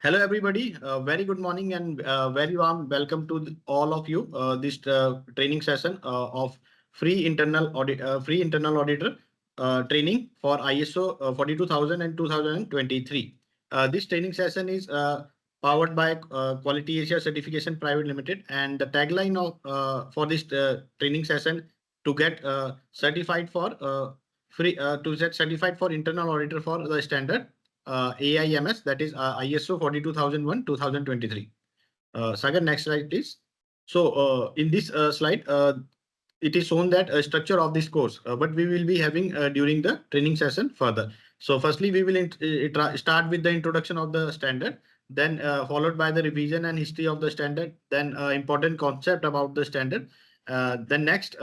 Hello, everybody. Very good morning and very warm welcome to all of you. This training session of free internal auditor training for ISO 42000 and 2023. This training session is powered by Quality Asia Certification Private Limited, and the tagline of for this training session to get certified for to get certified for internal auditor for the standard AIMS, that is ISO 42001 2023. Sagar, next slide, please. So in this slide, it is shown that structure of this course, but we will be having during the training session further. So firstly, we will start with the introduction of the standard, then followed by the revision and history of the standard, then important concept about the standard. Then next,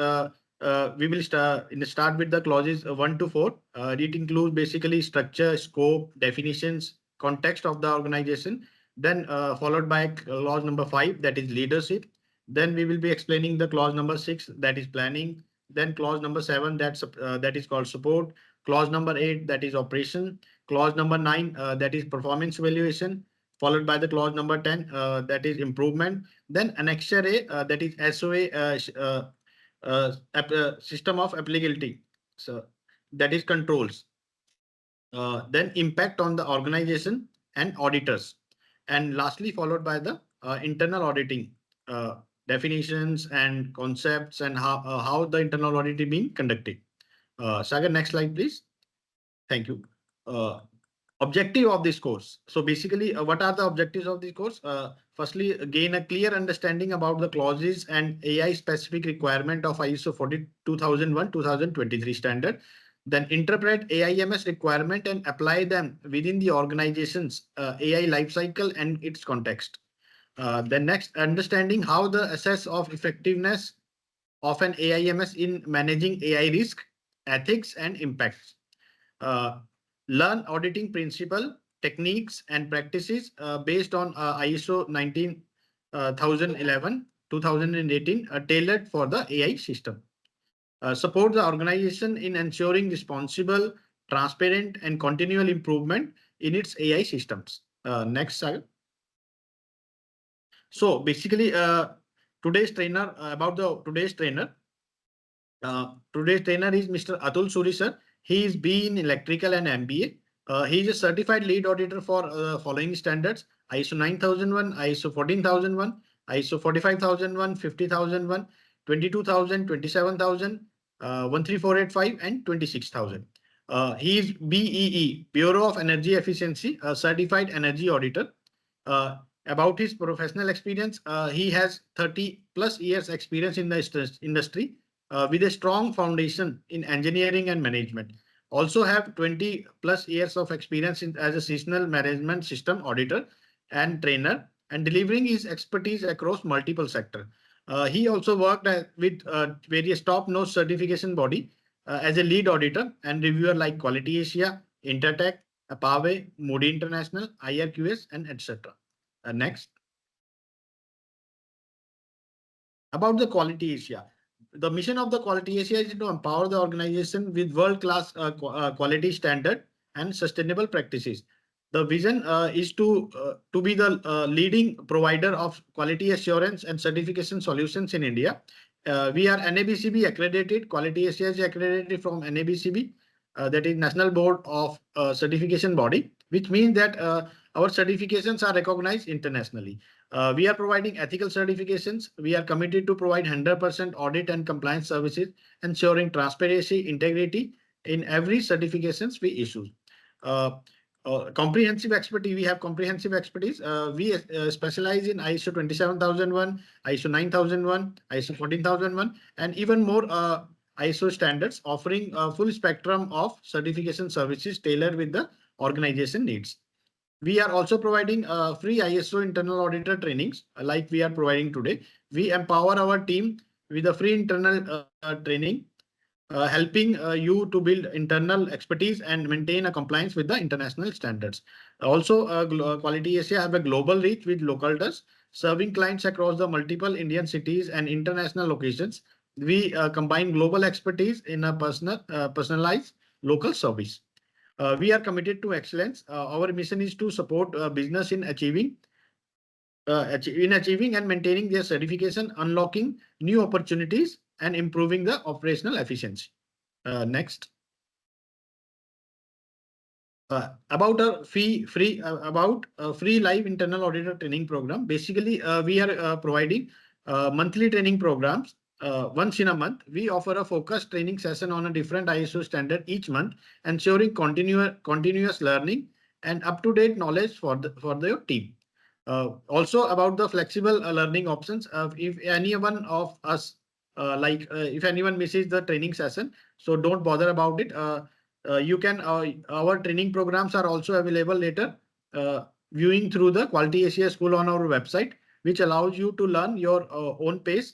we will start with the clauses 1 to 4. It includes basically structure, scope, definitions, context of the organization. Then followed by clause number 5, that is leadership. Then we will be explaining the clause number 6, that is planning. Then clause number 7, that is called support. Clause number 8, that is operation. Clause number 9, that is performance evaluation. Followed by the clause number 10, that is improvement. Then annexure A, that is SOA, system of applicability. So that is controls. Then impact on the organization and auditors. And lastly, followed by the internal auditing. Definitions and concepts and how the internal audit is being conducted. Sagar, next slide, please. Thank you. Objective of this course. So basically, what are the objectives of this course? Firstly, gain a clear understanding about the clauses and AI specific requirement of ISO 42001-2023 standard. Then interpret AIMS requirement and apply them within the organization's AI lifecycle and its context. Then next, understanding how the assess of effectiveness of an AIMS in managing AI risk, ethics, and impacts. Learn auditing principle, techniques, and practices based on ISO 19011, 2018, tailored for the AI system. Support the organization in ensuring responsible, transparent, and continual improvement in its AI systems. Next slide. So basically, today's trainer today's trainer is Mr. Atul Suri sir. He is B in electrical and MBA. He is a certified lead auditor for following standards: ISO 9001, ISO 14001, ISO 45001, 50001, 22000, 27000, 13485, and 26000. He is BEE, Bureau of Energy Efficiency, a certified energy auditor. About his professional experience, he has 30 plus years experience in the industry with a strong foundation in engineering and management. Also have 20 plus years of experience as a seasonal management system auditor and trainer, and delivering his expertise across multiple sectors. He also worked with various top-notch certification body as a lead auditor and reviewer like Quality Asia, Intertech, Apave, Moody International, IRQS, and etc. Next. About the Quality Asia. The mission of the Quality Asia is to empower the organization with world-class quality standard and sustainable practices. The vision is to be the leading provider of quality assurance and certification solutions in India. We are NABCB accredited. Quality Asia is accredited from NABCB, that is National Board of Certification Body, which means that our certifications are recognized internationally. We are providing ethical certifications. We are committed to provide 100% audit and compliance services, ensuring transparency, integrity in every certifications we issue. Comprehensive expertise. We have comprehensive expertise. We specialize in ISO 27001, ISO 9001, ISO 14001, and even more ISO standards, offering a full spectrum of certification services tailored with the organization needs. We are also providing free ISO internal auditor trainings like we are providing today. We empower our team with a free internal training, helping you to build internal expertise and maintain a compliance with the international standards. Also, Quality Asia have a global reach with local desk, serving clients across the multiple Indian cities and international locations. We combine global expertise in a personalized local service. We are committed to excellence. Our mission is to support business in achieving and maintaining their certification, unlocking new opportunities, and improving the operational efficiency. Next. About a free live internal auditor training program. Basically, we are providing monthly training programs. Once in a month, we offer a focused training session on a different ISO standard each month, ensuring continuous learning and up-to-date knowledge for the team. Also about the flexible learning options. If anyone of us if anyone misses the training session, so don't bother about it. Our training programs are also available later, viewing through the Quality Asia School on our website, which allows you to learn your own pace.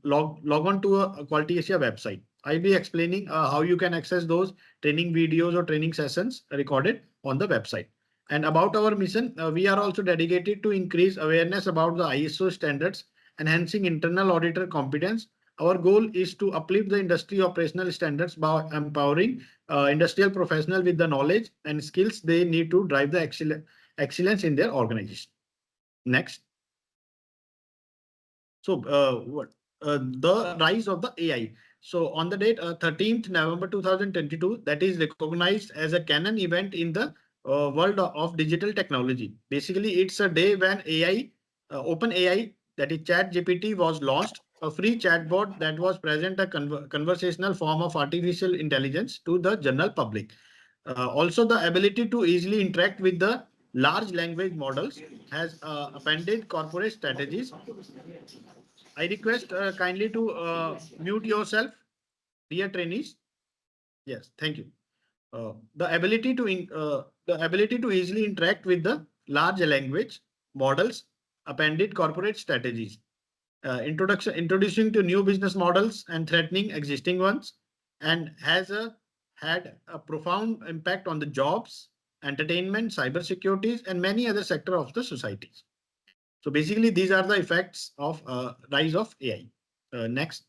Log on to a Quality Asia website. I'll be explaining how you can access those training videos or training sessions recorded on the website. And about our mission, we are also dedicated to increase awareness about the ISO standards, enhancing internal auditor competence. Our goal is to uplift the industry operational standards by empowering industrial professionals with the knowledge and skills they need to drive the excellence in their organization. Next. So the rise of the AI. So on the date 13th November 2022, that is recognized as a canon event in the world of digital technology. Basically, it's a day when Open AI, that is ChatGPT, was launched, a free chatbot that was present a conversational form of artificial intelligence to the general public. Also, the ability to easily interact with the large language models has appended corporate strategies. I request kindly to mute yourself, dear trainees. Yes, thank you. The ability to easily interact with the large language models appended corporate strategies. Introducing to new business models and threatening existing ones, and had a profound impact on the jobs, entertainment, cybersecurity, and many other sectors of the societies. So basically, these are the effects of rise of AI. Next.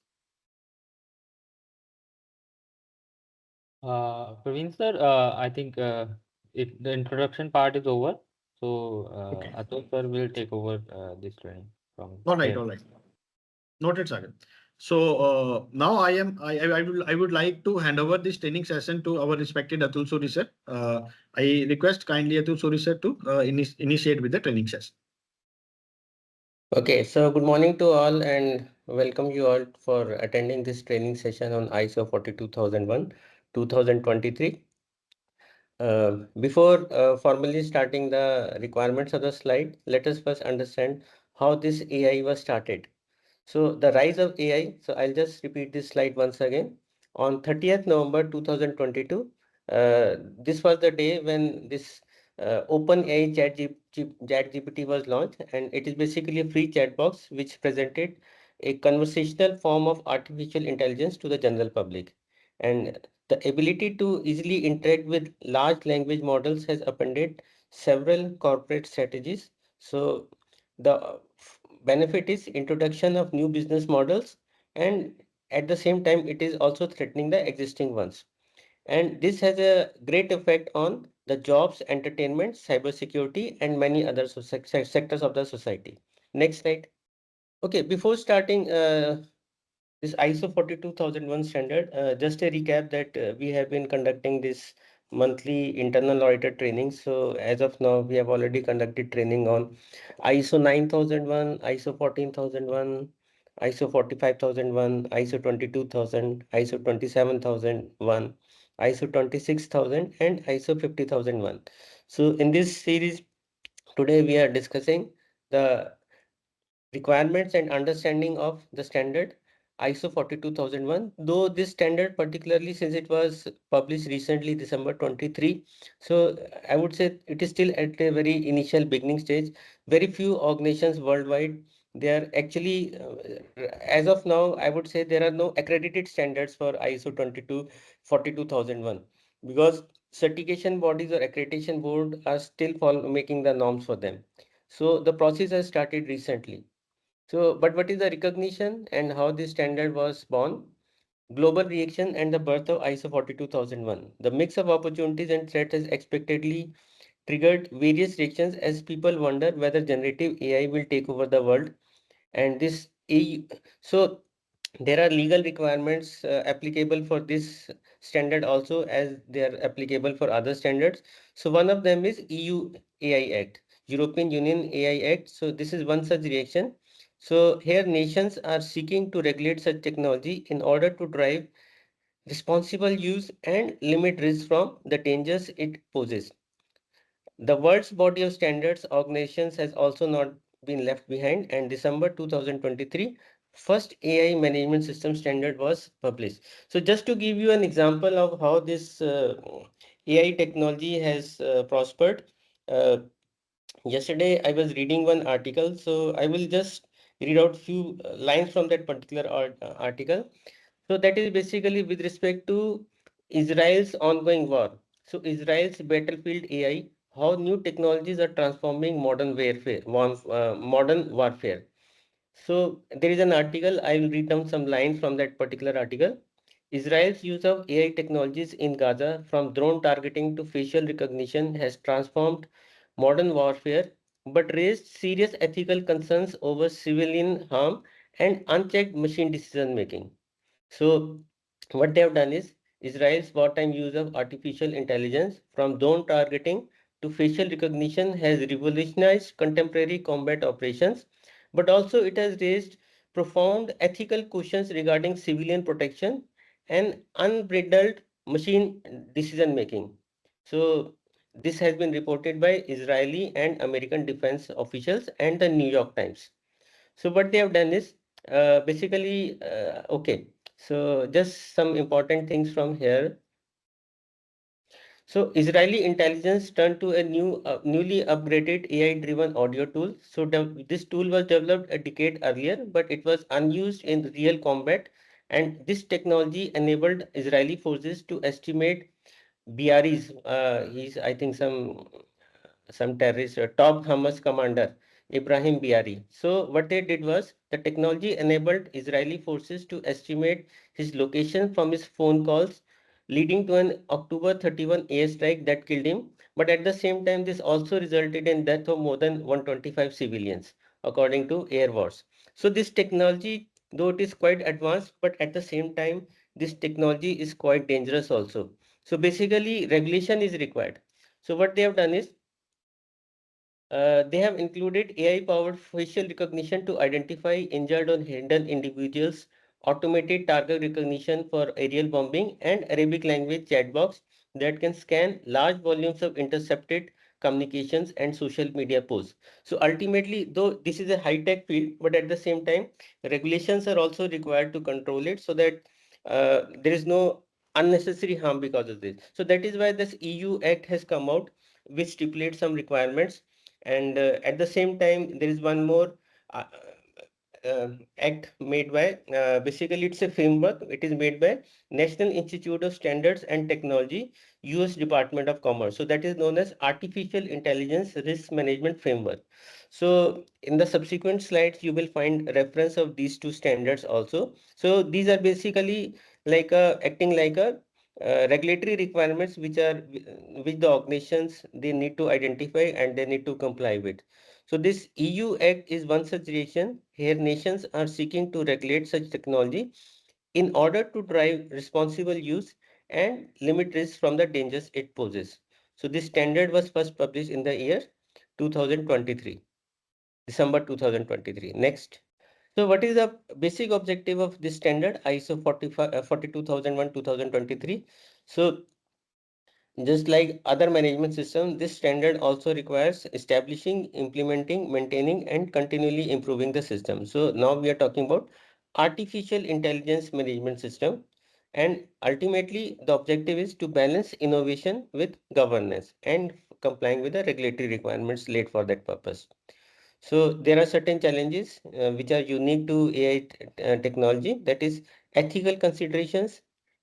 Praveen sir, I think the introduction part is over. So Okay. Atul sir will take over this training from All right. here. All right. Noted, Sagar. So now I would like to hand over this training session to our respected Atul Suri sir. I request kindly Atul Suri sir to initiate with the training session. Okay, so good morning to all and welcome you all for attending this training session on ISO 42001 2023. Before formally starting the requirements of the slide, let us first understand how this AI was started. So the rise of AI, so I'll just repeat this slide once again. On 30th November 2022, this was the day when this OpenAI ChatGPT was launched, and it is basically a free chat box which presented a conversational form of artificial intelligence to the general public. And the ability to easily interact with large language models has appended several corporate strategies. So the benefit is introduction of new business models, and at the same time it is also threatening the existing ones. And this has a great effect on the jobs, entertainment, cybersecurity, and many other sectors of the society. Next slide. Okay, before starting this ISO 42001 standard, just a recap that we have been conducting this monthly internal auditor training. So as of now, we have already conducted training on ISO 9001, ISO 14001, ISO 45001, ISO 22000, ISO 27001, ISO 26000, and ISO 50001. So in this series, today we are discussing the requirements and understanding of the standard ISO 42001, though this standard, particularly since it was published recently, December 23, so I would say it is still at a very initial beginning stage. Very few organizations worldwide, they are actually, as of now, I would say there are no accredited standards for ISO 42001, because certification bodies or accreditation board are still making the norms for them. So the process has started recently. So, but what is the recognition and how this standard was born? global reaction and the birth of ISO 42001. The mix of opportunities and threats has expectedly triggered various reactions as people wonder whether generative AI will take over the world. And this so there are legal requirements applicable for this standard also as they are applicable for other standards. So one of them is EU AI Act, European Union AI Act. So this is one such reaction. So here nations are seeking to regulate such technology in order to drive responsible use and limit risk from the dangers it poses. The world's body of standards organizations has also not been left behind, and December 2023 first AI management system standard was published. So just to give you an example of how this AI technology has prospered, uh, yesterday I was reading one article, so I will just read out few lines from that particular article. So that is basically with respect to Israel's ongoing war. So Israel's battlefield AI, how new technologies are transforming modern warfare. So there is an article, I will read down some lines from that particular article. Israel's use of AI technologies in Gaza, from drone targeting to facial recognition, has transformed modern warfare, but raised serious ethical concerns over civilian harm and unchecked machine decision making. So what they have done is Israel's wartime use of artificial intelligence, from drone targeting to facial recognition, has revolutionized contemporary combat operations, but also it has raised profound ethical questions regarding civilian protection and unbridled machine decision making. So this has been reported by Israeli and American defense officials and the New York Times. So what they have done is okay. So just some important things from here. So Israeli intelligence turned to a newly upgraded AI-driven audio tool. So this tool was developed a decade earlier, but it was unused in real combat. And this technology enabled Israeli forces to estimate BREs. He's, I think, some terrorist, top Hamas commander, Ibrahim Biari. So what they did was the technology enabled Israeli forces to estimate his location from his phone calls, leading to an October 31 airstrike that killed him. But at the same time, this also resulted in death of more than 125 civilians, according to Air Wars. So this technology, though it is quite advanced, but at the same time, this technology is quite dangerous also. So basically, regulation is required. So what they have done is they have included AI-powered facial recognition to identify injured or hidden individuals, automated target recognition for aerial bombing, and Arabic language chat box that can scan large volumes of intercepted communications and social media posts. So ultimately, though this is a high-tech field, but at the same time, regulations are also required to control it so that there is no unnecessary harm because of this. So that is why this EU Act has come out, which stipulates some requirements, and at the same time there is one more uh, act made by basically it's a framework. It is made by National Institute of Standards and Technology, US Department of Commerce. So that is known as Artificial Intelligence Risk Management Framework. So in the subsequent slides you will find reference of these two standards also. So these are basically like acting like a regulatory requirements which the organizations they need to identify and they need to comply with. So this EU Act is one such reaction. Here nations are seeking to regulate such technology in order to drive responsible use and limit risk from the dangers it poses. So this standard was first published in the year 2023, December 2023. Next. So what is the basic objective of this standard ISO 42001-2023? So just like other management systems, this standard also requires establishing, implementing, maintaining, and continually improving the system. So now we are talking about artificial intelligence management system. And ultimately, the objective is to balance innovation with governance and complying with the regulatory requirements laid for that purpose. So there are certain challenges which are unique to AI technology, that is ethical considerations,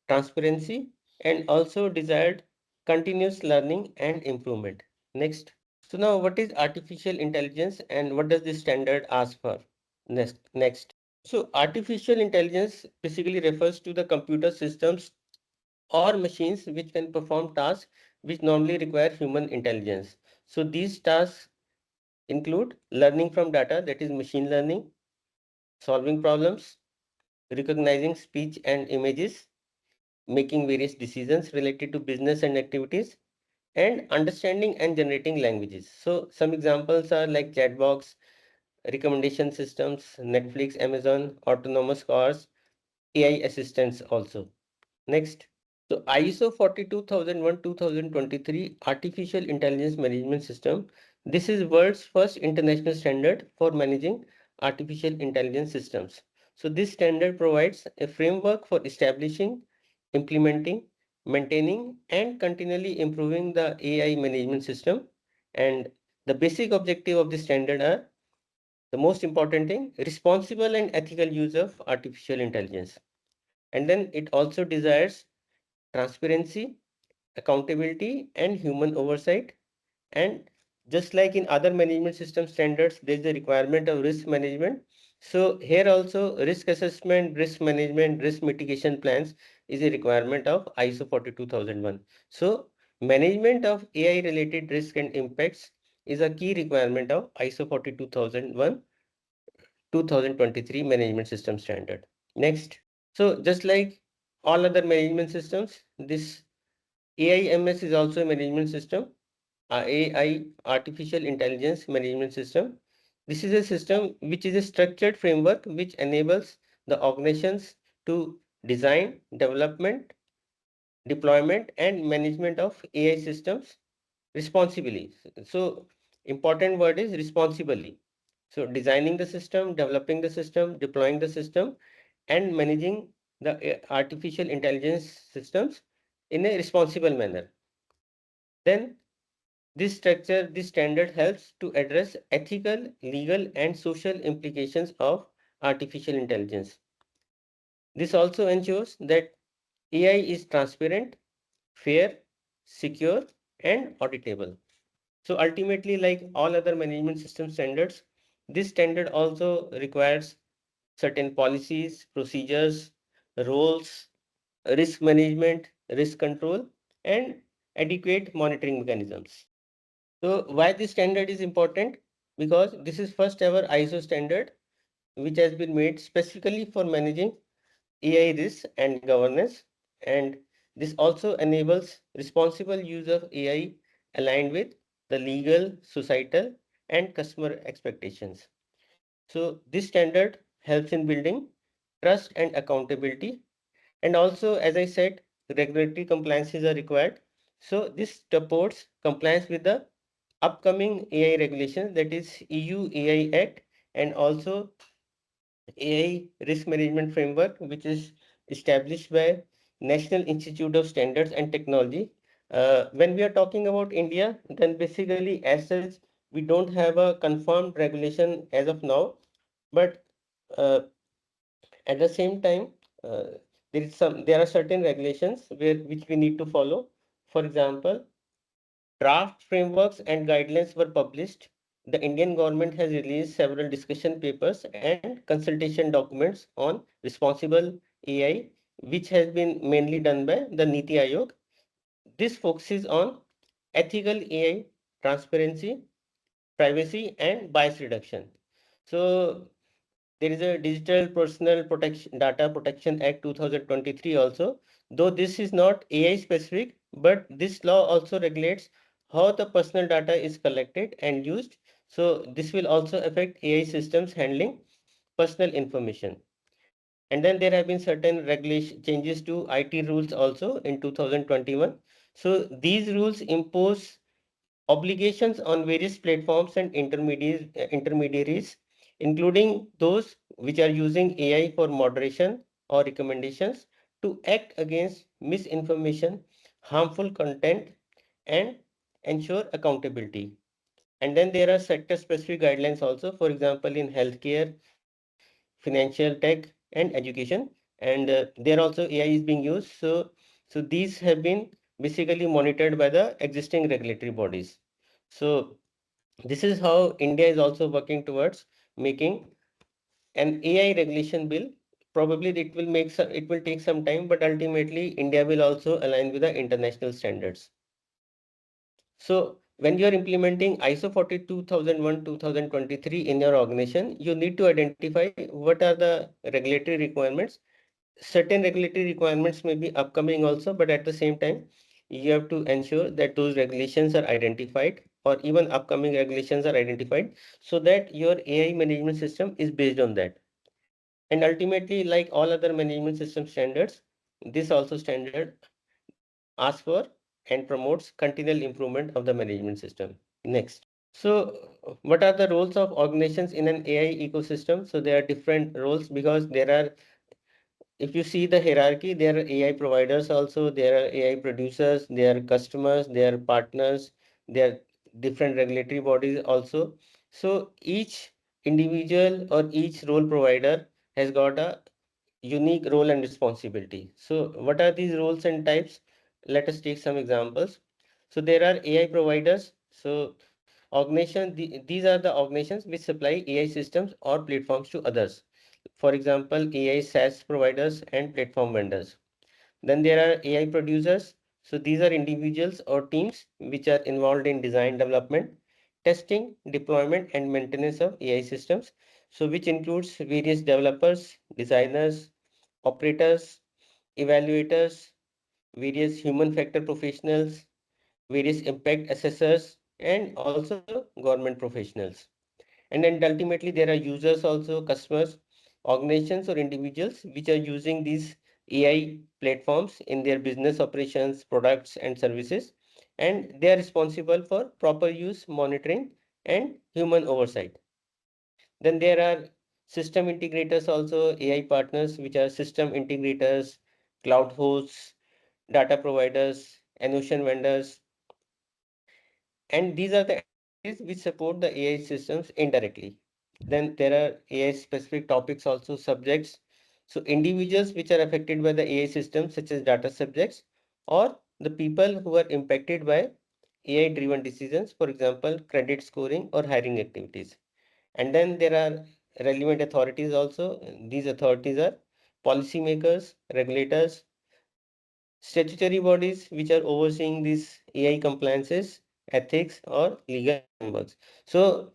transparency, and also desired continuous learning and improvement. Next. So now what is artificial intelligence and what does this standard ask for? Next. So artificial intelligence basically refers to the computer systems or machines which can perform tasks which normally require human intelligence. So these tasks include learning from data, that is machine learning, solving problems, recognizing speech and images, making various decisions related to business and activities, and understanding and generating languages. So some examples are like chatbots, recommendation systems, Netflix, Amazon, autonomous cars, AI assistants also. Next. So ISO 42001-2023 Artificial Intelligence Management System. This is world's first international standard for managing artificial intelligence systems. So this standard provides a framework for establishing, implementing, maintaining, and continually improving the AI management system. And the basic objective of this standard are the most important thing, responsible and ethical use of artificial intelligence. And then it also desires transparency, accountability, and human oversight. And just like in other management system standards, there is a requirement of risk management. So here also risk assessment, risk management, risk mitigation plans is a requirement of ISO 42001. So management of AI related risk and impacts is a key requirement of ISO 42001 2023 management system standard. Next. So just like all other management systems, this AIMS is also a management system, AI, Artificial Intelligence Management System. This is a system which is a structured framework which enables the organizations to design, development, deployment, and management of AI systems responsibly. So important word is responsibly. So designing the system, developing the system, deploying the system, and managing the artificial intelligence systems in a responsible manner. Then this structure, this standard helps to address ethical, legal, and social implications of artificial intelligence. This also ensures that AI is transparent, fair, secure, and auditable. So ultimately, like all other management system standards, this standard also requires certain policies, procedures, roles, risk management, risk control, and adequate monitoring mechanisms. So why this standard is important? Because this is first ever ISO standard which has been made specifically for managing AI risks and governance. And this also enables responsible use of AI aligned with the legal, societal, and customer expectations. So this standard helps in building trust and accountability. And also, as I said, regulatory compliances are required. So this supports compliance with the upcoming AI regulations, that is EU AI Act, and also AI Risk Management Framework, which is established by National Institute of Standards and Technology. When we are talking about India, then basically as such, we don't have a confirmed regulation as of now, but uh, at the same time, uh, there are certain regulations which we need to follow. For example, draft frameworks and guidelines were published. The Indian government has released several discussion papers and consultation documents on responsible AI, which has been mainly done by the NITI Aayog. This focuses on ethical AI, transparency, privacy, and bias reduction. So there is a Digital Personal Protection Data Protection Act 2023 also. Though this is not AI specific, but this law also regulates how the personal data is collected and used. So this will also affect AI systems handling personal information. And then there have been certain regulation changes to IT rules also in 2021. So these rules impose obligations on various platforms and intermediaries, including those which are using AI for moderation or recommendations, to act against misinformation, harmful content, and ensure accountability. And then there are sector specific guidelines also, for example, in healthcare, financial tech, and education. And there also AI is being used. So these have been basically monitored by the existing regulatory bodies. So this is how India is also working towards making an AI regulation bill. Probably it will take some time, but ultimately India will also align with the international standards. So when you are implementing ISO 42001-2023 in your organization, you need to identify what are the regulatory requirements. Certain regulatory requirements may be upcoming also, but at the same time, you have to ensure that those regulations are identified, or even upcoming regulations are identified, so that your AI management system is based on that. And ultimately, like all other management system standards, this also standard asks for and promotes continual improvement of the management system. Next. So what are the roles of organizations in an AI ecosystem? So there are different roles, because there are, if you see the hierarchy, there are AI providers also, there are AI producers, there are customers, there are partners, there are different regulatory bodies also. So each individual or each role provider has got a unique role and responsibility. So what are these roles and types? Let us take some examples. So there are AI providers. So these are the organizations which supply AI systems or platforms to others. For example, AI SaaS providers and platform vendors. Then there are AI producers. So these are individuals or teams which are involved in design development, testing, deployment, and maintenance of AI systems. So which includes various developers, designers, operators, evaluators, various human factor professionals, various impact assessors, and also government professionals. And then ultimately there are users also, customers, organizations or individuals which are using these AI platforms in their business operations, products and services, and they are responsible for proper use, monitoring and human oversight. Then there are system integrators also, AI partners, which are system integrators, cloud hosts, data providers, Notion vendors, and these are the entities which support the AI systems indirectly. Then there are AI specific topics also, subjects. So individuals which are affected by the AI systems, such as data subjects, or the people who are impacted by AI driven decisions, for example, credit scoring or hiring activities. And then there are relevant authorities also. These authorities are policymakers, regulators, statutory bodies which are overseeing these AI compliances, ethics, or legal frameworks. So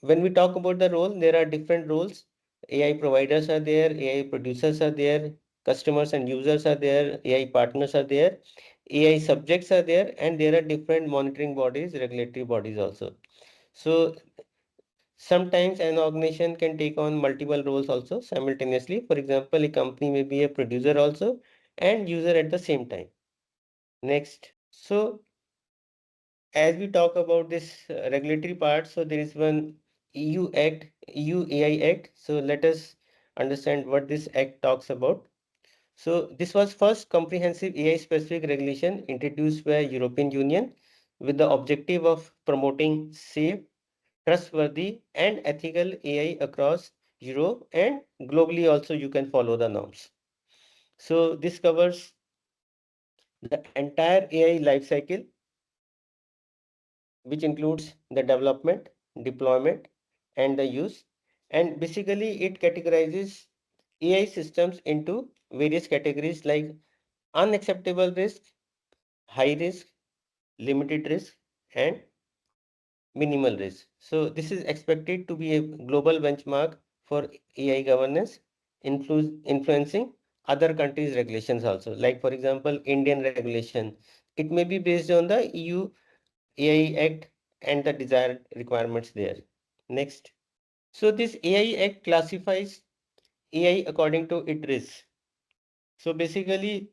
when we talk about the role, there are different roles. AI providers are there, AI producers are there, customers and users are there, AI partners are there, AI subjects are there, and there are different monitoring bodies, regulatory bodies also. So sometimes an organization can take on multiple roles also simultaneously. For example, a company may be a producer also and user at the same time. Next. So as we talk about this regulatory part, so there is one EU Act, EU AI Act. So let us understand what this act talks about. So this was first comprehensive AI specific regulation introduced by European Union with the objective of promoting safe, trustworthy and ethical AI across Europe, and globally also you can follow the norms. So this covers the entire AI life cycle, which includes the development, deployment, and the use. And basically, it categorizes AI systems into various categories like unacceptable risk, high risk, limited risk, and minimal risk. So this is expected to be a global benchmark for AI governance, influencing other countries' regulations also. Like for example, Indian regulation. It may be based on the EU AI Act and the desired requirements there. Next. So this AI Act classifies AI according to its risks. So basically,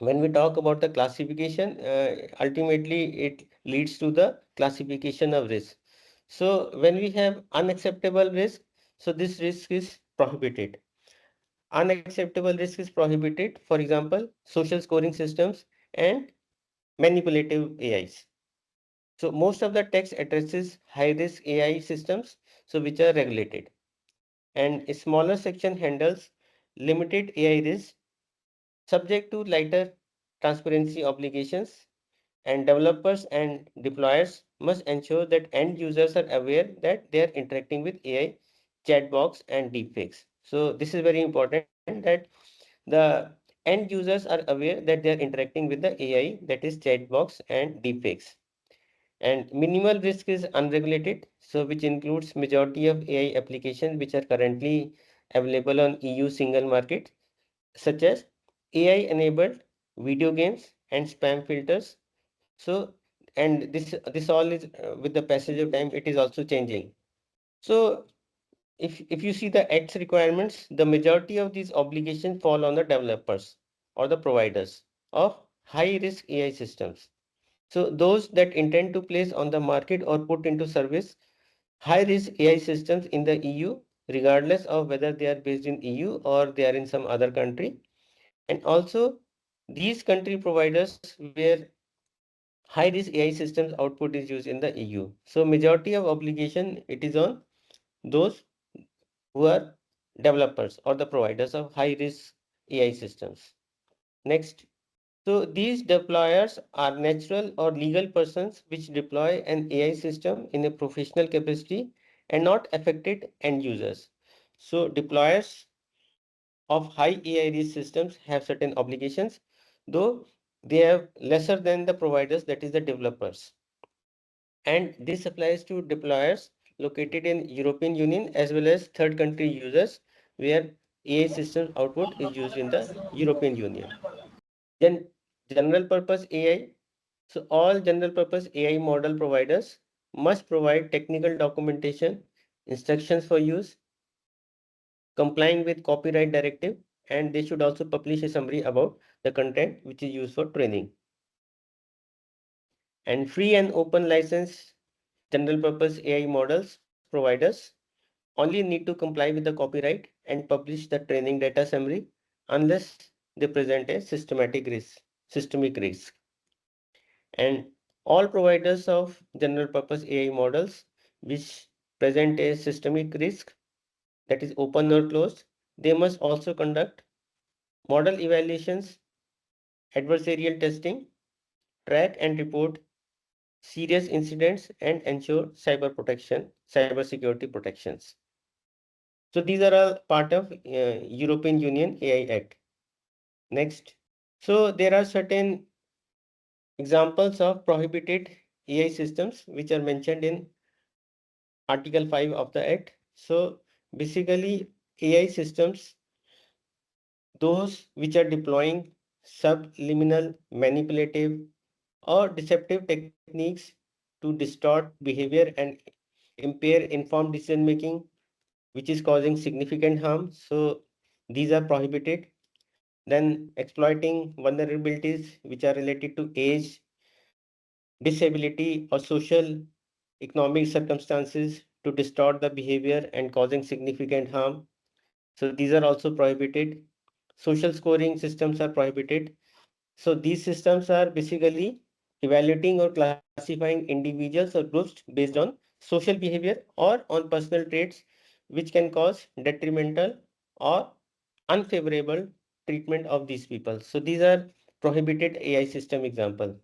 when we talk about the classification, ultimately it leads to the classification of risk. So when we have unacceptable risk, so this risk is prohibited. Unacceptable risk is prohibited, for example, social scoring systems and manipulative AIs. So most of the text addresses high risk AI systems, so which are regulated. And a smaller section handles limited AI risk subject to lighter transparency obligations, and developers and deployers must ensure that end users are aware that they are interacting with AI chat box, and deepfakes. So this is very important that the end users are aware that they are interacting with the AI, that is chat box and deepfakes. And minimal risk is unregulated, so which includes majority of AI applications which are currently available on EU single market, such as AI-enabled video games and spam filters. So, and this all is with the passage of time, it is also changing. So, if you see the Act's requirements, the majority of these obligations fall on the developers or the providers of high-risk AI systems. So those that intend to place on the market or put into service high-risk AI systems in the EU, regardless of whether they are based in EU or they are in some other country. And also these country providers where high-risk AI systems output is used in the EU. So majority of obligation, it is on those who are developers or the providers of high-risk AI systems. Next. So these deployers are natural or legal persons which deploy an AI system in a professional capacity and not affected end users. So deployers of high AI risk systems have certain obligations, though they have lesser than the providers, that is the developers. And this applies to deployers located in European Union as well as third country users where AI system output is used in the European Union. Then general purpose AI. So all general purpose AI model providers must provide technical documentation, instructions for use, complying with copyright directive, and they should also publish a summary about the content which is used for training. And free and open license general purpose AI models providers only need to comply with the copyright and publish the training data summary unless they present a systemic risk. And all providers of general purpose AI models which present a systemic risk, that is open or closed, they must also conduct model evaluations, adversarial testing, track and report serious incidents, and ensure cyber security protections. So these are all part of European Union AI Act. Next. So there are certain examples of prohibited AI systems which are mentioned in Article 5 of the Act. So basically AI systems, those which are deploying subliminal, manipulative or deceptive techniques to distort behavior and impair informed decision making, which is causing significant harm. So these are prohibited. Then exploiting vulnerabilities which are related to age, disability or social economic circumstances to distort the behavior and causing significant harm. So these are also prohibited. Social scoring systems are prohibited. So these systems are basically evaluating or classifying individuals or groups based on social behavior or on personal traits which can cause detrimental or unfavorable treatment of these people. So these are prohibited AI system example.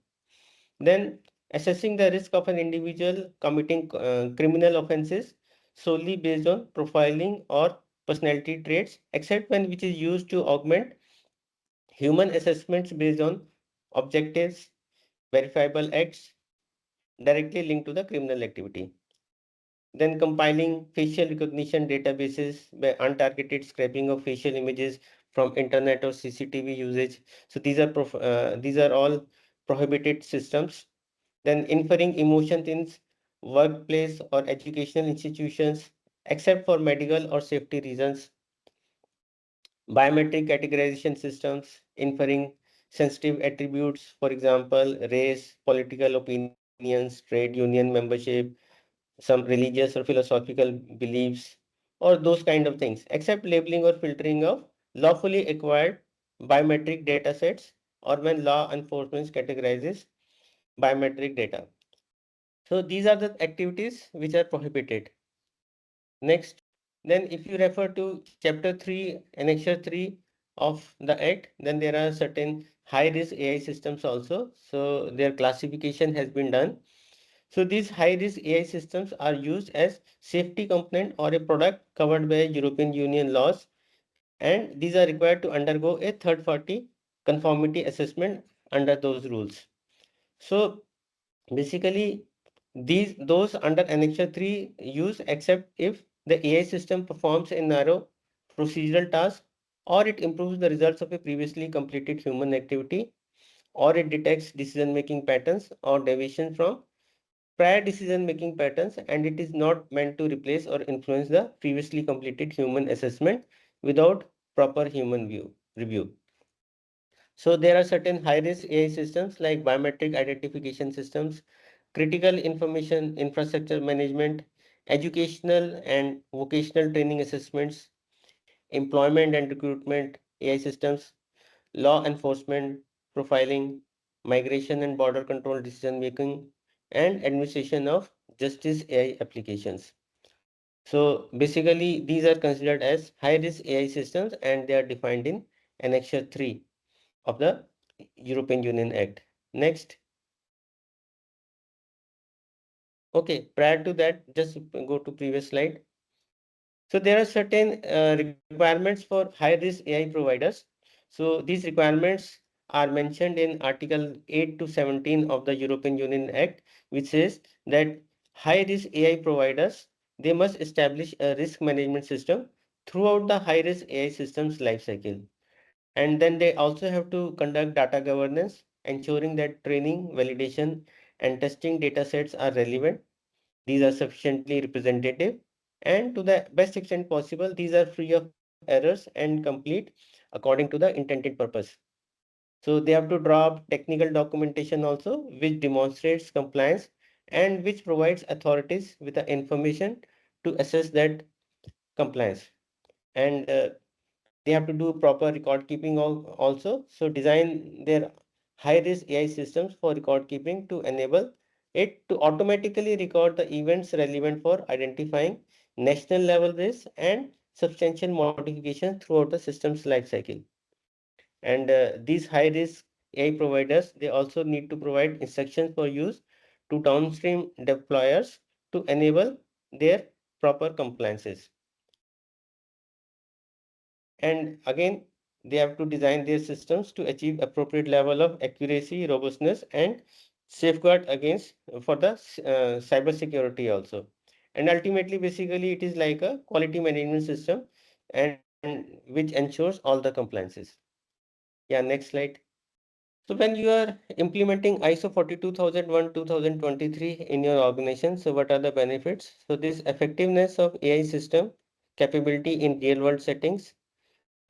Then assessing the risk of an individual committing criminal offenses solely based on profiling or personality traits, except when which is used to augment human assessments based on objectives, verifiable acts directly linked to the criminal activity. Then compiling facial recognition databases by untargeted scraping of facial images from internet or CCTV usage. So these are all prohibited systems. Then inferring emotions in workplace or educational institutions, except for medical or safety reasons. Biometric categorization systems, inferring sensitive attributes, for example, race, political opinions, trade union membership, some religious or philosophical beliefs, or those kind of things, except labeling or filtering of lawfully acquired biometric data sets or when law enforcement categorizes biometric data. So these are the activities which are prohibited. Next, then if you refer to chapter 3, annexure 3 of the act, then there are certain high risk AI systems also. So their classification has been done. So these high-risk AI systems are used as safety component or a product covered by European Union laws, and these are required to undergo a third-party conformity assessment under those rules. So basically, those under Annex 3 use except if the AI system performs a narrow procedural task, or it improves the results of a previously completed human activity, or it detects decision-making patterns or deviation from prior decision-making patterns, and it is not meant to replace or influence the previously completed human assessment without proper human review. So there are certain high-risk AI systems like biometric identification systems, critical information infrastructure management, educational and vocational training assessments, employment and recruitment AI systems, law enforcement, profiling, migration and border control decision making, and administration of justice AI applications. So basically, these are considered as high-risk AI systems, and they are defined in Annex 3 of the European Union Act. Next. Okay, prior to that, just go to previous slide. So there are certain requirements for high-risk AI providers. So these requirements are mentioned in Article 8 to 17 of the European Union Act, which says that high-risk AI providers, they must establish a risk management system throughout the high-risk AI system's lifecycle. And then they also have to conduct data governance, ensuring that training, validation, and testing data sets are relevant. These are sufficiently representative, and to the best extent possible, these are free of errors and complete according to the intended purpose. So they have to draw up technical documentation also, which demonstrates compliance and which provides authorities with the information to assess that compliance. And they have to do proper record keeping also. So design their high risk AI systems for record keeping to enable it to automatically record the events relevant for identifying national level risks and substantial modifications throughout the system's life cycle. And these high risk AI providers, they also need to provide instructions for use to downstream deployers to enable their proper compliances. And again, they have to design their systems to achieve appropriate level of accuracy, robustness, and safeguard against for the cyber security also. And ultimately, basically, it is like a quality management system and which ensures all the compliances. Yeah, next slide. So when you are implementing ISO 42001 2023 in your organization, so what are the benefits? So this effectiveness of AI system capability in real world settings.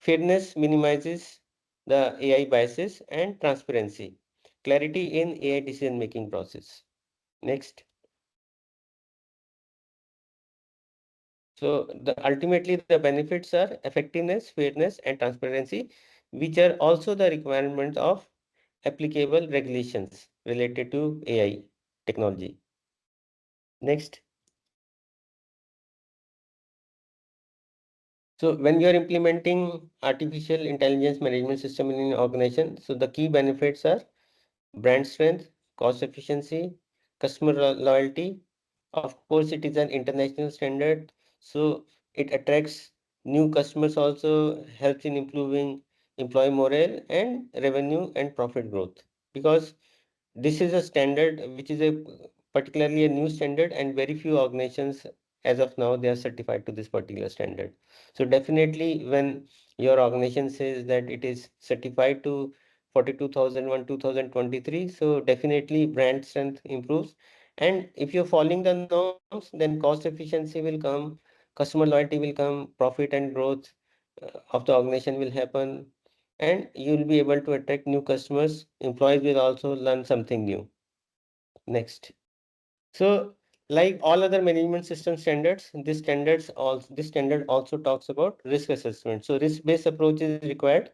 Fairness minimizes the AI biases and transparency. Clarity in AI decision-making process. Next. So ultimately the benefits are effectiveness, fairness, and transparency, which are also the requirements of applicable regulations related to AI technology. Next. So when you are implementing artificial intelligence management system in an organization, so the key benefits are brand strength, cost efficiency, customer loyalty. Of course, it is an international standard, so it attracts new customers, also helps in improving employee morale and revenue and profit growth. Because this is a standard which is a particularly a new standard, and very few organizations as of now they are certified to this particular standard. So definitely when your organization says that it is certified to 42001 2023, so definitely brand strength improves. And if you're following the norms, then cost efficiency will come, customer loyalty will come, profit and growth of the organization will happen, and you will be able to attract new customers. Employees will also learn something new. Next. So like all other management system standards, this standard also talks about risk assessment. So risk-based approach is required.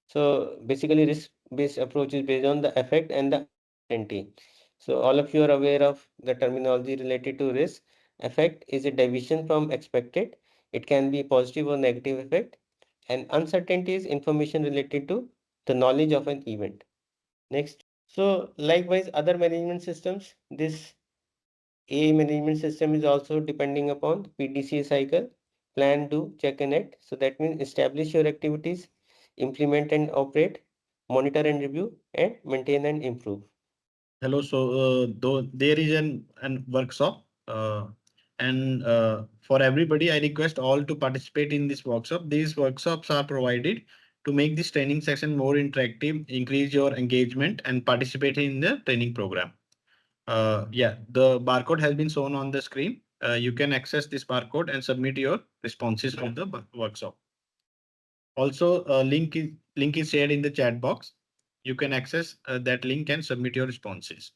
So basically risk-based approach is based on the effect and the uncertainty. So all of you are aware of the terminology related to risk. Effect is a deviation from expected. It can be positive or negative effect. And uncertainty is information related to the knowledge of an event. Next. So likewise, other management systems, this AI management system is also depending upon PDCA cycle, plan, do, check and act. So that means establish your activities, implement and operate, monitor and review, and maintain and improve. Hello. So though there is an workshop and for everybody, I request all to participate in this workshop. These workshops are provided to make this training session more interactive, increase your engagement and participate in the training program. Yeah, the barcode has been shown on the screen. You can access this barcode and submit your responses from the workshop. Also, link is shared in the chat box. You can access that link and submit your responses.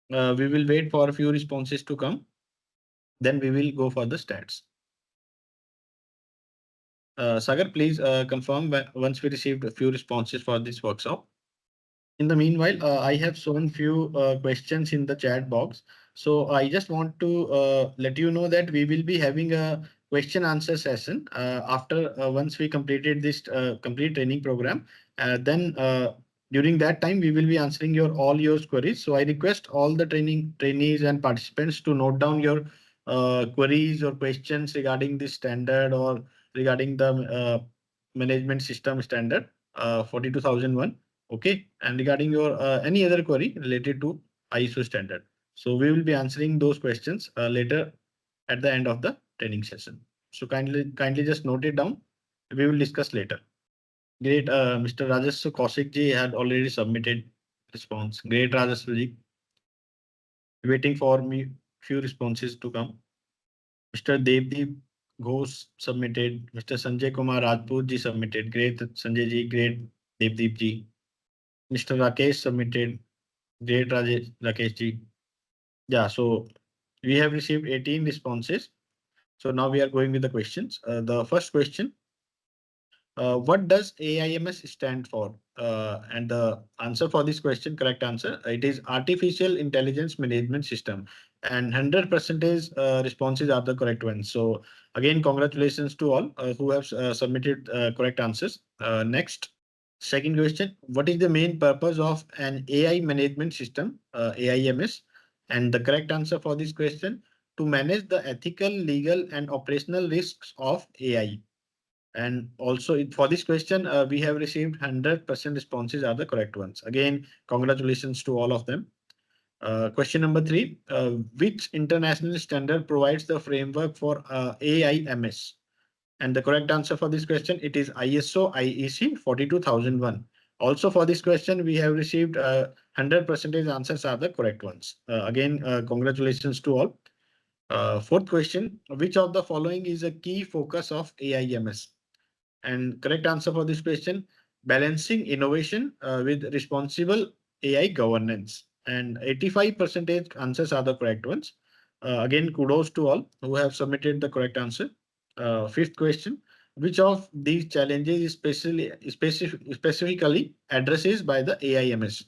We will wait for a few responses to come. Then we will go for the stats. Sagar, please confirm once we received a few responses for this workshop. In the meanwhile, I have shown few questions in the chat box. So I just want to let you know that we will be having a question answer session after once we completed this complete training program. Then during that time, we will be answering all your queries. So I request all the trainees and participants to note down your queries or questions regarding this standard or regarding the management system standard 42001. Okay, and regarding your any other query related to ISO standard. So we will be answering those questions later at the end of the training session. So kindly just note it down. We will discuss later. Great. Mr. Rajaswa Kaushik ji had already submitted response. Great, Rajaswa ji. Waiting for me few responses to come. Mr. Devdeep Ghosh submitted. Mr. Sanjay Kumar Rajput ji submitted. Great, Sanjay ji. Great, Devdeep ji. Mr. Rakesh submitted. Great, Rakesh ji. Yeah, so we have received 18 responses. So now we are going with the questions. The first question, what does AIMS stand for? And the answer for this question, correct answer, it is Artificial Intelligence Management System. And 100% responses are the correct ones. So again, congratulations to all who have submitted correct answers. Next, second question, what is the main purpose of an AI management system, AIMS? And the correct answer for this question, to manage the ethical, legal, and operational risks of AI. And also for this question, we have received 100% responses are the correct ones. Again, congratulations to all of them. Question number 3, which international standard provides the framework for AIMS? And the correct answer for this question, it is ISO IEC 42001. Also for this question, we have received 100% answers are the correct ones. Again, congratulations to all. Fourth question, which of the following is a key focus of AIMS? And correct answer for this question, balancing innovation with responsible AI governance. And 85% answers are the correct ones. Again, kudos to all who have submitted the correct answer. Fifth question, which of these challenges is specifically addresses by the AIMS?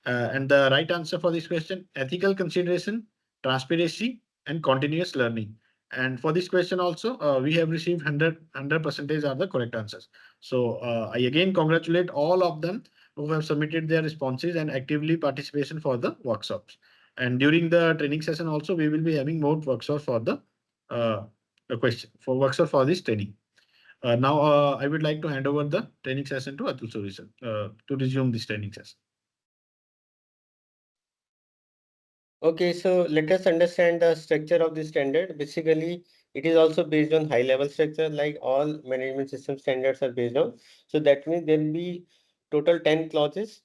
And the right answer for this question, ethical consideration, transparency, and continuous learning. And for this question also, we have received 100% are the correct answers. So I again congratulate all of them who have submitted their responses and actively participation for the workshops. And during the training session also, we will be having more workshops for the workshop for this training. Now, I would like to hand over the training session to Atul Suri sir to resume this training session. Okay, so let us understand the structure of the standard. Basically, it is also based on high level structure, like all management system standards are based on. So that means there will be total 10 clauses.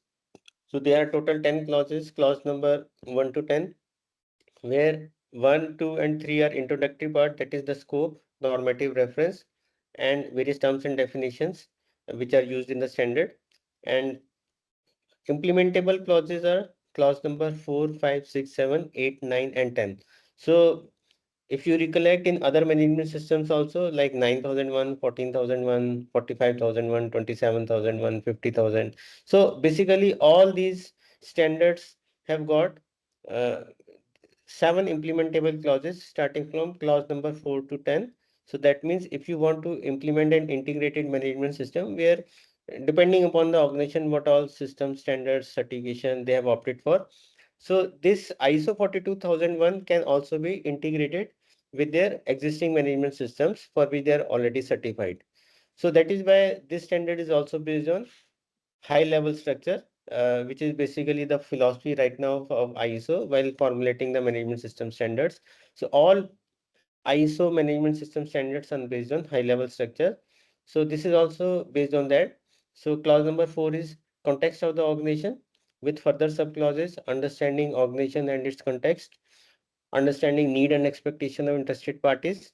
So there are total 10 clauses, clause number 1 to 10, where 1, 2, and 3 are introductory part, that is the scope, normative reference, and various terms and definitions which are used in the standard. And implementable clauses are clause number 4, 5, 6, 7, 8, 9, and 10. So if you recollect in other management systems also, like 9001, 14001, 45001, 27001, 50,000. So basically all these standards have got 7 implementable clauses starting from clause number 4 to 10. So that means if you want to implement an integrated management system where depending upon the organization, what all system standards certification they have opted for. So this ISO 42001 can also be integrated with their existing management systems for which they are already certified. So that is why this standard is also based on high level structure, which is basically the philosophy right now of ISO while formulating the management system standards. So all ISO management system standards are based on high level structure. So this is also based on that. So clause number 4 is context of the organization with further sub clauses, understanding organization and its context, understanding need and expectation of interested parties,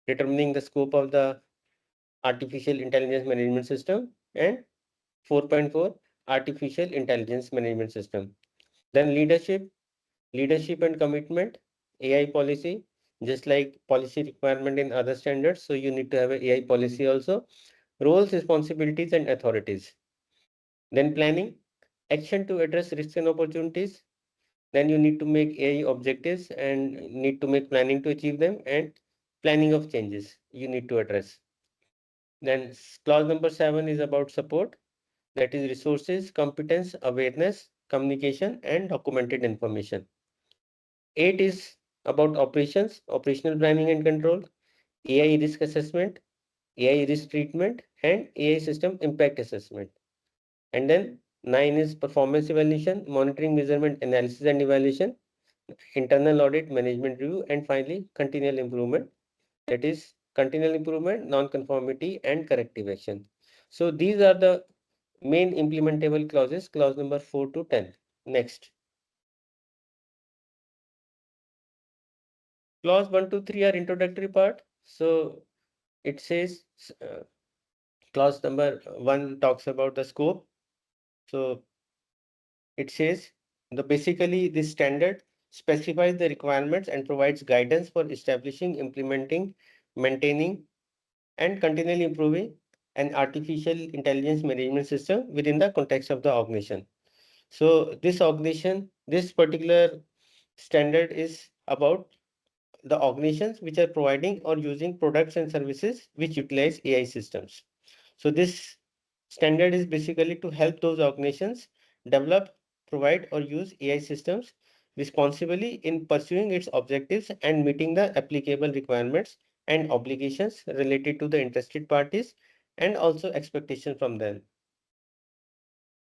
determining the scope of the artificial intelligence management system, and 4.4 artificial intelligence management system. Then leadership and commitment, AI policy, just like policy requirement in other standards. So you need to have a AI policy also, roles, responsibilities, and authorities. Then planning, action to address risks and opportunities. Then you need to make AI objectives and need to make planning to achieve them, and planning of changes you need to address. Then clause number 7 is about support, that is resources, competence, awareness, communication, and documented information. 8 is about operations, operational planning and control, AI risk assessment, AI risk treatment, and AI system impact assessment. And then 9 is performance evaluation, monitoring, measurement, analysis, and evaluation, internal audit, management review, and finally, continual improvement. That is continual improvement, non-conformity, and corrective action. So these are the main implementable clauses, clause number 4 to 10. Next. Clause 1 to 3 are introductory part. So it says clause number 1 talks about the scope. So it says basically this standard specifies the requirements and provides guidance for establishing, implementing, maintaining, and continually improving an artificial intelligence management system within the context of the organization. So this particular standard is about the organizations which are providing or using products and services which utilize AI systems. So this standard is basically to help those organizations develop, provide, or use AI systems responsibly in pursuing its objectives and meeting the applicable requirements and obligations related to the interested parties and also expectations from them.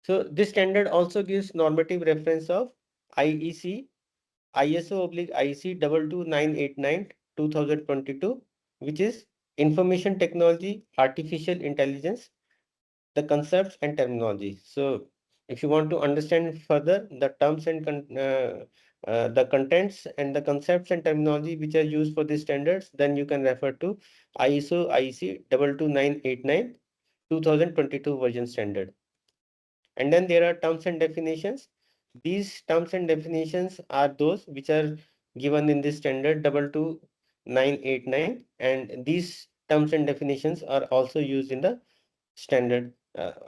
So this standard also gives normative reference of IEC ISO/IEC 22989 2022, which is information technology, artificial intelligence, the concepts and terminology. So if you want to understand further the terms and the contents and the concepts and terminology which are used for these standards, then you can refer to ISO/IEC 22989 2022 version standard. And then there are terms and definitions. These terms and definitions are those which are given in this standard 22989, and these terms and definitions are also used in the standard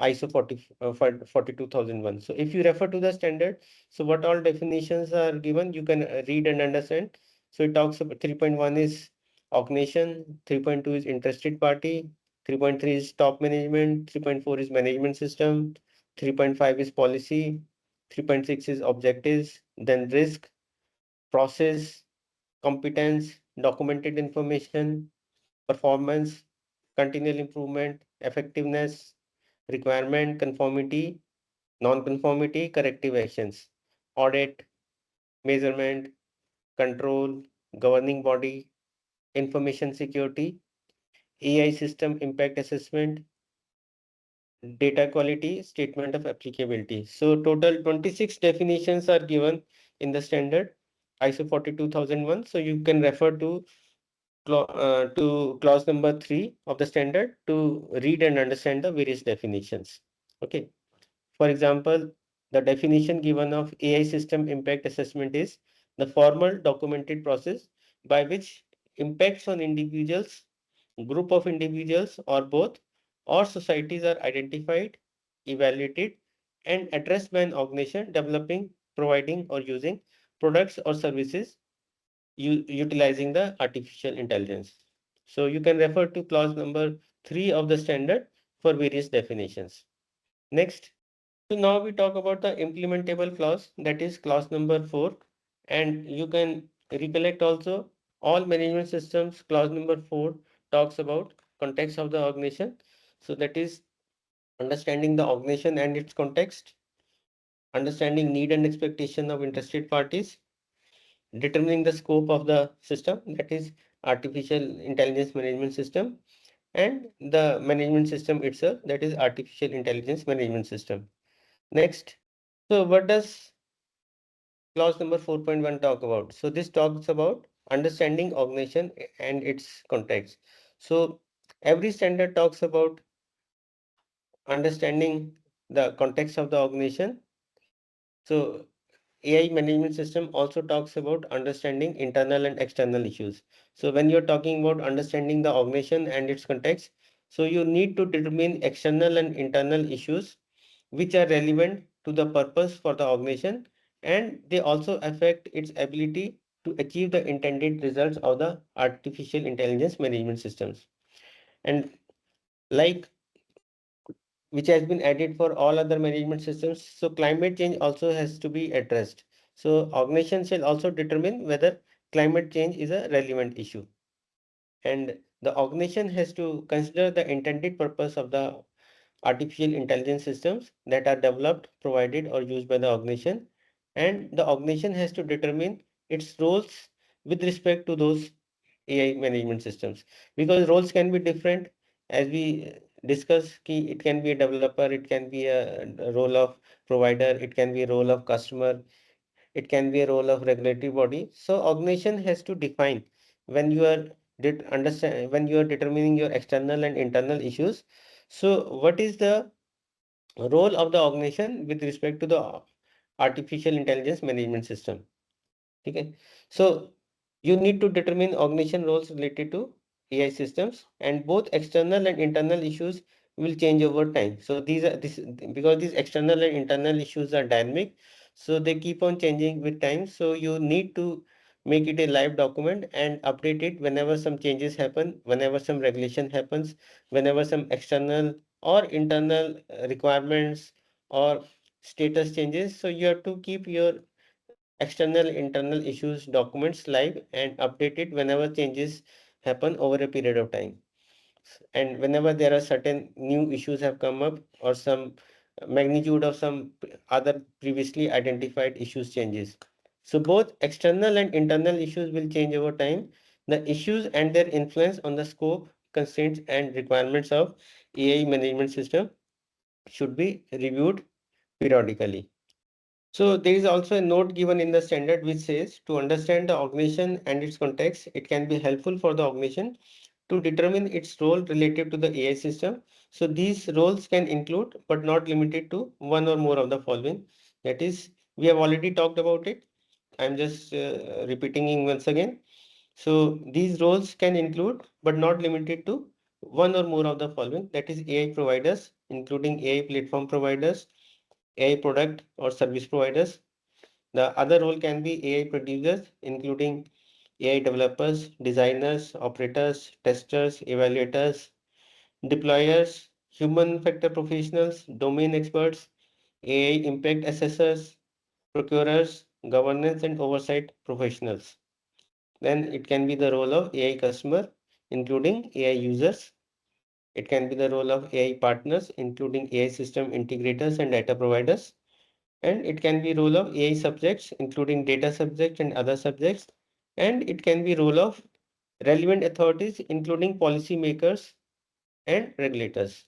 ISO 42001. So if you refer to the standard, so what all definitions are given, you can read and understand. So it talks about 3.1 is organization, 3.2 is interested party, 3.3 is top management, 3.4 is management system, 3.5 is policy, 3.6 is objectives, then risk, process, competence, documented information, performance, continual improvement, effectiveness, requirement, conformity, non-conformity, corrective actions, audit, measurement, control, governing body, information security, AI system impact assessment, data quality, statement of applicability. So total 26 definitions are given in the standard ISO 42001. So you can refer to clause number 3 of the standard to read and understand the various definitions. Okay. For example, the definition given of AI system impact assessment is the formal documented process by which impacts on individuals, group of individuals, or both, or societies are identified, evaluated, and addressed by an organization developing, providing, or using products or services utilizing the artificial intelligence. So you can refer to clause number 3 of the standard for various definitions. Next. So now we talk about the implementable clause, that is clause number 4. And you can recollect also all management systems, clause number 4 talks about context of the organization. So that is understanding the organization and its context, understanding need and expectation of interested parties, determining the scope of the system, that is artificial intelligence management system, and the management system itself, that is artificial intelligence management system. Next, so what does clause number 4.1 talk about? So this talks about understanding organization and its context. So every standard talks about understanding the context of the organization. So AI management system also talks about understanding internal and external issues. So when you're talking about understanding the organization and its context, so you need to determine external and internal issues which are relevant to the purpose for the organization, and they also affect its ability to achieve the intended results of the artificial intelligence management systems. And like which has been added for all other management systems. So climate change also has to be addressed. So organizations shall also determine whether climate change is a relevant issue. And the organization has to consider the intended purpose of the artificial intelligence systems that are developed, provided, or used by the organization. And the organization has to determine its roles with respect to those AI management systems, because roles can be different. As we discuss, it can be a developer, it can be a role of provider, it can be a role of customer, it can be a role of regulatory body. So organization has to define when you are understand when you are determining your external and internal issues. So what is the role of the organization with respect to the artificial intelligence management system? Okay. So you need to determine organization roles related to AI systems, and both external and internal issues will change over time. So these are this because these external and internal issues are dynamic, so they keep on changing with time. So you need to make it a live document and update it whenever some changes happen, whenever some regulation happens, whenever some external or internal requirements or status changes. So you have to keep your external internal issues documents live and update it whenever changes happen over a period of time, and whenever there are certain new issues have come up or some magnitude of some other previously identified issues changes. So both external and internal issues will change over time. The issues and their influence on the scope, constraints, and requirements of AI management system should be reviewed periodically. So there is also a note given in the standard which says to understand the organization and its context, it can be helpful for the organization to determine its role relative to the AI system. So these roles can include, but not limited to, one or more of the following. That is, we have already talked about it. I'm just repeating it once again. So these roles can include, but not limited to, one or more of the following. That is AI providers, including AI platform providers, AI product or service providers. The other role can be AI producers, including AI developers, designers, operators, testers, evaluators, deployers, human factor professionals, domain experts, AI impact assessors, procurers, governance and oversight professionals. Then it can be the role of AI customer, including AI users. It can be the role of AI partners, including AI system integrators and data providers. And it can be role of AI subjects, including data subjects and other subjects. And it can be role of relevant authorities, including policymakers and regulators.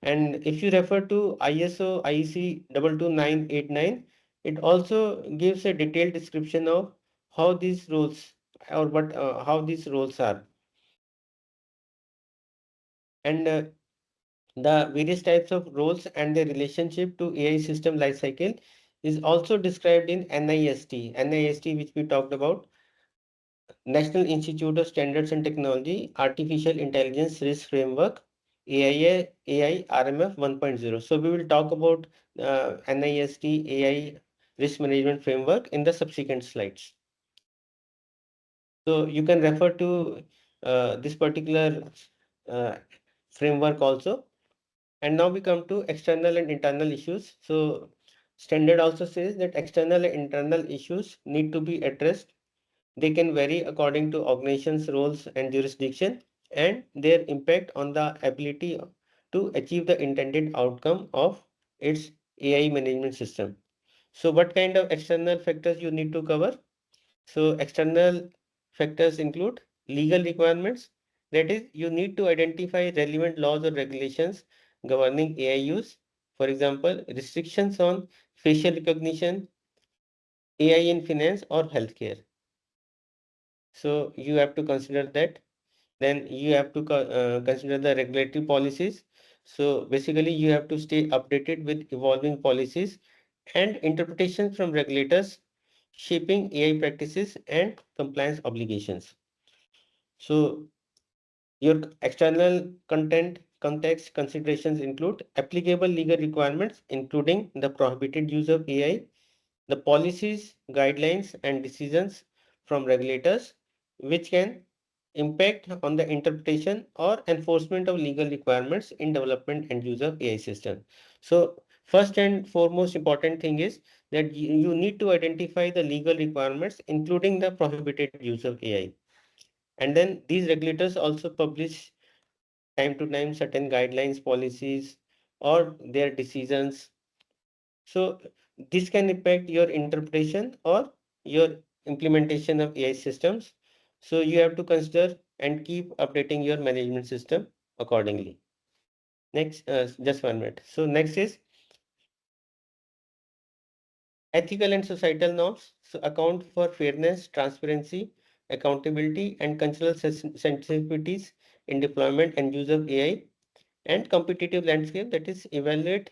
And if you refer to ISO IEC 22989, it also gives a detailed description of how these roles or what how these roles are. And the various types of roles and their relationship to AI system lifecycle is also described in NIST. NIST, which we talked about, National Institute of Standards and Technology, Artificial Intelligence Risk Framework, AI RMF 1.0. So we will talk about NIST AI Risk Management Framework in the subsequent slides. So you can refer to this particular uh, framework also. And now we come to external and internal issues. So standard also says that external and internal issues need to be addressed. They can vary according to organization's roles and jurisdiction and their impact on the ability to achieve the intended outcome of its AI management system. So what kind of external factors you need to cover? So external factors include legal requirements. That is, you need to identify relevant laws or regulations governing AI use. For example, restrictions on facial recognition, AI in finance or healthcare. So you have to consider that. Then you have to consider the regulatory policies. So basically you have to stay updated with evolving policies and interpretations from regulators shaping AI practices and compliance obligations. So your external context considerations include applicable legal requirements, including the prohibited use of AI, the policies, guidelines, and decisions from regulators, which can impact on the interpretation or enforcement of legal requirements in development and use of AI system. So first and foremost important thing is that you need to identify the legal requirements, including the prohibited use of AI. And then these regulators also publish time to time certain guidelines, policies, or their decisions. So this can impact your interpretation or your implementation of AI systems. So you have to consider and keep updating your management system accordingly. Next, just 1 minute. So next is ethical and societal norms. So account for fairness, transparency, accountability, and cultural sensitivities in deployment and use of AI and competitive landscape, that is evaluate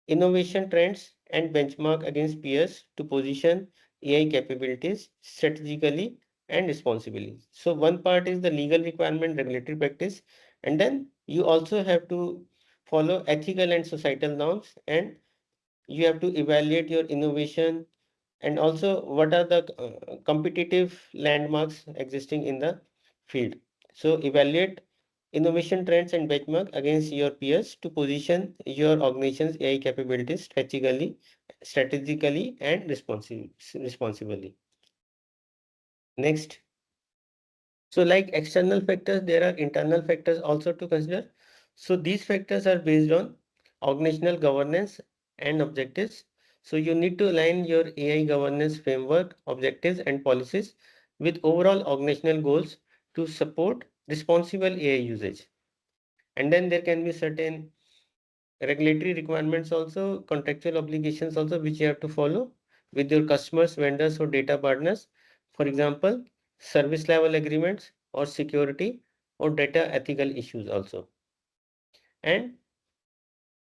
innovation trends and benchmark against peers to position AI capabilities strategically and responsibly. So one part is the legal requirement, regulatory practice, and then you also have to follow ethical and societal norms, and you have to evaluate your innovation and also what are the competitive landmarks existing in the field. So evaluate innovation trends and benchmark against your peers to position your organization's AI capabilities strategically and responsibly. Next. So like external factors, there are internal factors also to consider. So these factors are based on organizational governance and objectives. So you need to align your AI governance framework, objectives and policies with overall organizational goals to support responsible AI usage. And then there can be certain regulatory requirements also, contractual obligations also, which you have to follow with your customers, vendors or data partners. For example, service level agreements or security or data ethical issues also. And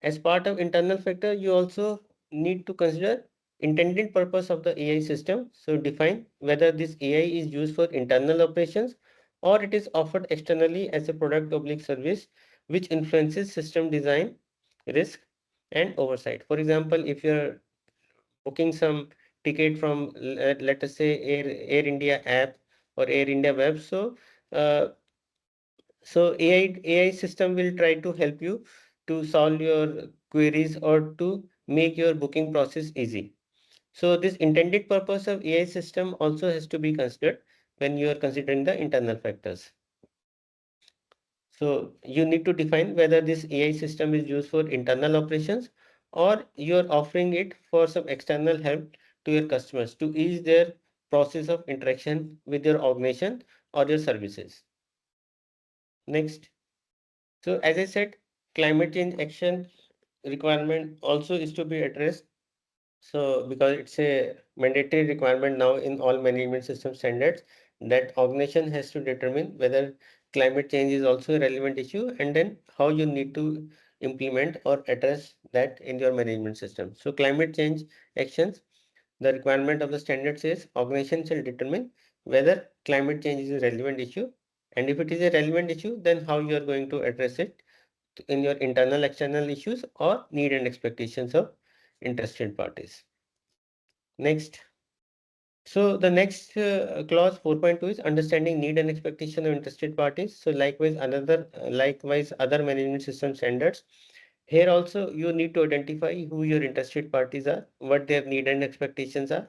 as part of internal factor, you also need to consider intended purpose of the AI system. So define whether this AI is used for internal operations or it is offered externally as a product oblique service, which influences system design, risk, and oversight. For example, if you're booking some ticket from, let us say, Air India app or Air India web, uh, so AI system will try to help you to solve your queries or to make your booking process easy. So this intended purpose of AI system also has to be considered when you are considering the internal factors. So you need to define whether this AI system is used for internal operations or you are offering it for some external help to your customers to ease their process of interaction with your organization or your services. Next. So as I said, climate change action requirement also is to be addressed. So because it's a mandatory requirement now in all management system standards that organization has to determine whether climate change is also a relevant issue and then how you need to implement or address that in your management system. So climate change actions, the requirement of the standard says organization shall determine whether climate change is a relevant issue, and if it is a relevant issue, then how you are going to address it in your internal external issues or need and expectations of interested parties. Next. So the next clause 4.2 is understanding need and expectation of interested parties. So likewise other management system standards Here also you need to identify who your interested parties are, what their need and expectations are,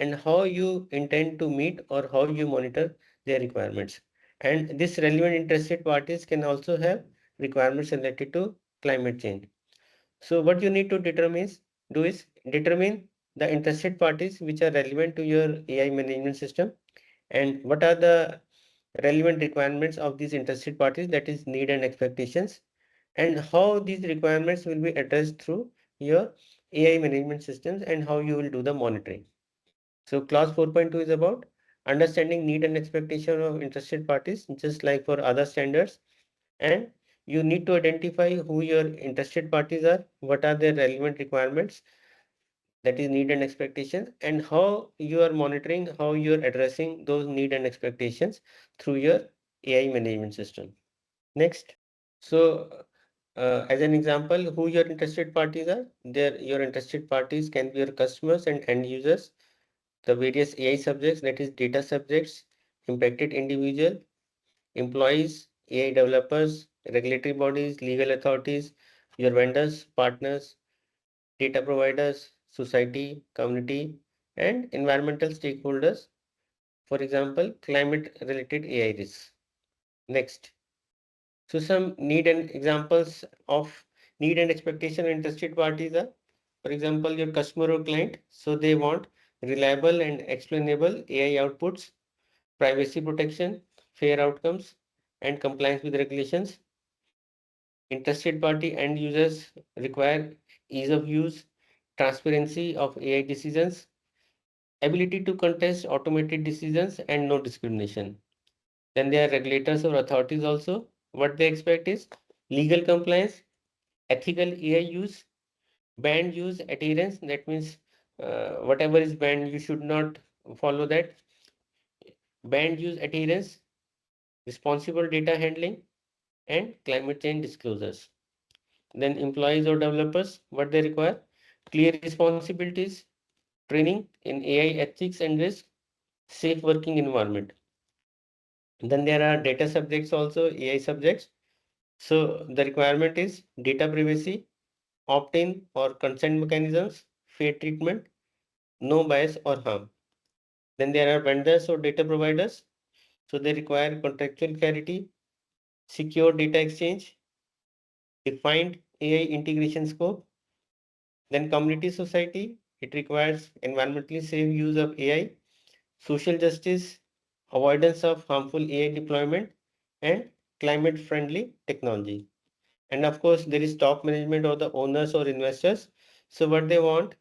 and how you intend to meet or how you monitor their requirements. And this relevant interested parties can also have requirements related to climate change. So what you need to do is determine the interested parties which are relevant to your AI management system, and what are the relevant requirements of these interested parties, that is need and expectations, and how these requirements will be addressed through your AI management systems and how you will do the monitoring. So clause 4.2 is about understanding need and expectation of interested parties, just like for other standards. And you need to identify who your interested parties are, what are their relevant requirements, that is need and expectations, and how you are monitoring, how you are addressing those need and expectations through your AI management system. Next. So as an example, who your interested parties are, your interested parties can be your customers and end users, the various AI subjects, that is data subjects, impacted individual, employees, AI developers, regulatory bodies, legal authorities, your vendors, partners, data providers, society, community, and environmental stakeholders. For example, climate related AI risks. Next. So some need and examples of need and expectation of interested parties are, for example, your customer or client. So they want reliable and explainable AI outputs, privacy protection, fair outcomes, and compliance with regulations. Interested party end users require ease of use, transparency of AI decisions, ability to contest automated decisions, and no discrimination. Then there are regulators or authorities also. What they expect is legal compliance, ethical AI use, banned use adherence. That means whatever is banned, you should not follow that. Banned use adherence, responsible data handling, and climate change disclosures. Then employees or developers, what they require, clear responsibilities, training in AI ethics and risk, safe working environment. Then there are data subjects also, AI subjects. So the requirement is data privacy, opt-in or consent mechanisms, fair treatment, no bias or harm. Then there are vendors or data providers. So they require contractual clarity, secure data exchange, defined AI integration scope. Then community society, it requires environmentally safe use of AI, social justice, avoidance of harmful AI deployment, and climate friendly technology. And of course, there is top management or the owners or investors. So what they want,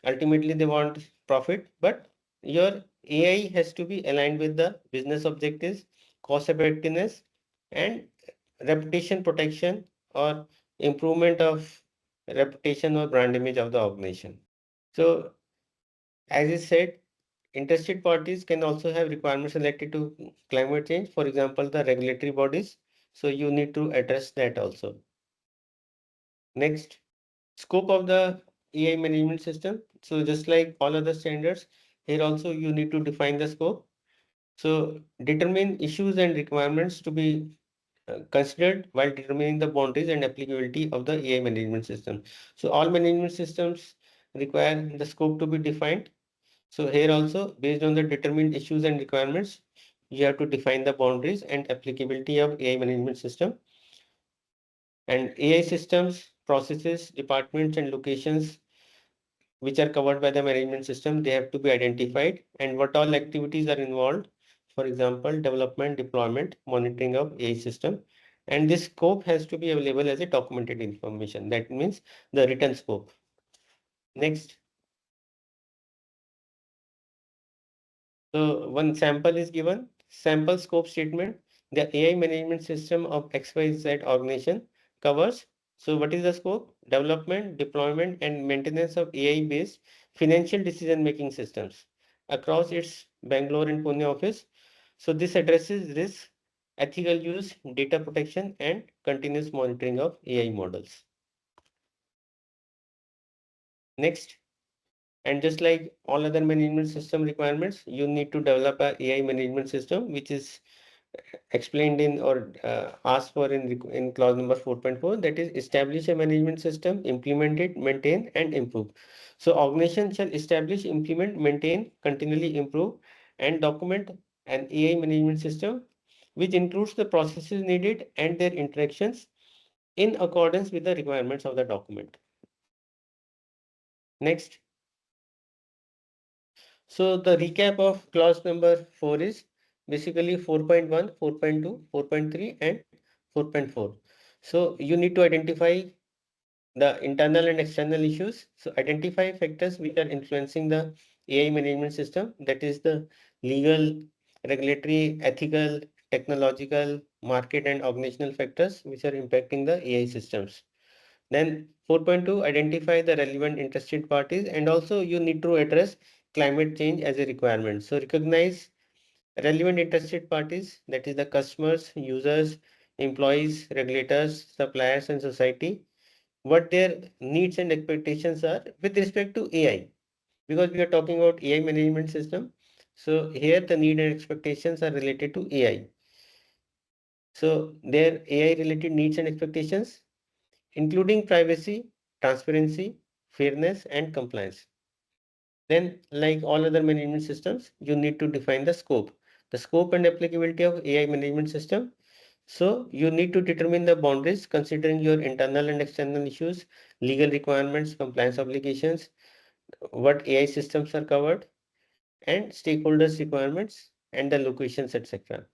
ultimately they want profit, but your AI has to be aligned with the business objectives, cost effectiveness, and reputation protection or improvement of reputation or brand image of the organization. So as I said, interested parties can also have requirements related to climate change, for example, the regulatory bodies. So you need to address that also. Next, scope of the AI management system. So just like all other standards, here also you need to define the scope. So determine issues and requirements to be considered while determining the boundaries and applicability of the AI management system. So all management systems require the scope to be defined. So here also, based on the determined issues and requirements, you have to define the boundaries and applicability of AI management system. And AI systems, processes, departments, and locations which are covered by the management system, they have to be identified, and what all activities are involved. For example, development, deployment, monitoring of AI system. And this scope has to be available as a documented information. That means the written scope. Next. So one sample is given, sample scope statement. The AI management system of XYZ organization covers. So what is the scope? Development, deployment, and maintenance of AI-based financial decision-making systems across its Bangalore and Pune office. So this addresses risk, ethical use, data protection, and continuous monitoring of AI models. Next. And just like all other management system requirements, you need to develop a AI management system which is explained in or asked for in clause number 4.4, that is establish a management system, implement it, maintain and improve. So organization shall establish, implement, maintain, continually improve and document an AI management system which includes the processes needed and their interactions in accordance with the requirements of the document. Next. So the recap of clause number 4 is basically 4.1, 4.2, 4.3 and 4.4. So you need to identify the internal and external issues. So identify factors which are influencing the AI management system, that is the legal, regulatory, ethical, technological, market and organizational factors which are impacting the AI systems. Then 4.2, identify the relevant interested parties, and also you need to address climate change as a requirement. So recognize relevant interested parties, that is the customers, users, employees, regulators, suppliers and society, what their needs and expectations are with respect to AI, because we are talking about AI management system. So here the need and expectations are related to AI. So their AI related needs and expectations, including privacy, transparency, fairness, and compliance. Then, like all other management systems, you need to define the scope and applicability of AI management system. So you need to determine the boundaries considering your internal and external issues, legal requirements, compliance obligations, what AI systems are covered, and stakeholders requirements and the locations, etc.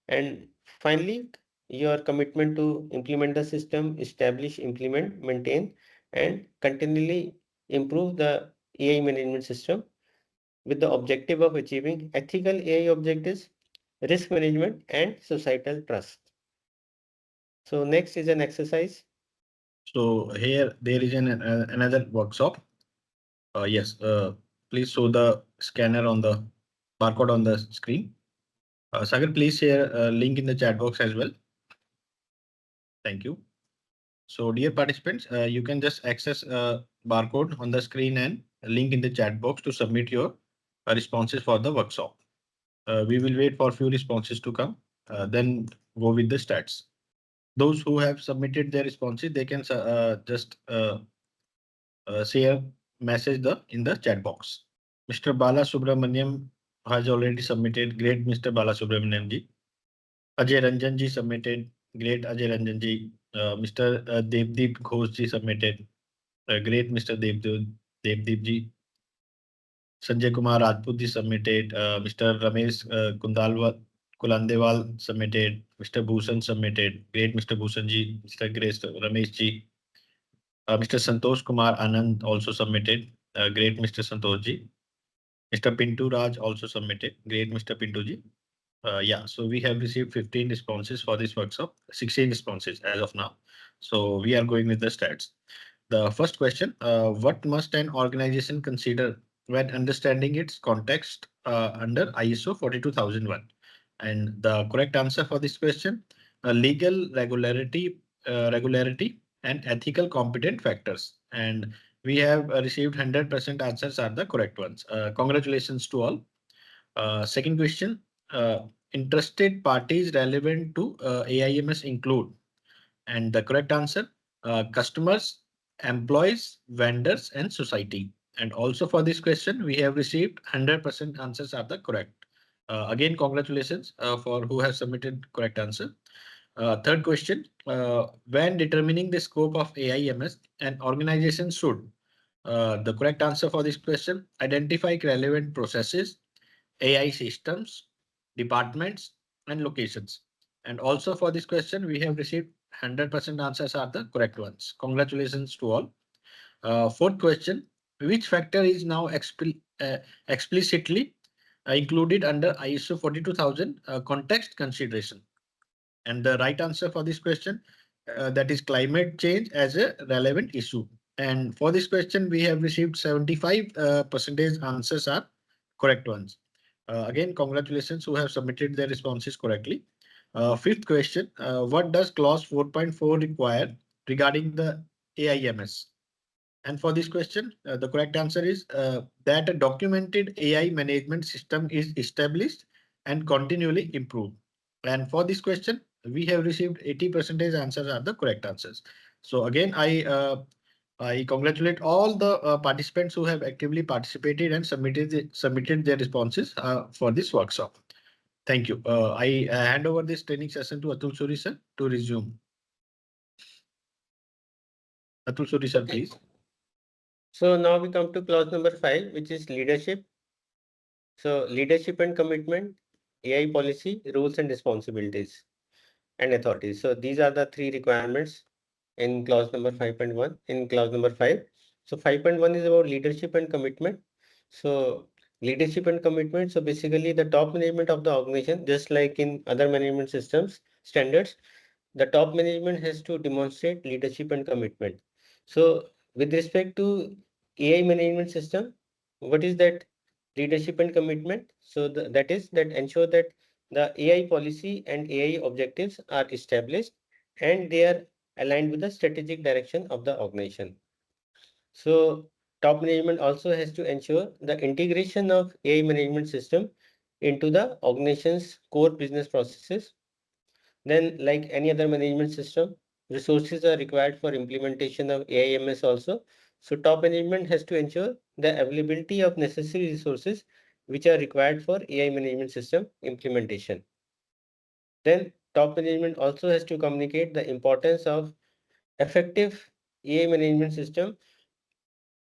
And finally, your commitment to implement the system, establish, implement, maintain, and continually improve the AI management system with the objective of achieving ethical AI objectives, risk management, and societal trust. So next is an exercise. So here there is another workshop. Yes, please show the scanner on the barcode on the screen. Sagar, please share a link in the chat box as well. Thank you. So dear participants, you can just access a barcode on the screen and a link in the chat box to submit your responses for the workshop. We will wait for few responses to come, then go with the stats. Those who have submitted their responses, they can just share message in the chat box. Mr. Bala Subramaniam has already submitted. Great, Mr. Bala Subramaniam ji. Ajay Ranjan ji submitted. Great, Ajay Ranjan ji. Mr. Devdeep Ghosh ji submitted. Great, Mr. Devdeep ji. Sanjay Kumar Rajput ji submitted. Mr. Ramesh Kulandewal submitted. Mr. Bhushan submitted. Great, Mr. Bhushan ji. Mr. Grace Ramesh ji. Mr. Santosh Kumar Anand also submitted. Great, Mr. Santosh ji. Mr. Pintu Raj also submitted. Great, Mr. Pintu ji. Yeah, so we have received 15 responses for this workshop, 16 responses as of now. So we are going with the stats. The first question, what must an organization consider when understanding its context under ISO 42001? And the correct answer for this question, legal regularity and ethical competent factors. And we have received 100% answers are the correct ones. Congratulations to all. Second question, interested parties relevant to AIMS include, and the correct answer, customers, employees, vendors, and society. And also for this question, we have received 100% answers are the correct. Again, congratulations for who have submitted correct answer. Third question, when determining the scope of AIMS, an organization should, the correct answer for this question, identify relevant processes, AI systems, departments, and locations. And also for this question, we have received 100% answers are the correct ones. Congratulations to all. Fourth question, which factor is now explicitly included under ISO 42000 context consideration? And the right answer for this question, that is climate change as a relevant issue. And for this question, we have received 75% answers are correct ones. Again, congratulations who have submitted their responses correctly. Fifth question, what does clause 4.4 require regarding the AIMS? And for this question, the correct answer is that a documented AI management system is established and continually improved. And for this question, we have received 80% answers are the correct answers. So again, I congratulate all the participants who have actively participated and submitted their responses for this workshop. Thank you. I hand over this training session to Atul Suri sir to resume. Atul Suri sir, please. So now we come to clause number 5, which is leadership. So leadership and commitment, AI policy, rules and responsibilities, and authorities. So these are the 3 requirements in clause number 5.1. In clause number 5. So 5.1 is about leadership and commitment. So leadership and commitment. So basically the top management of the organization, just like in other management systems standards, the top management has to demonstrate leadership and commitment. So with respect to AI management system, what is that leadership and commitment? So that is that ensure that the AI policy and AI objectives are established and they are aligned with the strategic direction of the organization. So top management also has to ensure the integration of AI management system into the organization's core business processes. Then, like any other management system, resources are required for implementation of AIMS also. So top management has to ensure the availability of necessary resources which are required for AI management system implementation. Then top management also has to communicate the importance of effective AI management system.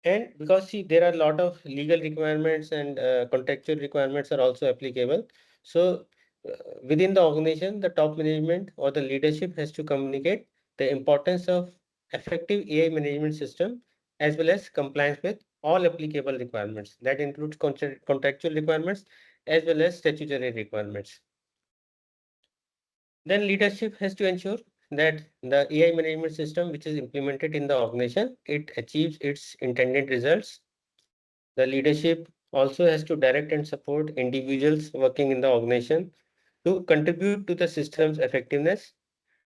And because see, there are a lot of legal requirements and contractual requirements are also applicable. So within the organization, the top management or the leadership has to communicate the importance of effective AI management system as well as compliance with all applicable requirements. That includes contractual requirements as well as statutory requirements. Then leadership has to ensure that the AI management system which is implemented in the organization, it achieves its intended results. The leadership also has to direct and support individuals working in the organization to contribute to the system's effectiveness.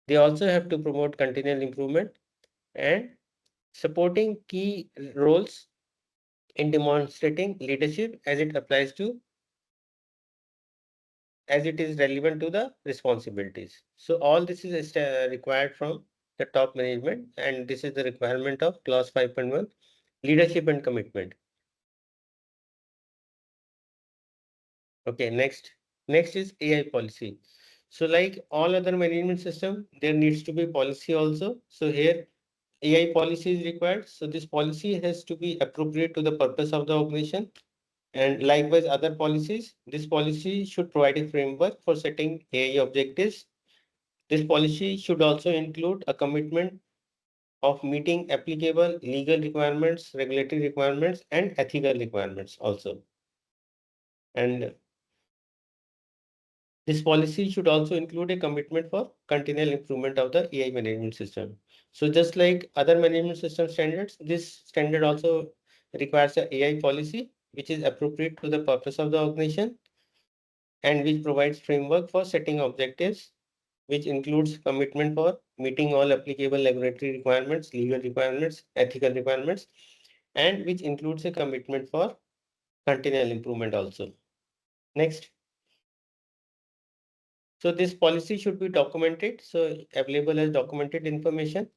They also have to promote continual improvement and supporting key roles in demonstrating leadership as it applies to, as it is relevant to the responsibilities. So all this is required from the top management, and this is the requirement of clause 5.1, leadership and commitment. Okay, next is AI policy. So like all other management system, there needs to be policy also. So here AI policy is required. So this policy has to be appropriate to the purpose of the organization. And likewise other policies, this policy should provide a framework for setting AI objectives. This policy should also include a commitment of meeting applicable legal requirements, regulatory requirements, and ethical requirements also. And this policy should also include a commitment for continual improvement of the AI management system. So just like other management system standards, this standard also requires an AI policy which is appropriate to the purpose of the organization and which provides framework for setting objectives, which includes commitment for meeting all applicable regulatory requirements, legal requirements, ethical requirements, and which includes a commitment for continual improvement also. Next. So this policy should be documented, so available as documented information,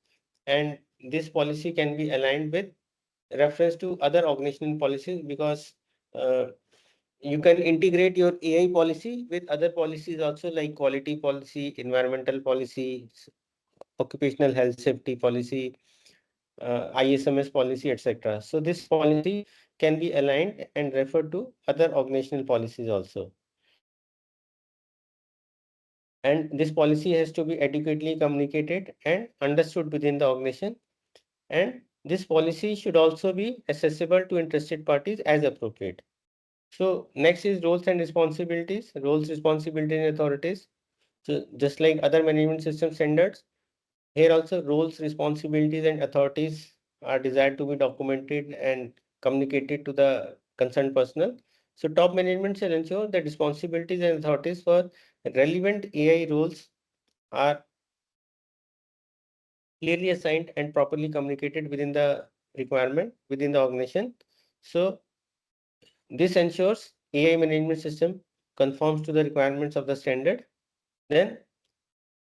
and this policy can be aligned with reference to other organizational policies because you can integrate your AI policy with other policies also like quality policy, environmental policy, occupational health safety policy, ISMS policy, etc. So this policy can be aligned and referred to other organizational policies also. And this policy has to be adequately communicated and understood within the organization. And this policy should also be accessible to interested parties as appropriate. So next is roles and responsibilities, and authorities. So just like other management system standards, here also roles, responsibilities, and authorities are desired to be documented and communicated to the concerned personnel. So top management shall ensure that responsibilities and authorities for relevant AI roles are clearly assigned and properly communicated within the requirement within the organization. So this ensures AI management system conforms to the requirements of the standard. Then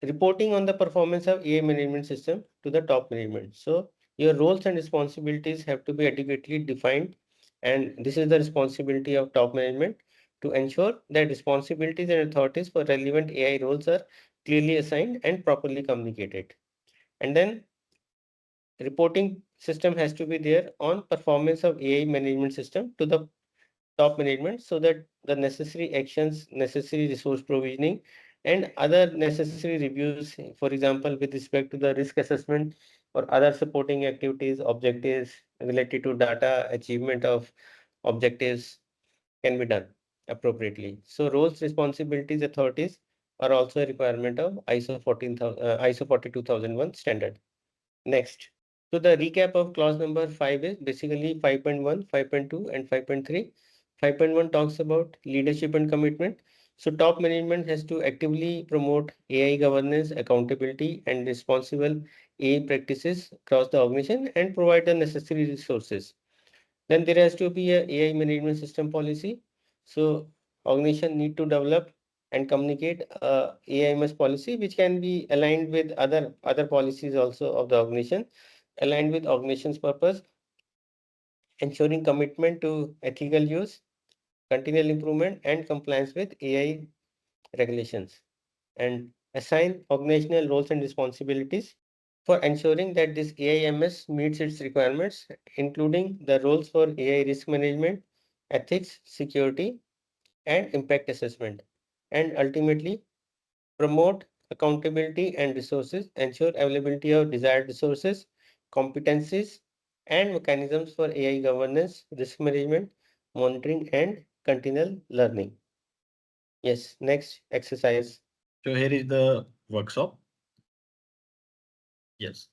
reporting on the performance of AI management system to the top management. So your roles and responsibilities have to be adequately defined, and this is the responsibility of top management to ensure that responsibilities and authorities for relevant AI roles are clearly assigned and properly communicated. And then reporting system has to be there on performance of AI management system to the top management, so that the necessary actions, necessary resource provisioning, and other necessary reviews, for example, with respect to the risk assessment or other supporting activities, objectives related to data, achievement of objectives, can be done appropriately. So roles, responsibilities, authorities are also a requirement of ISO 42001 standard. Next. So the recap of clause number 5 is basically 5.1, 5.2, and 5.3. 5.1 talks about leadership and commitment. So top management has to actively promote AI governance, accountability, and responsible AI practices across the organization and provide the necessary resources. Then there has to be a AI management system policy. So organization need to develop and communicate AIMS policy, which can be aligned with other policies also of the organization, aligned with organization's purpose, ensuring commitment to ethical use, continual improvement, and compliance with AI regulations, and assign organizational roles and responsibilities for ensuring that this AIMS meets its requirements, including the roles for AI risk management, ethics, security, and impact assessment, and ultimately promote accountability and resources, ensure availability of desired resources, competencies, and mechanisms for AI governance, risk management, monitoring, and continual learning. Yes, next exercise. So here is the workshop. Yes.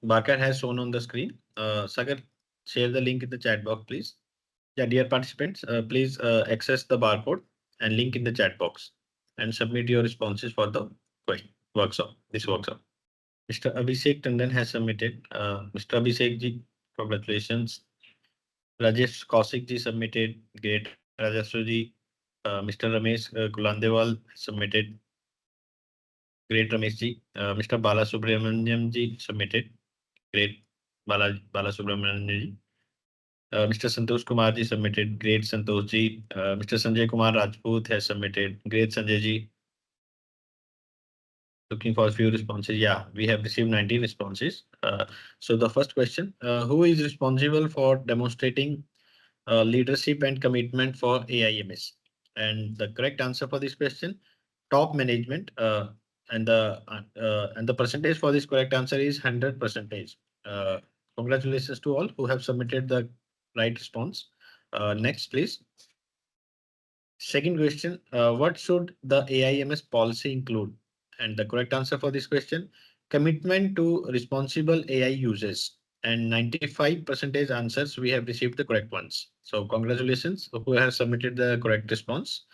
Barker has shown on the screen. Sagar, share the link in the chat box, please. Yeah, dear participants, please access the barcode and link in the chat box and submit your responses for the workshop. This workshop. Mr. Abhishek Tandon has submitted. Mr. Abhishek ji, congratulations. Rajesh Kaushik ji submitted. Great Rajaswa ji. Mr. Ramesh Kulandewal submitted. Great Ramesh ji. Mr. Bala Subramaniam ji submitted. Great Bala Subramaniam ji. Mr. Santosh Kumar ji submitted. Great Santosh ji. Mr. Sanjay Kumar Rajput has submitted. Great Sanjay ji. Looking for a few responses. Yeah, we have received 19 responses. So the first question, who is responsible for demonstrating leadership and commitment for AIMS? And the correct answer for this question, top management, and the percentage for this correct answer is 100%. Congratulations to all who have submitted the right response. Next, please. Second question, what should the AIMS policy include? And the correct answer for this question, commitment to responsible AI uses. And 95% answers, we have received the correct ones. So congratulations who has submitted the correct response.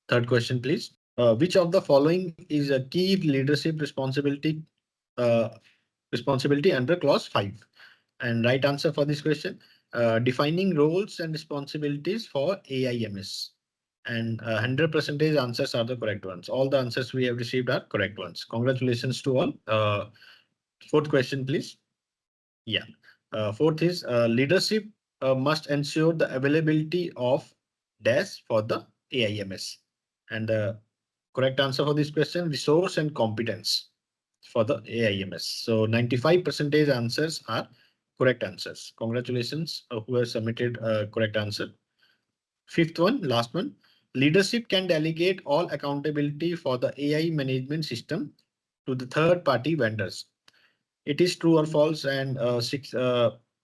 Third question, please. Which of the following is a key leadership uh, responsibility under clause 5? And right answer for this question, defining roles and responsibilities for AIMS. And 100% answers are the correct ones. All the answers we have received are correct ones. Congratulations to all. Fourth question, please. Yeah. Fourth is leadership must ensure the availability of DAS for the AIMS. And the correct answer for this question, resource and competence for the AIMS. So 95% answers are correct answers. Congratulations who have submitted a correct answer. Fifth one, last one. Leadership can delegate all accountability for the AI management system to the third party vendors. It is true or false, and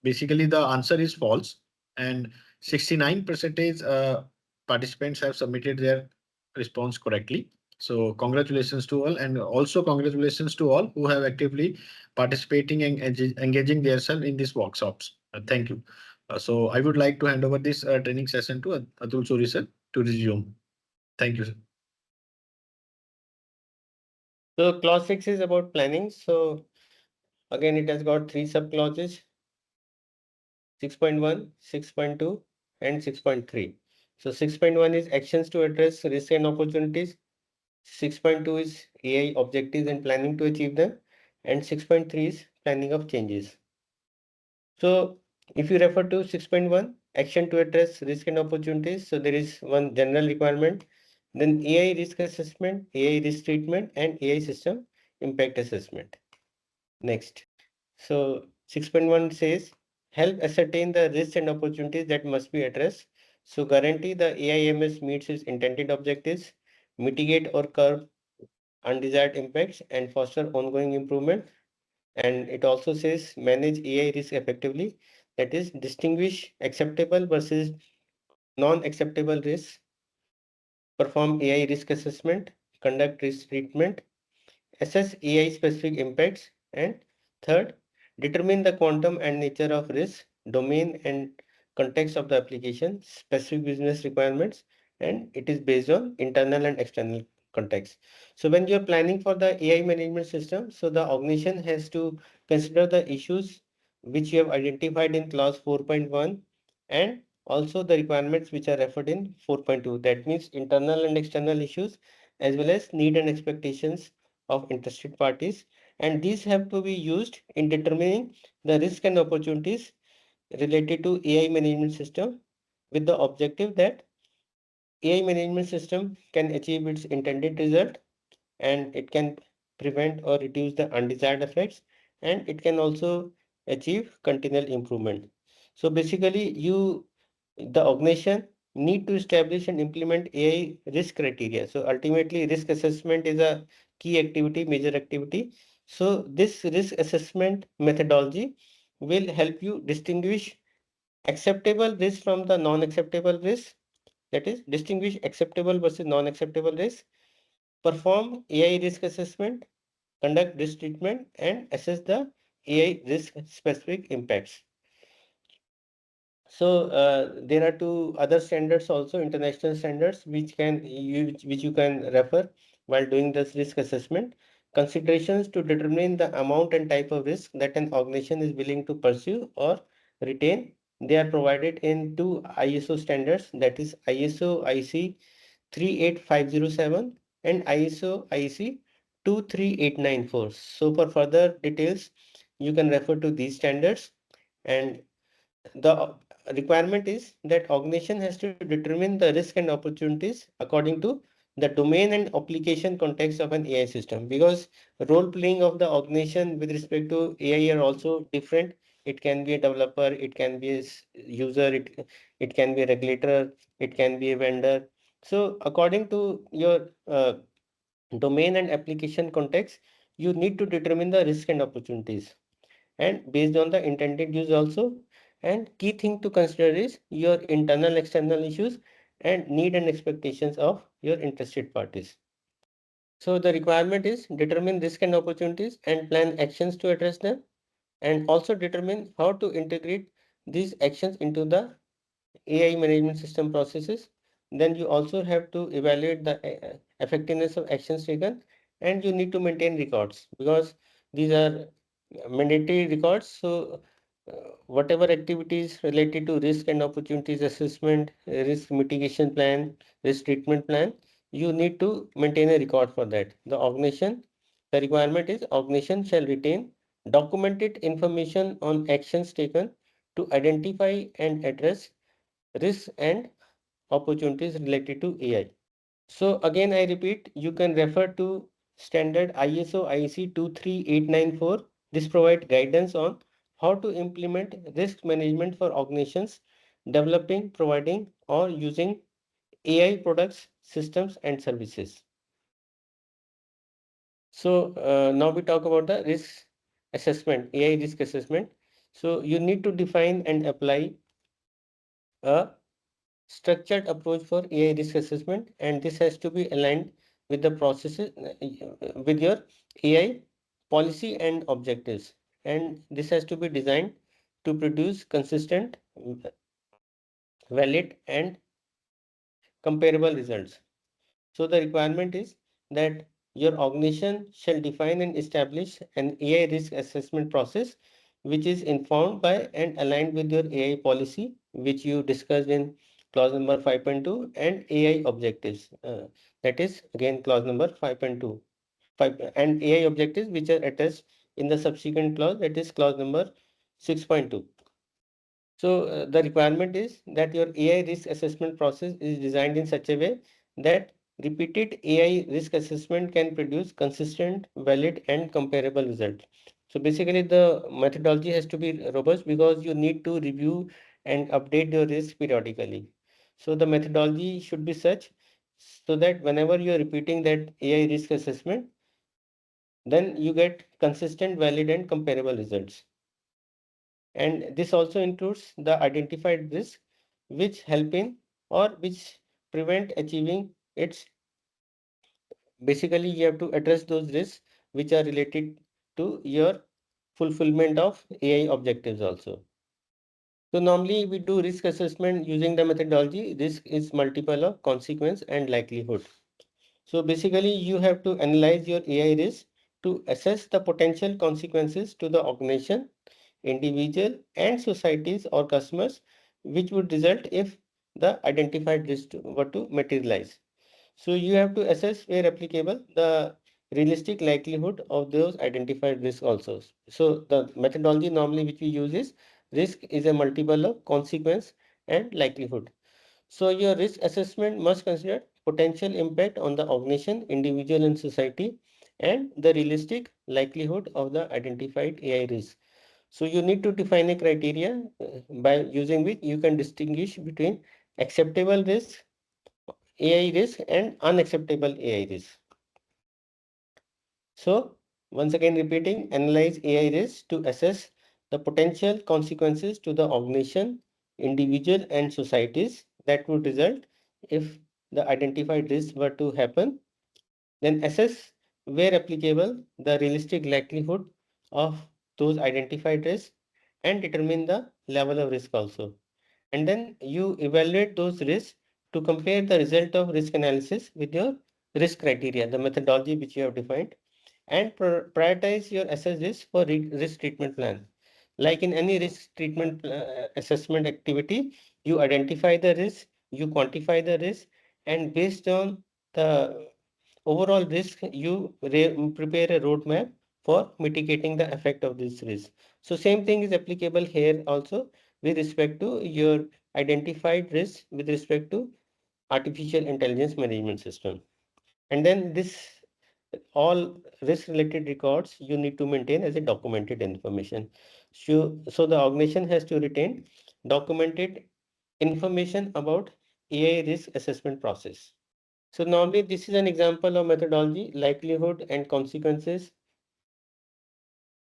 basically the answer is false. And 69% participants have submitted their response correctly. So congratulations to all, and also congratulations to all who have actively participating and engaging themselves in these workshops. Thank you. So I would like to hand over this training session to Atul Suri sir to resume. Thank you, sir. So clause 6 is about planning. So again, it has got 3 sub clauses: 6.1, 6.2, and 6.3. So 6.1 is actions to address risks and opportunities. 6.2 is AI objectives and planning to achieve them, and 6.3 is planning of changes. So if you refer to 6.1, action to address risk and opportunities, so there is one general requirement, then AI risk assessment, AI risk treatment, and AI system impact assessment. Next. So 6.1 says, help ascertain the risks and opportunities that must be addressed. So guarantee the AIMS meets its intended objectives, mitigate or curb undesired impacts, and foster ongoing improvement. And it also says manage AI risk effectively, that is distinguish acceptable versus non-acceptable risks, perform AI risk assessment, conduct risk treatment, assess AI specific impacts, and third, determine the quantum and nature of risk, domain and context of the application, specific business requirements, and it is based on internal and external context. So when you're planning for the AI management system, so the organization has to consider the issues which you have identified in clause 4.1 and also the requirements which are referred in 4.2. That means internal and external issues as well as need and expectations of interested parties, and these have to be used in determining the risk and opportunities related to AI management system with the objective that AI management system can achieve its intended result and it can prevent or reduce the undesired effects and it can also achieve continual improvement. So basically the organization need to establish and implement AI risk criteria. So ultimately risk assessment is a key activity, major activity. So this risk assessment methodology will help you distinguish acceptable risk from the non-acceptable risk. That is distinguish acceptable versus non-acceptable risk, perform AI risk assessment, conduct risk treatment, and assess the AI risk specific impacts. So there are two other standards also, international standards, which you can refer while doing this risk assessment. Considerations to determine the amount and type of risk that an organization is willing to pursue or retain. They are provided in two ISO standards, that is ISO IC 38507 and ISO IC 23894. So for further details, you can refer to these standards, and the requirement is that organization has to determine the risk and opportunities according to the domain and application context of an AI system, because role playing of the organization with respect to AI are also different. It can be a developer, it can be a user, it can be a regulator, it can be a vendor. So according to your domain and application context, you need to determine the risk and opportunities and based on the intended use also. And key thing to consider is your internal external issues and need and expectations of your interested parties. So the requirement is determine risk and opportunities and plan actions to address them, and also determine how to integrate these actions into the AI management system processes. Then you also have to evaluate the effectiveness of actions taken, and you need to maintain records because these are mandatory records. So whatever activities related to risk and opportunities assessment, risk mitigation plan, risk treatment plan, you need to maintain a record for that. The requirement is organization shall retain documented information on actions taken to identify and address risks and opportunities related to AI. So again, I repeat, you can refer to standard ISO IEC 23894. This provides guidance on how to implement risk management for organizations developing, providing, or using AI products, systems, and services. So now we talk about the risk assessment, AI risk assessment. So you need to define and apply a structured approach for AI risk assessment, and this has to be aligned with the processes with your AI policy and objectives, and this has to be designed to produce consistent, valid, and comparable results. So the requirement is that your organization shall define and establish an AI risk assessment process which is informed by and aligned with your AI policy, which you discussed in clause number 5.2, and AI objectives. That is again clause number 5.2. And AI objectives which are addressed in the subsequent clause, that is clause number 6.2. So the requirement is that your AI risk assessment process is designed in such a way that repeated AI risk assessment can produce consistent, valid, and comparable results. So basically, the methodology has to be robust because you need to review and update your risk periodically. So the methodology should be such so that whenever you are repeating that AI risk assessment, then you get consistent, valid, and comparable results. And this also includes the identified risk which help in or which prevent achieving its. Basically, you have to address those risks which are related to your fulfillment of AI objectives also. So normally we do risk assessment using the methodology. Risk is multiple of consequence and likelihood. So basically you have to analyze your AI risk to assess the potential consequences to the organization, individual and societies or customers which would result if the identified risk were to materialize. So you have to assess where applicable the realistic likelihood of those identified risks also. So the methodology normally which we use is risk is a multiple of consequence and likelihood. So your risk assessment must consider potential impact on the organization, individual and society, and the realistic likelihood of the identified AI risk. So you need to define a criteria by using which you can distinguish between acceptable risk, AI risk, and unacceptable AI risk. So once again repeating, analyze AI risk to assess the potential consequences to the organization, individual and societies that would result if the identified risks were to happen. Then assess where applicable the realistic likelihood of those identified risks and determine the level of risk also. And then you evaluate those risks to compare the result of risk analysis with your risk criteria, the methodology which you have defined, and prioritize your assessed risk for risk treatment plan. Like in any risk treatment assessment activity, you identify the risk, you quantify the risk, and based on the overall risk, you prepare a roadmap for mitigating the effect of this risk. So same thing is applicable here also with respect to your identified risk with respect to artificial intelligence management system. And then this all risk related records you need to maintain as a documented information. So the organization has to retain documented information about AI risk assessment process. So normally this is an example of methodology, likelihood and consequences.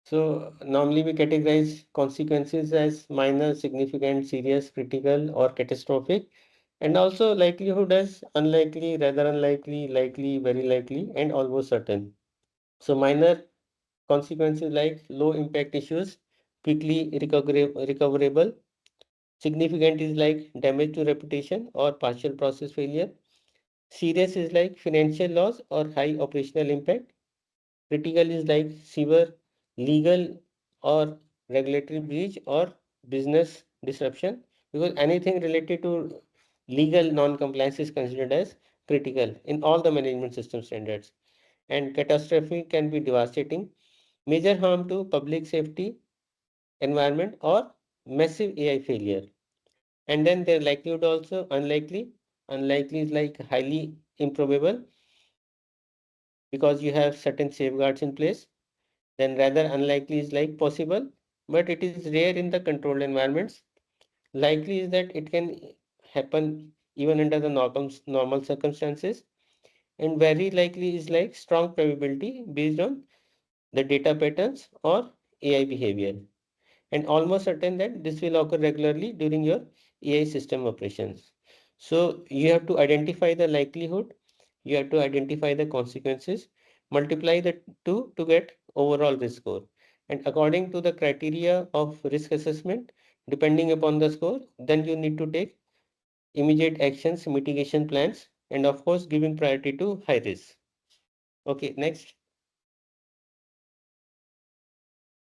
So normally we categorize consequences as minor, significant, serious, critical or catastrophic, and also likelihood as unlikely, rather unlikely, likely, very likely and almost certain. So minor consequences like low impact issues, quickly recoverable. Significant is like damage to reputation or partial process failure. Serious is like financial loss or high operational impact. Critical is like severe legal or regulatory breach or business disruption, because anything related to legal non-compliance is considered as critical in all the management system standards. And catastrophic can be devastating, major harm to public safety, environment, or massive AI failure. And then their likelihood also unlikely. Unlikely is like highly improbable because you have certain safeguards in place. Then rather unlikely is like possible, but it is rare in the controlled environments. Likely is that it can happen even under the normal circumstances. And very likely is like strong probability based on the data patterns or AI behavior. And almost certain that this will occur regularly during your AI system operations. So you have to identify the likelihood, you have to identify the consequences, multiply the two to get overall risk score. And according to the criteria of risk assessment, depending upon the score, then you need to take immediate actions, mitigation plans, and of course giving priority to high risk. Okay, next.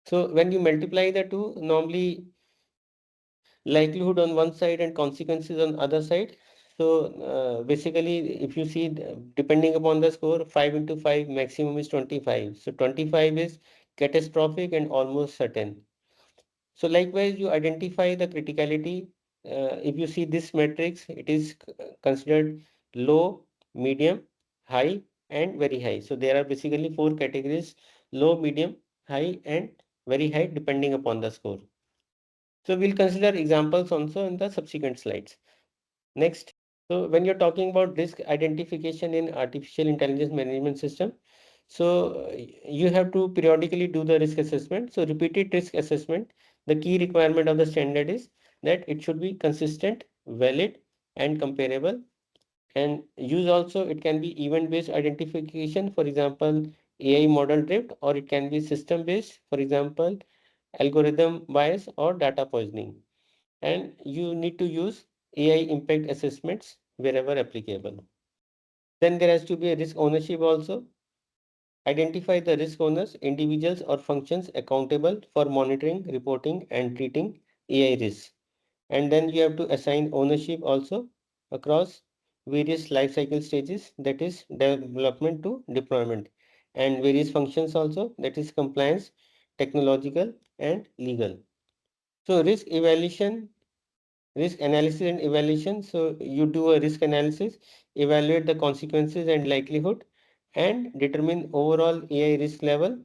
So when you multiply the two, normally likelihood on one side and consequences on other side. So basically, if you see, depending upon the score, 5 into 5 maximum is 25. So 25 is catastrophic and almost certain. So likewise, you identify the criticality. If you see this matrix, it is considered low, medium, high, and very high. So there are basically 4 categories: low, medium, high, and very high, depending upon the score. So we'll consider examples also in the subsequent slides. Next. So when you're talking about risk identification in artificial intelligence management system, so you have to periodically do the risk assessment. So repeated risk assessment, the key requirement of the standard is that it should be consistent, valid, and comparable. And use also, it can be event-based identification, for example, AI model drift, or it can be system-based, for example, algorithm bias or data poisoning. And you need to use AI impact assessments wherever applicable. Then there has to be a risk ownership also. Identify the risk owners, individuals or functions accountable for monitoring, reporting, and treating AI risks. And then you have to assign ownership also across various life cycle stages, that is development to deployment, and various functions also, that is compliance, technological, and legal. So risk evaluation, risk analysis and evaluation. So you do a risk analysis, evaluate the consequences and likelihood, and determine overall AI risk level.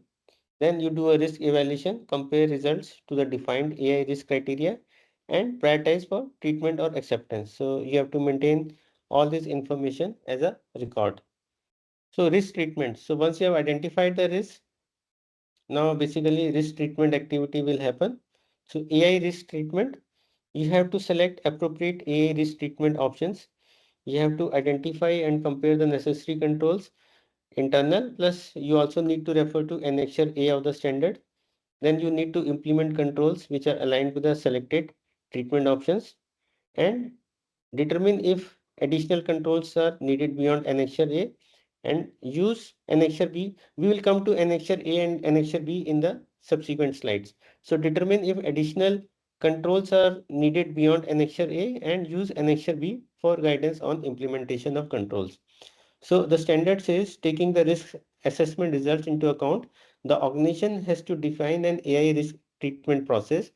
Then you do a risk evaluation, compare results to the defined AI risk criteria, and prioritize for treatment or acceptance. So you have to maintain all this information as a record. So risk treatment. So once you have identified the risk, now basically risk treatment activity will happen. So AI risk treatment, you have to select appropriate AI risk treatment options. You have to identify and compare the necessary controls, internal, plus you also need to refer to Annexure A of the standard. Then you need to implement controls which are aligned with the selected treatment options, and determine if additional controls are needed beyond Annexure A, and use Annexure B. We will come to Annexure A and Annexure B in the subsequent slides. So determine if additional controls are needed beyond Annexure A, and use Annexure B for guidance on implementation of controls. So the standard says, taking the risk assessment results into account, the organization has to define an AI risk treatment process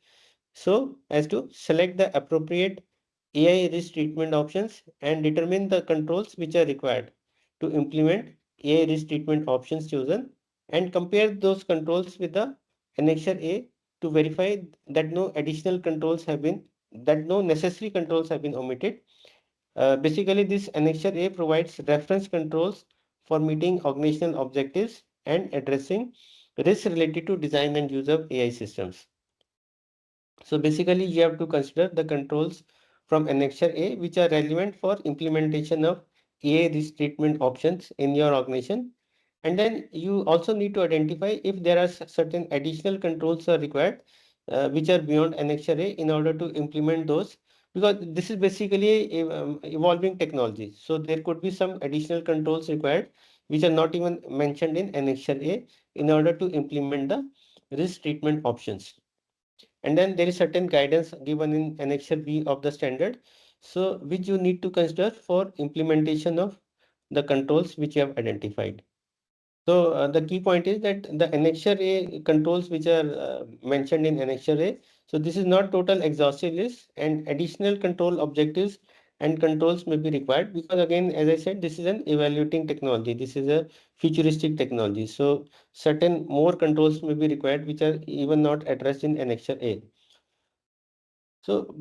so as to select the appropriate AI risk treatment options and determine the controls which are required to implement AI risk treatment options chosen, and compare those controls with the Annexure A to verify that no additional controls have been, that no necessary controls have been omitted. Basically, this Annexure A provides reference controls for meeting organizational objectives and addressing risks related to design and use of AI systems. So basically, you have to consider the controls from Annexure A which are relevant for implementation of AI risk treatment options in your organization. And then you also need to identify if there are certain additional controls are required, which are beyond Annexure A, in order to implement those, because this is basically evolving technology. So there could be some additional controls required which are not even mentioned in Annexure A in order to implement the risk treatment options. And then there is certain guidance given in Annexure B of the standard, so which you need to consider for implementation of the controls which you have identified. So the key point is that the Annexure A controls which are mentioned in Annexure A, so this is not total exhaustive list, and additional control objectives and controls may be required, because again, as I said, this is an evaluating technology. This is a futuristic technology. So certain more controls may be required which are even not addressed in Annexure A. So,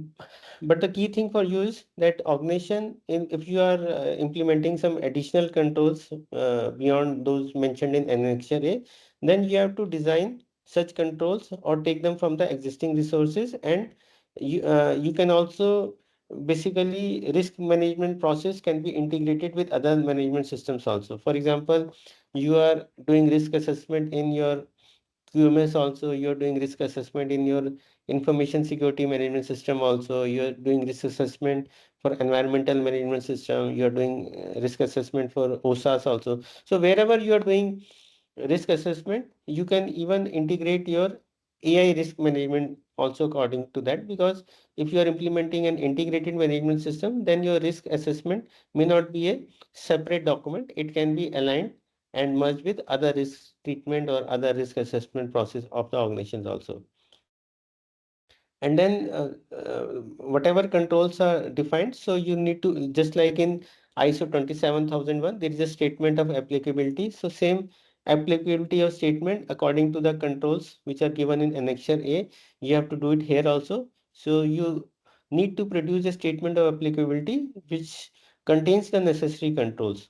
but the key thing for you is that organization, if you are implementing some additional controls beyond those mentioned in Annexure A, then you have to design such controls or take them from the existing resources, and you can also basically risk management process can be integrated with other management systems also. For example, you are doing risk assessment in your QMS also, you're doing risk assessment in your information security management system also, you're doing risk assessment for environmental management system, you're doing risk assessment for OSAS also. So wherever you are doing risk assessment, you can even integrate your AI risk management also according to that, because if you are implementing an integrated management system, then your risk assessment may not be a separate document. It can be aligned and merged with other risk treatment or other risk assessment process of the organizations also. And then whatever controls are defined, so you need to, just like in ISO 27001, there is a statement of applicability. So same applicability of statement according to the controls which are given in Annexure A, you have to do it here also. So you need to produce a statement of applicability which contains the necessary controls.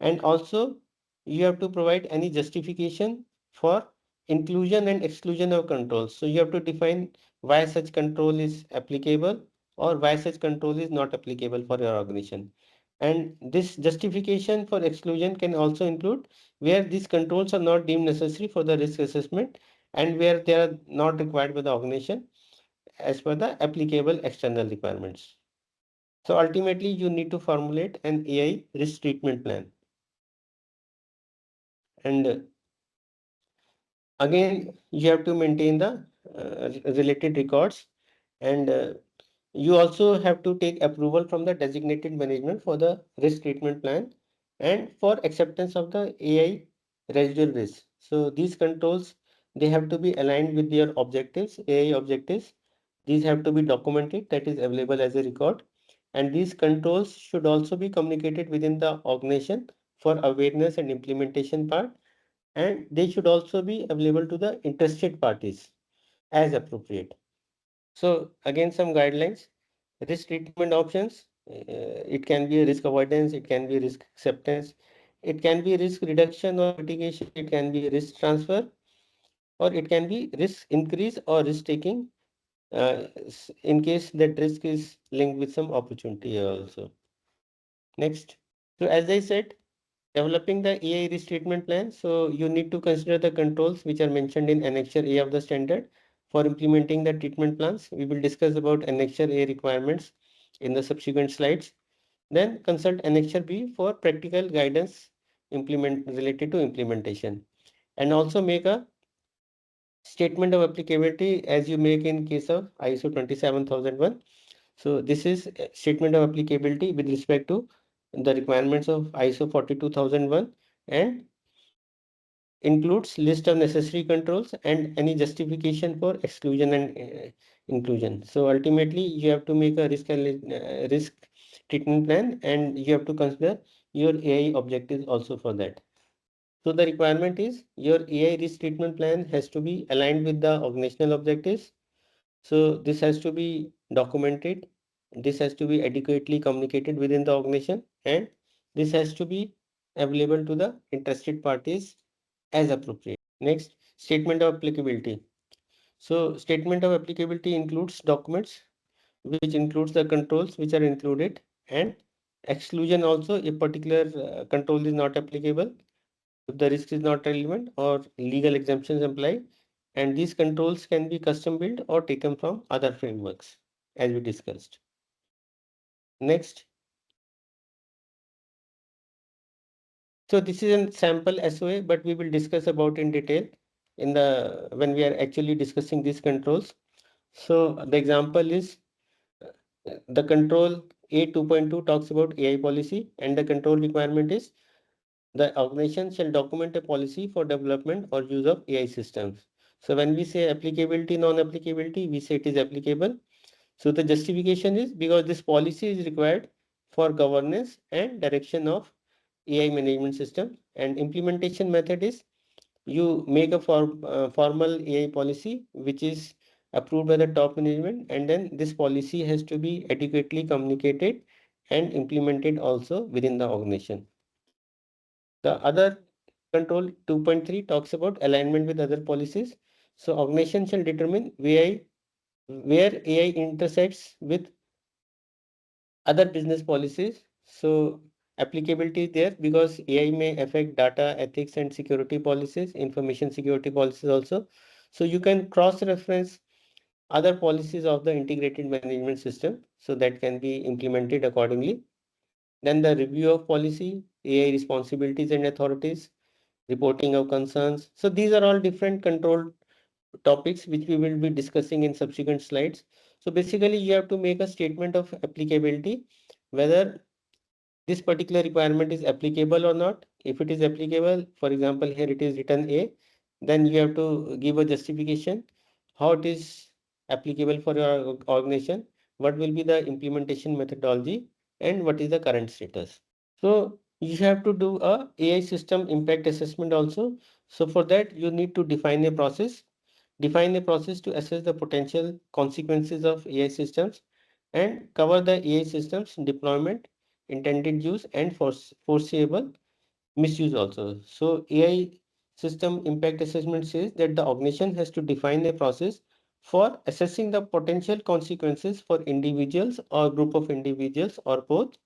And also you have to provide any justification for inclusion and exclusion of controls. So you have to define why such control is applicable or why such control is not applicable for your organization. And this justification for exclusion can also include where these controls are not deemed necessary for the risk assessment and where they are not required by the organization as per the applicable external requirements. So ultimately, you need to formulate an AI risk treatment plan. And again, you have to maintain the related records, and you also have to take approval from the designated management for the risk treatment plan and for acceptance of the AI residual risk. So these controls, they have to be aligned with your objectives, AI objectives. These have to be documented, that is available as a record. And these controls should also be communicated within the organization for awareness and implementation part, and they should also be available to the interested parties as appropriate. So again, some guidelines, risk treatment options. It can be a risk avoidance, it can be risk acceptance, it can be risk reduction or mitigation, it can be risk transfer, or it can be risk increase or risk taking in case that risk is linked with some opportunity also. Next. So as I said, developing the AI risk treatment plan, so you need to consider the controls which are mentioned in Annexure A of the standard for implementing the treatment plans. We will discuss about Annexure A requirements in the subsequent slides. Then consult Annexure B for practical guidance related to implementation. And also make a statement of applicability as you make in case of ISO 27001. So this is a statement of applicability with respect to the requirements of ISO 42001 and includes list of necessary controls and any justification for exclusion and inclusion. So ultimately, you have to make a risk treatment plan, and you have to consider your AI objectives also for that. So the requirement is your AI risk treatment plan has to be aligned with the organizational objectives. So this has to be documented. This has to be adequately communicated within the organization, and this has to be available to the interested parties as appropriate. Next, statement of applicability. So statement of applicability includes documents which includes the controls which are included, and exclusion also if particular control is not applicable, if the risk is not relevant or legal exemptions apply, and these controls can be custom built or taken from other frameworks as we discussed. Next. So this is a sample SOA, but we will discuss about in detail in the when we are actually discussing these controls. So the example is the control A 2.2 talks about AI policy, and the control requirement is the organization shall document a policy for development or use of AI systems. So when we say applicability, non-applicability, we say it is applicable. So the justification is because this policy is required for governance and direction of AI management system, and implementation method is you make a formal AI policy which is approved by the top management, and then this policy has to be adequately communicated and implemented also within the organization. The other control 2.3 talks about alignment with other policies. So organization shall determine where AI intersects with other business policies. So applicability is there because AI may affect data ethics and security policies, information security policies also. So you can cross-reference other policies of the integrated management system, so that can be implemented accordingly. Then the review of policy, AI responsibilities and authorities, reporting of concerns. So these are all different control topics which we will be discussing in subsequent slides. So basically, you have to make a statement of applicability, whether this particular requirement is applicable or not. If it is applicable, for example, here it is written A, then you have to give a justification how it is applicable for your organization, what will be the implementation methodology, and what is the current status. So you have to do a AI system impact assessment also. So for that, you need to define a process. Define a process to assess the potential consequences of AI systems and cover the AI systems deployment, intended use, and foreseeable misuse also. So AI system impact assessment says that the organization has to define a process for assessing the potential consequences for individuals or group of individuals or both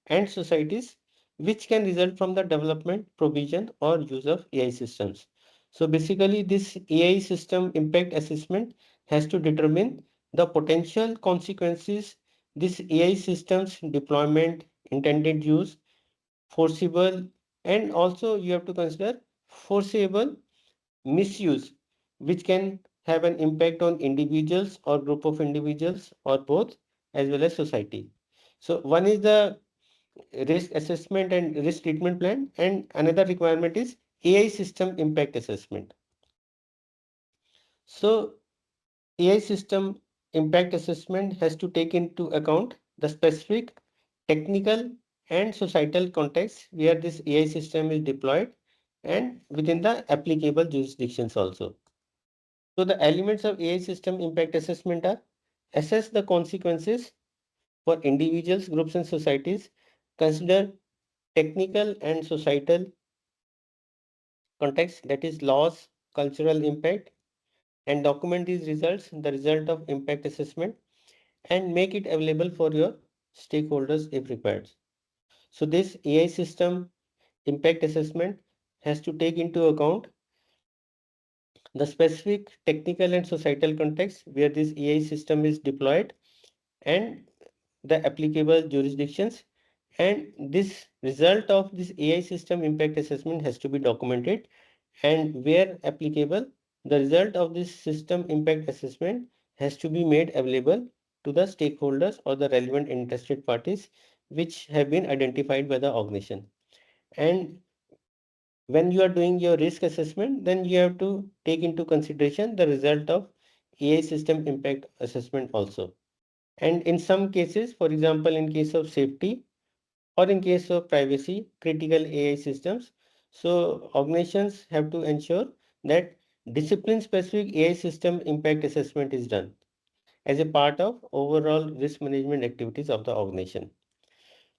and societies which can result from the development, provision or use of AI systems. So basically this AI system impact assessment has to determine the potential consequences this AI systems deployment, intended use, foreseeable, and also you have to consider foreseeable misuse which can have an impact on individuals or group of individuals or both as well as society. So one is the risk assessment and risk treatment plan, and another requirement is AI system impact assessment. So AI system impact assessment has to take into account the specific technical and societal context where this AI system is deployed and within the applicable jurisdictions also. So the elements of AI system impact assessment are: assess the consequences for individuals, groups and societies, consider technical and societal context, that is laws, cultural impact, and document these results, the result of impact assessment, and make it available for your stakeholders if required. So this AI system impact assessment has to take into account the specific technical and societal context where this AI system is deployed and the applicable jurisdictions, and this result of this AI system impact assessment has to be documented, and where applicable the result of this system impact assessment has to be made available to the stakeholders or the relevant interested parties which have been identified by the organization. And when you are doing your risk assessment, then you have to take into consideration the result of AI system impact assessment also. And in some cases, for example, in case of safety or in case of privacy, critical AI systems, so organizations have to ensure that discipline specific AI system impact assessment is done as a part of overall risk management activities of the organization.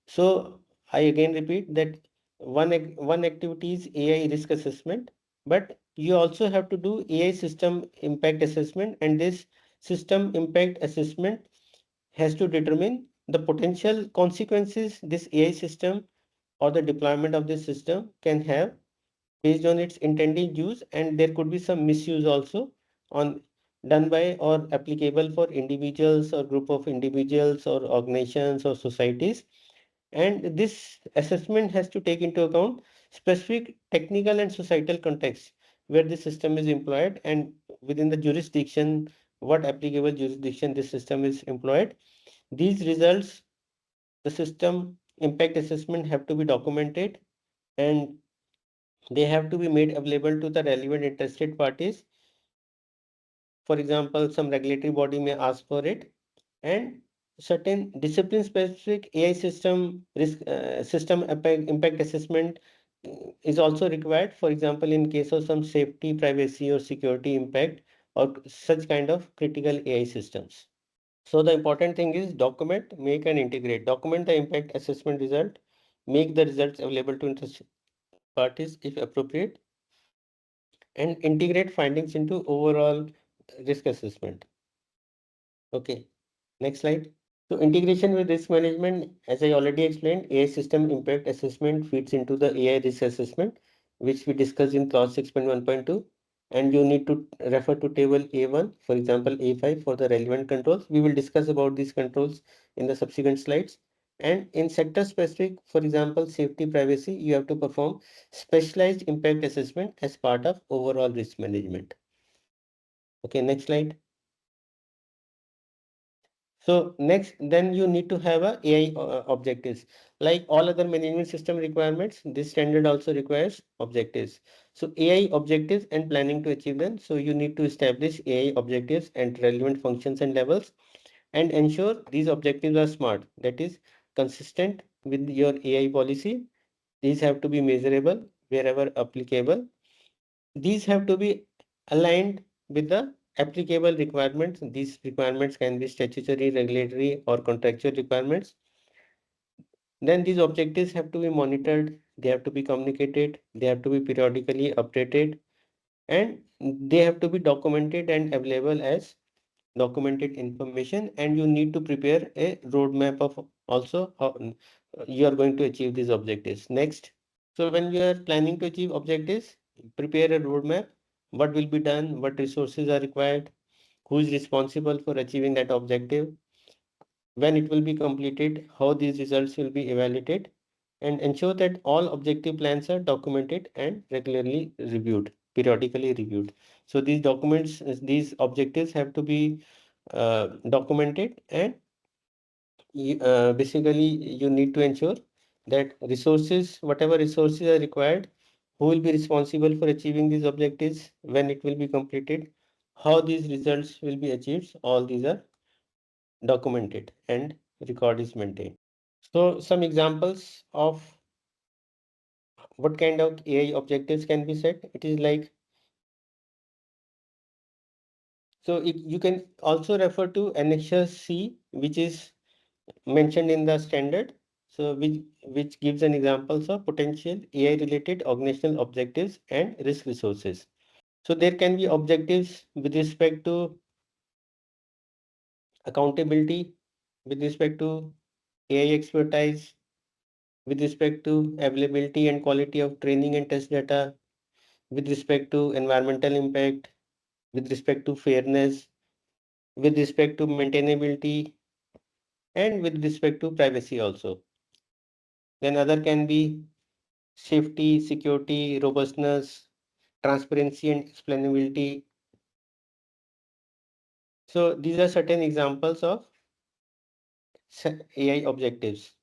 So I again repeat that one activity is AI risk assessment, but you also have to do AI system impact assessment, and this system impact assessment has to determine the potential consequences this AI system or the deployment of this system can have based on its intended use, and there could be some misuse also on done by or applicable for individuals or group of individuals or organizations or societies. And this assessment has to take into account specific technical and societal context where the system is employed and within the jurisdiction, what applicable jurisdiction this system is employed. These results, the system impact assessment, have to be documented and they have to be made available to the relevant interested parties. For example, some regulatory body may ask for it, and certain discipline specific AI system risk system impact assessment is also required. For example, in case of some safety, privacy or security impact or such kind of critical AI systems. So the important thing is document, make and integrate. Document the impact assessment result, make the results available to interested parties if appropriate, and integrate findings into overall risk assessment. Okay, next slide. So integration with risk management, as I already explained, AI system impact assessment feeds into the AI risk assessment, which we discussed in clause 6.1.2. And you need to refer to table A1, for example, A5 for the relevant controls. We will discuss about these controls in the subsequent slides. And in sector specific, for example, safety, privacy, you have to perform specialized impact assessment as part of overall risk management. Okay, next slide. So next, then you need to have a AI objectives. Like all other management system requirements, this standard also requires objectives. So AI objectives and planning to achieve them. So you need to establish AI objectives and relevant functions and levels, and ensure these objectives are smart. That is consistent with your AI policy. These have to be measurable wherever applicable. These have to be aligned with the applicable requirements. These requirements can be statutory, regulatory, or contractual requirements. Then these objectives have to be monitored, they have to be communicated, they have to be periodically updated, and they have to be documented and available as documented information. And you need to prepare a roadmap of also how you are going to achieve these objectives. Next. So when you are planning to achieve objectives, prepare a roadmap. What will be done? What resources are required? Who is responsible for achieving that objective? When it will be completed? How these results will be evaluated? And ensure that all objective plans are documented and regularly reviewed, periodically reviewed. So these documents, these objectives have to be documented, and basically you need to ensure that resources, whatever resources are required, who will be responsible for achieving these objectives, when it will be completed, how these results will be achieved, all these are documented and record is maintained. So some examples of what kind of AI objectives can be set. It is like, so you can also refer to Annexure C, which is mentioned in the standard. So which gives an examples of potential AI related organizational objectives and risk resources. So there can be objectives with respect to accountability, with respect to AI expertise, with respect to availability and quality of training and test data, with respect to environmental impact, with respect to fairness, with respect to maintainability, and with respect to privacy also. Then other can be safety, security, robustness, transparency, and explainability. So these are certain examples of AI objectives.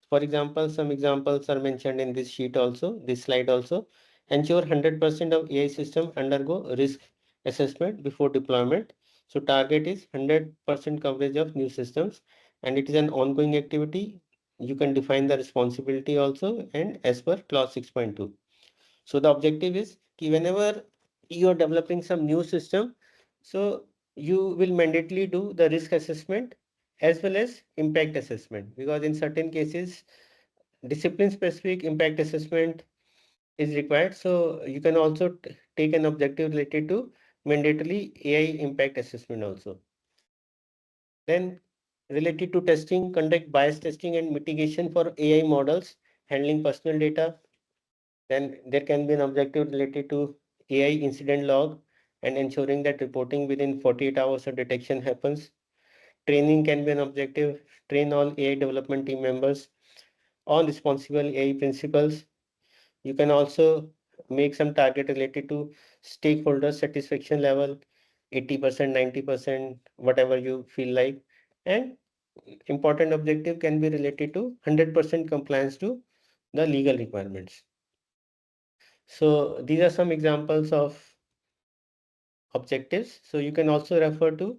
For example, some examples are mentioned in this sheet also, this slide also. Ensure 100% of AI system undergo risk assessment before deployment. So target is 100% coverage of new systems, and it is an ongoing activity. You can define the responsibility also, and as per clause 6.2. So the objective is whenever you are developing some new system, so you will mandatorily do the risk assessment as well as impact assessment, because in certain cases discipline specific impact assessment is required. So you can also take an objective related to mandatorily AI impact assessment also. Then related to testing, conduct bias testing and mitigation for AI models handling personal data. Then there can be an objective related to AI incident log and ensuring that reporting within 48 hours of detection happens. Training can be an objective. Train all AI development team members on responsible AI principles. You can also make some target related to stakeholder satisfaction level, 80%, 90%, whatever you feel like. And important objective can be related to 100% compliance to the legal requirements. So these are some examples of objectives. So you can also refer to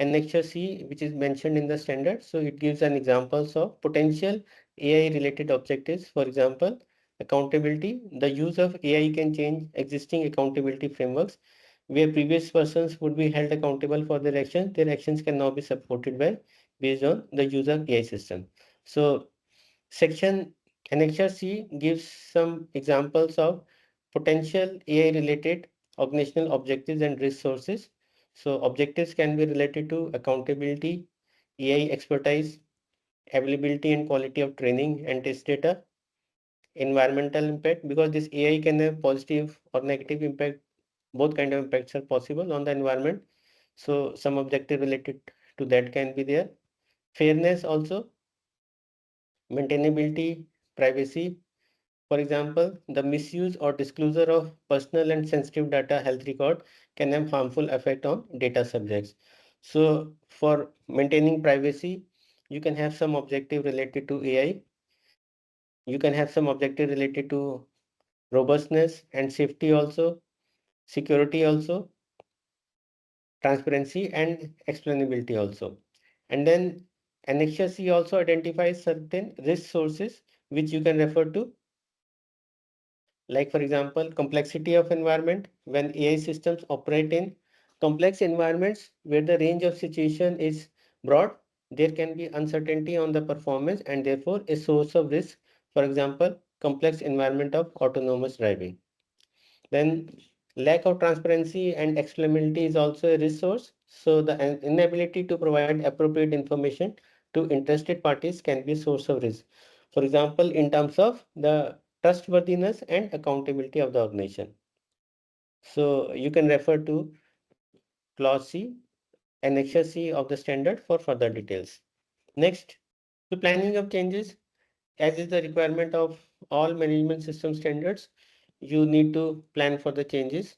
Annexure C, which is mentioned in the standard. So it gives an examples of potential AI related objectives. For example, accountability. The use of AI can change existing accountability frameworks where previous persons would be held accountable for their actions. Their actions can now be supported by based on the use of AI system. So Section Annexure C gives some examples of potential AI related organizational objectives and resources. So objectives can be related to accountability, AI expertise, availability and quality of training and test data, environmental impact, because this AI can have positive or negative impact. Both kind of impacts are possible on the environment. So some objective related to that can be there. Fairness also, maintainability, privacy. For example, the misuse or disclosure of personal and sensitive data health record can have harmful effect on data subjects. So for maintaining privacy, you can have some objective related to AI. You can have some objective related to robustness and safety also, security also, transparency and explainability also. And then Annexure C also identifies certain risk sources which you can refer to, like for example, complexity of environment. When AI systems operate in complex environments where the range of situation is broad, there can be uncertainty on the performance and therefore a source of risk. For example, complex environment of autonomous driving. Then lack of transparency and explainability is also a resource. So the inability to provide appropriate information to interested parties can be a source of risk. For example, in terms of the trustworthiness and accountability of the organization. So you can refer to clause C, Annexure C of the standard for further details. Next, the planning of changes, as is the requirement of all management system standards, you need to plan for the changes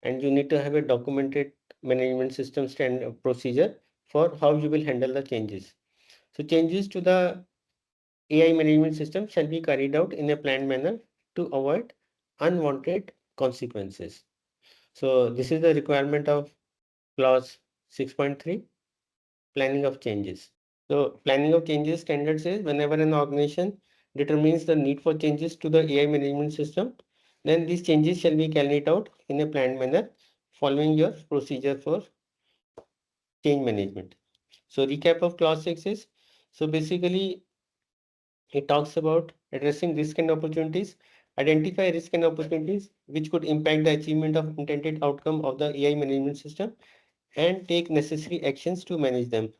and you need to have a documented management system standard procedure for how you will handle the changes. So changes to the AI management system shall be carried out in a planned manner to avoid unwanted consequences. So this is the requirement of clause 6.3, planning of changes. So planning of changes standard says whenever an organization determines the need for changes to the AI management system, then these changes shall be carried out in a planned manner following your procedure for change management. So recap of clause 6 is, so basically it talks about addressing risk and opportunities, identify risk and opportunities which could impact the achievement of intended outcome of the AI management system and take necessary actions to manage them.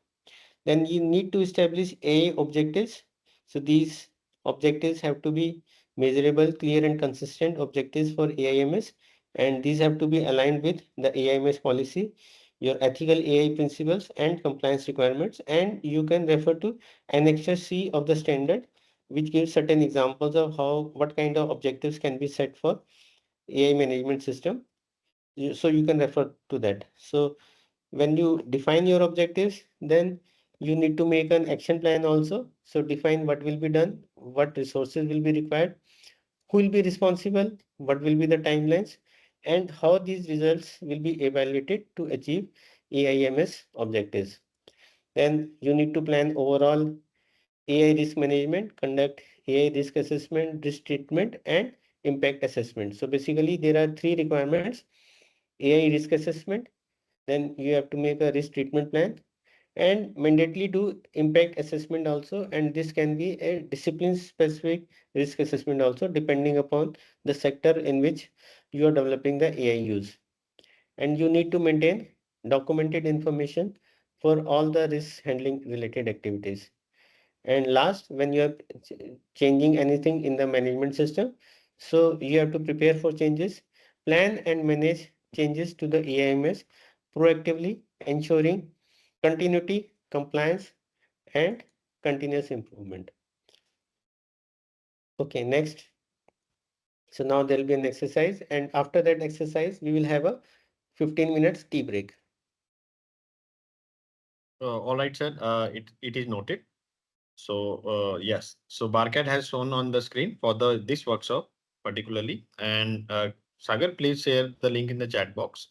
Then you need to establish AI objectives. So these objectives have to be measurable, clear and consistent objectives for AIMS, and these have to be aligned with the AIMS policy, your ethical AI principles and compliance requirements. And you can refer to Annexure C of the standard, which gives certain examples of what kind of objectives can be set for AI management system. So you can refer to that. So when you define your objectives, then you need to make an action plan also. So define what will be done, what resources will be required, who will be responsible, what will be the timelines, and how these results will be evaluated to achieve AIMS objectives. Then you need to plan overall AI risk management, conduct AI risk assessment, risk treatment, and impact assessment. So basically, there are three requirements: AI risk assessment, then you have to make a risk treatment plan, and mandatory do impact assessment also, and this can be a discipline specific risk assessment also depending upon the sector in which you are developing the AI use. And you need to maintain documented information for all the risk handling related activities. And last, when you are changing anything in the management system, so you have to prepare for changes, plan and manage changes to the AIMS proactively, ensuring continuity, compliance, and continuous improvement. Okay, next. So now there will be an exercise, and after that exercise, we will have a 15 minutes tea break. All right, sir. It is noted. So yes, so Barcat has shown on the screen for this workshop particularly, and Sagar, please share the link in the chat box.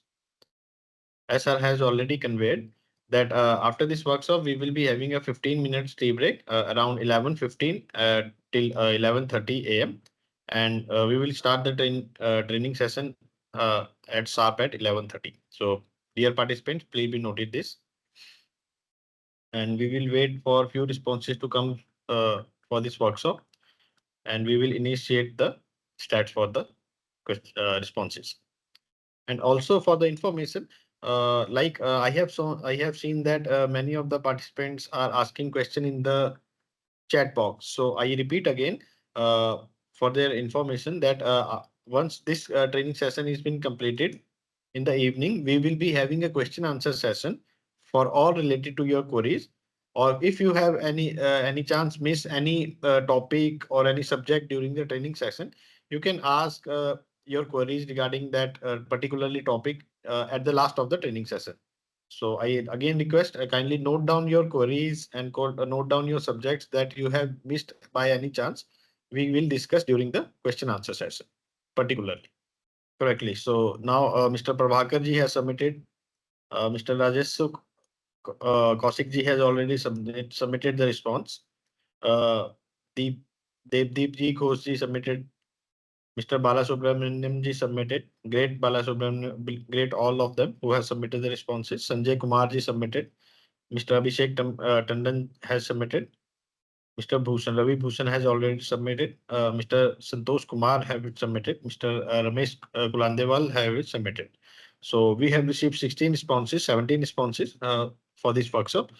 As sir has already conveyed that after this workshop we will be having a 15 minutes tea break around 11:15 till 11:30 a.m. and we will start the training session at sharp at 11:30. So dear participants, please be noted this, and we will wait for few responses to come for this workshop, and we will initiate the stats for the responses. And also for the information, I have seen that many of the participants are asking question in the chat box. So I repeat again for their information that once this training session is been completed in the evening, we will be having a question answer session for all related to your queries. or if you have any chance miss any topic or any subject during the training session, you can ask your queries regarding that particularly topic at the last of the training session. So I again request kindly note down your queries and note down your subjects that you have missed by any chance. We will discuss during the question answer session, particularly. Correctly. So now Mr. Prabhakar ji has submitted. Mr. Rajesh Kaushik ji has already submitted the response. Deep Devdeep ji Ghosh ji submitted. Mr. Balasubramaniam ji submitted. Great Balasubramaniam, great all of them who have submitted the responses. Sanjay Kumar ji submitted. Mr. Abhishek Tandon has submitted. Mr. Bhushan, Ravi Bhushan has already submitted. Mr. Santosh Kumar have submitted. Mr. Ramesh Kulandewal have submitted. So we have received 16 responses, 17 responses for this workshop.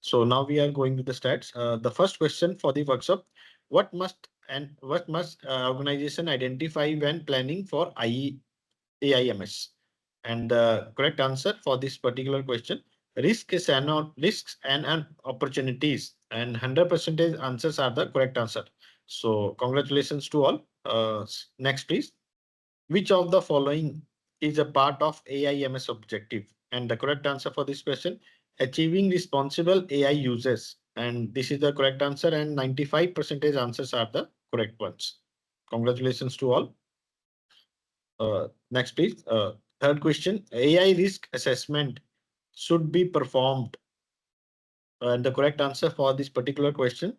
So now we are going to the stats. The first question for the workshop: what must organization identify when planning for AIMS? And the correct answer for this particular question: risks and opportunities. And 100% answers are the correct answer. So congratulations to all. Next, please. Which of the following is a part of AIMS objective? And the correct answer for this question: achieving responsible AI uses. And this is the correct answer. And 95% answers are the correct ones. Congratulations to all. Next, please. Third question: AI risk assessment should be performed. And the correct answer for this particular question: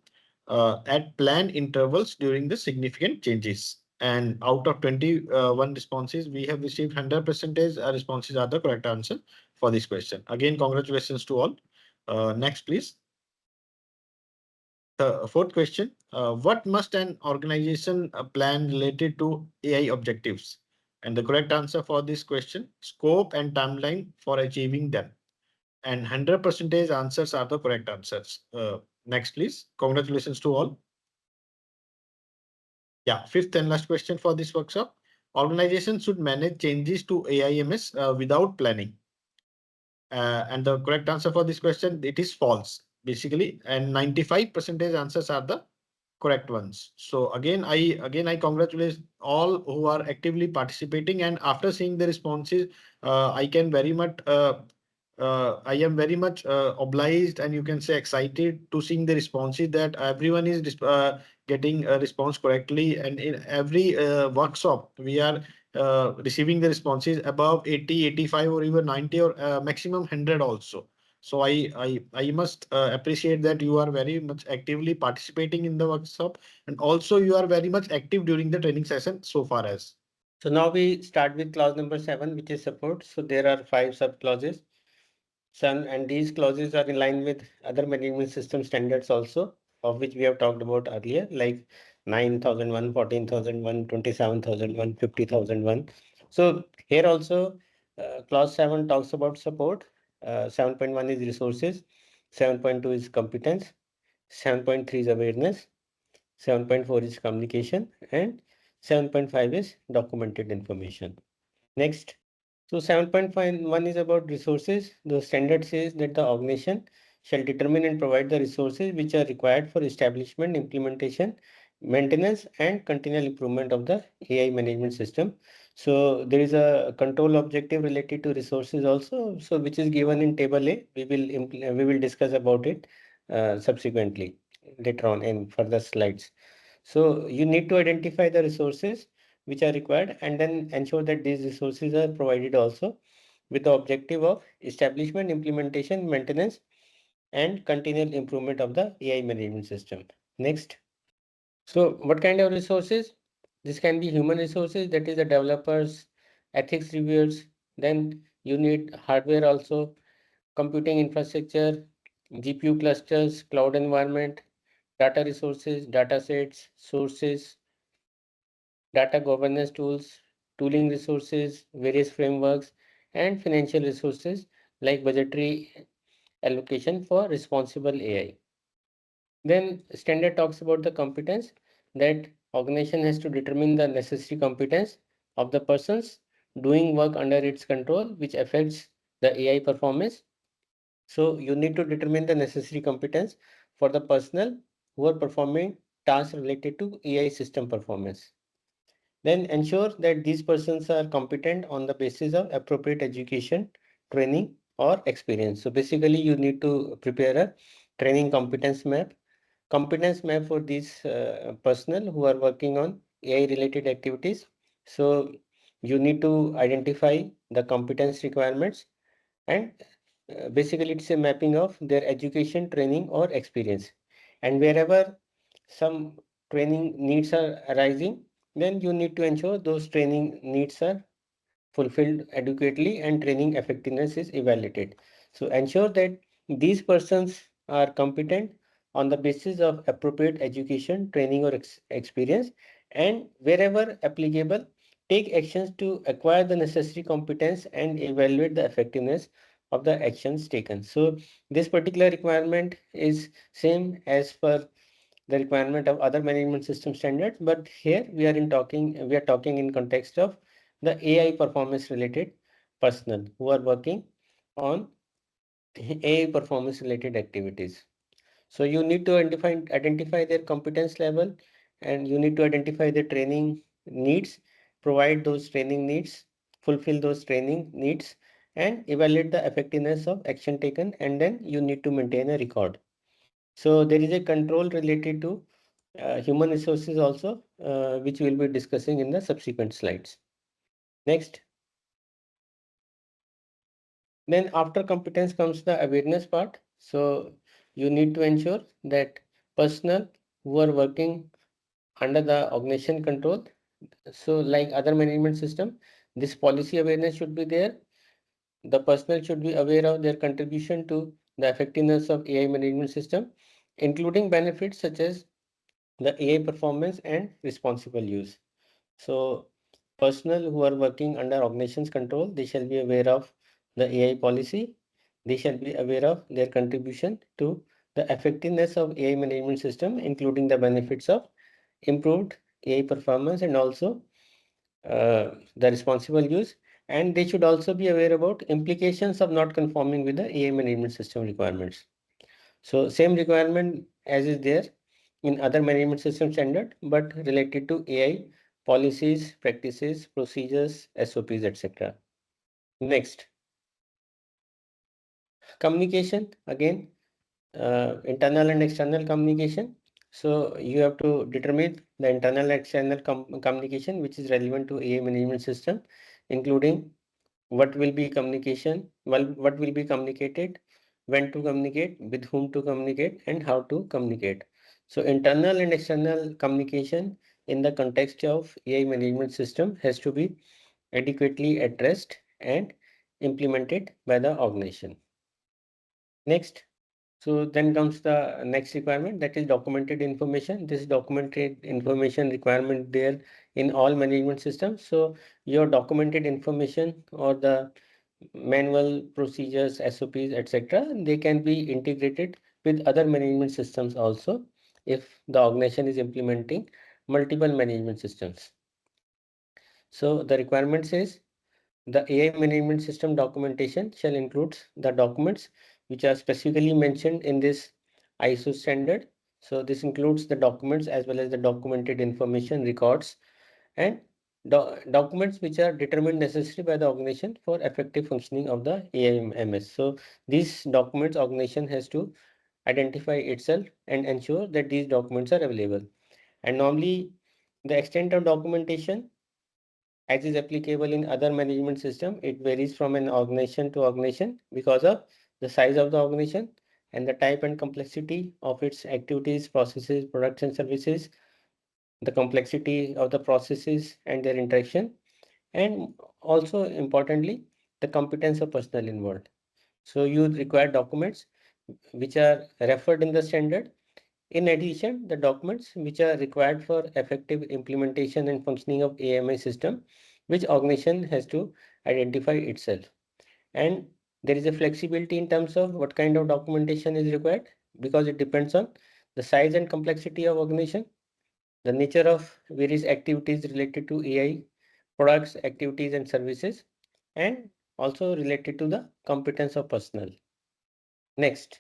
at planned intervals during the significant changes. And out of 21 responses, we have received 100% responses are the correct answer for this question. Again, congratulations to all. Next, please. The fourth question: what must an organization plan related to AI objectives? And the correct answer for this question: scope and timeline for achieving them. And 100% answers are the correct answers. Next, please. Congratulations to all. Yeah, fifth and last question for this workshop. Organizations should manage changes to AIMS without planning. And the correct answer for this question: it is false, basically. And 95% answers are the correct ones. So again I congratulate all who are actively participating. And after seeing the responses, I am very much obliged, and you can say excited to seeing the responses that everyone is getting a response correctly. And in every workshop, we are receiving the responses above 80, 85, or even 90, or maximum 100 also. So I must appreciate that you are very much actively participating in the workshop, and also you are very much active during the training session so far as. So now we start with clause number 7, which is support. So there are 5 sub clauses. And these clauses are in line with other management system standards also, of which we have talked about earlier, like 9001, 14001, 27001, 50001. So here also, clause 7 talks about support. 7.1 is resources, 7.2 is competence, 7.3 is awareness, 7.4 is communication, and 7.5 is documented information. Next. So 7.1 is about resources. The standard says that the organization shall determine and provide the resources which are required for establishment, implementation, maintenance, and continual improvement of the AI management system. So there is a control objective related to resources also, so which is given in table A. We will discuss about it subsequently later on in further slides. So you need to identify the resources which are required and then ensure that these resources are provided also with the objective of establishment, implementation, maintenance, and continual improvement of the AI management system. Next. So what kind of resources? This can be human resources, that is the developers, ethics reviewers. Then you need hardware also, computing infrastructure, GPU clusters, cloud environment, data resources, data sets, sources, data governance tools, tooling resources, various frameworks, and financial resources like budgetary allocation for responsible AI. Then standard talks about the competence, that organization has to determine the necessary competence of the persons doing work under its control which affects the AI performance. So you need to determine the necessary competence for the personnel who are performing tasks related to AI system performance. Then ensure that these persons are competent on the basis of appropriate education, training, or experience. So basically, you need to prepare a training competence map for these personnel who are working on AI related activities. So you need to identify the competence requirements, and basically it's a mapping of their education, training, or experience. And wherever some training needs are arising, then you need to ensure those training needs are fulfilled adequately and training effectiveness is evaluated. So ensure that these persons are competent on the basis of appropriate education, training, or experience, and wherever applicable, take actions to acquire the necessary competence and evaluate the effectiveness of the actions taken. So this particular requirement is same as per the requirement of other management system standards, but here we are talking in context of the AI performance related personnel who are working on AI performance related activities. So you need to identify their competence level, and you need to identify the training needs, provide those training needs, fulfill those training needs, and evaluate the effectiveness of action taken, and then you need to maintain a record. So there is a control related to human resources also, which we'll be discussing in the subsequent slides. Next. Then after competence comes the awareness part. So you need to ensure that personnel who are working under the organization control, so like other management system, this policy awareness should be there. The personnel should be aware of their contribution to the effectiveness of AI management system, including benefits such as the AI performance and responsible use. So personnel who are working under organization's control, they shall be aware of the AI policy. They shall be aware of their contribution to the effectiveness of AI management system, including the benefits of improved AI performance and also the responsible use. And they should also be aware about implications of not conforming with the AI management system requirements. So same requirement as is there in other management system standard, but related to AI policies, practices, procedures, SOPs, etc. Next, communication, again, internal and external communication. So you have to determine the internal and external communication which is relevant to AI management system, including what will be communication, well, what will be communicated, when to communicate, with whom to communicate, and how to communicate. So internal and external communication in the context of AI management system has to be adequately addressed and implemented by the organization. Next. So then comes the next requirement, that is documented information. This documented information requirement there in all management systems. So your documented information or the manual procedures, SOPs, etc., they can be integrated with other management systems also if the organization is implementing multiple management systems. So the requirement says the AI management system documentation shall include the documents which are specifically mentioned in this ISO standard. So this includes the documents as well as the documented information records and documents which are determined necessary by the organization for effective functioning of the AIMS. So these documents organization has to identify itself and ensure that these documents are available. And normally the extent of documentation as is applicable in other management system, it varies from an organization to organization because of the size of the organization and the type and complexity of its activities, processes, products and services, the complexity of the processes and their interaction, and also importantly, the competence of personnel involved. So you require documents which are referred in the standard. In addition, the documents which are required for effective implementation and functioning of AMI system, which organization has to identify itself. And there is a flexibility in terms of what kind of documentation is required because it depends on the size and complexity of organization, the nature of various activities related to AI, products, activities and services, and also related to the competence of personnel. Next.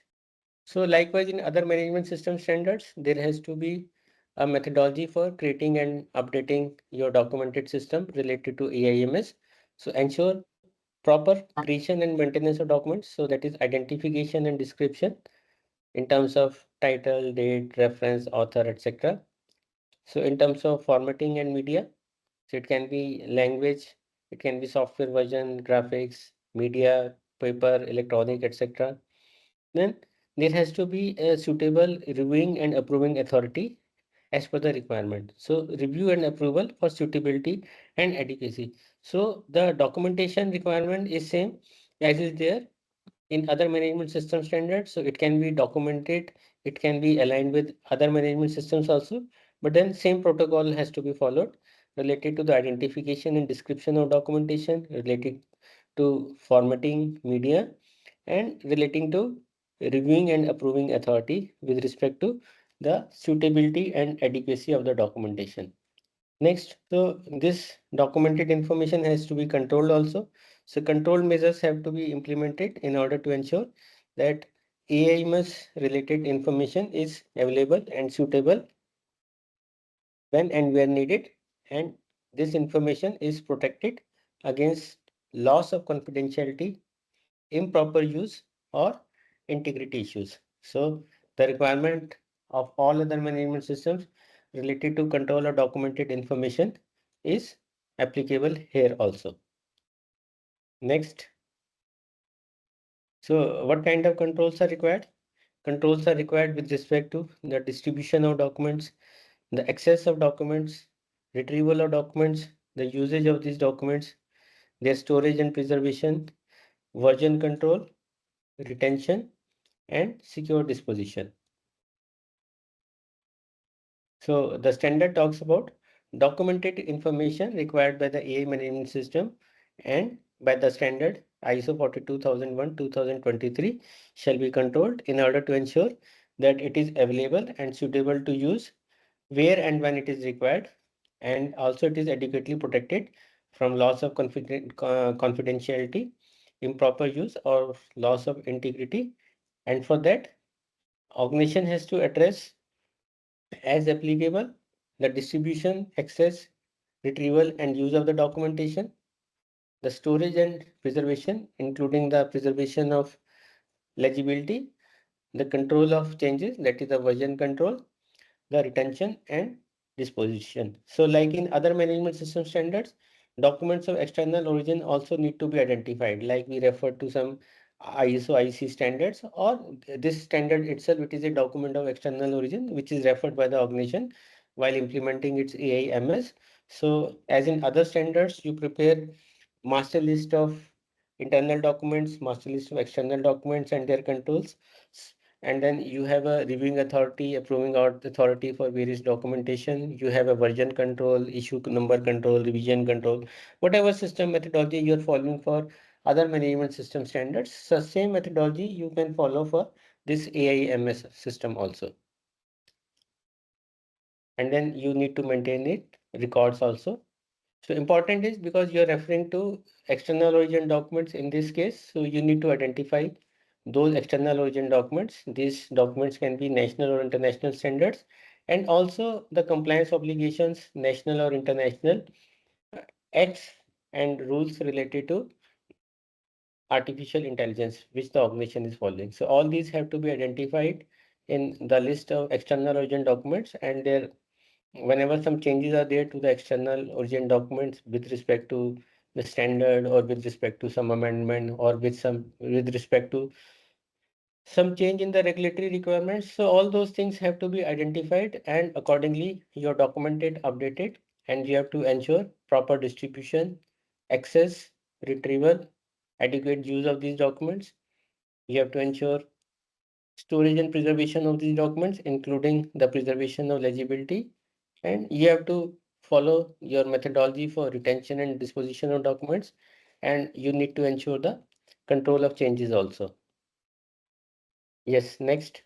So likewise, in other management system standards, there has to be a methodology for creating and updating your documented system related to AIMS. So ensure proper creation and maintenance of documents. So that is identification and description in terms of title, date, reference, author, etc. So in terms of formatting and media, so it can be language, it can be software version, graphics, media, paper, electronic, etc. Then there has to be a suitable reviewing and approving authority as per the requirement. So review and approval for suitability and adequacy. So the documentation requirement is same as is there in other management system standards. So it can be documented, it can be aligned with other management systems also, but then same protocol has to be followed related to the identification and description of documentation, related to formatting media, and relating to reviewing and approving authority with respect to the suitability and adequacy of the documentation. Next, so this documented information has to be controlled also. So control measures have to be implemented in order to ensure that AIMS related information is available and suitable when and where needed, and this information is protected against loss of confidentiality, improper use, or integrity issues. So the requirement of all other management systems related to control of documented information is applicable here also. Next. So what kind of controls are required? Controls are required with respect to the distribution of documents, the access of documents, retrieval of documents, the usage of these documents, their storage and preservation, version control, retention, and secure disposition. So the standard talks about documented information required by the AI management system and by the standard ISO 42001-2023 shall be controlled in order to ensure that it is available and suitable to use where and when it is required, and also it is adequately protected from loss of confidentiality, improper use, or loss of integrity. And for that, organization has to address as applicable the distribution, access, retrieval, and use of the documentation, the storage and preservation, including the preservation of legibility, the control of changes, that is the version control, the retention and disposition. So like in other management system standards, documents of external origin also need to be identified, like we refer to some ISO IC standards, or this standard itself, it is a document of external origin which is referred by the organization while implementing its AIMS. So as in other standards, you prepare master list of internal documents, master list of external documents and their controls, and then you have a reviewing authority, approving authority for various documentation. You have a version control, issue number control, revision control, whatever system methodology you're following for other management system standards. So same methodology you can follow for this AIMS system also. And then you need to maintain it records also. So important is because you're referring to external origin documents in this case. So you need to identify those external origin documents. These documents can be national or international standards, and also the compliance obligations, national or international, acts and rules related to artificial intelligence, which the organization is following. So all these have to be identified in the list of external origin documents, and their whenever some changes are there to the external origin documents with respect to the standard, or with respect to some amendment, or with respect to some change in the regulatory requirements, so all those things have to be identified, and accordingly you're documented, updated, and you have to ensure proper distribution, access, retrieval, adequate use of these documents. You have to ensure storage and preservation of these documents, including the preservation of legibility, and you have to follow your methodology for retention and disposition of documents, and you need to ensure the control of changes also. Yes, next.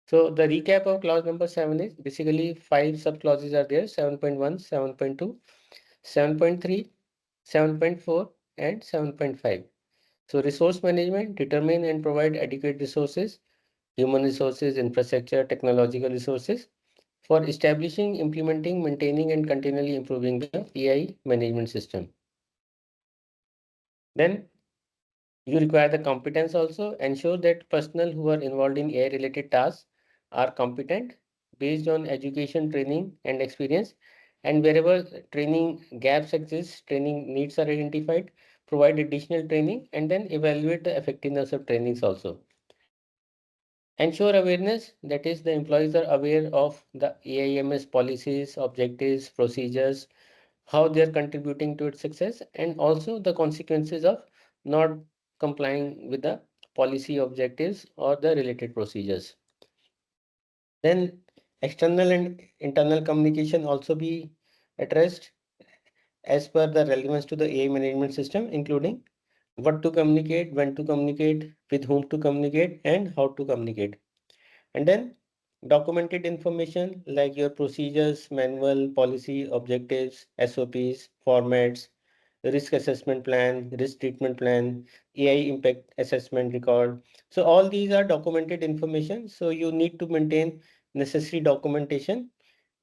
So the recap of clause number 7 is basically 5 sub-clauses are there: 7.1, 7.2, 7.3, 7.4, and 7.5. So resource management, determine and provide adequate resources, human resources, infrastructure, technological resources for establishing, implementing, maintaining, and continually improving the AI management system. Then you require the competence also. Ensure that personnel who are involved in AI related tasks are competent based on education, training, and experience. And wherever training gaps exist, training needs are identified, provide additional training, and then evaluate the effectiveness of trainings also. Ensure awareness, that is, the employees are aware of the AIMS policies, objectives, procedures, how they are contributing to its success, and also the consequences of not complying with the policy objectives or the related procedures. Then external and internal communication also be addressed as per the relevance to the AI management system, including what to communicate, when to communicate, with whom to communicate, and how to communicate. And then documented information like your procedures, manual, policy, objectives, SOPs, formats, risk assessment plan, risk treatment plan, AI impact assessment record. So all these are documented information. So you need to maintain necessary documentation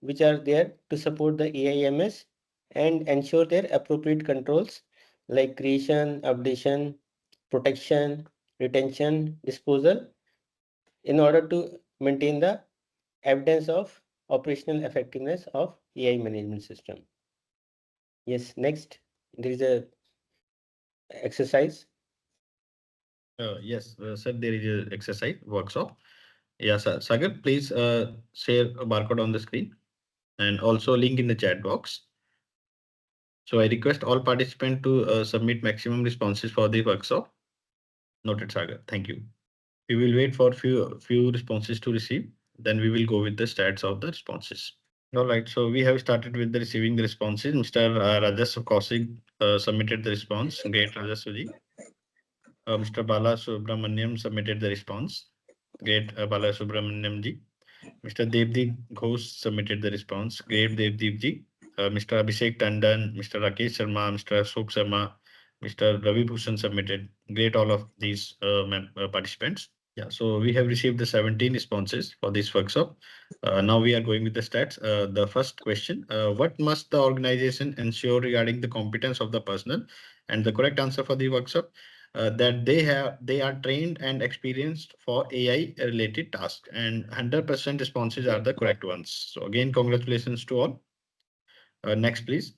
which are there to support the AIMS and ensure their appropriate controls like creation, updation, protection, retention, disposal in order to maintain the evidence of operational effectiveness of AI management system. Yes, next there is a exercise. Yes, sir, there is a exercise workshop. Yeah, sir. Sagar, please share a barcode on the screen and also link in the chat box. So I request all participants to submit maximum responses for the workshop. Noted, Sagar. Thank you. We will wait for few responses to receive. Then we will go with the stats of the responses. All right. So we have started with the receiving the responses. Mr. Rajas Kaushik submitted the response. Great, Rajaswiji. Mr. Bala Subramaniam submitted the response. Great, Bala Subramaniam ji. Mr. Devdeep Ghosh submitted the response. Great, Devdeep ji. Mr. Abhishek Tandon, Mr. Rakesh Sharma, Mr. Ashok Sharma, Mr. Ravi Bhushan submitted. Great, all of these participants. Yeah, so we have received the 17 responses for this workshop. Now we are going with the stats. The first question, what must the organization ensure regarding the competence of the personnel? And the correct answer for the workshop, that they are trained and experienced for AI related tasks, and 100% responses are the correct ones. So again, congratulations to all. Next, please.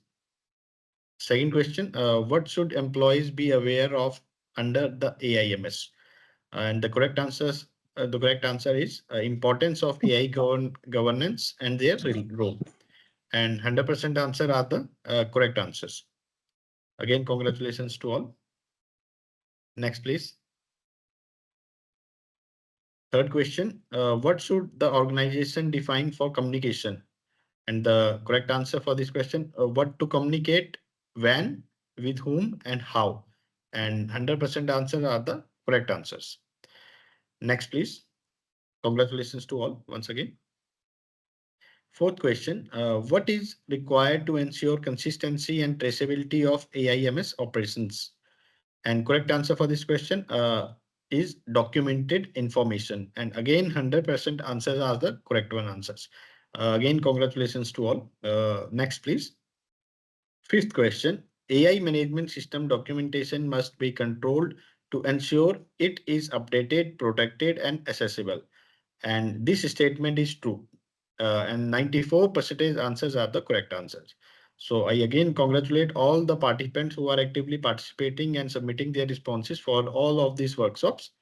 Second question, what should employees be aware of under the AIMS? And the correct answer is importance of AI governance and their role. And 100% answer are the correct answers. Again, congratulations to all. Next, please. Third question, what should the organization define for communication? And the correct answer for this question, what to communicate, when, with whom, and how. And 100% answers are the correct answers. Next, please. Congratulations to all once again. Fourth question, what is required to ensure consistency and traceability of AIMS operations? And correct answer for this question is documented information. And again, 100% answers are the correct one answers. Again, congratulations to all. Next, please. Fifth question, AI management system documentation must be controlled to ensure it is updated, protected, and accessible. And this statement is true. And 94% answers are the correct answers. So I again congratulate all the participants who are actively participating and submitting their responses for all of these workshops.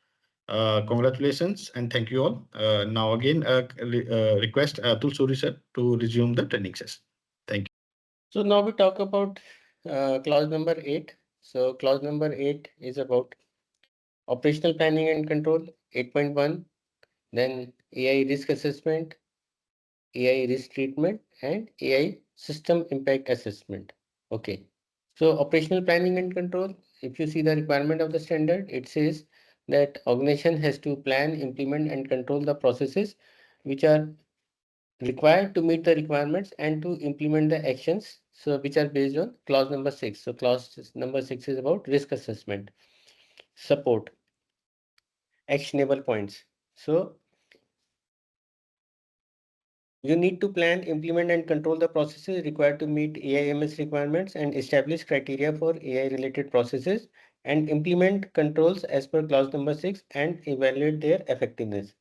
Congratulations and thank you all. Now again, request Atul Suri sir to resume the training session. Thank you. So now we talk about clause number 8. So clause number 8 is about operational planning and control, 8.1, then AI risk assessment, AI risk treatment, and AI system impact assessment. Okay. So operational planning and control, if you see the requirement of the standard, it says that organization has to plan, implement, and control the processes which are required to meet the requirements and to implement the actions, so which are based on clause number 6. So clause number 6 is about risk assessment. support, actionable points. So you need to plan, implement, and control the processes required to meet AIMS requirements and establish criteria for AI-related processes and implement controls as per clause number 6 and evaluate their effectiveness.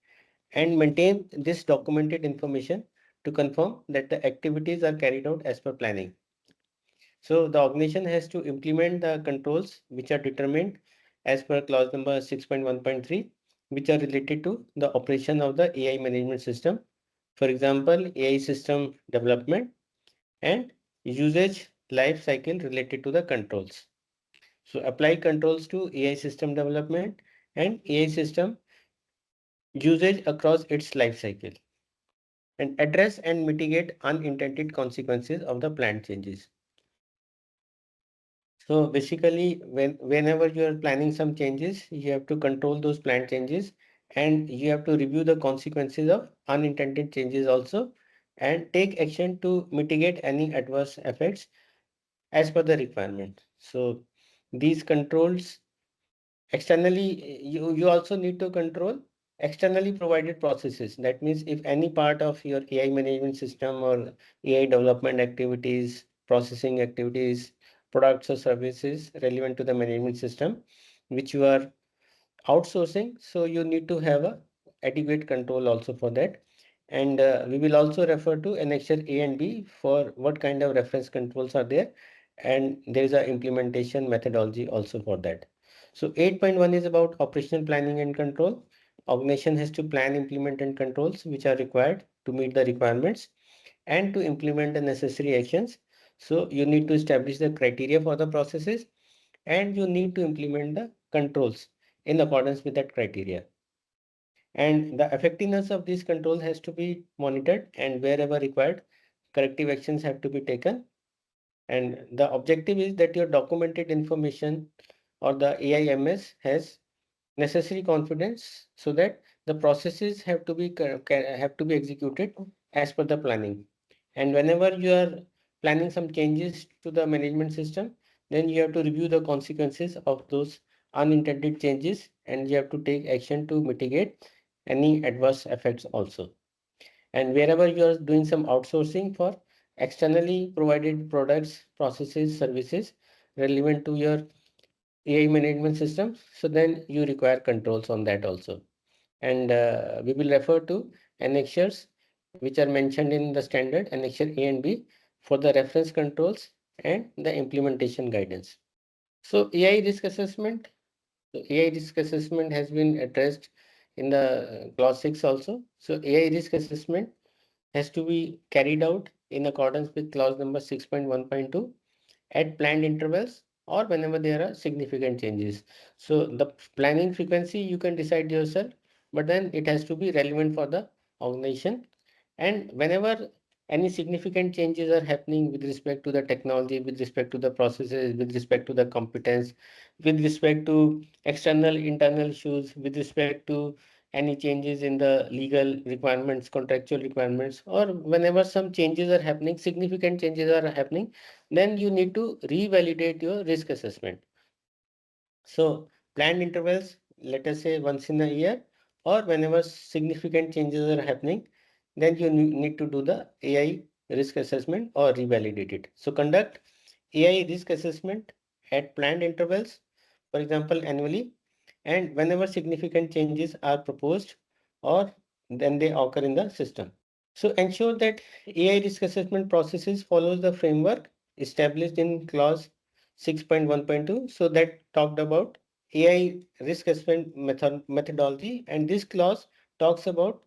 And maintain this documented information to confirm that the activities are carried out as per planning. So the organization has to implement the controls which are determined as per clause number 6.1.3, which are related to the operation of the AI management system. For example, AI system development and usage life cycle related to the controls. So apply controls to AI system development and AI system usage across its life cycle and address and mitigate unintended consequences of the planned changes. So basically, whenever you are planning some changes, you have to control those planned changes and you have to review the consequences of unintended changes also and take action to mitigate any adverse effects as per the requirement. So these controls externally, you also need to control externally provided processes. That means if any part of your AI management system or AI development activities, processing activities, products or services relevant to the management system, which you are outsourcing, so you need to have a adequate control also for that. And we will also refer to annexure A and B for what kind of reference controls are there, and there is a implementation methodology also for that. So 8.1 is about operational planning and control. Organization has to plan, implement, and controls which are required to meet the requirements and to implement the necessary actions. So you need to establish the criteria for the processes and you need to implement the controls in accordance with that criteria. And the effectiveness of these controls has to be monitored and wherever required, corrective actions have to be taken. And the objective is that your documented information or the AIMS has necessary confidence so that the processes have to be executed as per the planning. And whenever you are planning some changes to the management system, then you have to review the consequences of those unintended changes and you have to take action to mitigate any adverse effects also. And wherever you are doing some outsourcing for externally provided products, processes, services relevant to your AI management system, so then you require controls on that also. And we will refer to annexures which are mentioned in the standard annexure A and B for the reference controls and the implementation guidance. So AI risk assessment. So AI risk assessment has been addressed in the clause 6 also. So AI risk assessment has to be carried out in accordance with clause number 6.1.2 at planned intervals or whenever there are significant changes. So the planning frequency you can decide yourself, but then it has to be relevant for the organization. And whenever any significant changes are happening with respect to the technology, with respect to the processes, with respect to the competence, with respect to external, internal issues, with respect to any changes in the legal requirements, contractual requirements, or whenever some changes are happening, significant changes are happening, then you need to revalidate your risk assessment. So planned intervals, let us say once in a year, or whenever significant changes are happening, then you need to do the AI risk assessment or revalidate it. So conduct AI risk assessment at planned intervals, for example, annually, and whenever significant changes are proposed or then they occur in the system. So ensure that AI risk assessment processes follows the framework established in clause 6.1.2. So that talked about AI risk assessment methodology, and this clause talks about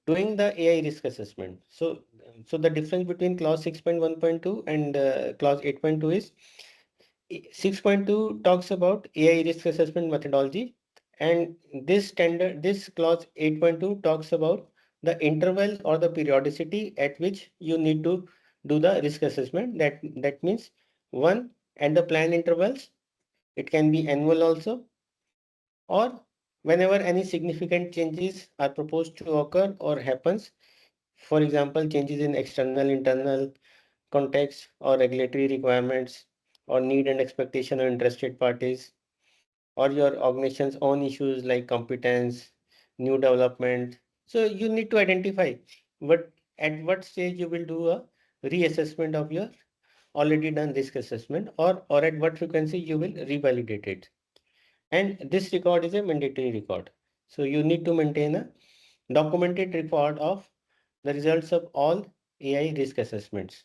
doing the AI risk assessment. So the difference between clause 6.1.2 and clause 8.2 is 6.2 talks about AI risk assessment methodology, and this clause 8.2 talks about the interval or the periodicity at which you need to do the risk assessment. That means one, at the planned intervals, it can be annual also, or whenever any significant changes are proposed to occur or happens. For example, changes in external, internal context or regulatory requirements or need and expectation of interested parties, or your organization's own issues like competence, new development. So you need to identify at what stage you will do a reassessment of your already done risk assessment, or at what frequency you will revalidate it. And this record is a mandatory record. So you need to maintain a documented record of the results of all AI risk assessments.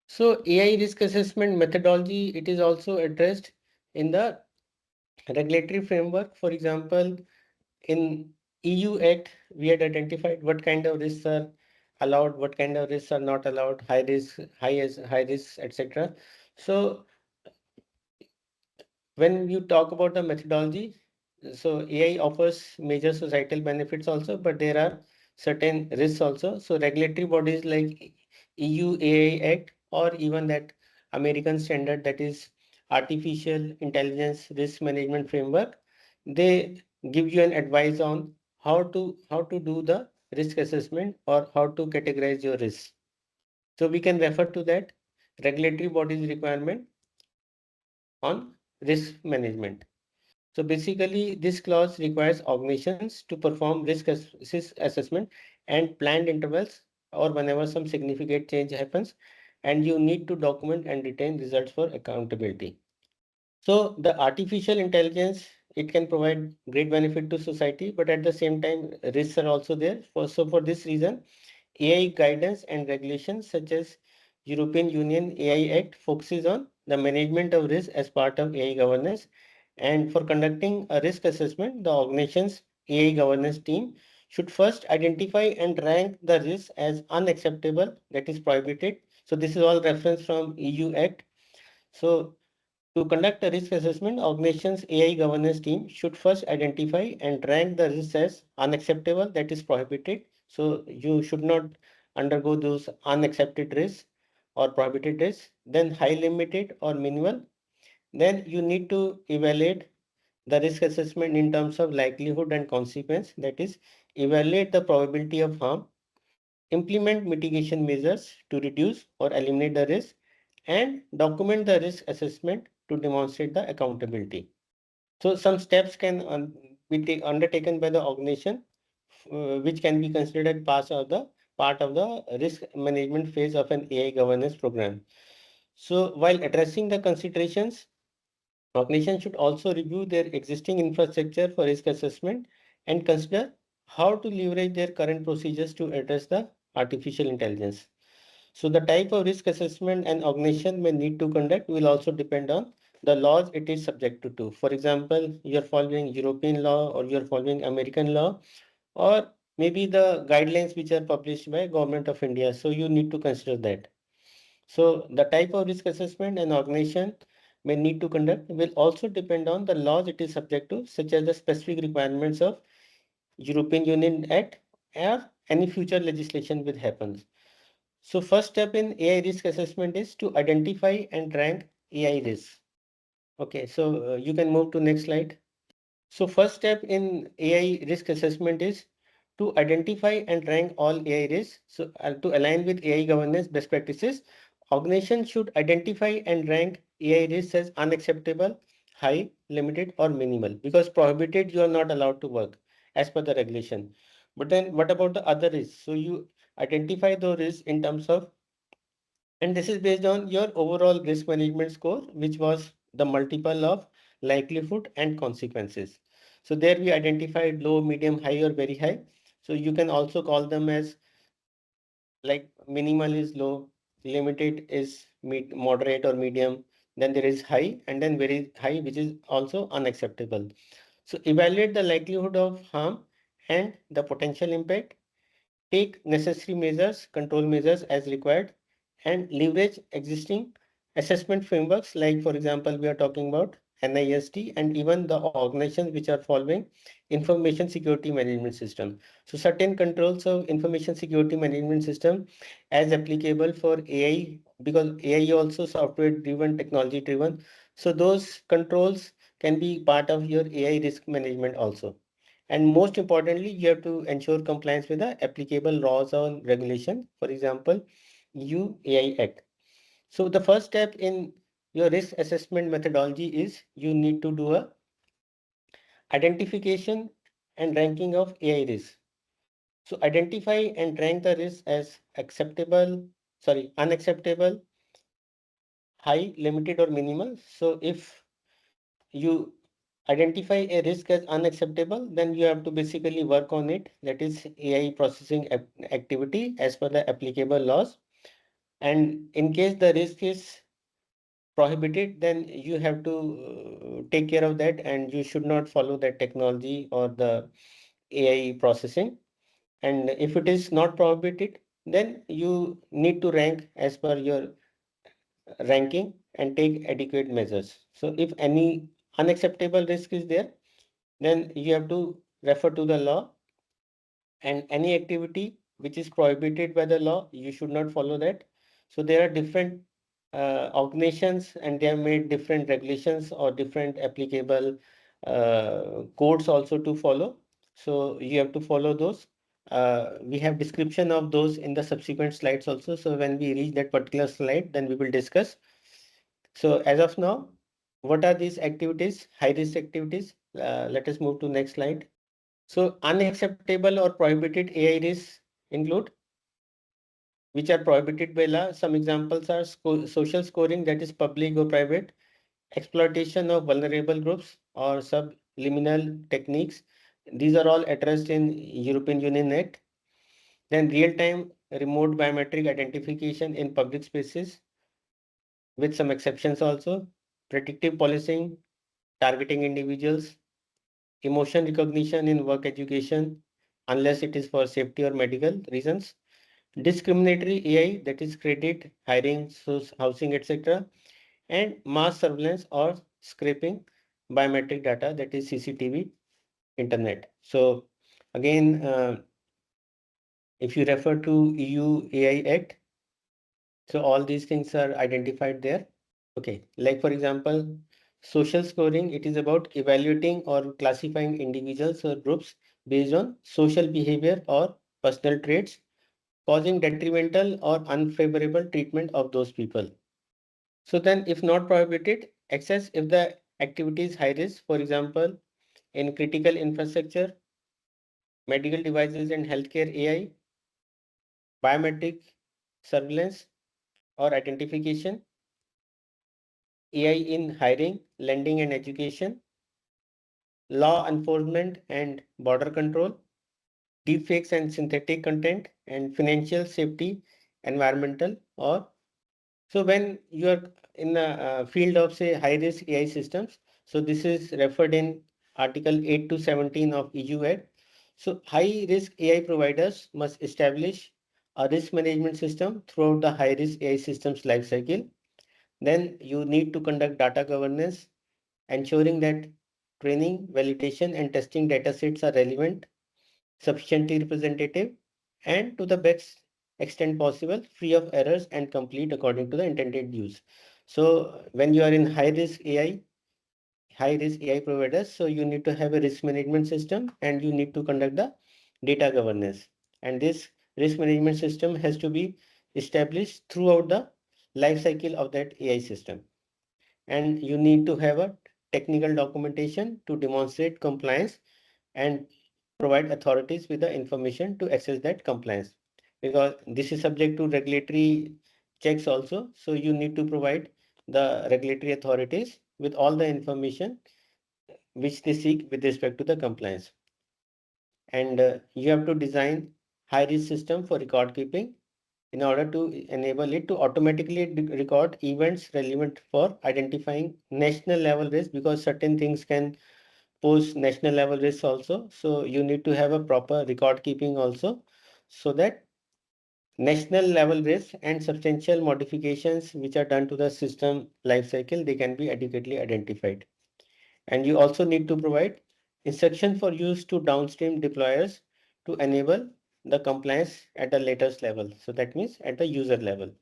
So AI risk assessment methodology, it is also addressed in the regulatory framework. For example, in EU Act, we had identified what kind of risks are allowed, what kind of risks are not allowed, high risk, high risk, etc. So when you talk about the methodology, so AI offers major societal benefits also, but there are certain risks also. So regulatory bodies like EU AI Act, or even that American standard, that is Artificial Intelligence Risk Management Framework, they give you an advice on how to do the risk assessment or how to categorize your risks. So we can refer to that regulatory bodies requirement on risk management. So basically, this clause requires organizations to perform risk assessment and planned intervals or whenever some significant change happens, and you need to document and retain results for accountability. So the artificial intelligence, it can provide great benefit to society, but at the same time, risks are also there. So for this reason, AI guidance and regulations such as European Union AI Act focuses on the management of risk as part of AI governance. And for conducting a risk assessment, the organization's AI governance team should first identify and rank the risk as unacceptable, that is prohibited. So this is all reference from EU Act. So to conduct a risk assessment, organization's AI governance team should first identify and rank the risks as unacceptable, that is prohibited. So you should not undergo those unaccepted risks or prohibited risks. Then high limited or minimal. Then you need to evaluate the risk assessment in terms of likelihood and consequence, that is evaluate the probability of harm, implement mitigation measures to reduce or eliminate the risk, and document the risk assessment to demonstrate the accountability. So some steps can be undertaken by the organization, which can be considered part of the risk management phase of an AI governance program. So while addressing the considerations, organizations should also review their existing infrastructure for risk assessment and consider how to leverage their current procedures to address the artificial intelligence. So the type of risk assessment an organization may need to conduct will also depend on the laws it is subjected to. For example, you're following European law or you're following American law, or maybe the guidelines which are published by Government of India. So you need to consider that. So the type of risk assessment an organization may need to conduct will also depend on the laws it is subject to, such as the specific requirements of European Union Act or any future legislation which happens. So first step in AI risk assessment is to identify and rank AI risks. Okay, so you can move to next slide. So first step in AI risk assessment is to identify and rank all AI risks. So to align with AI governance best practices, organizations should identify and rank AI risks as unacceptable, high, limited, or minimal. Because prohibited, you are not allowed to work as per the regulation. But then what about the other risks? So you identify those risks in terms of, and this is based on your overall risk management score, which was the multiple of likelihood and consequences. So there we identified low, medium, high, or very high. So you can also call them as like minimal is low, limited is moderate or medium, then there is high, and then very high, which is also unacceptable. So evaluate the likelihood of harm and the potential impact, take necessary measures, control measures as required, and leverage existing assessment frameworks. Like, for example, we are talking about NIST and even the organizations which are following information security management system. So certain controls of information security management system as applicable for AI, because AI also software driven, technology driven. So those controls can be part of your AI risk management also. And most importantly, you have to ensure compliance with the applicable laws or regulation. For example, AI Act. So the first step in your risk assessment methodology is you need to do a Identification and ranking of AI risk. So identify and rank the risk as unacceptable, high, limited, or minimal. So if you identify a risk as unacceptable, then you have to basically work on it. That is AI processing activity as per the applicable laws. And in case the risk is prohibited, then you have to take care of that, and you should not follow that technology or the AI processing. And if it is not prohibited, then you need to rank as per your ranking and take adequate measures. So if any unacceptable risk is there, then you have to refer to the law, and any activity which is prohibited by the law, you should not follow that. So there are different organizations, and they have made different regulations or different applicable codes also to follow. So you have to follow those. We have description of those in the subsequent slides also. So when we reach that particular slide, then we will discuss. So as of now, what are these activities, high risk activities? Let us move to next slide. So unacceptable or prohibited AI risks include, which are prohibited by law. Some examples are social scoring, that is public or private, exploitation of vulnerable groups or subliminal techniques. These are all addressed in European Union Act. Then real-time remote biometric identification in public spaces, with some exceptions also. Predictive policing, targeting individuals, emotion recognition in work education, unless it is for safety or medical reasons. Discriminatory AI, that is credit, hiring, housing, etc. And mass surveillance or scraping biometric data, that is CCTV, internet. So again, if you refer to EU AI Act, so all these things are identified there. Okay, like for example, social scoring, it is about evaluating or classifying individuals or groups based on social behavior or personal traits, causing detrimental or unfavorable treatment of those people. So then, if not prohibited, access if the activity is high risk, for example, in critical infrastructure, medical devices and healthcare AI, biometric surveillance or identification, AI in hiring, lending and education, law enforcement and border control, deepfakes and synthetic content, and financial safety, environmental or. So when you are in the field of say high risk AI systems, so this is referred in Article 8 to 17 of EU Act. So high risk AI providers must establish a risk management system throughout the high risk AI systems lifecycle. Then you need to conduct data governance, ensuring that training, validation, and testing data sets are relevant, sufficiently representative, and to the best extent possible, free of errors and complete according to the intended use. So when you are in high risk AI providers, so you need to have a risk management system and you need to conduct the data governance. And this risk management system has to be established throughout the life cycle of that AI system. And you need to have a technical documentation to demonstrate compliance and provide authorities with the information to access that compliance, because this is subject to regulatory checks also. So you need to provide the regulatory authorities with all the information which they seek with respect to the compliance. And you have to design high risk system for record keeping in order to enable it to automatically record events relevant for identifying national level risk, because certain things can pose national level risks also. So you need to have a proper record keeping also, so that national level risks and substantial modifications which are done to the system life cycle, they can be adequately identified. And you also need to provide instruction for use to downstream deployers to enable the compliance at the latest level. So that means at the user level.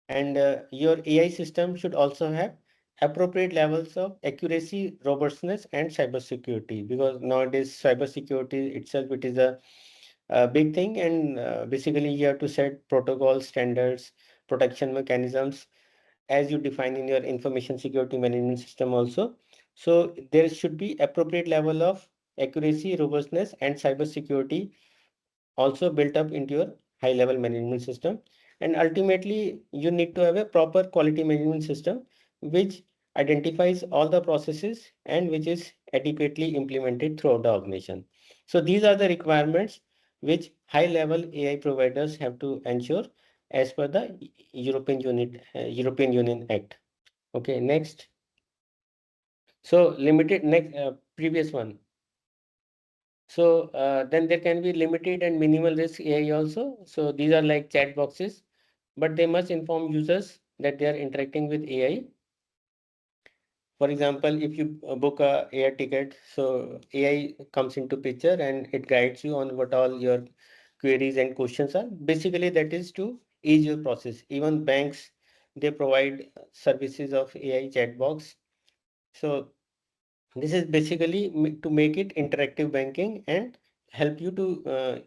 And your AI system should also have appropriate levels of accuracy, robustness, and cybersecurity, because nowadays cybersecurity itself, it is a big thing, and basically you have to set protocols, standards, protection mechanisms as you define in your information security management system also. So there should be appropriate level of accuracy, robustness, and cybersecurity also built up into your high level management system. And ultimately, you need to have a proper quality management system which identifies all the processes and which is adequately implemented throughout the organization. So these are the requirements which high level AI providers have to ensure as per the European Union Act. Okay, next. So limited next previous one. So then there can be limited and minimal risk AI also. So these are like chat boxes, but they must inform users that they are interacting with AI. For example, if you book a air ticket, so AI comes into picture and it guides you on what all your queries and questions are. Basically, that is to ease your process. Even banks, they provide services of AI chat box. So this is basically to make it interactive banking and help you to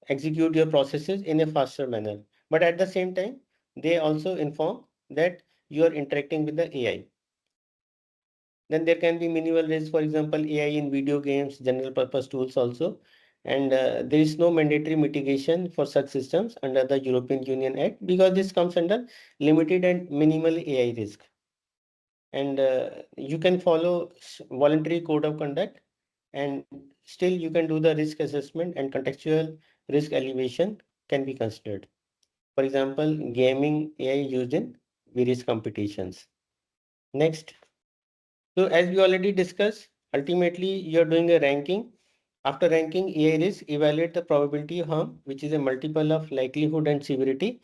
execute your processes in a faster manner. But at the same time, they also inform that you are interacting with the AI. Then there can be minimal risk, for example, AI in video games, general purpose tools also. And there is no mandatory mitigation for such systems under the European Union Act because this comes under limited and minimal AI risk. And you can follow voluntary code of conduct and still you can do the risk assessment and contextual risk elevation can be considered. For example, gaming AI used in various competitions. Next. So as we already discussed, ultimately you're doing a ranking. After ranking AI risk, evaluate the probability of harm, which is a multiple of likelihood and severity.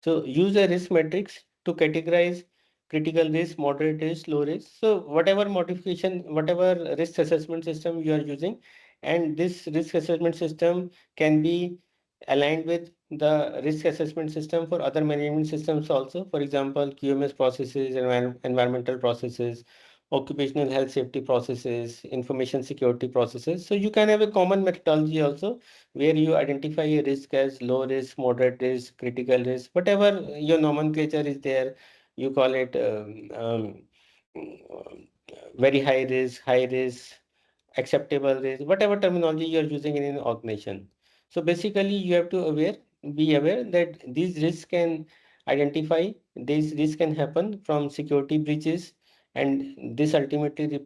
So use a risk matrix to categorize critical risk, moderate risk, low risk. So whatever modification, whatever risk assessment system you are using, and this risk assessment system can be aligned with the risk assessment system for other management systems also. For example, QMS processes, environmental processes, occupational health safety processes, information security processes. So you can have a common methodology also where you identify a risk as low risk, moderate risk, critical risk, whatever your nomenclature is there, you call it very high risk, acceptable risk, whatever terminology you're using in an organization. So basically, you have to be aware that these risks can identify, these risks can happen from security breaches, and this ultimately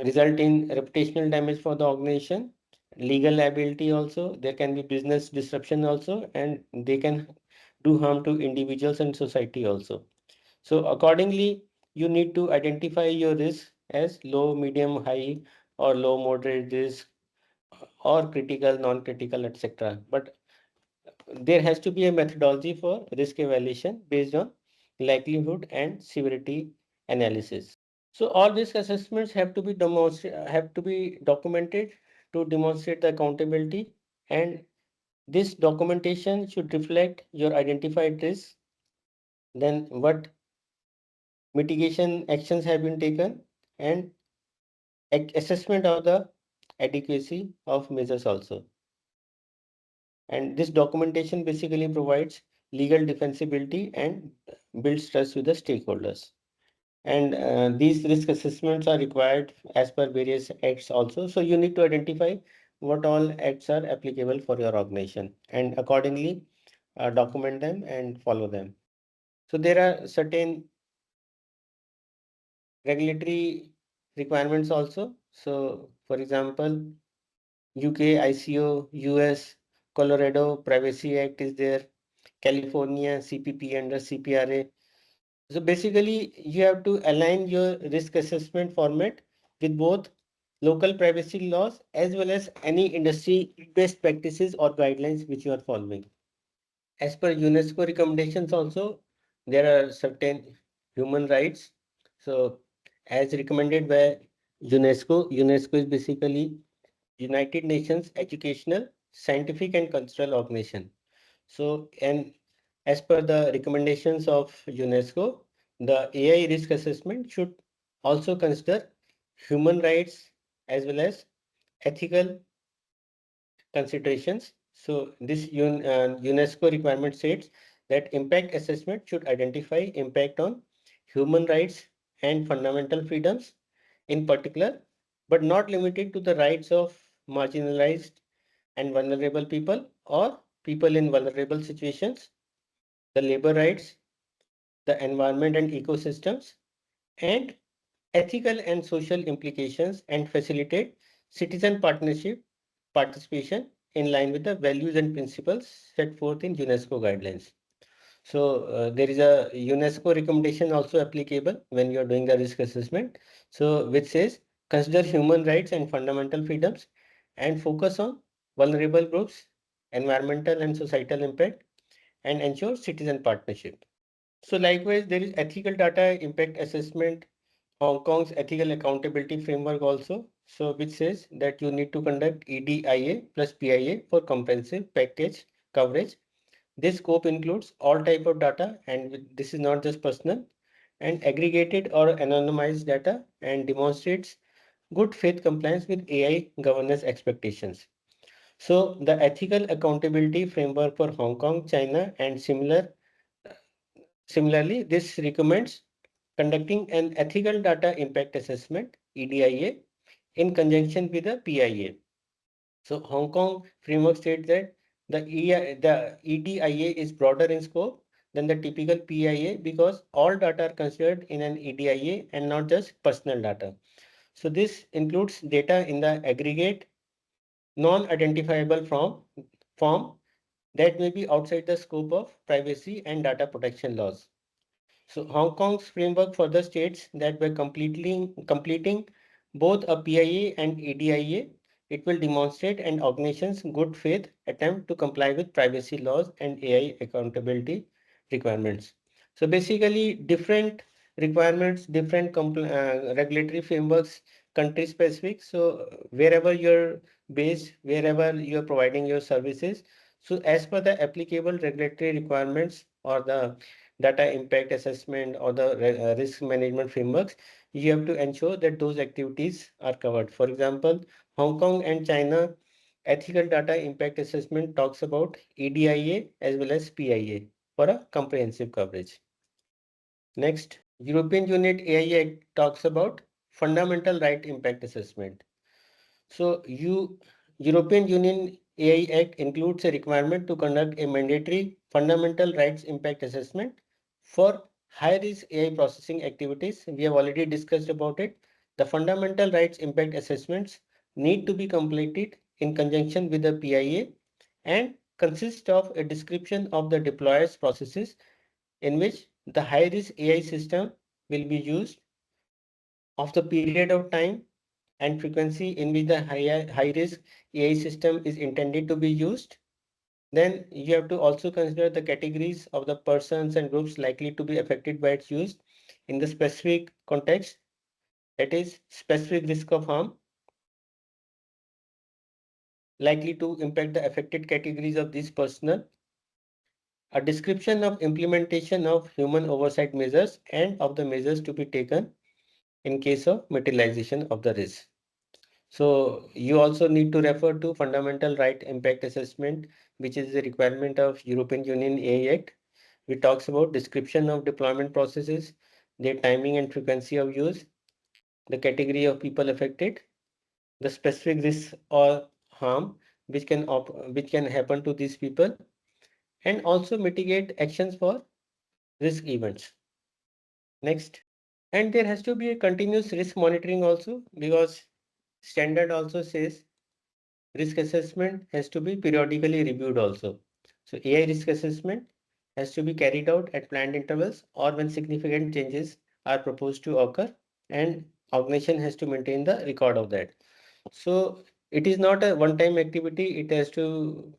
result in reputational damage for the organization, legal liability also, there can be business disruption also, and they can do harm to individuals and society also. So accordingly, you need to identify your risk as low, medium, high, or low, moderate risk, or critical, non-critical, etc. But there has to be a methodology for risk evaluation based on likelihood and severity analysis. So all risk assessments have to be documented to demonstrate the accountability, and this documentation should reflect your identified risks, then what mitigation actions have been taken, and assessment of the adequacy of measures also. And this documentation basically provides legal defensibility and builds trust with the stakeholders. And these risk assessments are required as per various acts also. So you need to identify what all acts are applicable for your organization and accordingly document them and follow them. So there are certain regulatory requirements also. So for example, UK, ICO, US, Colorado Privacy Act is there, California CPP under CPRA. So basically, you have to align your risk assessment format with both local privacy laws as well as any industry best practices or guidelines which you are following. As per UNESCO recommendations also, there are certain human rights. So as recommended by UNESCO is basically United Nations Educational, Scientific and Cultural Organization. So, and as per the recommendations of UNESCO, the AI risk assessment should also consider human rights as well as ethical considerations. So, this UNESCO requirement states that impact assessment should identify impact on human rights and fundamental freedoms in particular, but not limited to the rights of marginalized and vulnerable people or people in vulnerable situations, the labor rights, the environment and ecosystems, and ethical and social implications, and facilitate citizen partnership participation in line with the values and principles set forth in UNESCO guidelines. So there is a UNESCO recommendation also applicable when you are doing the risk assessment. So which says consider human rights and fundamental freedoms and focus on vulnerable groups, environmental and societal impact, and ensure citizen partnership. So likewise, there is ethical data impact assessment, Hong Kong's ethical accountability framework also. So which says that you need to conduct EDIA plus PIA for comprehensive package coverage. This scope includes all type of data, and this is not just personal, and aggregated or anonymized data, and demonstrates good faith compliance with AI governance expectations. So the ethical accountability framework for Hong Kong, China, and similarly, this recommends conducting an ethical data impact assessment (EDIA) in conjunction with a PIA. So Hong Kong framework states that the EDIA is broader in scope than the typical PIA because all data are considered in an EDIA and not just personal data. So this includes data in the aggregate non-identifiable form that may be outside the scope of privacy and data protection laws. So Hong Kong's framework further states that by completing both a PIA and EDIA, it will demonstrate an organization's good faith attempt to comply with privacy laws and AI accountability requirements. So basically, different requirements, different regulatory frameworks, country specific. So wherever you're based, wherever you're providing your services, so as per the applicable regulatory requirements or the data impact assessment or the risk management frameworks, you have to ensure that those activities are covered. For example, Hong Kong and China ethical data impact assessment talks about EDIA as well as PIA for a comprehensive coverage. Next, European Union AI Act talks about fundamental right impact assessment. So European Union AI Act includes a requirement to conduct a mandatory fundamental rights impact assessment for high-risk AI processing activities. We have already discussed about it. The fundamental rights impact assessments need to be completed in conjunction with the PIA and consist of a description of the deployer's processes in which the high-risk AI system will be used, of the period of time and frequency in which the high-risk AI system is intended to be used. Then you have to also consider the categories of the persons and groups likely to be affected by its use in the specific context, that is specific risk of harm likely to impact the affected categories of these personnel, a description of implementation of human oversight measures and of the measures to be taken in case of materialization of the risk. So you also need to refer to fundamental right impact assessment, which is a requirement of European Union AI Act, which talks about description of deployment processes, their timing and frequency of use, the category of people affected, the specific risk or harm which can happen to these people, and also mitigate actions for risk events. Next. And there has to be a continuous risk monitoring also, because standard also says risk assessment has to be periodically reviewed also. So AI risk assessment has to be carried out at planned intervals or when significant changes are proposed to occur, and organization has to maintain the record of that. So it is not a one-time activity, it has to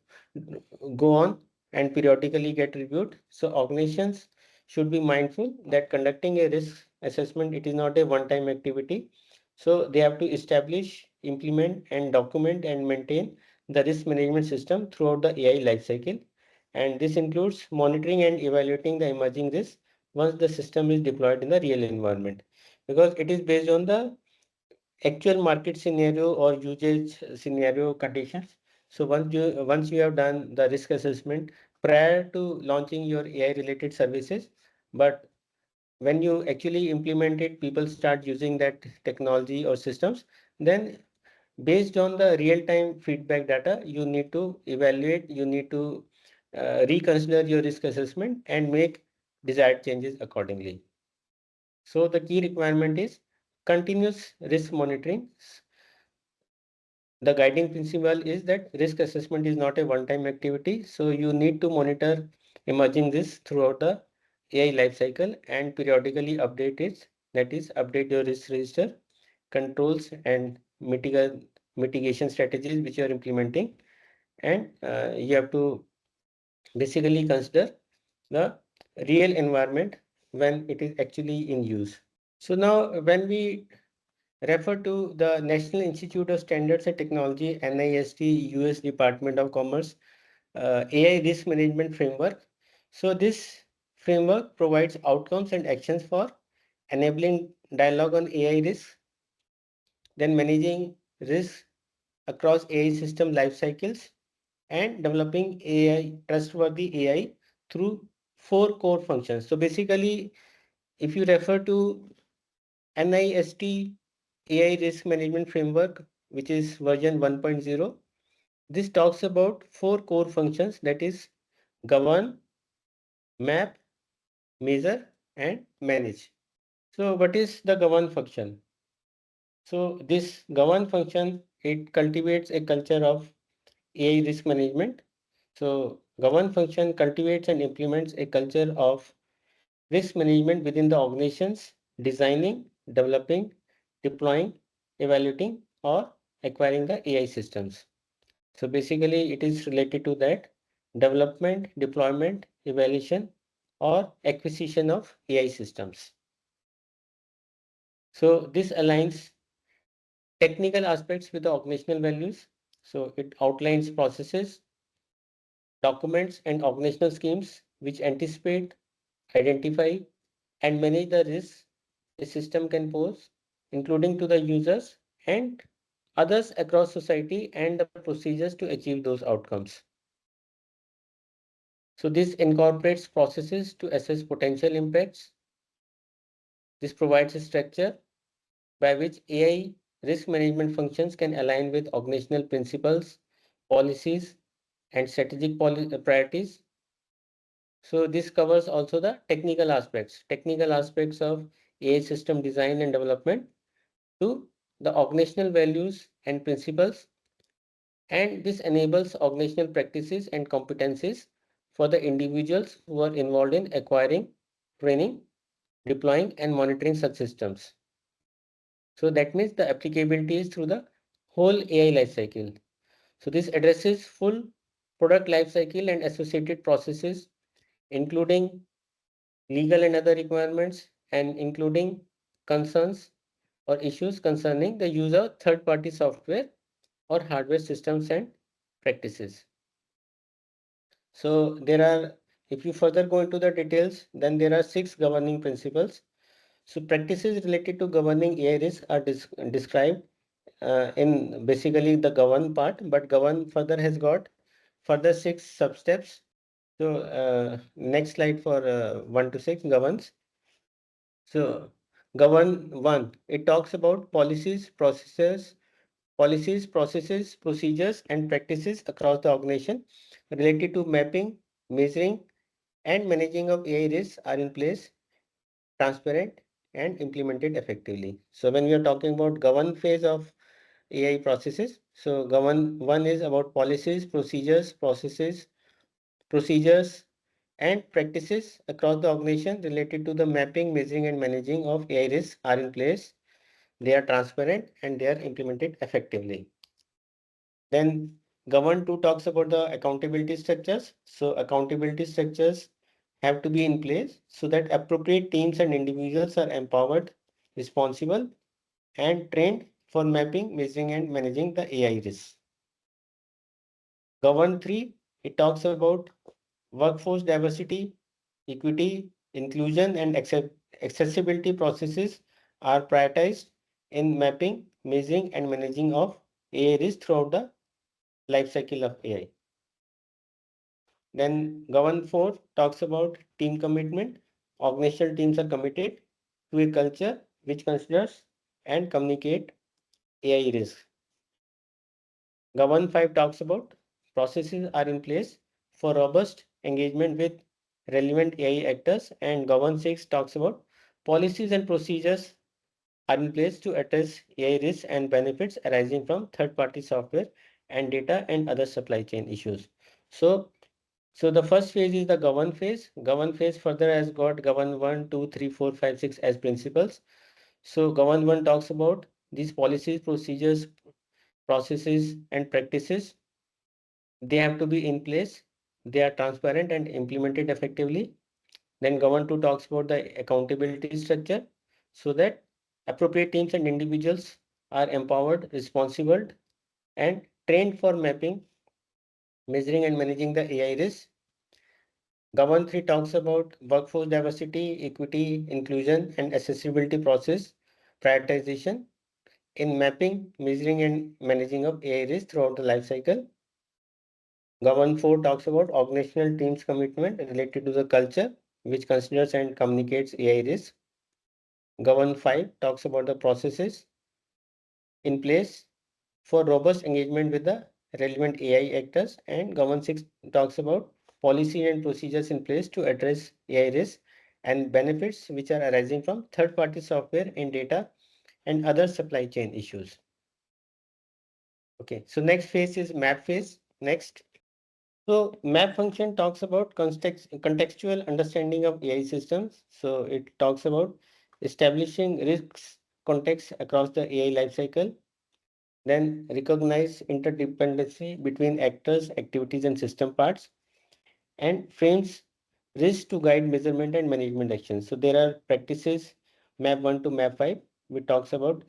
go on and periodically get reviewed. So organizations should be mindful that conducting a risk assessment, it is not a one-time activity. So they have to establish, implement and document and maintain the risk management system throughout the AI lifecycle. And this includes monitoring and evaluating the emerging risks once the system is deployed in the real environment, because it is based on the actual market scenario or usage scenario conditions. So once you have done the risk assessment prior to launching your AI related services, but when you actually implement it, people start using that technology or systems, then based on the real-time feedback data, you need to evaluate, you need to reconsider your risk assessment and make desired changes accordingly. So the key requirement is continuous risk monitoring. The guiding principle is that risk assessment is not a one-time activity. So you need to monitor emerging risks throughout the AI lifecycle and periodically update it. That is, update your risk register, controls and mitigation strategies which you are implementing. And you have to basically consider the real environment when it is actually in use. So now when we refer to the National Institute of Standards and Technology, NIST, US Department of Commerce, AI Risk Management Framework. So this framework provides outcomes and actions for enabling dialogue on AI risk, then managing risk across AI system life cycles, and developing AI, trustworthy AI through 4 core functions. So basically, if you refer to NIST AI Risk Management Framework, which is version 1.0, this talks about 4 core functions, that is govern, map, measure, and manage. So what is the govern function? So this govern function, it cultivates a culture of AI risk management. So govern function cultivates and implements a culture of risk management within the organizations, designing, developing, deploying, evaluating, or acquiring the AI systems. So basically it is related to that development, deployment, evaluation, or acquisition of AI systems. So this aligns technical aspects with the organizational values. So it outlines processes, documents, and organizational schemes which anticipate, identify, and manage the risks a system can pose, including to the users and others across society, and the procedures to achieve those outcomes. So this incorporates processes to assess potential impacts. This provides a structure by which AI risk management functions can align with organizational principles, policies, and strategic priorities. So this covers also the technical aspects of AI system design and development to the organizational values and principles, and this enables organizational practices and competencies for the individuals who are involved in acquiring, training, deploying, and monitoring such systems. So that means the applicability is through the whole AI lifecycle. So this addresses full product lifecycle and associated processes, including legal and other requirements, and including concerns or issues concerning the use of third-party software or hardware systems and practices. So there are, if you further go into the details, then there are 6 governing principles. So practices related to governing AI risk are described in basically the govern part, but govern further has got further 6 sub-steps. So next slide for 1 to 6 governs. So govern 1, it talks about policies, procedures, and practices across the organization related to mapping, measuring, and managing of AI risks are in place, transparent, and implemented effectively. So when we are talking about govern phase of AI processes, so govern 1 is about policies, procedures, and practices across the organization related to the mapping, measuring, and managing of AI risks are in place. They are transparent and they are implemented effectively. Then govern 2 talks about the accountability structures. So accountability structures have to be in place so that appropriate teams and individuals are empowered, responsible, and trained for mapping, measuring, and managing the AI risks. Govern 3, it talks about workforce diversity, equity, inclusion, and accessibility processes are prioritized in mapping, measuring, and managing of AI risk throughout the life cycle of AI. Then govern 4 talks about team commitment, organizational teams are committed to a culture which considers and communicate AI risk. Govern 5 talks about processes are in place for robust engagement with relevant AI actors, and Govern 6 talks about policies and procedures are in place to address AI risks and benefits arising from third-party software and data and other supply chain issues. So the first phase is the govern phase. Govern phase further has got govern 1, 2, 3, 4, 5, 6 as principles. So govern 1 talks about these policies, procedures, processes, and practices. They have to be in place. They are transparent and implemented effectively. Then govern 2 talks about the accountability structure so that appropriate teams and individuals are empowered, responsible, and trained for mapping, measuring, and managing the AI risk. Govern 3 talks about workforce diversity, equity, inclusion, and accessibility process prioritization in mapping, measuring, and managing of AI risk throughout the life cycle. Govern 4 talks about organizational teams commitment related to the culture, which considers and communicates AI risk. Govern 5 talks about the processes in place for robust engagement with the relevant AI actors, and Govern 6 talks about policy and procedures in place to address AI risks and benefits which are arising from third-party software and data and other supply chain issues. Okay, so next phase is map phase. Next. So map function talks about contextual understanding of AI systems. So it talks about establishing risks context across the AI lifecycle, then recognize interdependency between actors, activities, and system parts, and frames risk to guide measurement and management actions. So there are practices map 1 to map 5, which talks about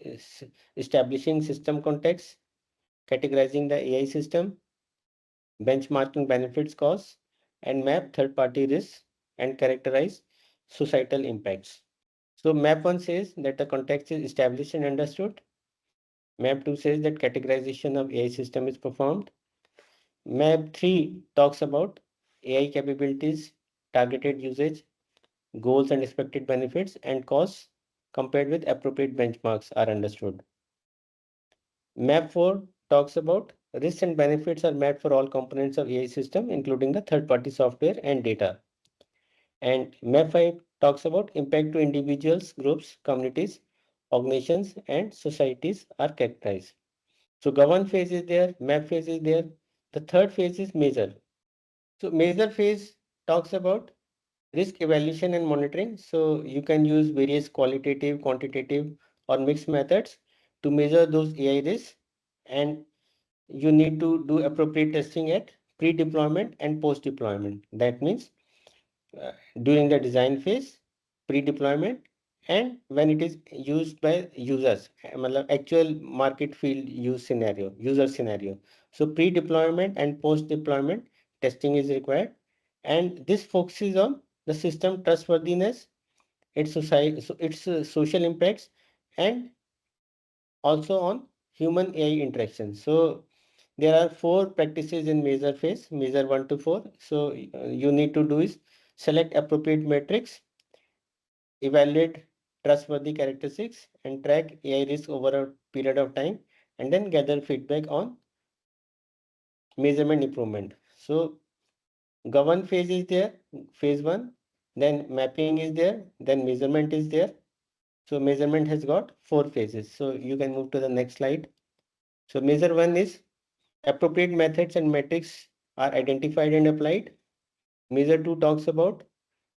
establishing system context, categorizing the AI system, benchmarking benefits costs, and map third-party risks and characterize societal impacts. So map 1 says that the context is established and understood. Map 2 says that categorization of AI system is performed. Map 3 talks about AI capabilities, targeted usage, goals and expected benefits, and costs compared with appropriate benchmarks are understood. Map 4 talks about risks and benefits are mapped for all components of AI system, including the third-party software and data. And Map 5 talks about impact to individuals, groups, communities, organizations, and societies are characterized. So govern phase is there, map phase is there. The third phase is measure. So measure phase talks about risk evaluation and monitoring. So you can use various qualitative, quantitative, or mixed methods to measure those AI risks, and you need to do appropriate testing at pre-deployment and post-deployment. That means during the design phase, pre-deployment, and when it is used by users, actual market field user scenario. So pre-deployment and post-deployment testing is required, and this focuses on the system trustworthiness, its society, its social impacts, and also on human AI interaction. So there are 4 practices in measure phase, measure 1 to 4. So you need to do is select appropriate metrics, evaluate trustworthy characteristics, and track AI risk over a period of time, and then gather feedback on measurement improvement. So govern phase is there, phase 1, then mapping is there, then measurement is there. So measurement has got 4 phases. So you can move to the next slide. So measure 1 is appropriate methods and metrics are identified and applied. Measure 2 talks about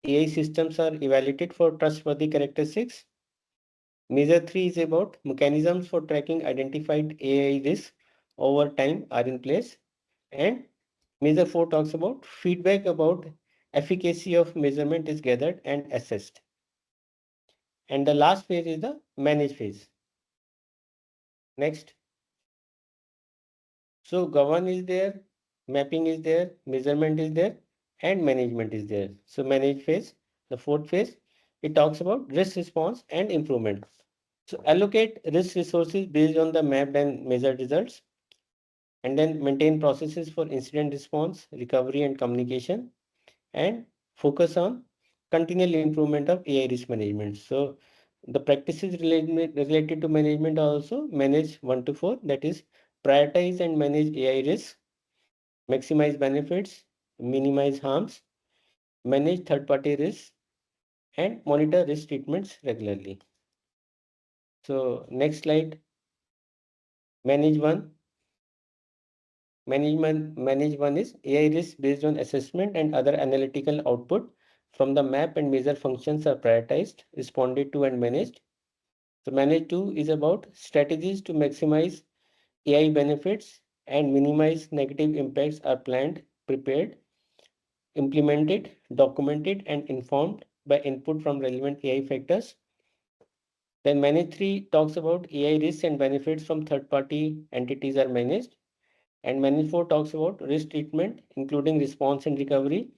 AI systems are evaluated for trustworthy characteristics. Measure 3 is about mechanisms for tracking identified AI risks over time are in place. And measure 4 talks about feedback about efficacy of measurement is gathered and assessed. And the last phase is the manage phase. Next. So govern is there, mapping is there, measurement is there, and management is there. So manage phase, the 4th phase, it talks about risk response and improvement. So allocate risk resources based on the mapped and measured results, and then maintain processes for incident response, recovery, and communication, and focus on continual improvement of AI risk management. So the practices related to management are also manage 1 to 4, that is prioritize and manage AI risk, maximize benefits, minimize harms, manage third-party risks, and monitor risk treatments regularly. So next slide, manage one. Manage one is AI risk based on assessment and other analytical output from the map and measure functions are prioritized, responded to, and managed. So manage two is about strategies to maximize AI benefits and minimize negative impacts are planned, prepared, implemented, documented, and informed by input from relevant AI factors. Then manage 3 talks about AI risks and benefits from third-party entities are managed. And manage 4 talks about risk treatment, including response and recovery.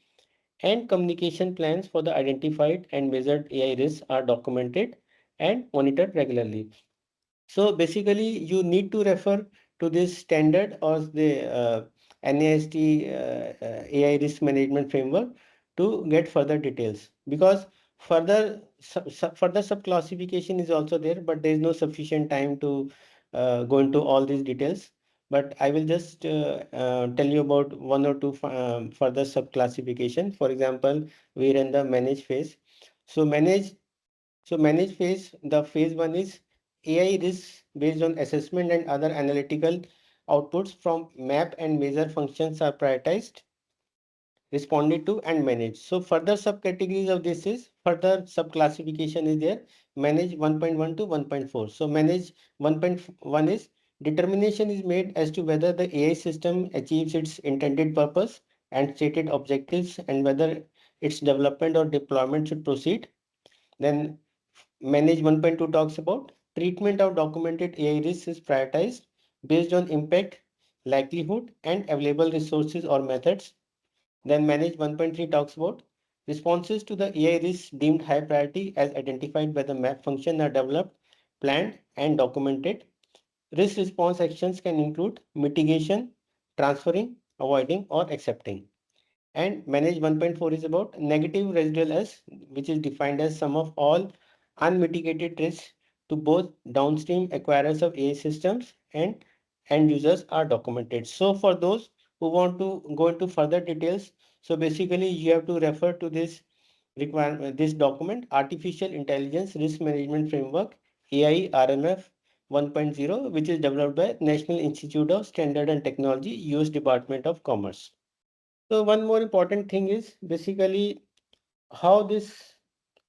And communication plans for the identified and measured AI risks are documented and monitored regularly. So basically, you need to refer to this standard or the NIST AI risk management framework to get further details, because further sub classification is also there, but there is no sufficient time to go into all these details. But I will just tell you about one or two further sub classification. For example, we are in the manage phase. So manage phase, the phase one is AI risks based on assessment and other analytical outputs from map and measure functions are prioritized, responded to, and managed. So further subcategories of this is further subclassification is there. Manage 1.1 to 1.4. So manage 1.1 is determination is made as to whether the AI system achieves its intended purpose and stated objectives and whether its development or deployment should proceed. Then manage 1.2 talks about treatment of documented AI risks is prioritized based on impact, likelihood, and available resources or methods. Then manage 1.3 talks about responses to the AI risks deemed high priority as identified by the map function are developed, planned, and documented. Risk response actions can include mitigation, transferring, avoiding, or accepting. And manage 1.4 is about negative residual S, which is defined as sum of all unmitigated risks to both downstream acquirers of AI systems and end users are documented. So for those who want to go into further details, so basically you have to refer to this this document, Artificial Intelligence Risk Management Framework, AI RMF 1.0, which is developed by National Institute of Standard and Technology, US Department of Commerce. So one more important thing is basically how this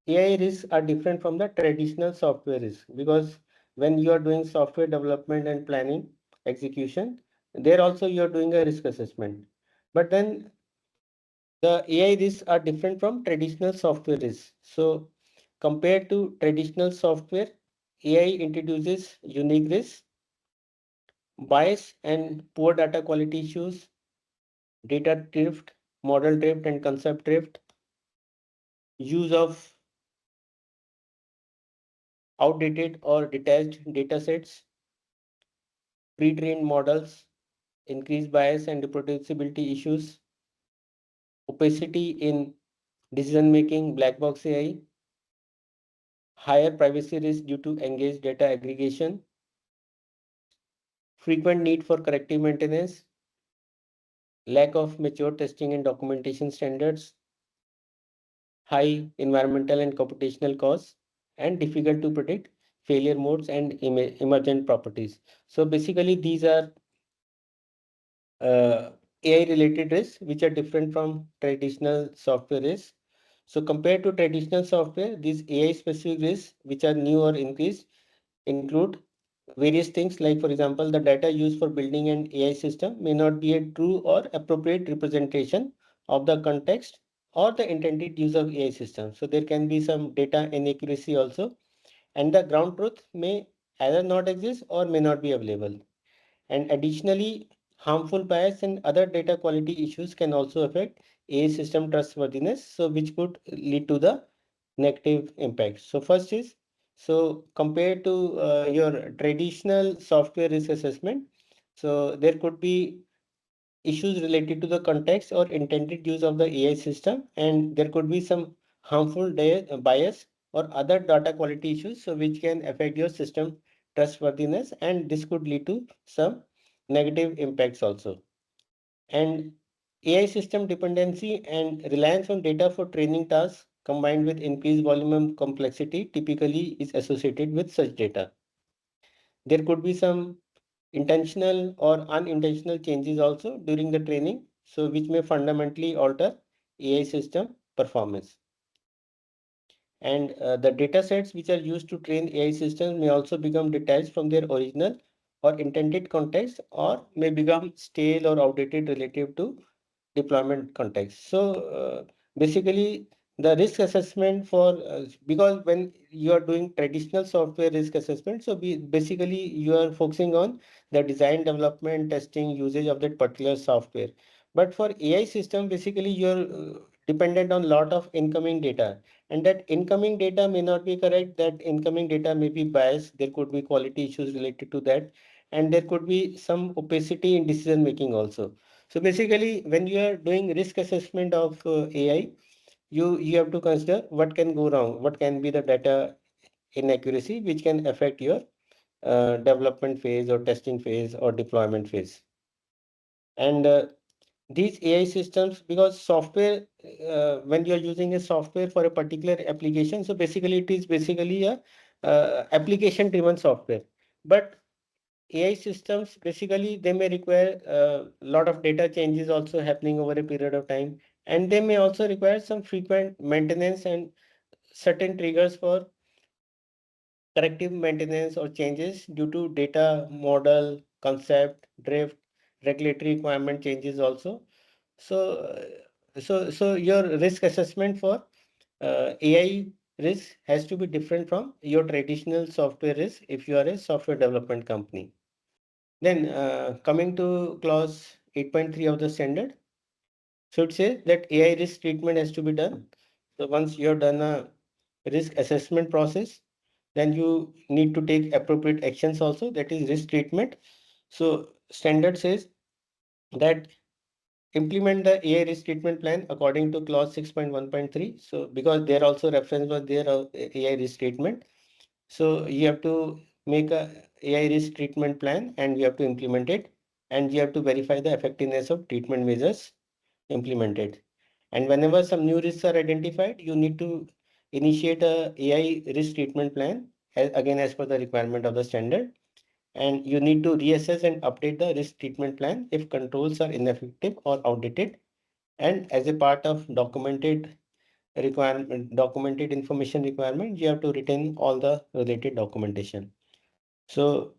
AI risks are different from the traditional software risk, because when you are doing software development and planning execution, there also you are doing a risk assessment. But then the AI risks are different from traditional software risks. So compared to traditional software, AI introduces unique risks, bias and poor data quality issues, data drift, model drift and concept drift, use of outdated or detached datasets, pre-trained models, increased bias and reproducibility issues, opacity in decision-making, black box AI, higher privacy risk due to engaged data aggregation, frequent need for corrective maintenance, lack of mature testing and documentation standards, high environmental and computational costs, and difficult to predict failure modes and emergent properties. So basically, these are AI related risks which are different from traditional software risks. So compared to traditional software, these AI specific risks which are new or increased include various things like, for example, the data used for building an AI system may not be a true or appropriate representation of the context or the intended use of AI system. So there can be some data inaccuracy also, and the ground truth may either not exist or may not be available. And additionally, harmful bias and other data quality issues can also affect AI system trustworthiness, so which could lead to the negative impact. So first is, so compared to your traditional software risk assessment, so there could be issues related to the context or intended use of the AI system, and there could be some harmful bias or other data quality issues, so which can affect your system trustworthiness, and this could lead to some negative impacts also. And AI system dependency and reliance on data for training tasks combined with increased volume and complexity typically is associated with such data. There could be some intentional or unintentional changes also during the training, so which may fundamentally alter AI system performance. And the data sets which are used to train AI systems may also become detached from their original or intended context, or may become stale or outdated relative to deployment context. So basically the risk assessment for because when you are doing traditional software risk assessment, so basically you are focusing on the design, development, testing, usage of that particular software. But for AI system, basically you're dependent on lot of incoming data, and that incoming data may not be correct. That incoming data may be biased. There could be quality issues related to that, and there could be some opacity in decision making also. So basically, when you are doing risk assessment of AI, you have to consider what can go wrong, what can be the data inaccuracy, which can affect your development phase or testing phase or deployment phase. And these AI systems, because software, when you are using a software for a particular application, so basically it is basically a application driven software. But AI systems, basically, they may require a lot of data changes also happening over a period of time, and they may also require some frequent maintenance and certain triggers for corrective maintenance or changes due to data model, concept, drift, regulatory requirement changes also. So, so your risk assessment for AI risk has to be different from your traditional software risk if you are a software development company. Then coming to clause 8.3 of the standard, so it says that AI risk treatment has to be done. So once you have done a risk assessment process, then you need to take appropriate actions also, that is risk treatment. So standard says that implement the AI risk treatment plan according to clause 6.1.3. So because there also reference was there of AI risk treatment. So you have to make a AI risk treatment plan and you have to implement it, and you have to verify the effectiveness of treatment measures implemented. And whenever some new risks are identified, you need to initiate a AI risk treatment plan again as per the requirement of the standard. And you need to reassess and update the risk treatment plan if controls are ineffective or outdated. And as a part of documented information requirement, you have to retain all the related documentation. So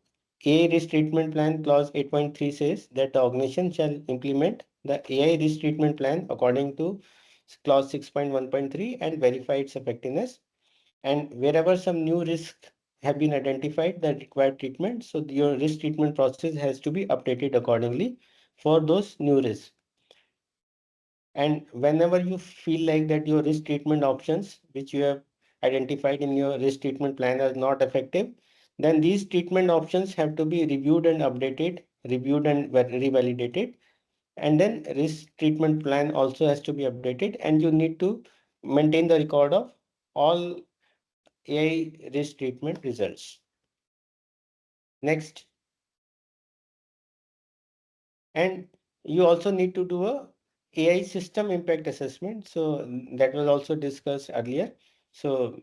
AI risk treatment plan clause 8.3 says that the organization shall implement the AI risk treatment plan according to clause 6.1.3 and verify its effectiveness. And wherever some new risks have been identified that require treatment, so your risk treatment process has to be updated accordingly for those new risks. And whenever you feel like that your risk treatment options, which you have identified in your risk treatment plan, are not effective, then these treatment options have to be reviewed and updated, reviewed and revalidated. And then risk treatment plan also has to be updated, and you need to maintain the record of all AI risk treatment results. Next. And you also need to do a AI system impact assessment. So that was also discussed earlier. So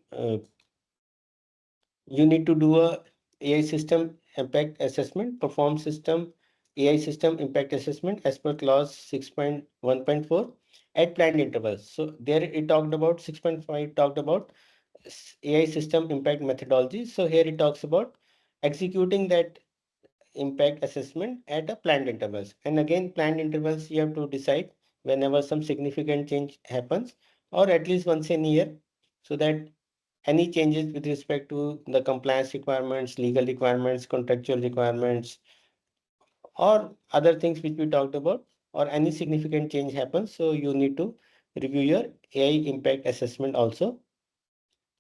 you need to do a AI system impact assessment, perform system AI system impact assessment as per clause 6.1.4 at planned intervals. So there it talked about 6.5 talked about AI system impact methodology. So here it talks about executing that impact assessment at a planned intervals. And again, planned intervals you have to decide whenever some significant change happens, or at least once in a year, so that any changes with respect to the compliance requirements, legal requirements, contractual requirements, or other things which we talked about, or any significant change happens. So you need to review your AI impact assessment also.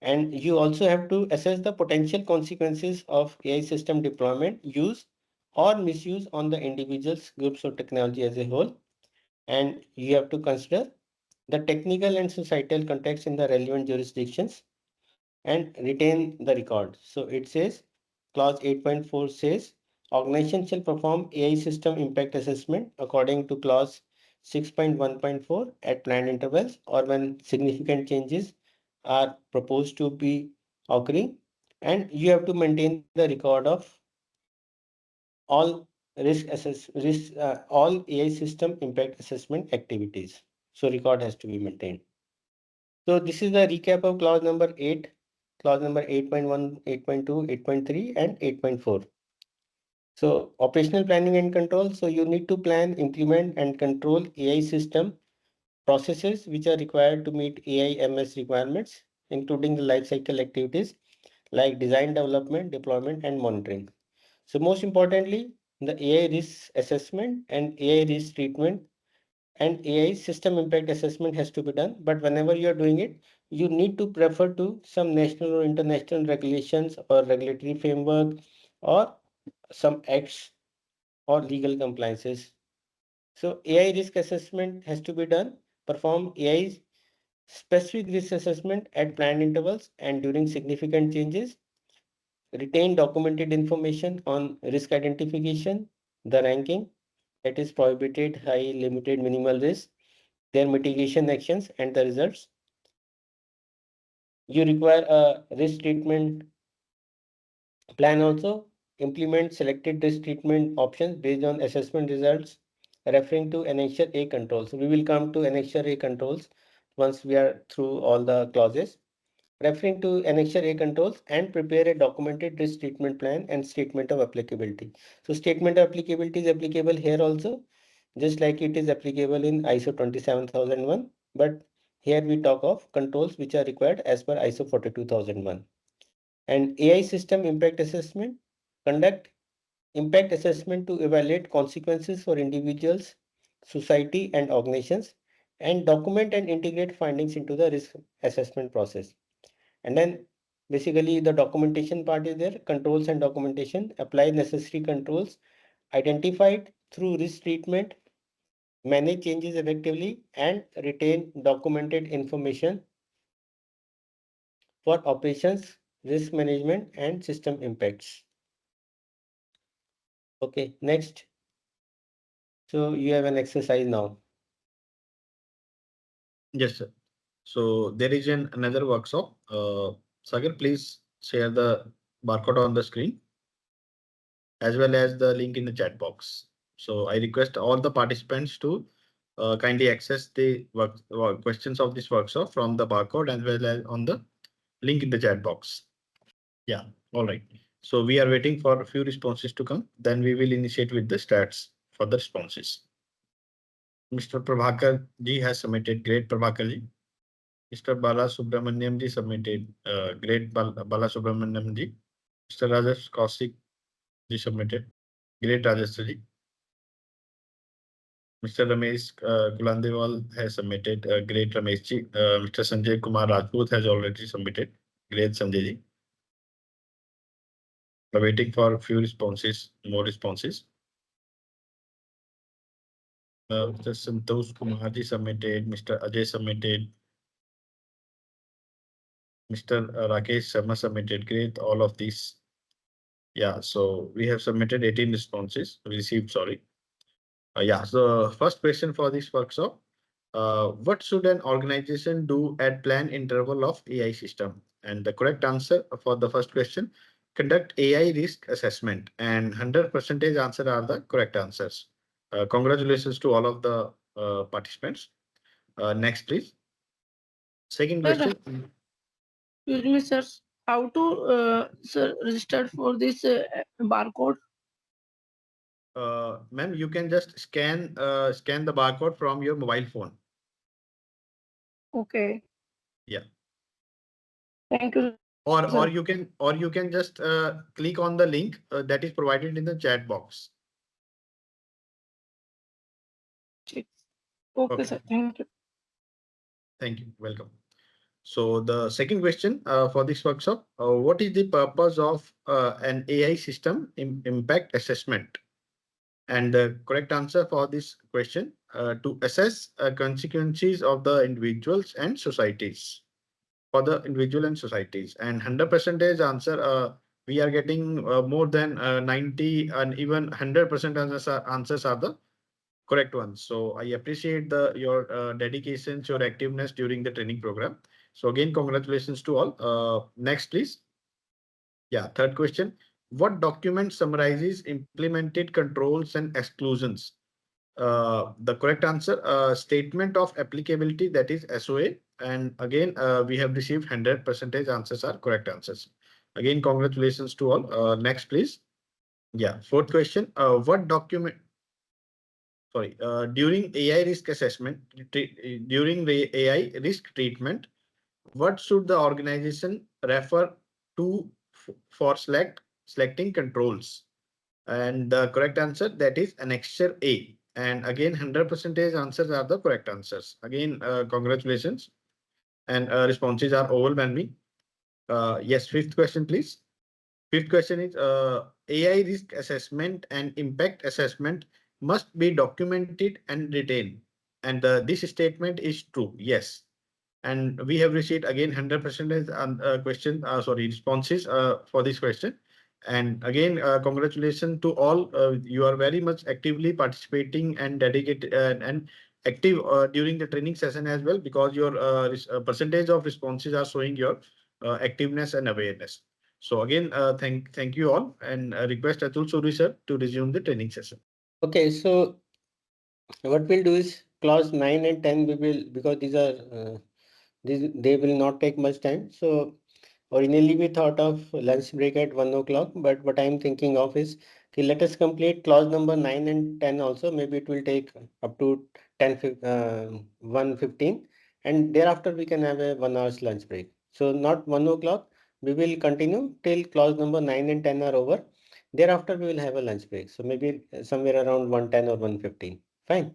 And you also have to assess the potential consequences of AI system deployment, use, or misuse on the individuals, groups, or technology as a whole. And you have to consider the technical and societal context in the relevant jurisdictions, and retain the record. So it says, clause 8.4 says, organization shall perform AI system impact assessment according to clause 6.1.4 at planned intervals or when significant changes are proposed to be occurring, and you have to maintain the record of all all AI system impact assessment activities. So record has to be maintained. So this is the recap of clause number 8, clause number 8.1, 8.2, 8.3, and 8.4. So operational planning and control. So you need to plan, implement, and control AI system processes which are required to meet AI MS requirements, including the life cycle activities like design, development, deployment, and monitoring. So most importantly, the AI risk assessment and AI risk treatment and AI system impact assessment has to be done. But whenever you are doing it, you need to refer to some national or international regulations or regulatory framework or some acts or legal compliances. So AI risk assessment has to be done. Perform AI specific risk assessment at planned intervals and during significant changes. Retain documented information on risk identification, the ranking, that is prohibited, high, limited, minimal risk, their mitigation actions, and the results. You require a risk treatment plan also. Implement selected risk treatment options based on assessment results, referring to Annexure A controls. We will come to Annexure A controls once we are through all the clauses. Referring to Annexure A controls and prepare a documented risk treatment plan and statement of applicability. So statement of applicability is applicable here also, just like it is applicable in ISO 27001, but here we talk of controls which are required as per ISO 42001. And AI system impact assessment, conduct impact assessment to evaluate consequences for individuals, society, and organizations, and document and integrate findings into the risk assessment process. And then basically the documentation part is there, controls and documentation, apply necessary controls identified through risk treatment, manage changes effectively, and retain documented information for operations, risk management, and system impacts. Okay, next. So you have an exercise now. Yes, sir. So there is another workshop. Sagar, please share the barcode on the screen as well as the link in the chat box. So I request all the participants to kindly access the questions of this workshop from the barcode as well as on the link in the chat box. Yeah, all right. So we are waiting for a few responses to come. Then we will initiate with the stats for the responses. Mr. Prabhakar ji has submitted. Great, Prabhakar ji. Mr. Bala Subramaniam ji submitted. Great, Bala Subramaniam ji. Mr. Rajesh Kaushik ji submitted. Great, Rajesh ji. Mr. Ramesh Kulandewal has submitted. Great, Ramesh ji. Mr. Sanjay Kumar Rajput has already submitted. Great, Sanjay ji. We're waiting for a few responses, more responses. Mr. Santosh Kumar ji submitted. Mr. Ajay submitted. Mr. Rakesh Sharma submitted. Great, all of these. Yeah, so we have submitted 18 responses, received, sorry. Yeah, so first question for this workshop. What should an organization do at planned interval of AI system? And the correct answer for the first question, conduct AI risk assessment, and 100% answer are the correct answers. Congratulations to all of the participants. Next, please. Second question. Excuse me, sir. How to register for this barcode? Ma'am, you can just scan the barcode from your mobile phone. Okay. Yeah. Thank you. Or you can just click on the link that is provided in the chat box. Okay, sir. Thank you. Thank you. Welcome. So the second question for this workshop, what is the purpose of an AI system impact assessment? And the correct answer for this question, to assess consequences of the individuals and societies, for the individual and societies. And 100% answer, we are getting more than 90 and even 100% answers are the correct ones. So I appreciate your dedication, your activeness during the training program. So again, congratulations to all. Next, please. Yeah, third question. What document summarizes implemented controls and exclusions? The correct answer, statement of applicability, that is SOA. And again, we have received 100% answers are correct answers. Again, congratulations to all. Next, please. Yeah, fourth question. What document? Sorry, during AI risk assessment, during the AI risk treatment, what should the organization refer to for selecting controls? And the correct answer, that is Annexure A. And again, 100% answers are the correct answers. Again, congratulations. And responses are overwhelming. Yes, fifth question, please. Fifth question is, AI risk assessment and impact assessment must be documented and retained. And this statement is true. Yes. And we have received again 100% responses for this question. And again, congratulations to all. You are very much actively participating and dedicated and active during the training session as well, because your percentage of responses are showing your activeness and awareness. So again, thank you all, and request Atul Suri sir to resume the training session. Okay, so what we'll do is clause 9 and 10 we will, because these are they will not take much time. So originally we thought of lunch break at 1 o'clock, but what I'm thinking of is, okay, let us complete clause number 9 and 10 also. Maybe it will take up to 1:15, and thereafter we can have a 1 hour's lunch break. So not 1 o'clock, we will continue till clause number 9 and 10 are over. Thereafter we will have a lunch break. So maybe somewhere around 1:10 or 1:15. Fine.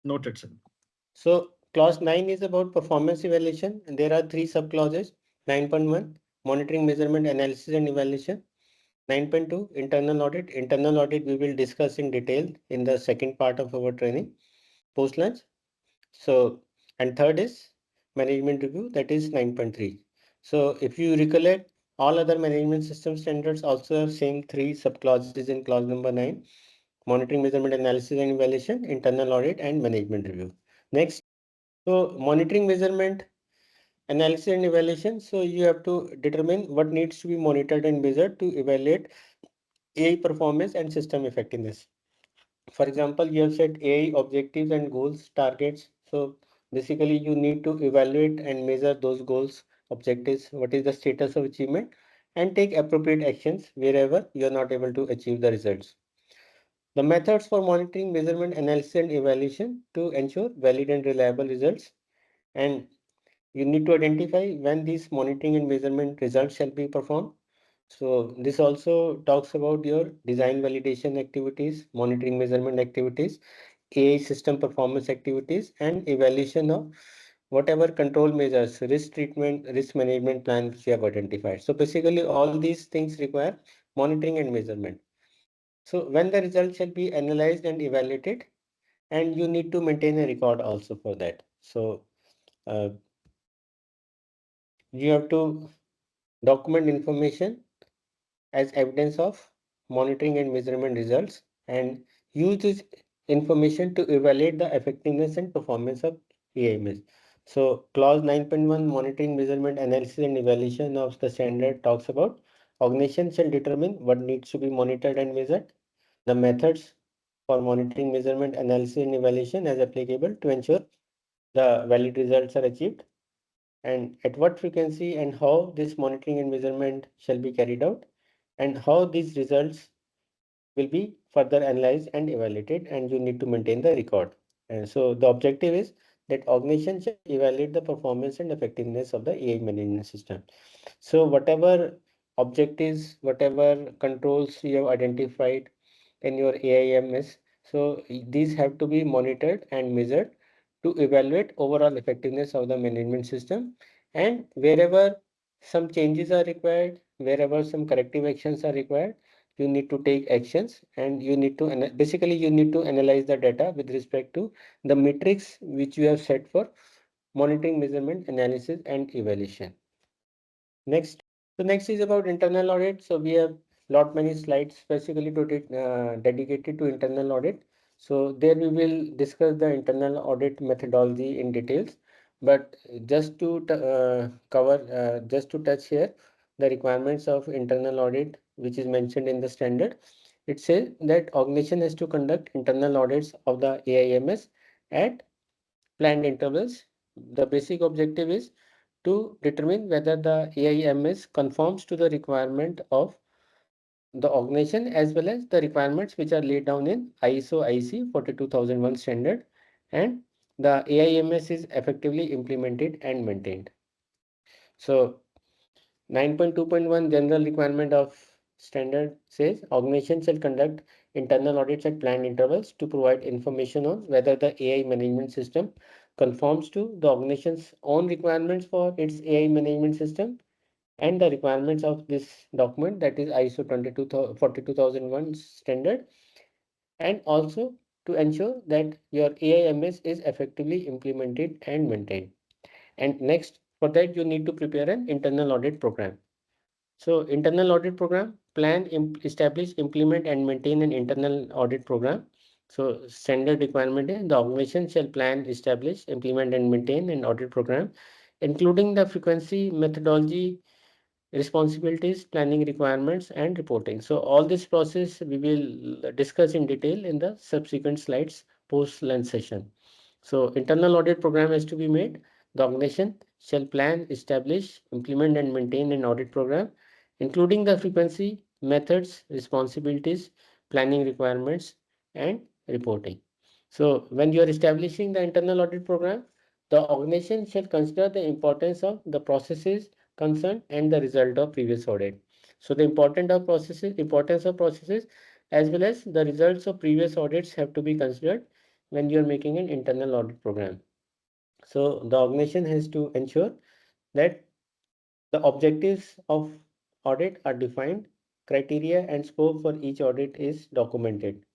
Noted, sir. So clause 9 is about performance evaluation, and there are three subclauses. 9.1, monitoring, measurement, analysis and evaluation. 9.2, internal audit. Internal audit we will discuss in detail in the second part of our training post lunch. So, and third is management review, that is 9.3. So if you recollect, all other management system standards also have same three subclauses in clause number 9: monitoring, measurement, analysis and evaluation, internal audit and management review. Next. So monitoring, measurement, analysis and evaluation. So you have to determine what needs to be monitored and measured to evaluate AI performance and system effectiveness. For example, you have set AI objectives and goals, targets. So basically you need to evaluate and measure those goals, objectives, what is the status of achievement, and take appropriate actions wherever you are not able to achieve the results. The methods for monitoring, measurement, analysis and evaluation to ensure valid and reliable results. And you need to identify when these monitoring and measurement results shall be performed. So this also talks about your design validation activities, monitoring measurement activities, AI system performance activities, and evaluation of whatever control measures, risk treatment, risk management plan which you have identified. So basically all these things require monitoring and measurement. So when the results shall be analyzed and evaluated, and you need to maintain a record also for that. So you have to document information as evidence of monitoring and measurement results, and use this information to evaluate the effectiveness and performance of AIMS. So clause 9.1, monitoring, measurement, analysis and evaluation of the standard talks about organization shall determine what needs to be monitored and measured, the methods for monitoring, measurement, analysis and evaluation as applicable to ensure the valid results are achieved, and at what frequency and how this monitoring and measurement shall be carried out, and how these results will be further analyzed and evaluated, and you need to maintain the record. And so the objective is that organization shall evaluate the performance and effectiveness of the AI management system. So whatever objectives, whatever controls you have identified in your AIMS, so these have to be monitored and measured to evaluate overall effectiveness of the management system. And wherever some changes are required, wherever some corrective actions are required, you need to take actions, and you need to basically you need to analyze the data with respect to the metrics which you have set for monitoring, measurement, analysis, and evaluation. Next. So next is about internal audit. So we have lot many slides specifically dedicated to internal audit. So there we will discuss the internal audit methodology in details. But just to just to touch here the requirements of internal audit, which is mentioned in the standard. It says that organization has to conduct internal audits of the AIMS at planned intervals. The basic objective is to determine whether the AIMS conforms to the requirement of the organization as well as the requirements which are laid down in ISO IC 42001 standard, and the AIMS is effectively implemented and maintained. So 9.2.1 general requirement of standard says organization shall conduct internal audits at planned intervals to provide information on whether the AI management system conforms to the organization's own requirements for its AI management system and the requirements of this document, that is ISO 42001 standard, and also to ensure that your AIMS is effectively implemented and maintained. And next, for that you need to prepare an internal audit program. So internal audit program, plan, establish, implement and maintain an internal audit program. So standard requirement is the organization shall plan, establish, implement and maintain an audit program, including the frequency, methodology, responsibilities, planning requirements and reporting. So all this process we will discuss in detail in the subsequent slides post lunch session. So internal audit program has to be made. The organization shall plan, establish, implement and maintain an audit program, including the frequency, methods, responsibilities, planning requirements and reporting. So when you are establishing the internal audit program, the organization shall consider the importance of the processes concerned and the result of previous audit. So the importance of processes as well as the results of previous audits have to be considered when you are making an internal audit program. So the organization has to ensure that the objectives of audit are defined, criteria and scope for each audit is documented.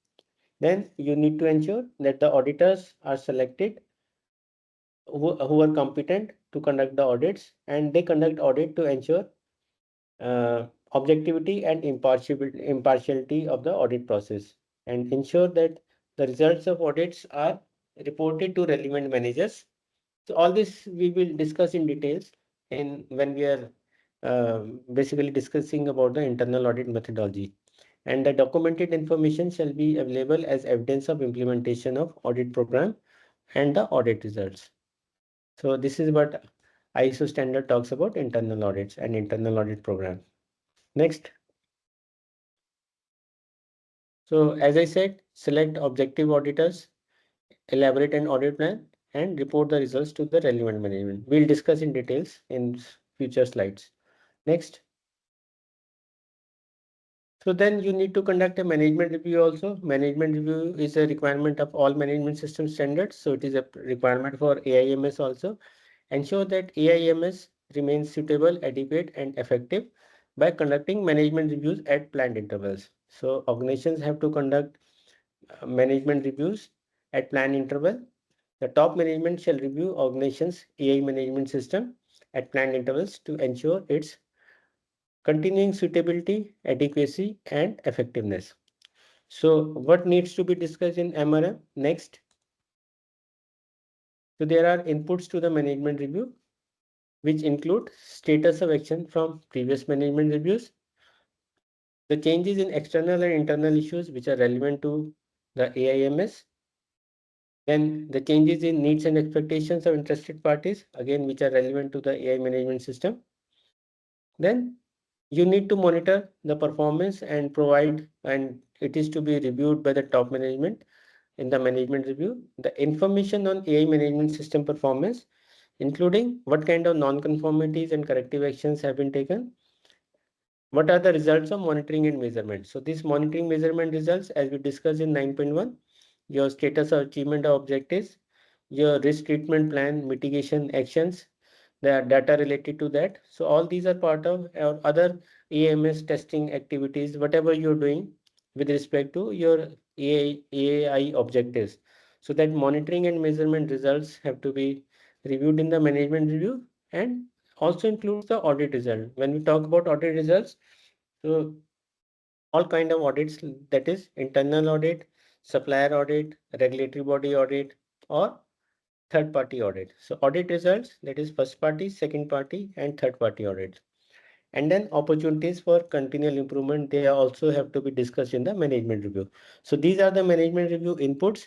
Then you need to ensure that the auditors are selected who are competent to conduct the audits, and they conduct audit to ensure objectivity and impartiality of the audit process, and ensure that the results of audits are reported to relevant managers. So all this we will discuss in details in when we are basically discussing about the internal audit methodology. And the documented information shall be available as evidence of implementation of audit program and the audit results. So this is what ISO standard talks about internal audits and internal audit program. Next. So as I said, select objective auditors, elaborate an audit plan and report the results to the relevant management. We'll discuss in details in future slides. Next. So then you need to conduct a management review also. Management review is a requirement of all management system standards. So it is a requirement for AIMS also. Ensure that AIMS remains suitable, adequate and effective by conducting management reviews at planned intervals. So organizations have to conduct management reviews at planned interval. The top management shall review organization's AI management system at planned intervals to ensure its continuing suitability, adequacy, and effectiveness. So what needs to be discussed in MRM? Next. So there are inputs to the management review, which include status of action from previous management reviews, the changes in external and internal issues which are relevant to the AIMS, then the changes in needs and expectations of interested parties, again, which are relevant to the AI management system. Then you need to monitor the performance and provide, and it is to be reviewed by the top management in the management review, the information on AI management system performance, including what kind of non-conformities and corrective actions have been taken. What are the results of monitoring and measurement? So these monitoring measurement results, as we discussed in 9.1, your status of achievement of objectives, your risk treatment plan, mitigation actions, the data related to that. So all these are part of our other AMS testing activities, whatever you're doing with respect to your AI objectives. So that monitoring and measurement results have to be reviewed in the management review and also includes the audit result. When we talk about audit results, so all kind of audits, that is internal audit, supplier audit, regulatory body audit, or third party audit. So audit results, that is first party, second party, and third party audits. And then opportunities for continual improvement, they also have to be discussed in the management review. So these are the management review inputs.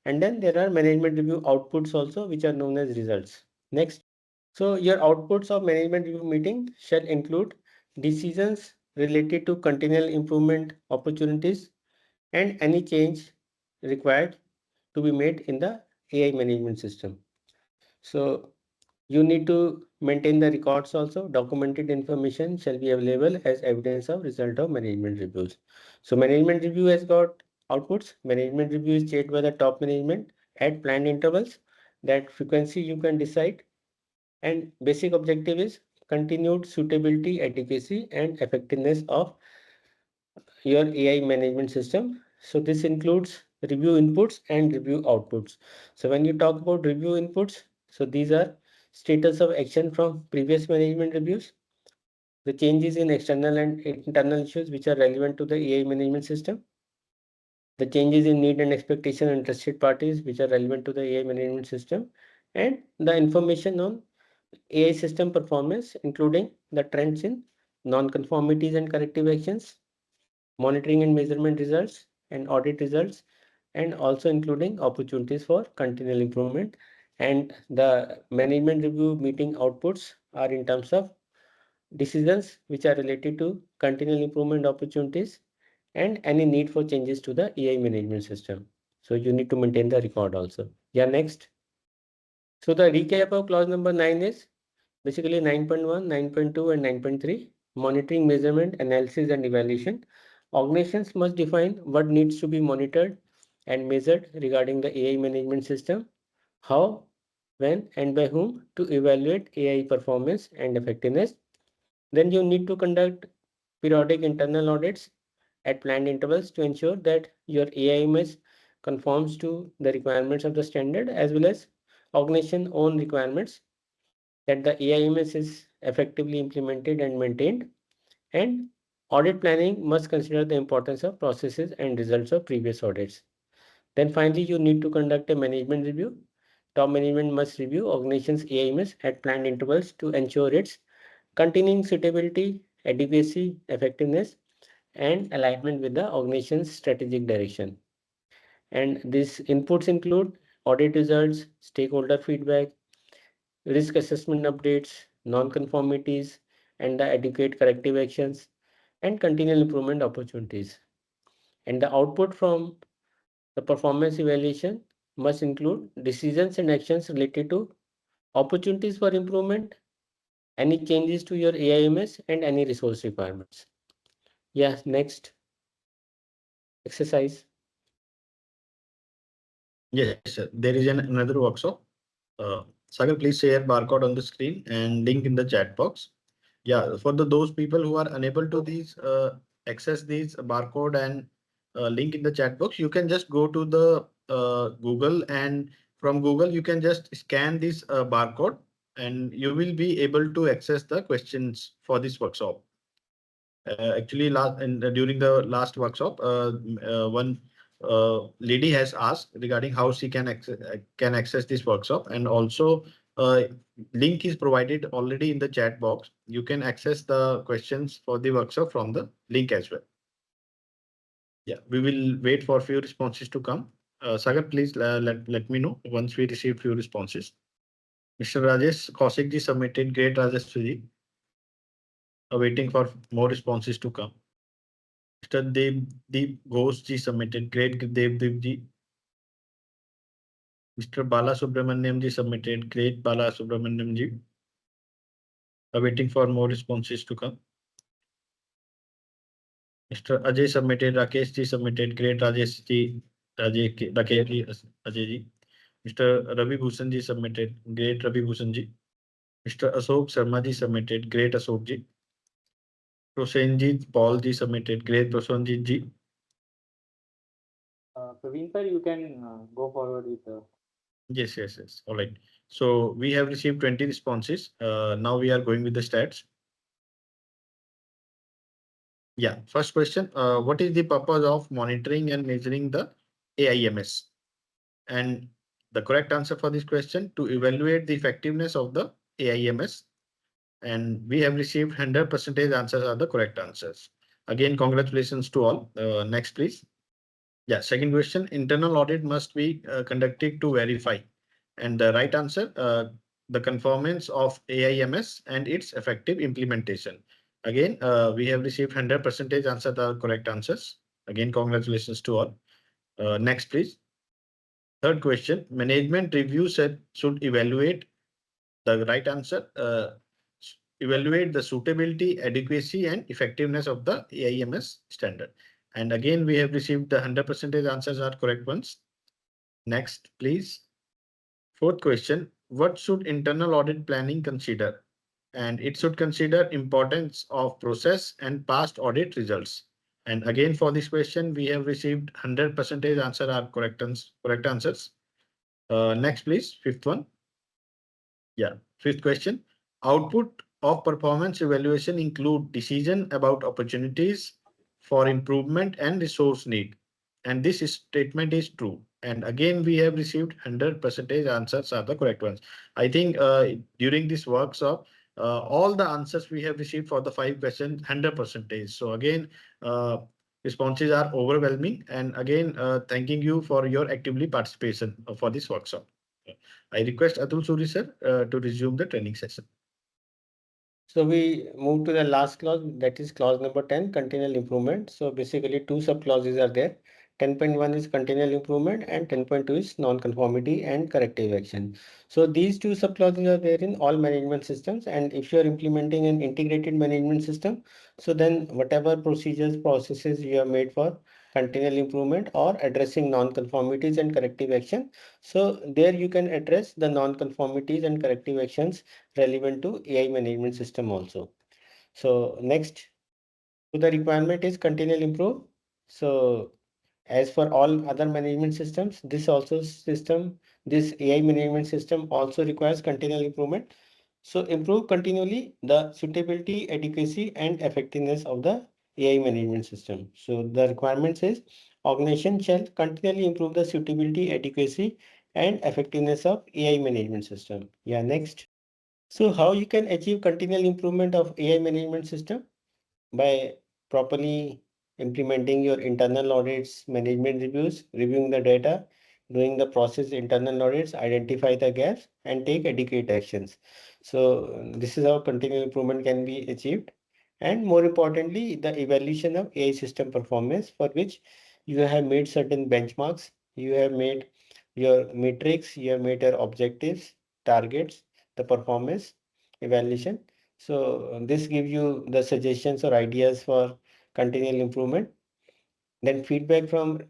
And then there are management review outputs also, which are known as results. Next. So your outputs of management review meeting shall include decisions related to continual improvement opportunities and any change required to be made in the AI management system. So you need to maintain the records also. Documented information shall be available as evidence of result of management reviews. So management review has got outputs. Management review is chaired by the top management at planned intervals. That frequency you can decide. And basic objective is continued suitability, adequacy, and effectiveness of your AI management system. So this includes review inputs and review outputs. So when you talk about review inputs, so these are status of action from previous management reviews, the changes in external and internal issues which are relevant to the AI management system, the changes in need and expectation and interested parties which are relevant to the AI management system, and the information on AI system performance, including the trends in non-conformities and corrective actions, monitoring and measurement results, and audit results, and also including opportunities for continual improvement. And the management review meeting outputs are in terms of decisions which are related to continual improvement opportunities and any need for changes to the AI management system. So you need to maintain the record also. Yeah, next. So the recap of clause number 9 is basically 9.1, 9.2, and 9.3, monitoring, measurement, analysis, and evaluation. Organizations must define what needs to be monitored and measured regarding the AI management system, how, when, and by whom to evaluate AI performance and effectiveness. Then you need to conduct periodic internal audits at planned intervals to ensure that your AIMS conforms to the requirements of the standard as well as organization own requirements, that the AIMS is effectively implemented and maintained. And audit planning must consider the importance of processes and results of previous audits. Then finally, you need to conduct a management review. Top management must review organization's AIMS at planned intervals to ensure its continuing suitability, adequacy, effectiveness, and alignment with the organization's strategic direction. And these inputs include audit results, stakeholder feedback, risk assessment updates, non-conformities, and the adequate corrective actions, and continual improvement opportunities. And the output from the performance evaluation must include decisions and actions related to opportunities for improvement, any changes to your AIMS, and any resource requirements. Yes, next exercise. Yes, sir. There is another workshop. Sagar, please share barcode on the screen and link in the chat box. Yeah, for those people who are unable to access these barcode and link in the chat box, you can just go to the Google, and from Google you can just scan this barcode and you will be able to access the questions for this workshop. Actually, during the last workshop, one lady has asked regarding how she can access this workshop, and also link is provided already in the chat box. You can access the questions for the workshop from the link as well. Yeah, we will wait for few responses to come. Sagar, please let me know once we receive few responses. Mr. Rajesh Kaushik ji submitted. Great, Rajesh ji. Waiting for more responses to come. Mr. Deep Ghosh ji submitted. Great, Deep ji. Mr. Bala Subramaniam ji submitted. Great, Bala Subramaniam ji. Waiting for more responses to come. Mr. Ajay submitted. Rakesh ji submitted. Great, Rajesh ji. Rakesh ji, Ajay ji. Mr. Ravi Bhushan ji submitted. Great, Ravi Bhushan ji. Mr. Ashok Sharma ji submitted. Great, Ashok ji. Prosenjit, Paul ji submitted. Great, Prosenjit ji. Praveen sir, you can go forward with the. Yes. All right. So we have received 20 responses. Now we are going with the stats. Yeah. First question. What is the purpose of monitoring and measuring the AIMS? And the correct answer for this question, to evaluate the effectiveness of the AIMS. And we have received 100% answers are the correct answers. Again, congratulations to all. Next, please. Yeah, second question, internal audit must be conducted to verify. And the right answer, the conformance of AIMS and its effective implementation. Again, we have received 100% answers are correct answers. Again, congratulations to all. Next, please. Third question, management review should evaluate. The right answer, evaluate the suitability, adequacy, and effectiveness of the AIMS standard. And again, we have received the 100% answers are correct ones. Next, please. Fourth question, what should internal audit planning consider? And it should consider importance of process and past audit results. And again, for this question, we have received 100% answer are correct answers. Next, please. Fifth one. Yeah. Fifth question. Output of performance evaluation include decision about opportunities for improvement and resource need. And this statement is true. And again, we have received 100% answers are the correct ones. I think during this workshop, all the answers we have received for the 5 questions, 100%. So again, responses are overwhelming. And again, thanking you for your actively participation for this workshop. I request Atul Suri sir to resume the training session. So we move to the last clause, that is clause number 10, continual improvement. So basically two sub clauses are there. 10.1 is continual improvement and 10.2 is non-conformity and corrective action. So these two sub clauses are there in all management systems. And if you are implementing an integrated management system, so then whatever procedures, processes you have made for continual improvement or addressing non-conformities and corrective action. So there you can address the non-conformities and corrective actions relevant to AI management system also. So next, so the requirement is continual improve. So as for all other management systems, this AI management system also requires continual improvement. So improve continually the suitability, adequacy, and effectiveness of the AI management system. So the requirements is organization shall continually improve the suitability, adequacy, and effectiveness of AI management system. Yeah, next. So how you can achieve continual improvement of AI management system? By properly implementing your internal audits, management reviews, reviewing the data, doing the process internal audits, identify the gaps, and take adequate actions. So this is how continual improvement can be achieved. And more importantly, the evaluation of AI system performance, for which you have made certain benchmarks, you have made your metrics, you have made your objectives, targets, the performance evaluation. So this gives you the suggestions or ideas for continual improvement. Then feedback from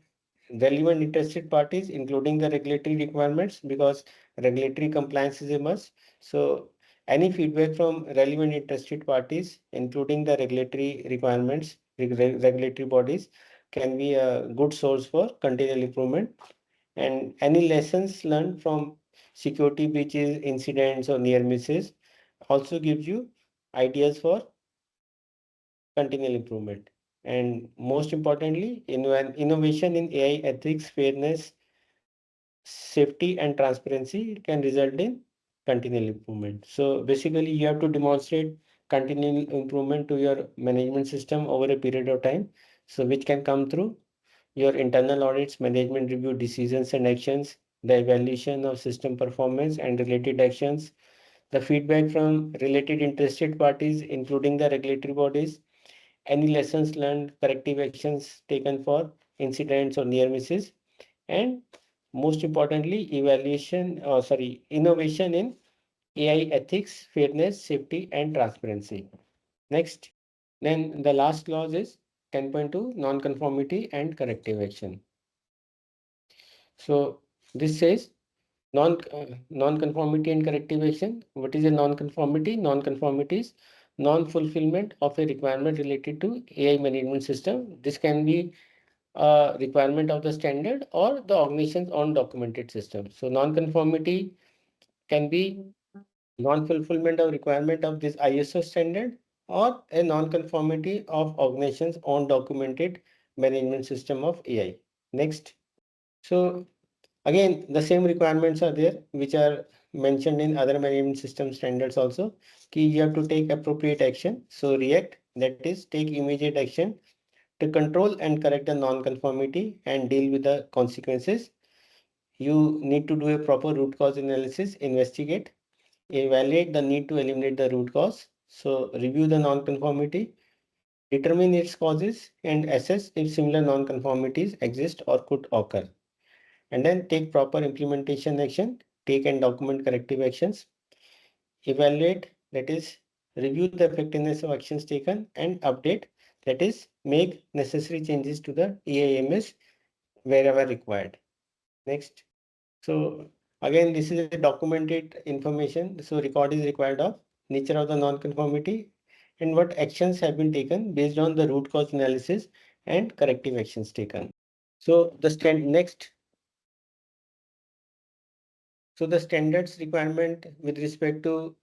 relevant interested parties, including the regulatory requirements, because regulatory compliance is a must. So any feedback from relevant interested parties, including the regulatory requirements, regulatory bodies, can be a good source for continual improvement. And any lessons learned from security breaches, incidents, or near misses also gives you ideas for continual improvement. And most importantly, innovation in AI ethics, fairness, safety, and transparency can result in continual improvement. So basically, you have to demonstrate continual improvement to your management system over a period of time. So which can come through your internal audits, management review, decisions and actions, the evaluation of system performance and related actions, the feedback from related interested parties, including the regulatory bodies, any lessons learned, corrective actions taken for incidents or near misses, and most importantly, innovation in AI ethics, fairness, safety, and transparency. Next, then the last clause is 10.2, non-conformity and corrective action. So this says non-conformity and corrective action. What is a non-conformity? Non-conformities non-fulfillment of a requirement related to AI management system. This can be a requirement of the standard or the organization's own documented system. So non-conformity can be non-fulfillment of requirement of this ISO standard or a non-conformity of organization's own documented management system of AI. Next. So again, the same requirements are there, which are mentioned in other management system standards also. Key, you have to take appropriate action. So react, that is take immediate action to control and correct the non-conformity and deal with the consequences. You need to do a proper root cause analysis, investigate, evaluate the need to eliminate the root cause. So review the non-conformity, determine its causes and assess if similar non-conformities exist or could occur. And then take proper implementation action, take and document corrective actions, evaluate, that is review the effectiveness of actions taken, and update, that is make necessary changes to the EAMS wherever required. Next. So again, this is a documented information. So record is required of nature of the non-conformity and what actions have been taken based on the root cause analysis and corrective actions taken. So the next. So the standards requirement with respect to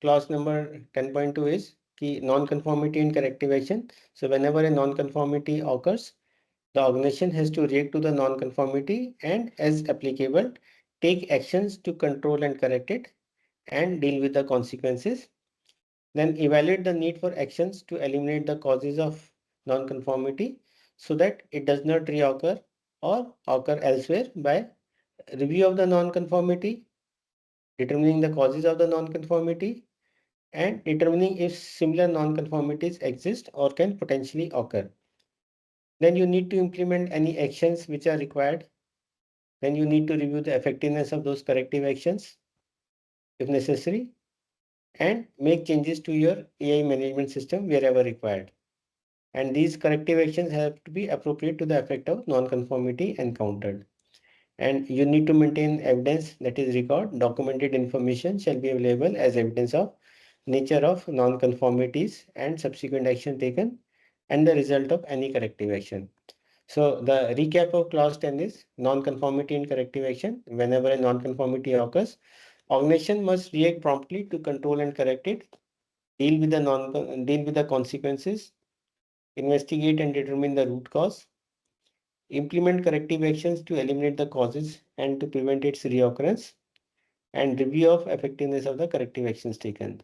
clause number 10.2 is key non-conformity and corrective action. So whenever a non-conformity occurs, the organization has to react to the non-conformity and, as applicable, take actions to control and correct it and deal with the consequences. Then evaluate the need for actions to eliminate the causes of non-conformity so that it does not reoccur or occur elsewhere by review of the non-conformity, determining the causes of the non-conformity, and determining if similar non-conformities exist or can potentially occur. Then you need to implement any actions which are required. Then you need to review the effectiveness of those corrective actions if necessary and make changes to your AI management system wherever required. And these corrective actions have to be appropriate to the effect of non-conformity encountered. And you need to maintain evidence, that is record, documented information shall be available as evidence of nature of non-conformities and subsequent action taken and the result of any corrective action. So the recap of clause 10 is non-conformity and corrective action. Whenever a non-conformity occurs, organization must react promptly to control and correct it, deal with the consequences, investigate and determine the root cause, implement corrective actions to eliminate the causes and to prevent its reoccurrence, and review of effectiveness of the corrective actions taken.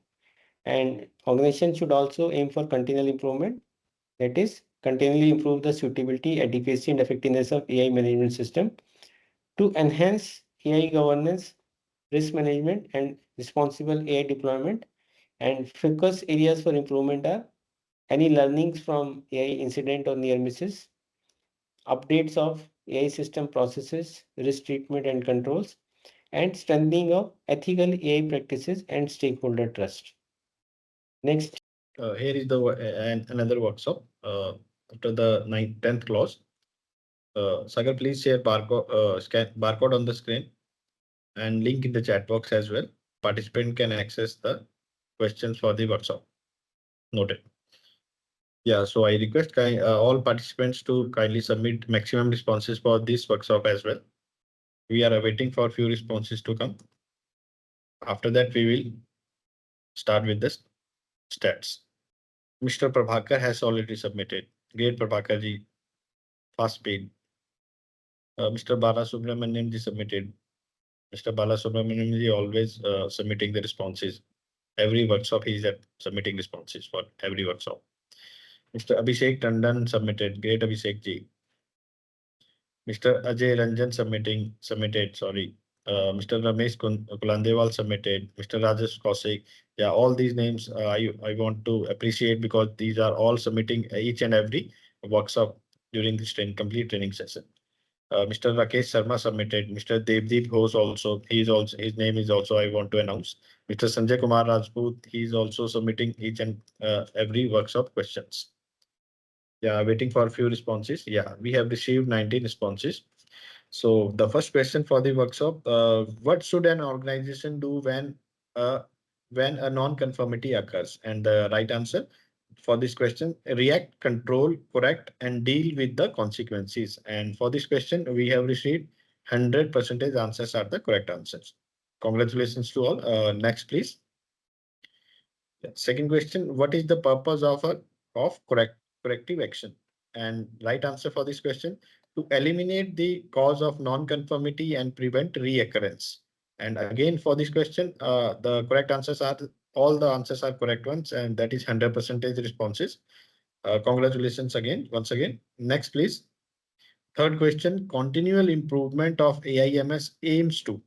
And organization should also aim for continual improvement, that is continually improve the suitability, adequacy and effectiveness of AI management system to enhance AI governance, risk management and responsible AI deployment. And focus areas for improvement are any learnings from AI incident or near misses, updates of AI system processes, risk treatment and controls, and strengthening of ethical AI practices and stakeholder trust. Next. Here is the another workshop after the 10th clause. Sagar, please share scan barcode on the screen and link in the chat box as well. Participant can access the questions for the workshop. Noted. Yeah, so I request all participants to kindly submit maximum responses for this workshop as well. We are awaiting for few responses to come. After that, we will start with the stats. Mr. Prabhakar has already submitted. Great, Prabhakar ji. Fast speed. Mr. Bala Subramaniam ji submitted. Mr. Bala Subramaniam ji always submitting the responses. Every workshop he is submitting responses for every workshop. Mr. Abhishek Tandon submitted. Great, Abhishek ji. Mr. Ajay Ranjan submitted. Sorry. Mr. Ramesh Kulandewal submitted. Mr. Rajesh Kaushik. Yeah, all these names I want to appreciate because these are all submitting each and every workshop during this complete training session. Mr. Rakesh Sharma submitted. Mr. Devdeep Ghosh also. His name is also I want to announce. Mr. Sanjay Kumar Rajput. He is also submitting each and every workshop questions. Yeah, waiting for a few responses. Yeah, we have received 19 responses. So the first question for the workshop, what should an organization do when a when a non-conformity occurs? And the right answer for this question, react, control, correct, and deal with the consequences. And for this question, we have received 100% answers are the correct answers. Congratulations to all. Next, please. Second question, what is the purpose of corrective action? And right answer for this question, to eliminate the cause of non-conformity and prevent reoccurrence. And again, for this question, the correct answers are, all the answers are correct ones, and that is 100% responses. Congratulations again, once again. Next, please. Third question, continual improvement of AIMS aims to.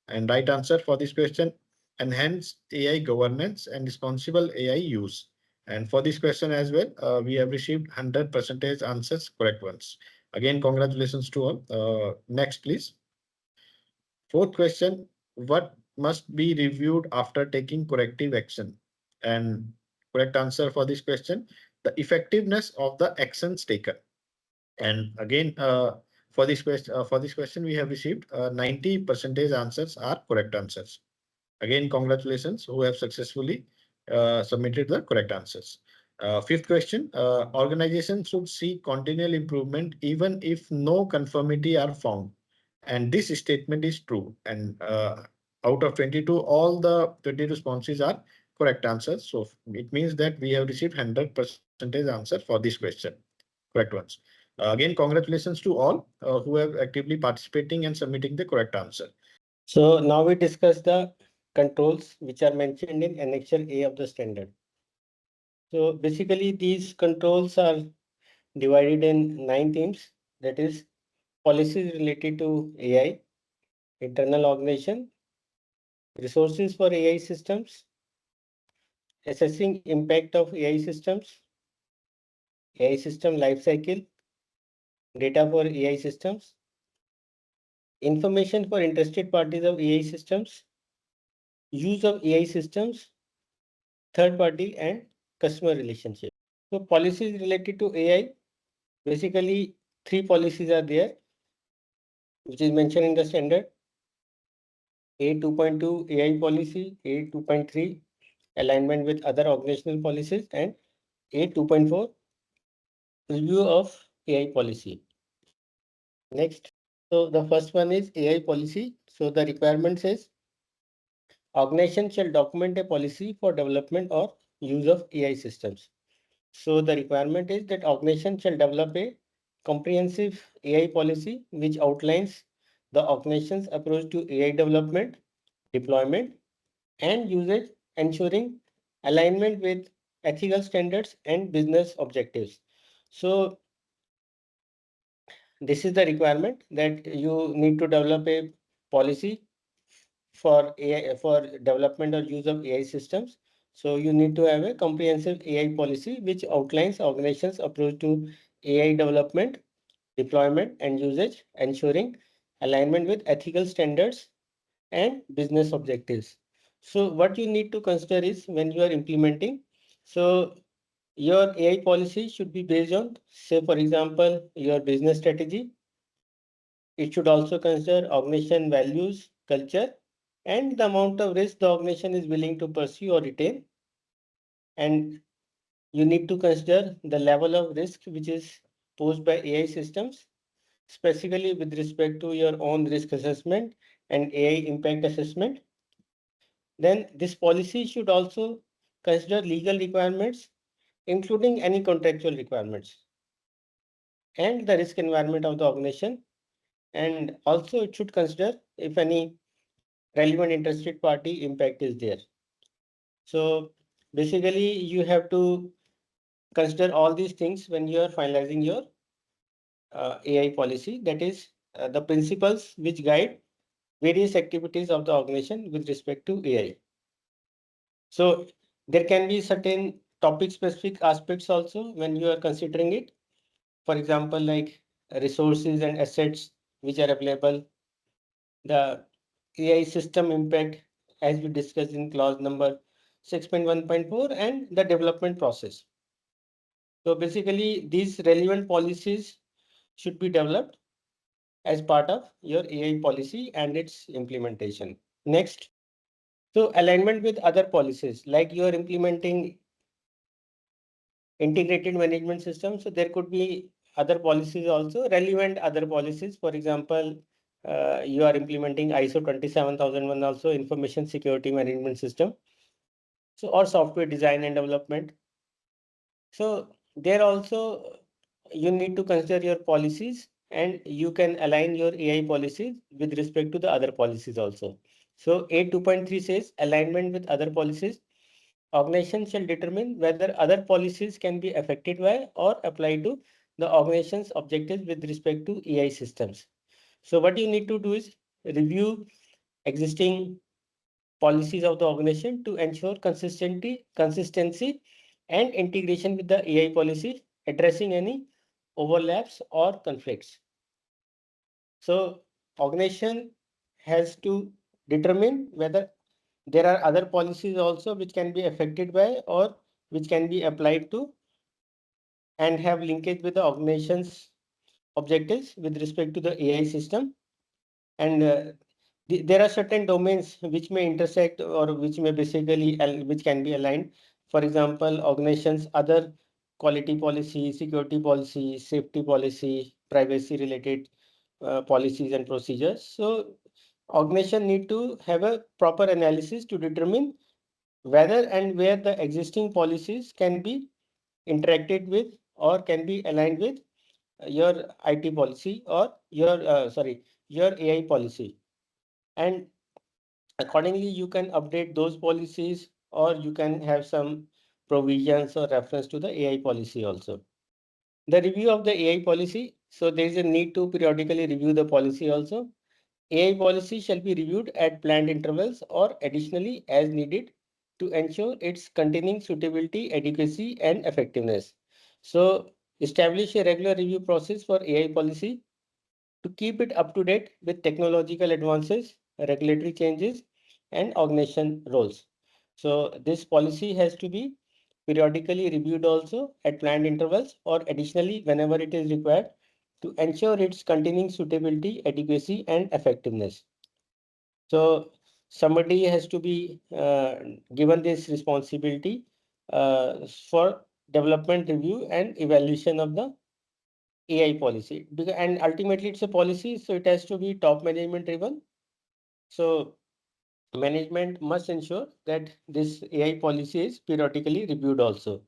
And right answer for this question, enhance AI governance and responsible AI use. And for this question as well, we have received 100% answers, correct ones. Again, congratulations to all. Next, please. Fourth question, what must be reviewed after taking corrective action? And correct answer for this question, the effectiveness of the actions taken. And again, for this question, we have received 90% answers are correct answers. Again, congratulations who have successfully submitted the correct answers. Fifth question, organizations should see continual improvement even if no conformity are found. And this statement is true. And out of 22, all the 20 responses are correct answers. So it means that we have received 100% answer for this question. Correct ones. Again, congratulations to all who have actively participating and submitting the correct answer. So now we discuss the controls which are mentioned in Annexure A of the standard. So basically these controls are divided in 9 themes, that is policies related to AI, internal organization, resources for AI systems, assessing impact of AI systems, AI system lifecycle, data for AI systems, information for interested parties of AI systems, use of AI systems, third party and customer relationship. So policies related to AI, basically 3 policies are there, which is mentioned in the standard. A 2.2 AI policy, A 2.3 alignment with other organizational policies, and A 2.4 review of AI policy. Next, so the first one is AI policy. So the requirement says organization shall document a policy for development or use of AI systems. So the requirement is that organization shall develop a comprehensive AI policy which outlines the organization's approach to AI development, deployment, and usage, ensuring alignment with ethical standards and business objectives. So this is the requirement, that you need to develop a policy for AI, for development or use of AI systems. So you need to have a comprehensive AI policy which outlines organization's approach to AI development, deployment, and usage, ensuring alignment with ethical standards and business objectives. So what you need to consider is when you are implementing, so your AI policy should be based on, say, for example, your business strategy. It should also consider organization values, culture, and the amount of risk the organization is willing to pursue or retain. And you need to consider the level of risk which is posed by AI systems, specifically with respect to your own risk assessment and AI impact assessment. Then this policy should also consider legal requirements, including any contractual requirements, and the risk environment of the organization. And also it should consider if any relevant interested party impact is there. So basically you have to consider all these things when you are finalizing your AI policy, that is the principles which guide various activities of the organization with respect to AI. So there can be certain topic specific aspects also when you are considering it. For example, like resources and assets which are available, the AI system impact as we discussed in clause number 6.1.4, and the development process. So basically these relevant policies should be developed as part of your AI policy and its implementation. Next. So alignment with other policies, like you are implementing integrated management system. So there could be other policies also, relevant other policies. For example, you are implementing ISO 27001 also, information security management system. So, or software design and development. So there also you need to consider your policies, and you can align your AI policies with respect to the other policies also. So A 2.3 says alignment with other policies. Organization shall determine whether other policies can be affected by or applied to the organization's objectives with respect to AI systems. So what you need to do is review existing policies of the organization to ensure consistency and integration with the AI policies, addressing any overlaps or conflicts. So organization has to determine whether there are other policies also which can be affected by or which can be applied to and have linkage with the organization's objectives with respect to the AI system. And there are certain domains which may intersect or which may basically which can be aligned. For example, organizations other quality policy, security policy, safety policy, privacy related policies and procedures. So organization need to have a proper analysis to determine whether and where the existing policies can be interacted with or can be aligned with your IT policy or your your AI policy. And accordingly, you can update those policies, or you can have some provisions or reference to the AI policy also. The review of the AI policy. So there is a need to periodically review the policy also. AI policy shall be reviewed at planned intervals or additionally as needed to ensure its continuing suitability, adequacy, and effectiveness. So establish a regular review process for AI policy to keep it up to date with technological advances, regulatory changes, and organization roles. So this policy has to be periodically reviewed also at planned intervals or additionally whenever it is required to ensure its continuing suitability, adequacy, and effectiveness. So somebody has to be given this responsibility for development review and evaluation of the AI policy. And ultimately it's a policy, so it has to be top management driven. So management must ensure that this AI policy is periodically reviewed also.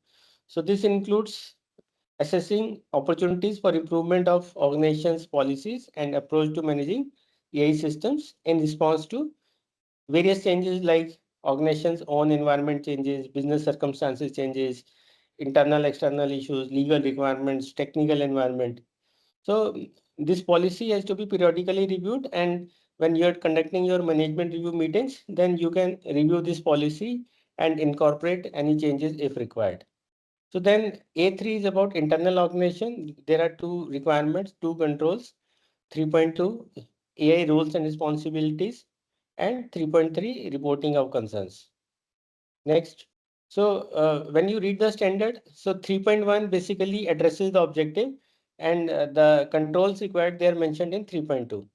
So this includes assessing opportunities for improvement of organizations' policies and approach to managing AI systems in response to various changes like organization's own environment changes, business circumstances changes, internal, external issues, legal requirements, technical environment. So this policy has to be periodically reviewed, and when you're conducting your management review meetings, then you can review this policy and incorporate any changes if required. So then A3 is about internal organization. There are two requirements, two controls, 3.2 AI roles and responsibilities, and 3.3 reporting of concerns. Next. So when you read the standard, so 3.1 basically addresses the objective, and the controls required they are mentioned in 3.2.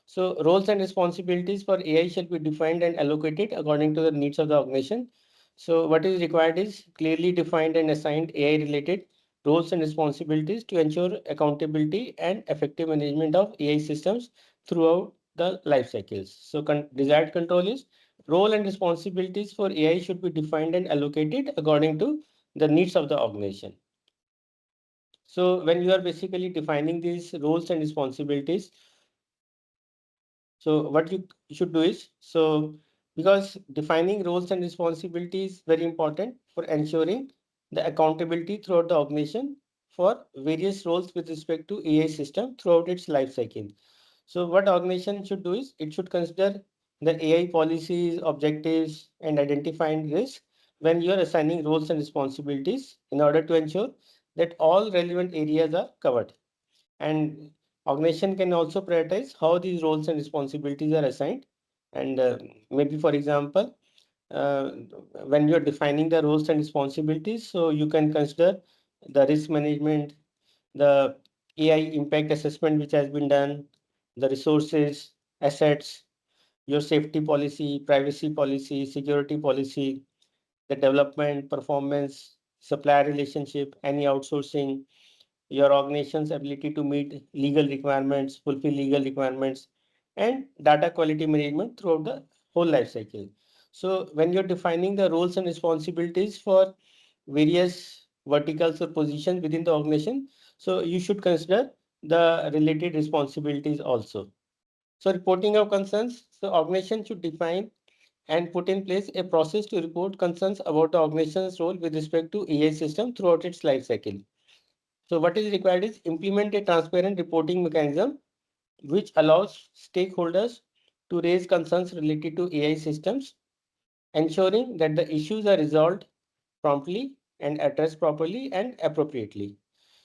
So roles and responsibilities for AI shall be defined and allocated according to the needs of the organization. So what is required is clearly defined and assigned AI related roles and responsibilities to ensure accountability and effective management of AI systems throughout the life cycles. So desired control is role and responsibilities for AI should be defined and allocated according to the needs of the organization. So when you are basically defining these roles and responsibilities, so what you should do is, so because defining roles and responsibilities is very important for ensuring the accountability throughout the organization for various roles with respect to AI system throughout its life cycle. So what organization should do is it should consider the AI policies, objectives, and identifying risk when you are assigning roles and responsibilities in order to ensure that all relevant areas are covered. And organization can also prioritize how these roles and responsibilities are assigned. And maybe, for example, uh, when you're defining the roles and responsibilities, so you can consider the risk management, the AI impact assessment which has been done, the resources, assets, your safety policy, privacy policy, security policy, the development, performance, supplier relationship, any outsourcing, your organization's ability to meet legal requirements, fulfill legal requirements, and data quality management throughout the whole life cycle. So when you're defining the roles and responsibilities for various verticals or positions within the organization, so you should consider the related responsibilities also. So reporting of concerns, so organization should define and put in place a process to report concerns about the organization's role with respect to AI system throughout its life cycle. So what is required is implement a transparent reporting mechanism which allows stakeholders to raise concerns related to AI systems, ensuring that the issues are resolved promptly and addressed properly and appropriately.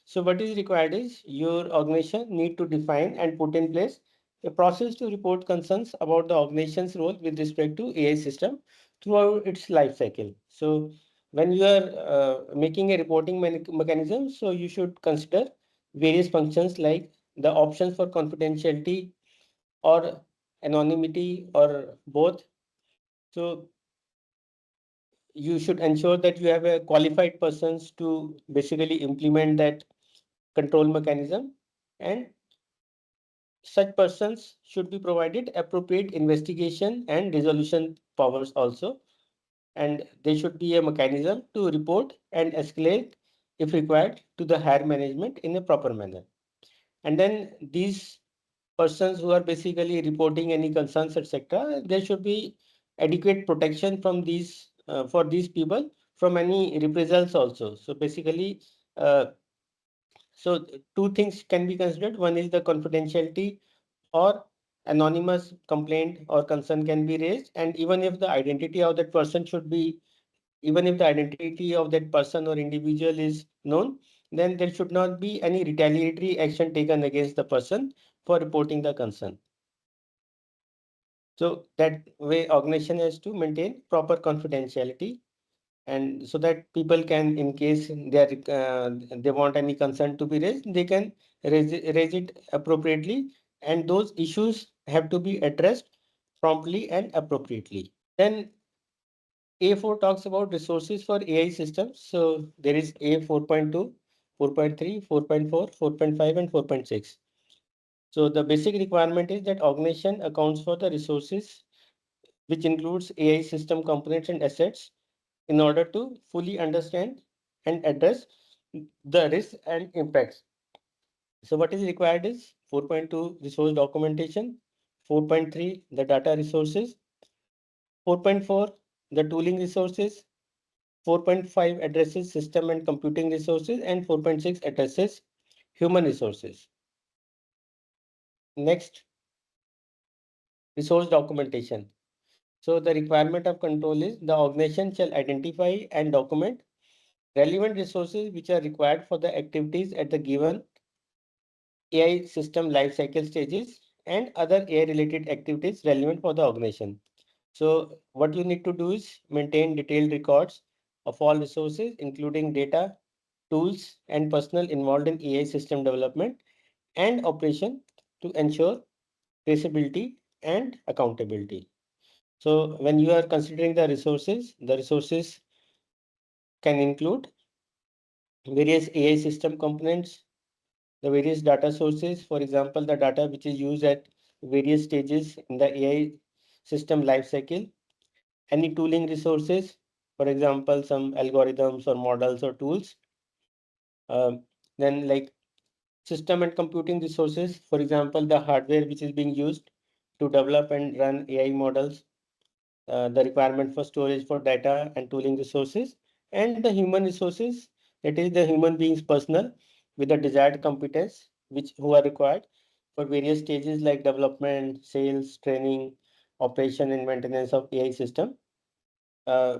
So what is required is your organization need to define and put in place a process to report concerns about the organization's role with respect to AI system throughout its life cycle. So when you are making a reporting mechanism, so you should consider various functions like the options for confidentiality or anonymity or both. So you should ensure that you have a qualified persons to basically implement that control mechanism, and such persons should be provided appropriate investigation and resolution powers also, and there should be a mechanism to report and escalate if required to the higher management in a proper manner. And then these persons who are basically reporting any concerns, etc., there should be adequate protection from these for these people from any reprisals also. So basically, uh, so two things can be considered. One is the confidentiality or anonymous complaint or concern can be raised, and even if the identity of that person should be, even if the identity of that person or individual is known, then there should not be any retaliatory action taken against the person for reporting the concern. So that way organization has to maintain proper confidentiality, and so that people can, in case they want any concern to be raised, they can raise it appropriately, and those issues have to be addressed promptly and appropriately. Then A4 talks about resources for AI systems. So there is A 4.2, 4.3, 4.4, 4.5, and 4.6. So the basic requirement is that organization accounts for the resources, which includes AI system components and assets, in order to fully understand and address the risks and impacts. So what is required is 4.2 resource documentation, 4.3 the data resources, 4.4 the tooling resources, 4.5 addresses system and computing resources, and 4.6 addresses human resources. Next, resource documentation. So the requirement of control is the organization shall identify and document relevant resources which are required for the activities at the given AI system lifecycle stages and other AI related activities relevant for the organization. So what you need to do is maintain detailed records of all resources, including data, tools, and personnel involved in AI system development and operation to ensure traceability and accountability. So when you are considering the resources can include various AI system components, the various data sources, for example, the data which is used at various stages in the AI system lifecycle, any tooling resources, for example, some algorithms or models or tools, then like system and computing resources, for example, the hardware which is being used to develop and run AI models, the requirement for storage for data and tooling resources, and the human resources, that is the human beings personal with the desired competence which who are required for various stages like development, sales, training, operation and maintenance of AI system uh,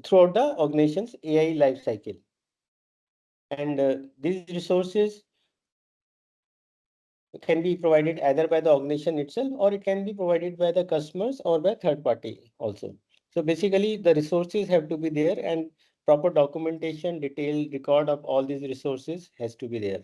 throughout the organization's AI life cycle. And these resources can be provided either by the organization itself, or it can be provided by the customers or by third party also. So basically the resources have to be there, and proper documentation, detailed record of all these resources has to be there.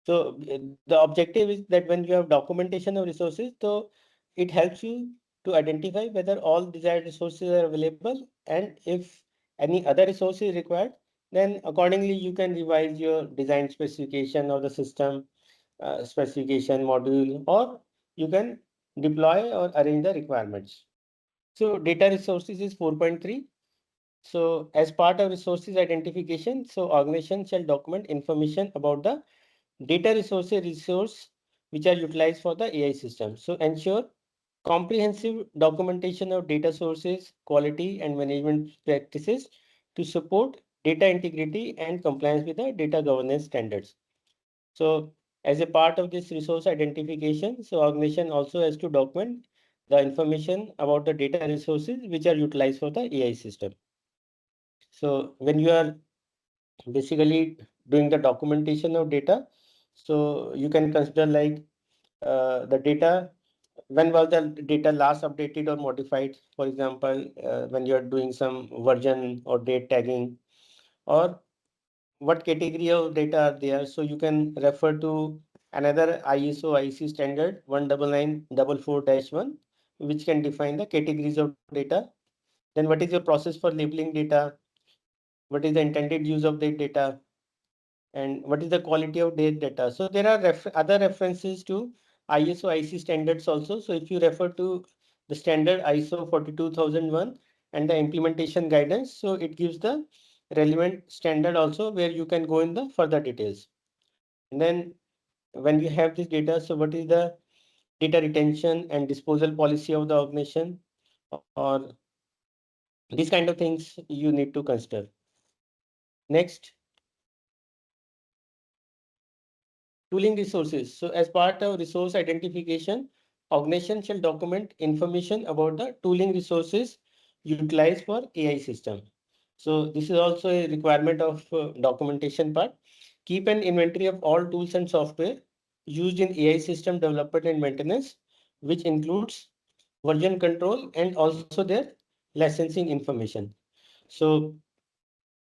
So the objective is that when you have documentation of resources, so it helps you to identify whether all desired resources are available, and if any other resource is required, then accordingly you can revise your design specification or the system specification module, or you can deploy or arrange the requirements. So data resources is 4.3. So as part of resources identification, so organization shall document information about the data resource which are utilized for the AI system. So ensure comprehensive documentation of data sources, quality and management practices to support data integrity and compliance with the data governance standards. So as a part of this resource identification, so organization also has to document the information about the data resources which are utilized for the AI system. So when you are basically doing the documentation of data, so you can consider like the data, when was the data last updated or modified, for example, when you are doing some version or date tagging, or what category of data are there. So you can refer to another ISO IC standard 19944-1, which can define the categories of data. Then what is your process for labeling data? What is the intended use of the data? And what is the quality of their data? So there are other references to ISO IC standards also. So if you refer to the standard ISO 42001 and the implementation guidance, so it gives the relevant standard also where you can go in the further details. And then when you have this data, so what is the data retention and disposal policy of the organization, or these kind of things you need to consider. Next, tooling resources. So as part of resource identification, organization shall document information about the tooling resources utilized for AI system. So this is also a requirement of documentation part. Keep an inventory of all tools and software used in AI system development and maintenance, which includes version control and also their licensing information. So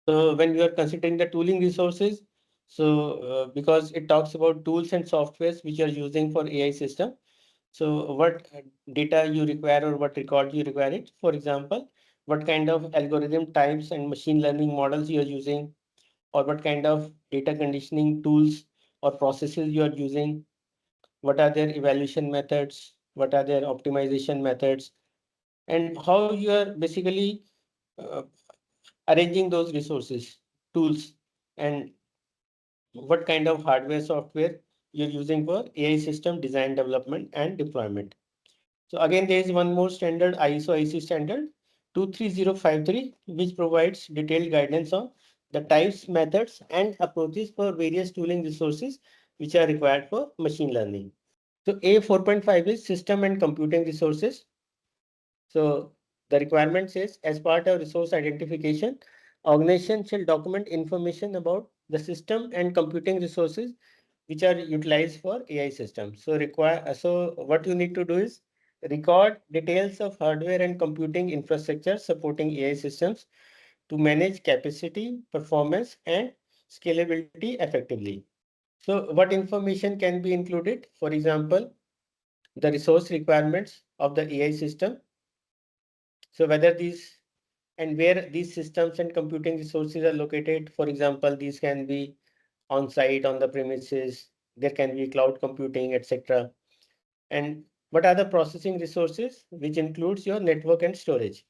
when you are considering the tooling resources, so because it talks about tools and softwares which you are using for AI system. So what data you require or what record you require it. For example, what kind of algorithm types and machine learning models you are using, or what kind of data conditioning tools or processes you are using, what are their evaluation methods, what are their optimization methods, and how you are basically uh, arranging those resources, tools, and what kind of hardware, software you're using for AI system design, development, and deployment. So again, there is one more standard, ISO IC standard 23053, which provides detailed guidance on the types, methods, and approaches for various tooling resources which are required for machine learning. So A 4.5 is system and computing resources. So the requirement says, as part of resource identification, organization shall document information about the system and computing resources which are utilized for AI systems. So what you need to do is record details of hardware and computing infrastructure supporting AI systems to manage capacity, performance, and scalability effectively. So what information can be included? For example, the resource requirements of the AI system. So whether these and where these systems and computing resources are located. For example, these can be on site, on the premises, there can be cloud computing, etc. And what are the processing resources, which includes your network and storage.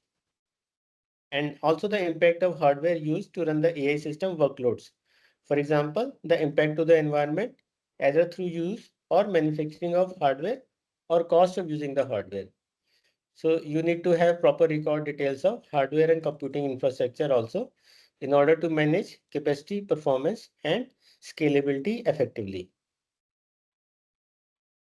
And also the impact of hardware used to run the AI system workloads. For example, the impact to the environment, either through use or manufacturing of hardware or cost of using the hardware. So you need to have proper record details of hardware and computing infrastructure also in order to manage capacity, performance, and scalability effectively.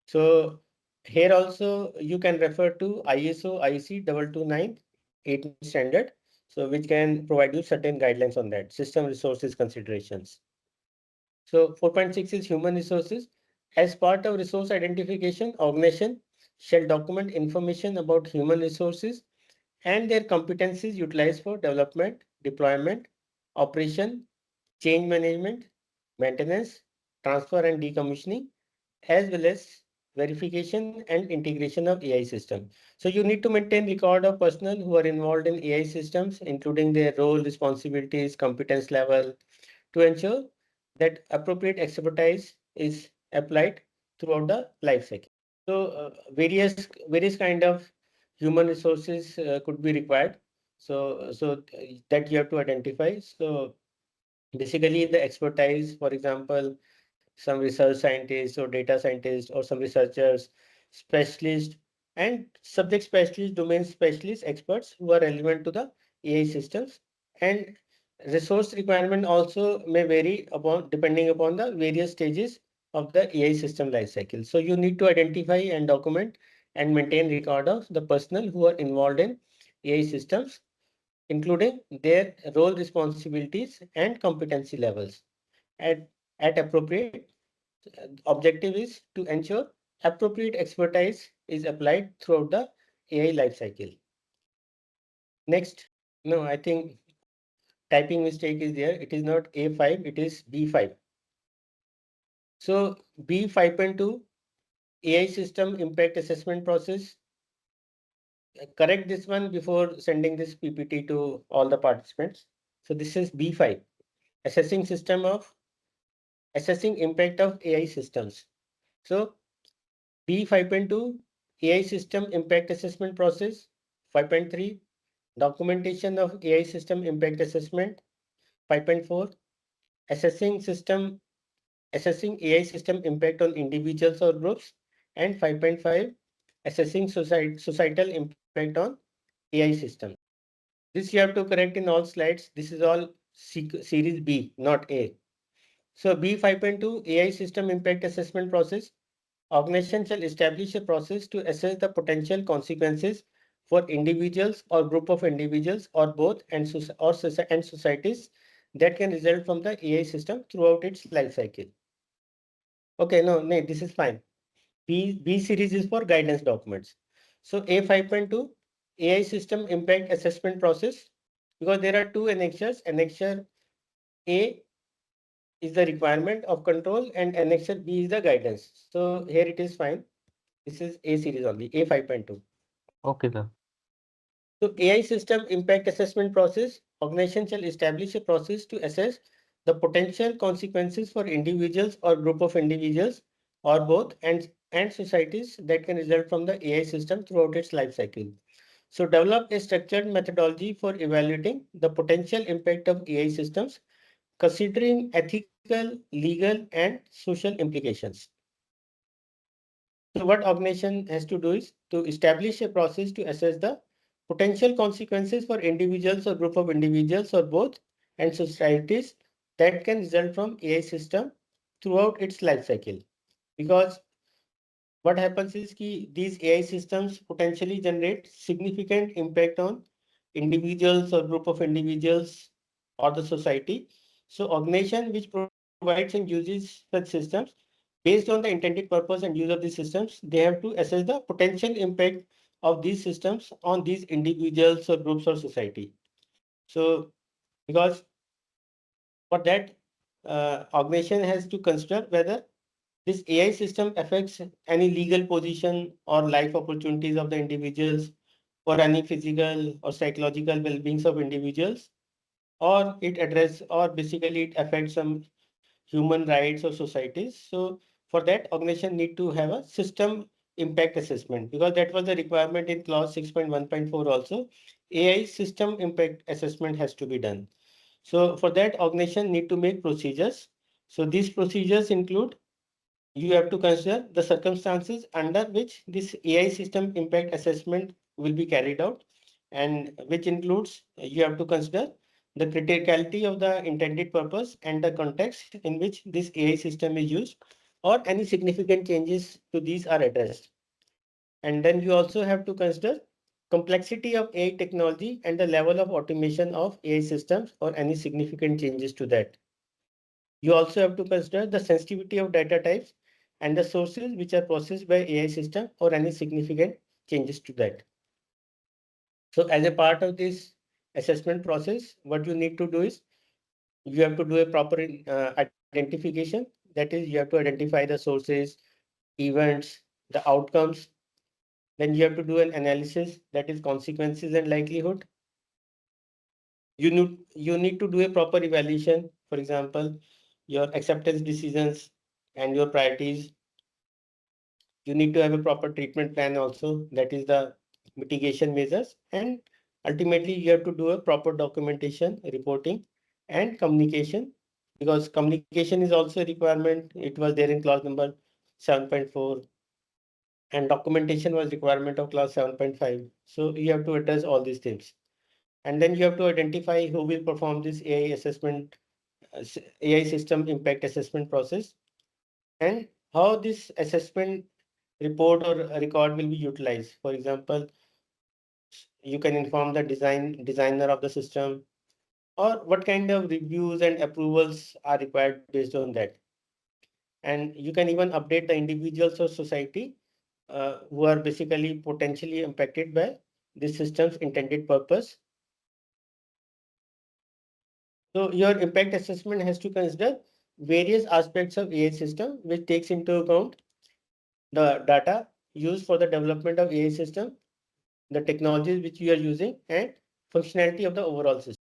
So here also you can refer to ISO IC 22918 standard, so which can provide you certain guidelines on that, system resources considerations. So 4.6 is human resources. As part of resource identification, organization shall document information about human resources and their competencies utilized for development, deployment, operation, change management, maintenance, transfer and decommissioning, as well as verification and integration of AI system. So you need to maintain record of personnel who are involved in AI systems, including their role, responsibilities, competence level, to ensure that appropriate expertise is applied throughout the life cycle. So various kind of human resources could be required. So that you have to identify. So basically the expertise, for example, some research scientists or data scientists or some researchers, specialists, and subject specialists, domain specialists, experts who are relevant to the AI systems. And resource requirement also may vary upon depending upon the various stages of the AI system lifecycle. So you need to identify and document and maintain record of the personnel who are involved in AI systems, including their role responsibilities and competency levels. At appropriate objective is to ensure appropriate expertise is applied throughout the AI lifecycle. Next, no, I think typing mistake is there. It is not A5, it is B5. So B5.2 AI system impact assessment process. Correct this one before sending this PPT to all the participants. So this is B5, assessing impact of AI systems. So B5.2 AI system impact assessment process. 5.3 documentation of AI system impact assessment. 5.4 assessing AI system impact on individuals or groups. And 5.5 assessing societal impact on AI systems. This you have to correct in all slides. This is all series B, not A. So B5.2 AI system impact assessment process. Organization shall establish a process to assess the potential consequences for individuals or group of individuals or both and societies that can result from the AI system throughout its life cycle. Okay, no, this is fine. B series is for guidance documents. So A5.2 AI system impact assessment process, because there are two annexures. Annexure A is the requirement of control and annexure B is the guidance. So here it is fine. This is A series only, A5.2. Okay, sir. So AI system impact assessment process, organization shall establish a process to assess the potential consequences for individuals or group of individuals or both and societies that can result from the AI system throughout its life cycle. So develop a structured methodology for evaluating the potential impact of AI systems, considering ethical, legal, and social implications. So what organization has to do is to establish a process to assess the potential consequences for individuals or group of individuals or both and societies that can result from AI system throughout its life cycle. Because what happens is that these AI systems potentially generate significant impact on individuals or group of individuals or the society. So organization which provides and uses such systems, based on the intended purpose and use of these systems, they have to assess the potential impact of these systems on these individuals or groups or society. So because for that, organization has to consider whether this AI system affects any legal position or life opportunities of the individuals, or any physical or psychological well-beings of individuals, or basically it affects some human rights or societies. So for that, organization need to have a system impact assessment, because that was the requirement in clause 6.1.4 also. AI system impact assessment has to be done. So for that, organization need to make procedures. So these procedures include, you have to consider the circumstances under which this AI system impact assessment will be carried out, and which includes, you have to consider the criticality of the intended purpose and the context in which this AI system is used, or any significant changes to these are addressed. And then you also have to consider complexity of AI technology and the level of automation of AI systems, or any significant changes to that. You also have to consider the sensitivity of data types and the sources which are processed by AI system, or any significant changes to that. So as a part of this assessment process, what you need to do is you have to do a proper identification. That is, you have to identify the sources, events, the outcomes. Then you have to do an analysis, that is consequences and likelihood. You need to do a proper evaluation, for example, your acceptance decisions and your priorities. You need to have a proper treatment plan also, that is the mitigation measures. And ultimately, you have to do a proper documentation, reporting, and communication, because communication is also a requirement. It was there in clause number 7.4, and documentation was requirement of clause 7.5. So you have to address all these things. And then you have to identify who will perform this AI assessment, AI system impact assessment process, and how this assessment report or a record will be utilized. For example, you can inform the designer of the system, or what kind of reviews and approvals are required based on that. And you can even update the individuals or society who are basically potentially impacted by this system's intended purpose. So your impact assessment has to consider various aspects of AI system, which takes into account the data used for the development of AI system, the technologies which you are using, and functionality of the overall system.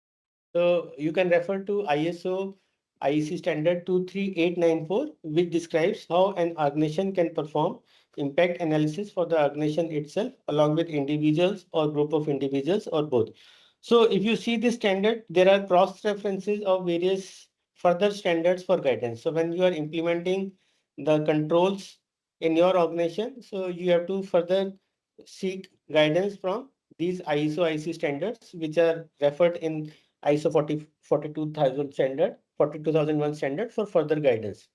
So you can refer to ISO IEC standard 23894, which describes how an organization can perform impact analysis for the organization itself, along with individuals or group of individuals or both. So if you see this standard, there are cross references of various further standards for guidance. So when you are implementing the controls in your organization, so you have to further seek guidance from these ISO IEC standards, which are referred in ISO 42000 standard, 42001 standard for further guidance.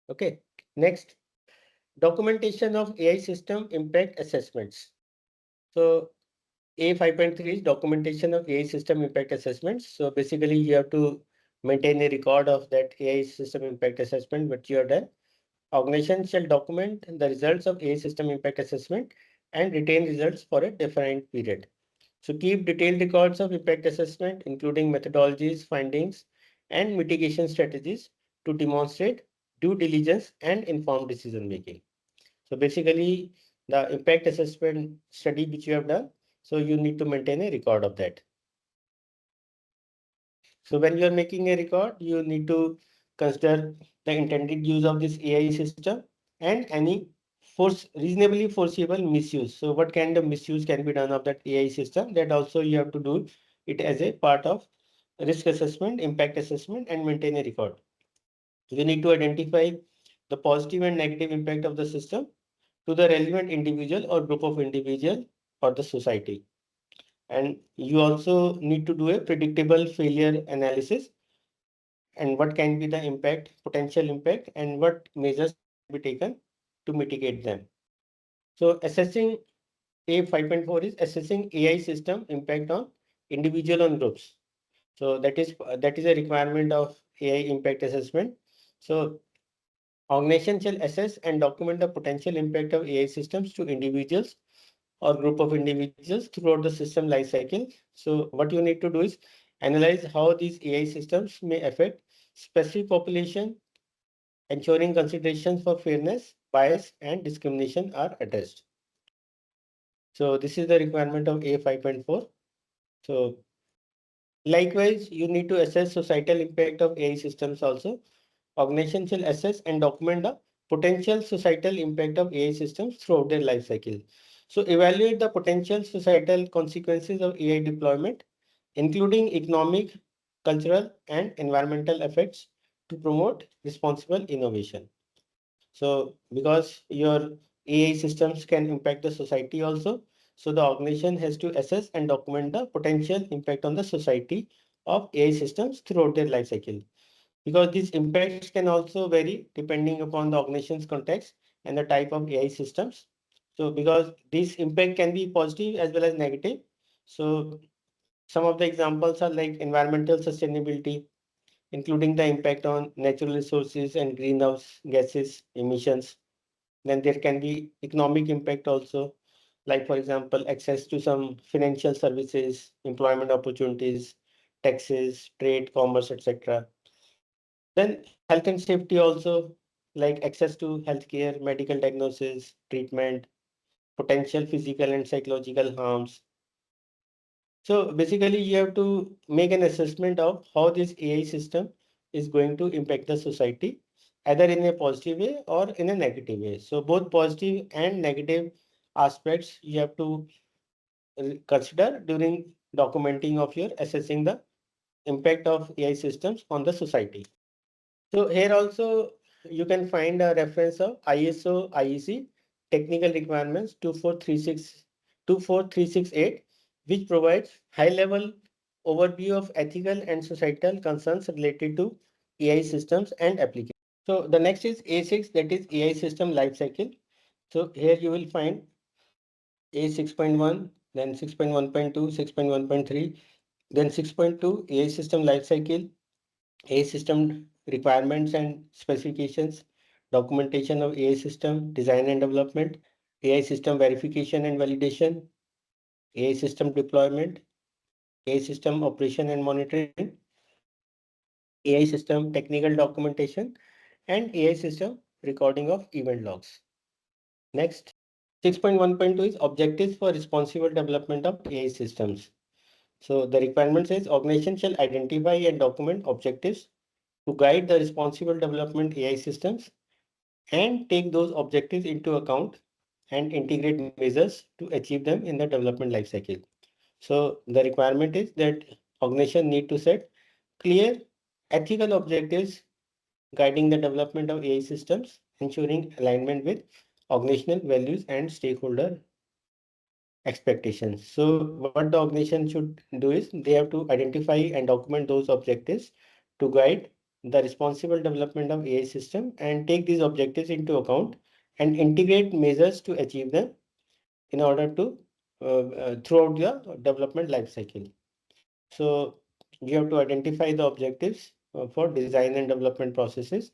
Okay, next, documentation of AI system impact assessments. So A 5.3 is documentation of AI system impact assessments. So basically you have to maintain a record of that AI system impact assessment, which you have done. Organization shall document the results of AI system impact assessment and retain results for a defined period. So keep detailed records of impact assessment, including methodologies, findings, and mitigation strategies to demonstrate due diligence and informed decision making. So basically, the impact assessment study which you have done, so you need to maintain a record of that. So when you are making a record, you need to consider the intended use of this AI system and any reasonably foreseeable misuse. So what kind of misuse can be done of that AI system? That also you have to do it as a part of risk assessment, impact assessment, and maintain a record. You need to identify the positive and negative impact of the system to the relevant individual or group of individual or the society. And you also need to do a predictable failure analysis, and what can be the impact, potential impact, and what measures can be taken to mitigate them. So assessing A 5.4 is assessing AI system impact on individual and groups. So that is a requirement of AI impact assessment. So organization shall assess and document the potential impact of AI systems to individuals or group of individuals throughout the system life cycle. So what you need to do is analyze how these AI systems may affect specific population, ensuring considerations for fairness, bias, and discrimination are addressed. So this is the requirement of A 5.4. So likewise, you need to assess societal impact of AI systems also. Organization shall assess and document the potential societal impact of AI systems throughout their life cycle. So evaluate the potential societal consequences of AI deployment, including economic, cultural, and environmental effects to promote responsible innovation. So because your AI systems can impact the society also, so the organization has to assess and document the potential impact on the society of AI systems throughout their life cycle, because these impacts can also vary depending upon the organization's context and the type of AI systems. So because this impact can be positive as well as negative. So some of the examples are like environmental sustainability, including the impact on natural resources and greenhouse gases emissions. Then there can be economic impact also, like for example, access to some financial services, employment opportunities, taxes, trade, commerce, etc. Then Health and safety also, like access to healthcare, medical diagnosis, treatment, potential physical and psychological harms. So basically, you have to make an assessment of how this AI system is going to impact the society, either in a positive way or in a negative way. So both positive and negative aspects you have to consider during documenting of your assessing the impact of AI systems on the society. So here also you can find a reference of ISO IEC technical requirements 24368, which provides high level overview of ethical and societal concerns related to AI systems and applications. So the next is A6, that is AI system lifecycle. So here you will find A6.1, then 6.1.2, 6.1.3, then 6.2 AI system lifecycle, AI system requirements and specifications, documentation of AI system design and development, AI system verification and validation, AI system deployment, AI system operation and monitoring, AI system technical documentation, and AI system recording of event logs. Next, 6.1.2 is objectives for responsible development of AI systems. So the requirement says organization shall identify and document objectives to guide the responsible development AI systems and take those objectives into account and integrate measures to achieve them in the development lifecycle. So the requirement is that organization need to set clear ethical objectives guiding the development of AI systems, ensuring alignment with organizational values and stakeholder expectations. So what the organization should do is they have to identify and document those objectives to guide the responsible development of AI system and take these objectives into account and integrate measures to achieve them in order to throughout the development life cycle. So you have to identify the objectives for design and development processes,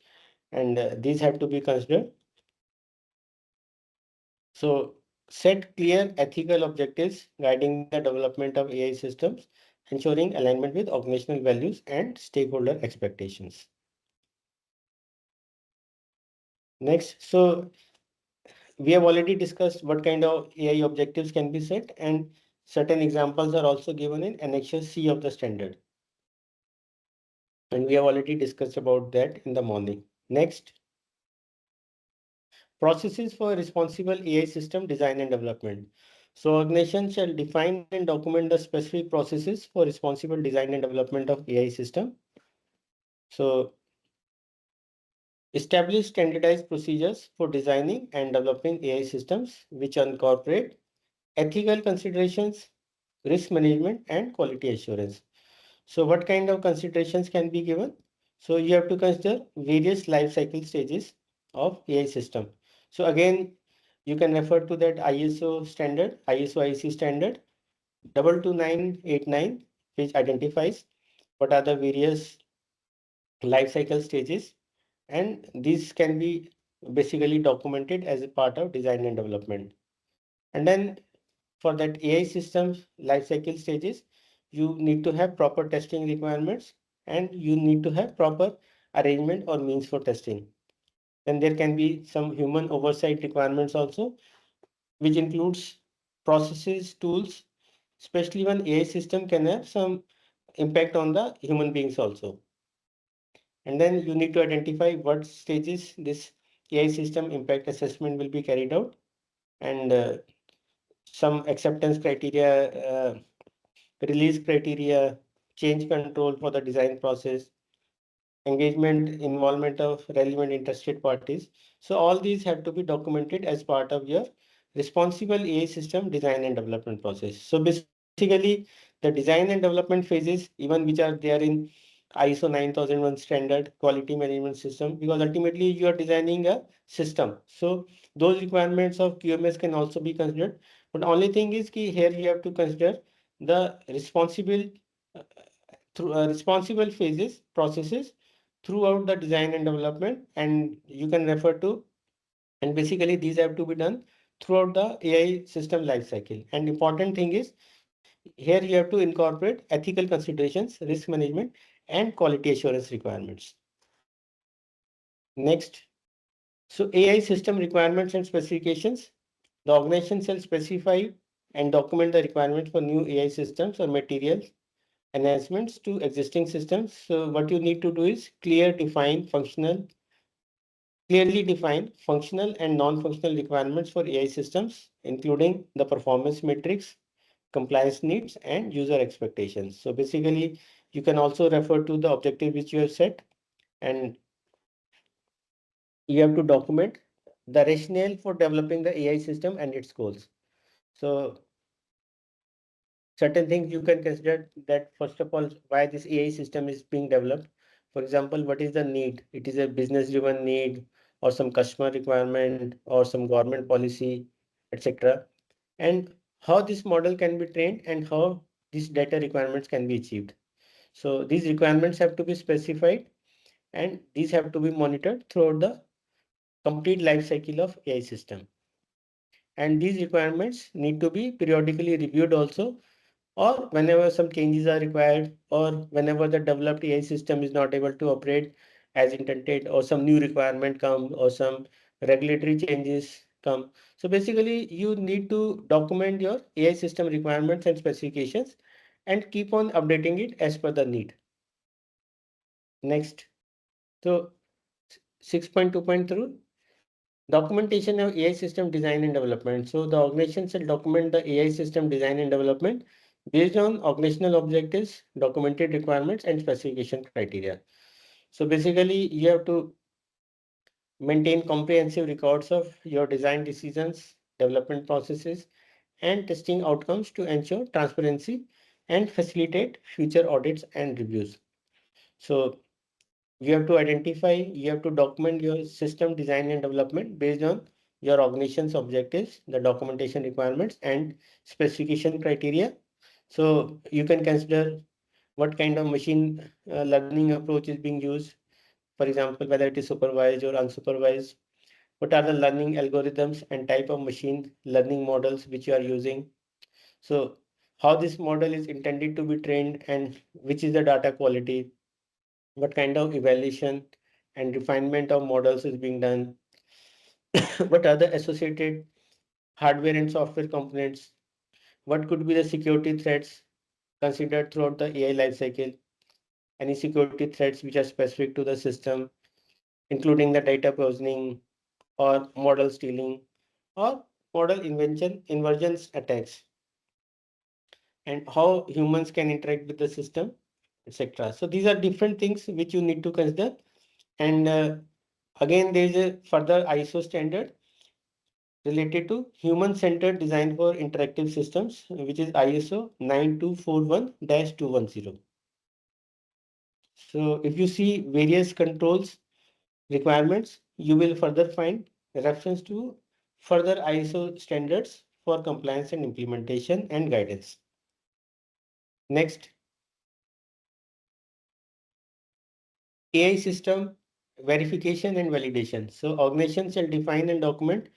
and these have to be considered. So set clear ethical objectives guiding the development of AI systems, ensuring alignment with organizational values and stakeholder expectations. Next, so we have already discussed what kind of AI objectives can be set, and certain examples are also given in Annex C of the standard. And we have already discussed about that in the morning. Next, processes for responsible AI system design and development. So organization shall define and document the specific processes for responsible design and development of AI system. So establish standardized procedures for designing and developing AI systems which incorporate ethical considerations, risk management, and quality assurance. So what kind of considerations can be given? So you have to consider various life cycle stages of AI system. So again, you can refer to that ISO standard, ISO IC standard 22989, which identifies what are the various life cycle stages, and these can be basically documented as a part of design and development. And then for that AI systems life cycle stages, you need to have proper testing requirements and you need to have proper arrangement or means for testing. Then there can be some human oversight requirements also, which includes processes, tools, especially when AI system can have some impact on the human beings also. And then you need to identify what stages this AI system impact assessment will be carried out, and some acceptance criteria, release criteria, change control for the design process, engagement, involvement of relevant interested parties. So all these have to be documented as part of your responsible AI system design and development process. So basically, the design and development phases, even which are there in ISO 9001 standard quality management system, because ultimately you are designing a system. So those requirements of QMS can also be considered. But only thing is that here you have to consider the responsible phases, processes throughout the design and development, and you can refer to, and basically these have to be done throughout the AI system lifecycle. And important thing is here you have to incorporate ethical considerations, risk management, and quality assurance requirements. Next, so AI system requirements and specifications. The organization shall specify and document the requirements for new AI systems or materials enhancements to existing systems. So what you need to do is clearly define functional and non-functional requirements for AI systems, including the performance metrics, compliance needs, and user expectations. So basically, you can also refer to the objective which you have set, and you have to document the rationale for developing the AI system and its goals. So certain things you can consider that, first of all, why this AI system is being developed. For example, what is the need? It is a business driven need or some customer requirement or some government policy, etc. And how this model can be trained and how these data requirements can be achieved. So these requirements have to be specified and these have to be monitored throughout the complete life cycle of AI system. And these requirements need to be periodically reviewed also, or whenever some changes are required, or whenever the developed AI system is not able to operate as intended, or some new requirement come, or some regulatory changes come. So basically, you need to document your AI system requirements and specifications and keep on updating it as per the need. Next. So 6.2.3, documentation of AI system design and development. So the organization shall document the AI system design and development based on organizational objectives, documented requirements, and specification criteria. So basically, you have to maintain comprehensive records of your design decisions, development processes, and testing outcomes to ensure transparency and facilitate future audits and reviews. So you have to identify, you have to document your system design and development based on your organization's objectives, the documentation requirements, and specification criteria. So you can consider what kind of machine learning approach is being used. For example, whether it is supervised or unsupervised. What are the learning algorithms and type of machine learning models which you are using? So how this model is intended to be trained and which is the data quality, what kind of evaluation and refinement of models is being done, what are the associated hardware and software components, what could be the security threats considered throughout the AI lifecycle, any security threats which are specific to the system, including the data poisoning or model stealing or model inversions attacks, and how humans can interact with the system, etc. So these are different things which you need to consider. And again, there is a further ISO standard related to human-centered design for interactive systems, which is ISO 9241-210. So if you see various controls requirements, you will further find reference to further ISO standards for compliance and implementation and guidance. Next, AI system verification and validation. So organizations shall define and document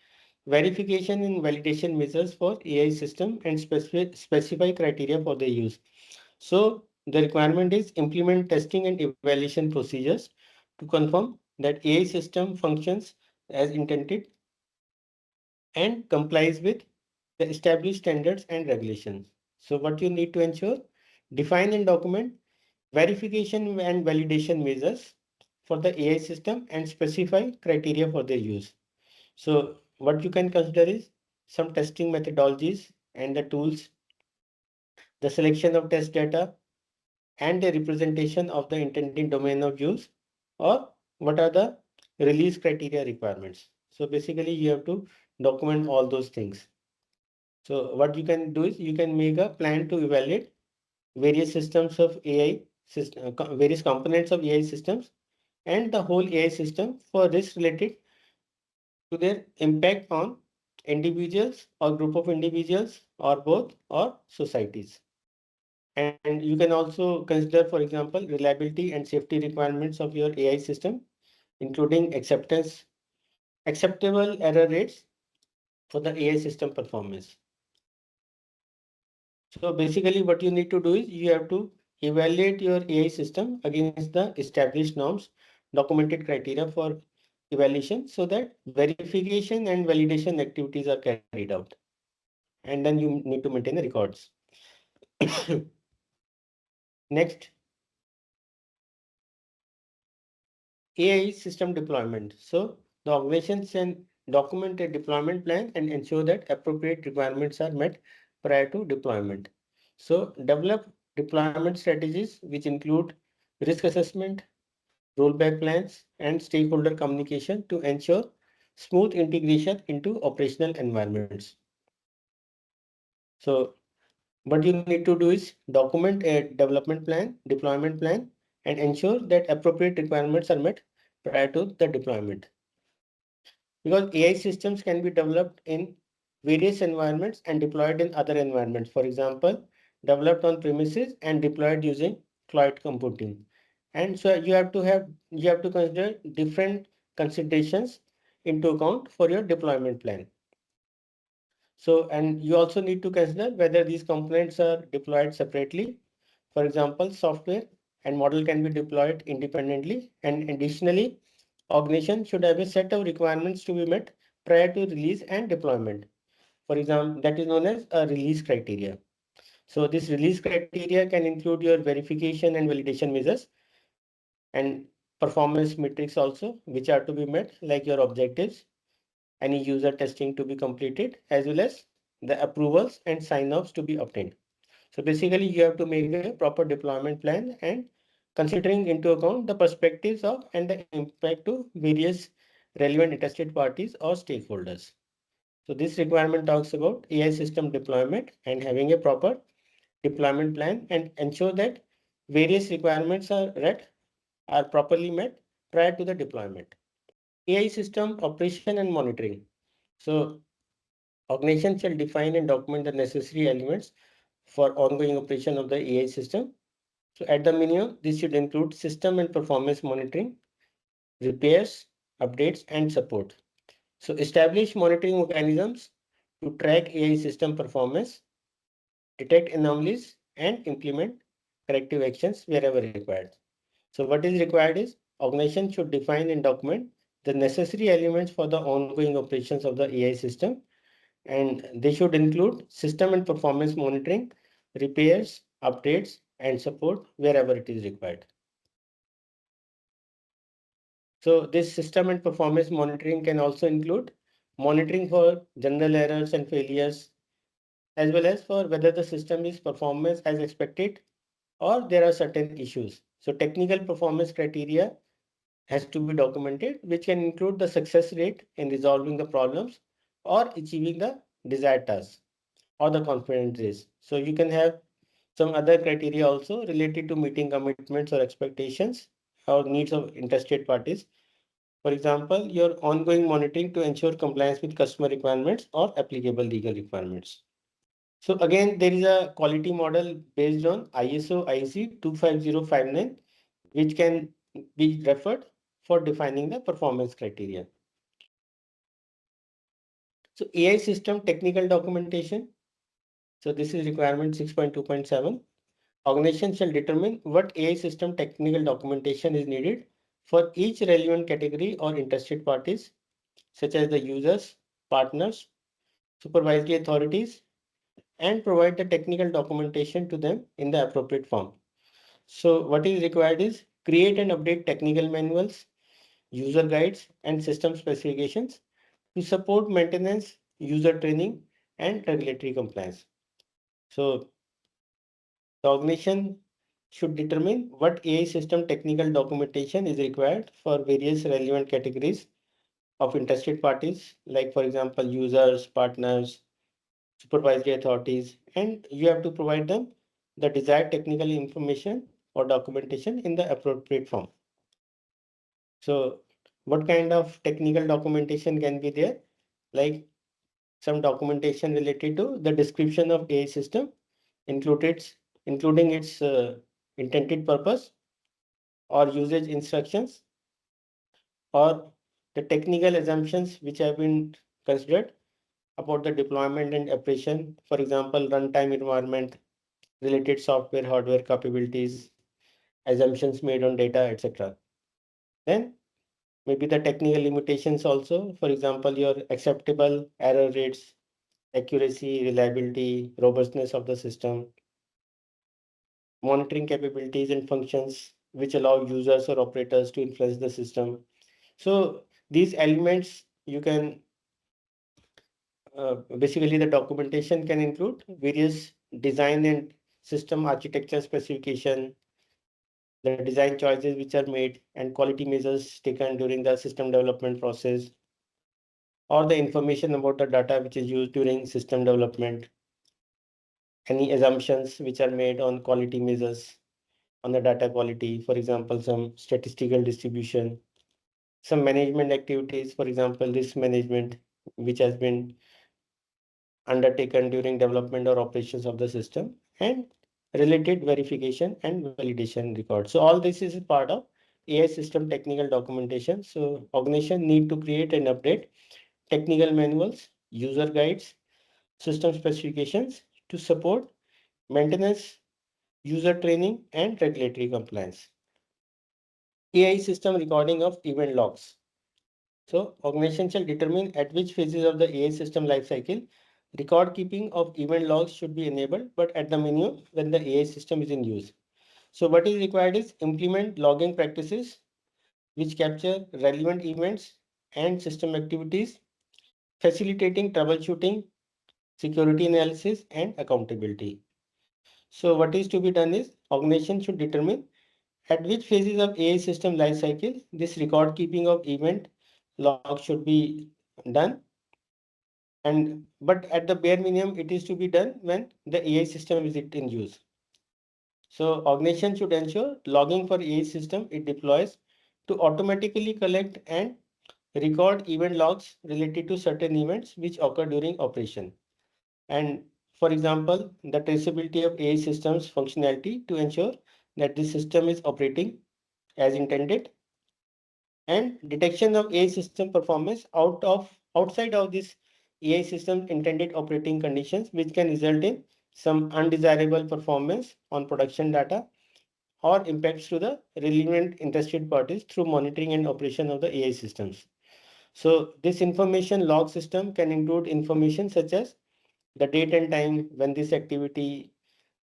verification and validation measures for AI system and specify criteria for their use. So the requirement is implement testing and evaluation procedures to confirm that AI system functions as intended and complies with the established standards and regulations. So what you need to ensure, define and document verification and validation measures for the AI system and specify criteria for their use. So what you can consider is some testing methodologies and the tools, the selection of test data, and the representation of the intended domain of use, or what are the release criteria requirements. So basically you have to document all those things. So what you can do is you can make a plan to evaluate various systems of AI system, various components of AI systems and the whole AI system for risk related to their impact on individuals or group of individuals or both or societies. And you can also consider, for example, reliability and safety requirements of your AI system, including acceptable error rates for the AI system performance. So basically what you need to do is you have to evaluate your AI system against the established norms, documented criteria for evaluation so that verification and validation activities are carried out. And then you need to maintain the records. Next, AI system deployment. So the organization can document a deployment plan and ensure that appropriate requirements are met prior to deployment. So develop deployment strategies which include risk assessment, rollback plans, and stakeholder communication to ensure smooth integration into operational environments. So what you need to do is document a development plan, deployment plan, and ensure that appropriate requirements are met prior to the deployment. Because AI systems can be developed in various environments and deployed in other environments. For example, developed on premises and deployed using cloud computing. And so you have to consider different considerations into account for your deployment plan. So, and you also need to consider whether these components are deployed separately. For example, software and model can be deployed independently, and additionally, organization should have a set of requirements to be met prior to release and deployment. For example, that is known as a release criteria. So this release criteria can include your verification and validation measures and performance metrics also, which are to be met, like your objectives, any user testing to be completed, as well as the approvals and sign-offs to be obtained. So basically, you have to make a proper deployment plan and considering into account the perspectives of and the impact to various relevant interested parties or stakeholders. So this requirement talks about AI system deployment and having a proper deployment plan and ensure that various requirements are properly met prior to the deployment. AI system operation and monitoring. So organization shall define and document the necessary elements for ongoing operation of the AI system. So at the minimum, this should include system and performance monitoring, repairs, updates, and support. So establish monitoring mechanisms to track AI system performance, detect anomalies, and implement corrective actions wherever required. So what is required is organization should define and document the necessary elements for the ongoing operations of the AI system, and they should include system and performance monitoring, repairs, updates, and support wherever it is required. So this system and performance monitoring can also include monitoring for general errors and failures, as well as for whether the system is performance as expected or there are certain issues. So technical performance criteria has to be documented, which can include the success rate in resolving the problems or achieving the desired task or the confidence raise. So you can have some other criteria also related to meeting commitments or expectations or needs of interested parties. For example, your ongoing monitoring to ensure compliance with customer requirements or applicable legal requirements. So again, there is a quality model based on ISO IEC 25059, which can be referred for defining the performance criteria. So AI system technical documentation. So this is requirement 6.2.7. Organization shall determine what AI system technical documentation is needed for each relevant category or interested parties, such as the users, partners, supervisory authorities, and provide the technical documentation to them in the appropriate form. So what is required is create and update technical manuals, user guides, and system specifications to support maintenance, user training, and regulatory compliance. So the organization should determine what AI system technical documentation is required for various relevant categories of interested parties, like for example, users, partners, supervisory authorities, and you have to provide them the desired technical information or documentation in the appropriate form. So what kind of technical documentation can be there? Like some documentation related to the description of AI system, including its intended purpose or usage instructions or the technical assumptions which have been considered about the deployment and operation. For example, runtime environment, related software, hardware capabilities, assumptions made on data, etc. Then maybe the technical limitations also. For example, your acceptable error rates, accuracy, reliability, robustness of the system, monitoring capabilities and functions which allow users or operators to influence the system. So these elements you can basically the documentation can include various design and system architecture specification, the design choices which are made and quality measures taken during the system development process, or the information about the data which is used during system development, any assumptions which are made on quality measures on the data quality, for example, some statistical distribution, some management activities, for example, risk management, which has been undertaken during development or operations of the system, and related verification and validation records. So all this is part of AI system technical documentation. So organization need to create and update technical manuals, user guides, system specifications to support maintenance, user training, and regulatory compliance. AI system recording of event logs. So organization shall determine at which phases of the AI system lifecycle record keeping of event logs should be enabled, but at the minimum when the AI system is in use. So what is required is implement logging practices which capture relevant events and system activities, facilitating troubleshooting, security analysis, and accountability. So what is to be done is organization should determine at which phases of AI system lifecycle this record keeping of event log should be done, and but at the bare minimum it is to be done when the AI system is in use. So organization should ensure logging for AI system it deploys to automatically collect and record event logs related to certain events which occur during operation. And for example, the traceability of AI systems functionality to ensure that the system is operating as intended, and detection of AI system performance outside of this AI system intended operating conditions, which can result in some undesirable performance on production data or impacts to the relevant interested parties through monitoring and operation of the AI systems. So this information log system can include information such as the date and time when this activity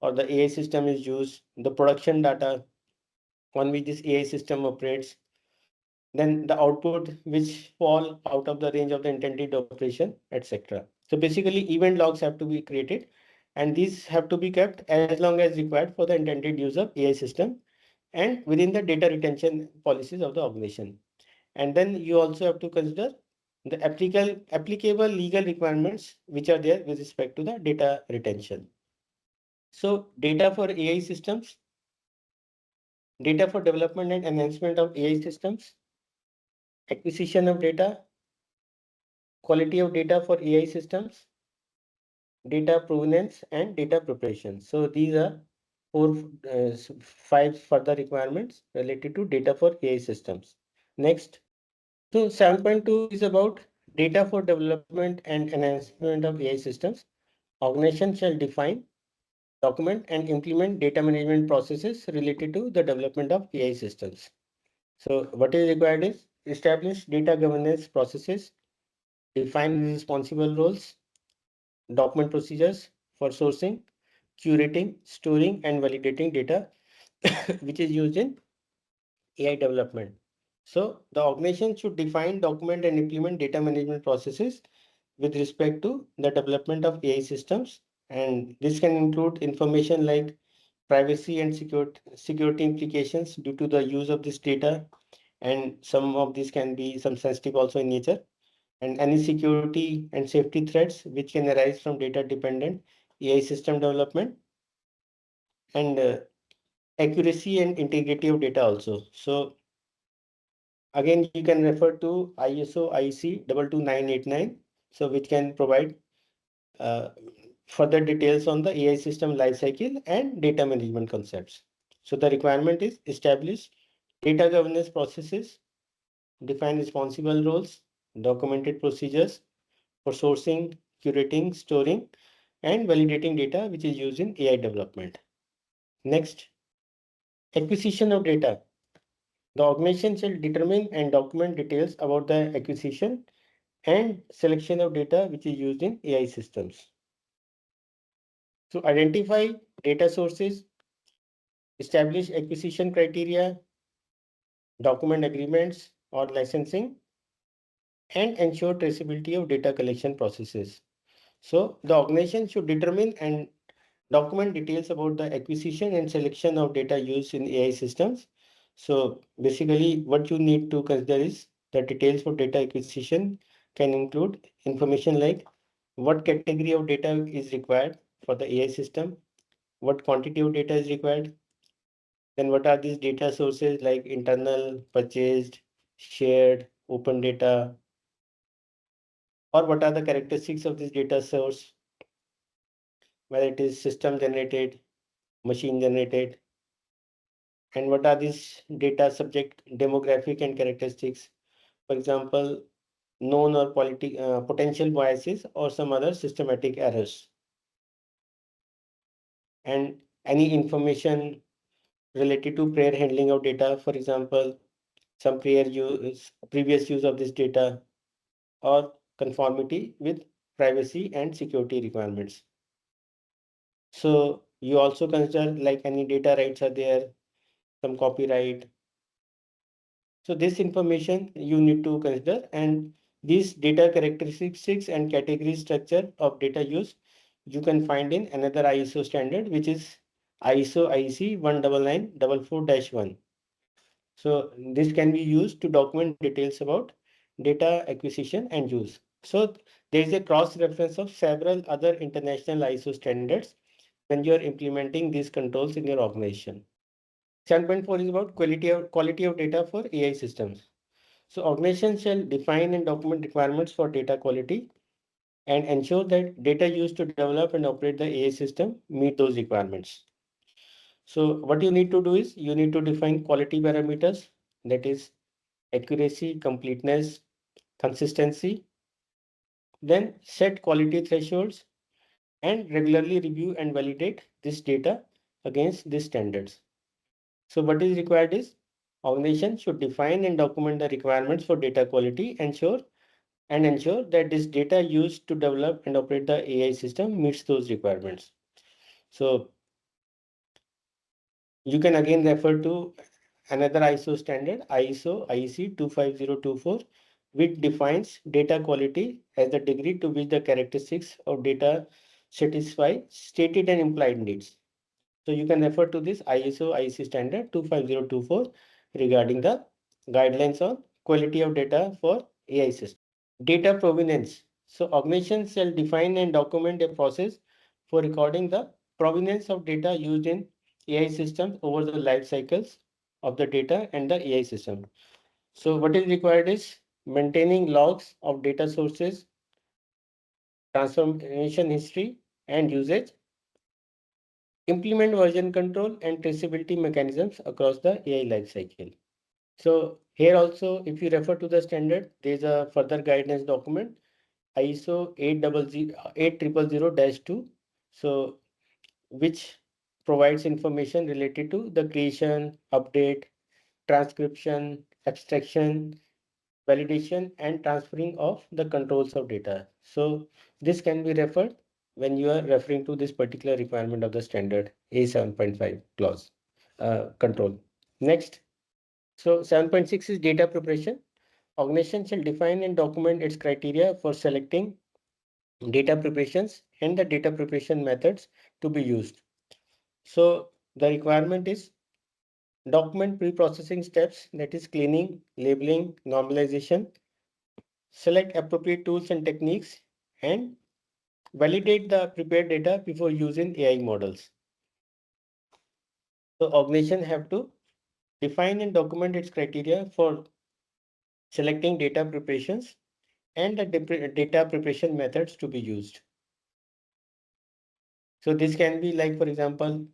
or the AI system is used, the production data on which this AI system operates, then the output which fall out of the range of the intended operation, etc. So basically event logs have to be created, and these have to be kept as long as required for the intended use of AI system and within the data retention policies of the organization. And then you also have to consider the applicable legal requirements which are there with respect to the data retention. So data for AI systems, data for development and enhancement of AI systems, acquisition of data, quality of data for AI systems, data provenance, and data preparation. So these are five further requirements related to data for AI systems. Next. So 7.2 is about data for development and enhancement of AI systems. Organization shall define, document, and implement data management processes related to the development of AI systems. So what is required is establish data governance processes, define responsible roles, document procedures for sourcing, curating, storing, and validating data which is used in AI development. So the organization should define, document, and implement data management processes with respect to the development of AI systems. And this can include information like privacy and security implications due to the use of this data. And some of these can be some sensitive also in nature, and any security and safety threats which can arise from data dependent AI system development, and accuracy and integrity of data also. So again, you can refer to ISO IEC 22989, so which can provide uh, further details on the AI system lifecycle and data management concepts. So the requirement is establish data governance processes, define responsible roles, documented procedures for sourcing, curating, storing, and validating data which is used in AI development. Next, acquisition of data. The organization shall determine and document details about the acquisition and selection of data which is used in AI systems. So identify data sources, establish acquisition criteria, document agreements or licensing, and ensure traceability of data collection processes. So the organization should determine and document details about the acquisition and selection of data used in AI systems. So basically what you need to consider is the details for data acquisition can include information like what category of data is required for the AI system, what quantity of data is required, then what are these data sources like internal, purchased, shared, open data, or what are the characteristics of this data source, whether it is system generated, machine generated, and what are these data subject demographic and characteristics, for example, known or potential biases or some other systematic errors, and any information related to prior handling of data, for example, some previous use of this data, or conformity with privacy and security requirements. So you also consider like any data rights are there, some copyright. So this information you need to consider, and these data characteristics and category structure of data use you can find in another ISO standard, which is ISO IEC 19944-1. So this can be used to document details about data acquisition and use. So there is a cross reference of several other international ISO standards when you are implementing these controls in your organization. 7.4 is about quality of data for AI systems. So organizations shall define and document requirements for data quality and ensure that data used to develop and operate the AI system meet those requirements. So what you need to do is you need to define quality parameters, that is accuracy, completeness, consistency, then set quality thresholds and regularly review and validate this data against these standards. So what is required is organization should define and document the requirements for data quality, ensure that this data used to develop and operate the AI system meets those requirements. So you can again refer to another ISO standard, ISO IEC 25024, which defines data quality as the degree to which the characteristics of data satisfy stated and implied needs. So you can refer to this ISO IEC standard 25024 regarding the guidelines on quality of data for AI systems. Data provenance. So organizations shall define and document a process for recording the provenance of data used in AI systems over the life cycles of the data and the AI system. So what is required is maintaining logs of data sources, transformation history and usage, implement version control and traceability mechanisms across the AI lifecycle. So here also, if you refer to the standard, there is a further guidance document, ISO 8000-2, so which provides information related to the creation, update, transcription, abstraction, validation, and transferring of the controls of data. So this can be referred when you are referring to this particular requirement of the standard A7.5 clause control. Next, so 7.6 is data preparation. Organization shall define and document its criteria for selecting data preparations and the data preparation methods to be used. So the requirement is document pre-processing steps, that is cleaning, labeling, normalization, select appropriate tools and techniques, and validate the prepared data before using AI models. So organization have to define and document its criteria for selecting data preparations and the data preparation methods to be used. So this can be like, for example,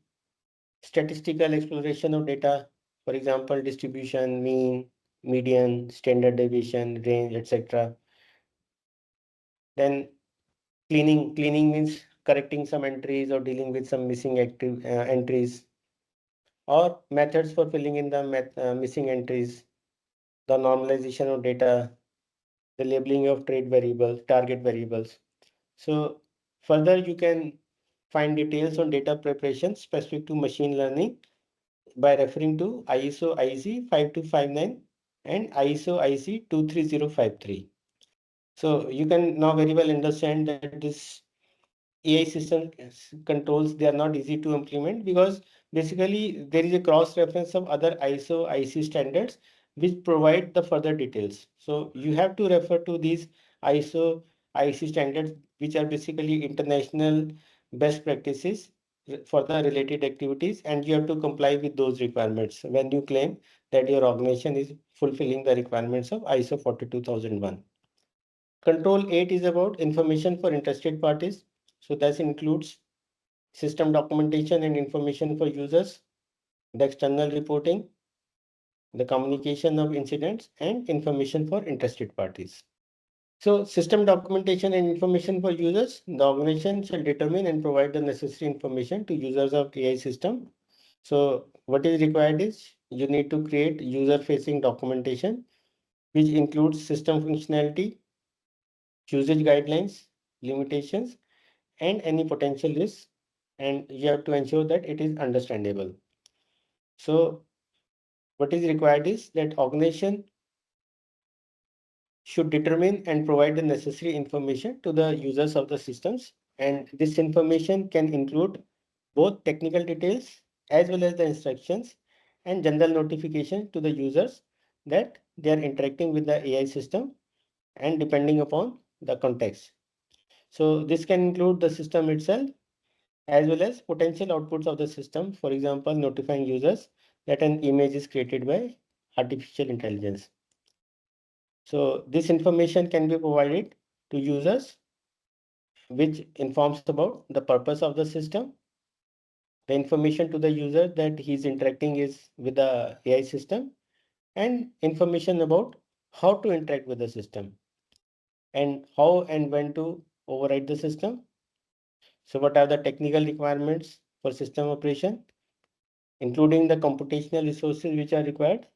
statistical exploration of data, for example, distribution, mean, median, standard deviation, range, etc. Then cleaning means correcting some entries or dealing with some missing active entries, or methods for filling in the missing entries, the normalization of data, the labeling of trade variables, target variables. So further, you can find details on data preparation specific to machine learning by referring to ISO IC 5259 and ISO IC 23053. So you can now very well understand that this AI system controls, they are not easy to implement because basically there is a cross reference of other ISO IC standards which provide the further details. So you have to refer to these ISO IC standards, which are basically international best practices for the related activities, and you have to comply with those requirements when you claim that your organization is fulfilling the requirements of ISO 42001. Control 8 is about information for interested parties. So that includes system documentation and information for users, the external reporting, the communication of incidents, and information for interested parties. So system documentation and information for users, the organization shall determine and provide the necessary information to users of AI system. So what is required is you need to create user-facing documentation, which includes system functionality, usage guidelines, limitations, and any potential risks, and you have to ensure that it is understandable. So what is required is that organization should determine and provide the necessary information to the users of the systems, and this information can include both technical details as well as the instructions and general notification to the users that they are interacting with the AI system and depending upon the context. So this can include the system itself as well as potential outputs of the system. For example, notifying users that an image is created by artificial intelligence. So this information can be provided to users, which informs about the purpose of the system, the information to the user that he's interacting is with the AI system, and information about how to interact with the system and how and when to override the system. So what are the technical requirements for system operation, including the computational resources which are required,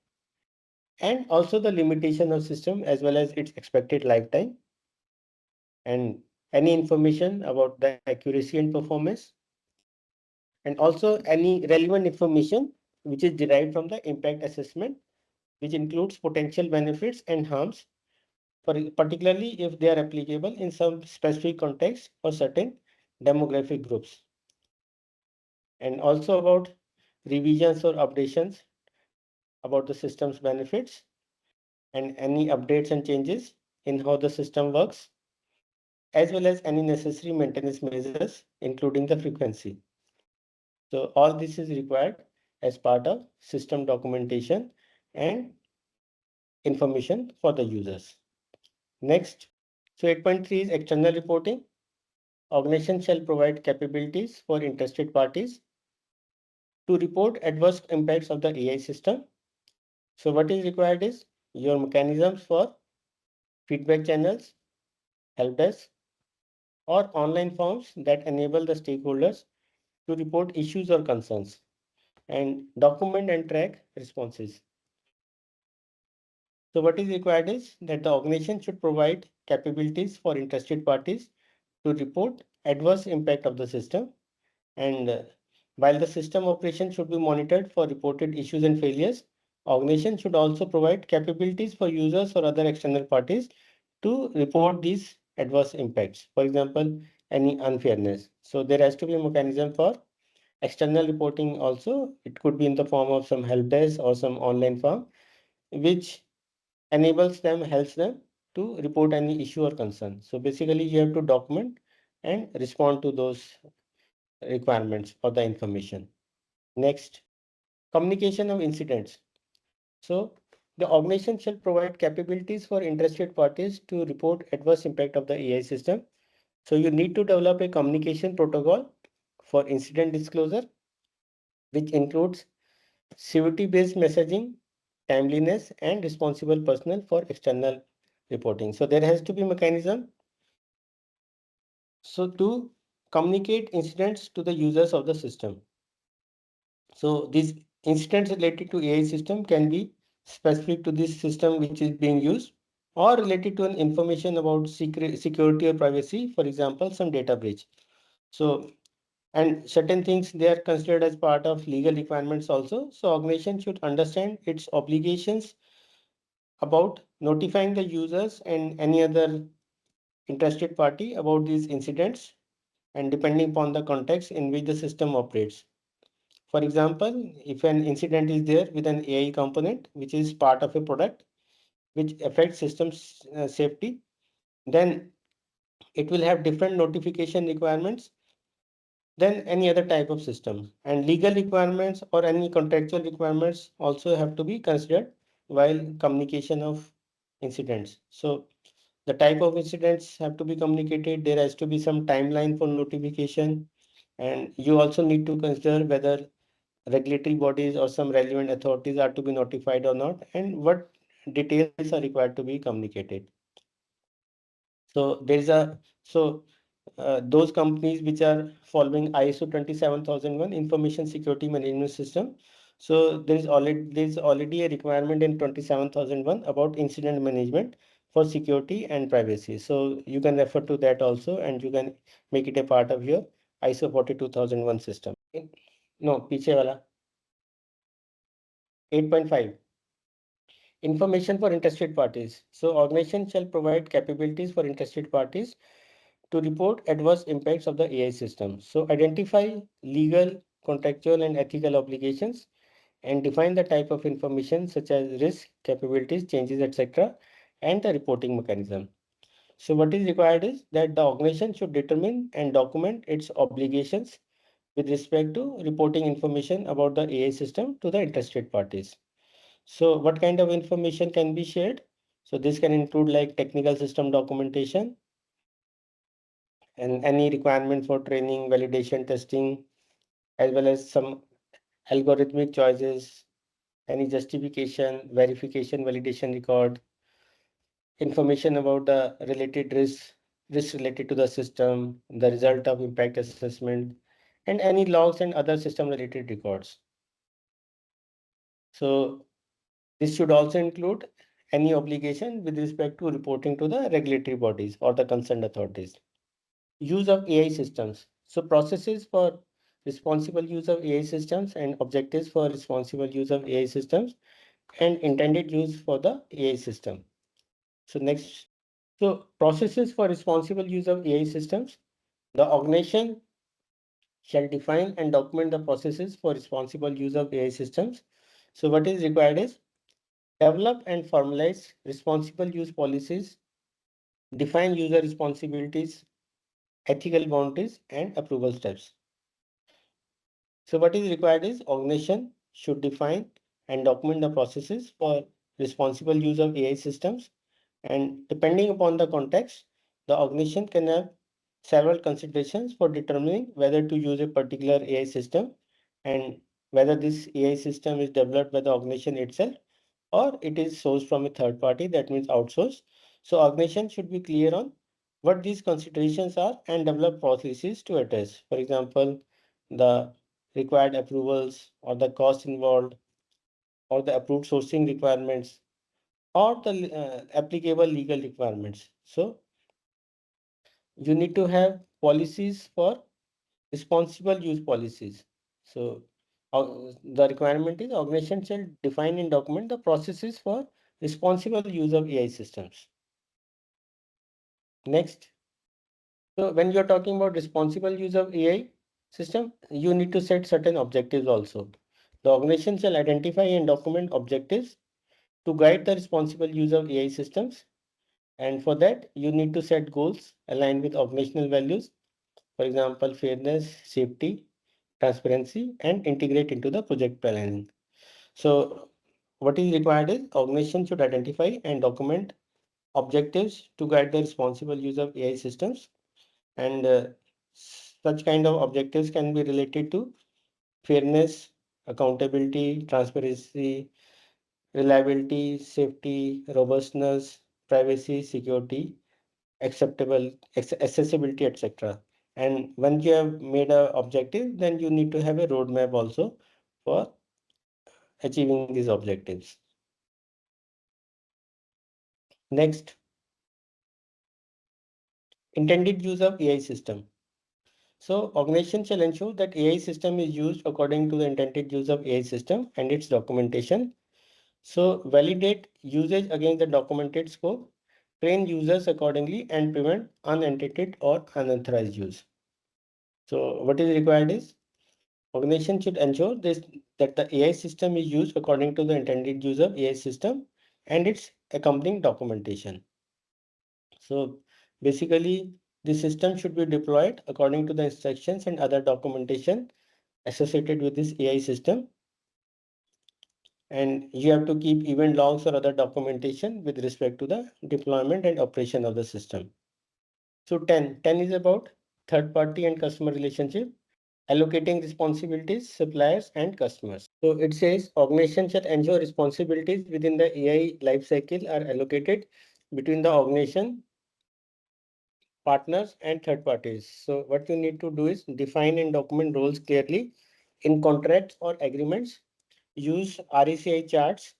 and also the limitation of system as well as its expected lifetime, and any information about the accuracy and performance, and also any relevant information which is derived from the impact assessment, which includes potential benefits and harms, particularly if they are applicable in some specific context for certain demographic groups, and also about revisions or updations about the system's benefits and any updates and changes in how the system works, as well as any necessary maintenance measures, including the frequency. So all this is required as part of system documentation and information for the users. Next, so 8.3 is external reporting. Organization shall provide capabilities for interested parties to report adverse impacts of the AI system. So what is required is your mechanisms for feedback channels, help desk, or online forms that enable the stakeholders to report issues or concerns and document and track responses. So what is required is that the organization should provide capabilities for interested parties to report adverse impact of the system, and while the system operation should be monitored for reported issues and failures, organization should also provide capabilities for users or other external parties to report these adverse impacts. For example, any unfairness. So there has to be a mechanism for external reporting also. It could be in the form of some help desk or some online form, which enables them, helps them to report any issue or concern. So basically you have to document and respond to those requirements for the information. Next, communication of incidents. So the organization shall provide capabilities for interested parties to report adverse impact of the AI system. So you need to develop a communication protocol for incident disclosure, which includes CVT-based messaging, timeliness, and responsible personnel for external reporting. So there has to be mechanism so to communicate incidents to the users of the system. So these incidents related to AI system can be specific to this system which is being used or related to an information about security or privacy, for example, some data breach. So, and certain things they are considered as part of legal requirements also. So organization should understand its obligations about notifying the users and any other interested party about these incidents and depending upon the context in which the system operates. For example, if an incident is there with an AI component, which is part of a product, which affects systems safety, then it will have different notification requirements than any other type of system. And legal requirements or any contractual requirements also have to be considered while communication of incidents. So the type of incidents have to be communicated. There has to be some timeline for notification. And you also need to consider whether regulatory bodies or some relevant authorities are to be notified or not, and what details are required to be communicated. So there is a those companies which are following ISO 27001 Information Security Management System. So there is already a requirement in 27001 about incident management for security and privacy. So you can refer to that also, and you can make it a part of your ISO 42001 system. No, पीछे वाला 8.5. Information for interested parties. So organization shall provide capabilities for interested parties to report adverse impacts of the AI system. So identify legal, contractual, and ethical obligations and define the type of information such as risk, capabilities, changes, etc., and the reporting mechanism. So what is required is that the organization should determine and document its obligations with respect to reporting information about the AI system to the interested parties. So what kind of information can be shared? So this can include like technical system documentation and any requirement for training, validation, testing, as well as some algorithmic choices, any justification, verification, validation record, information about the related risks related to the system, the result of impact assessment, and any logs and other system related records. So this should also include any obligation with respect to reporting to the regulatory bodies or the concerned authorities. Use of AI systems. So processes for responsible use of AI systems and objectives for responsible use of AI systems and intended use for the AI system. So next, so processes for responsible use of AI systems. The organization shall define and document the processes for responsible use of AI systems. So what is required is develop and formalize responsible use policies, define user responsibilities, ethical boundaries, and approval steps. So what is required is organization should define and document the processes for responsible use of AI systems. And depending upon the context, the organization can have several considerations for determining whether to use a particular AI system and whether this AI system is developed by the organization itself or it is sourced from a third party, that means outsourced. So organization should be clear on what these considerations are and develop policies to address. For example, the required approvals or the cost involved or the approved sourcing requirements or the applicable legal requirements. So you need to have policies for responsible use policies. So the requirement is organization shall define and document the processes for responsible use of AI systems. Next. So when you're talking about responsible use of AI system, you need to set certain objectives also. The organization shall identify and document objectives to guide the responsible use of AI systems. And for that, you need to set goals aligned with organizational values. For example, fairness, safety, transparency, and integrate into the project planning. So what is required is organization should identify and document objectives to guide the responsible use of AI systems. And such kind of objectives can be related to fairness, accountability, transparency, reliability, safety, robustness, privacy, security, accessibility, etc. And once you have made a objective, then you need to have a roadmap also for achieving these objectives. Next, intended use of AI system. So organization shall ensure that AI system is used according to the intended use of AI system and its documentation. So validate usage against the documented scope, train users accordingly, and prevent unintended or unauthorized use. So what is required is organization should ensure that the AI system is used according to the intended use of AI system and its accompanying documentation. So basically, the system should be deployed according to the instructions and other documentation associated with this AI system. And you have to keep event logs or other documentation with respect to the deployment and operation of the system. So 10 is about third party and customer relationship, allocating responsibilities, suppliers and customers. So it says organization shall ensure responsibilities within the AI lifecycle are allocated between the organization, partners and third parties. So what you need to do is define and document roles clearly in contracts or agreements. Use RECI charts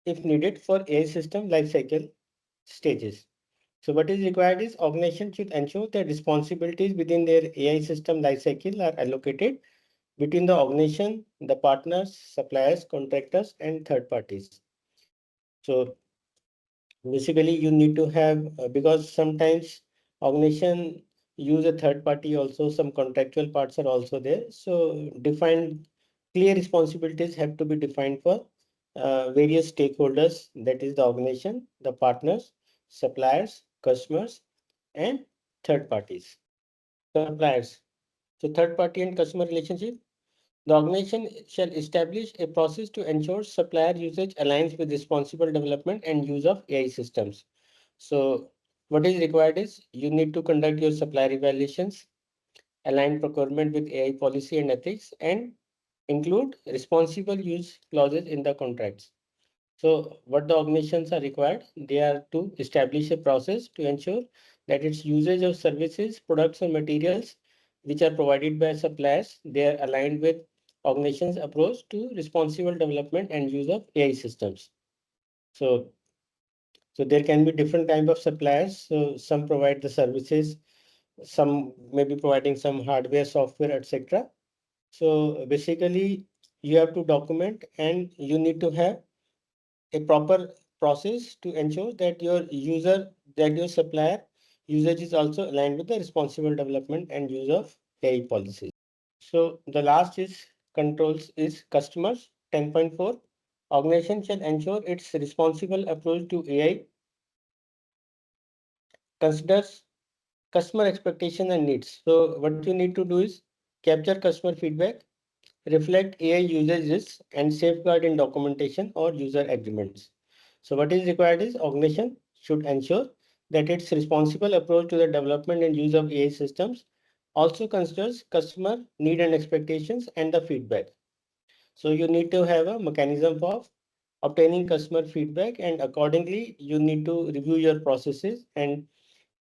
if needed for AI system lifecycle stages. So what is required is organization should ensure that responsibilities within their AI system lifecycle are allocated between the organization, the partners, suppliers, contractors, and third parties. So basically you need to have, because sometimes organization use a third party also, some contractual parts are also there. So defined clear responsibilities have to be defined for various stakeholders, that is the organization, the partners, suppliers, customers, and third parties. Suppliers. So third party and customer relationship. The organization shall establish a process to ensure supplier usage aligns with responsible development and use of AI systems. So what is required is you need to conduct your supplier evaluations, align procurement with AI policy and ethics, and include responsible use clauses in the contracts. So what the organizations are required, they are to establish a process to ensure that its usage of services, products and materials which are provided by suppliers, they are aligned with organizations' approach to responsible development and use of AI systems. So, so there can be different type of suppliers. So some provide the services, some may be providing some hardware, software, etc. So basically you have to document and you need to have a proper process to ensure that your supplier usage is also aligned with the responsible development and use of AI policies. So the last is controls is customers. 10.4, organization shall ensure its responsible approach to AI considers customer expectation and needs. So what you need to do is capture customer feedback, reflect AI usage risks, and safeguard in documentation or user agreements. So what is required is organization should ensure that its responsible approach to the development and use of AI systems also considers customer need and expectations and the feedback. So you need to have a mechanism of obtaining customer feedback, and accordingly you need to review your processes and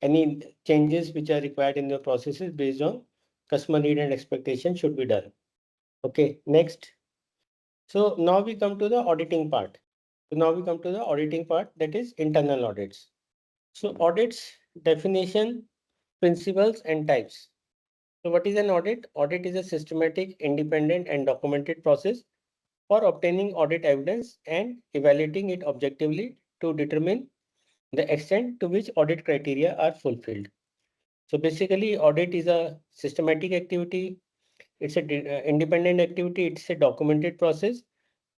any changes which are required in your processes based on customer need and expectation should be done. Okay, next. So now we come to the auditing part. That is internal audits. So audits, definition, principles and types. So what is an audit? Audit is a systematic, independent and documented process for obtaining audit evidence and evaluating it objectively to determine the extent to which audit criteria are fulfilled. So basically audit is a systematic activity. It's an independent activity. It's a documented process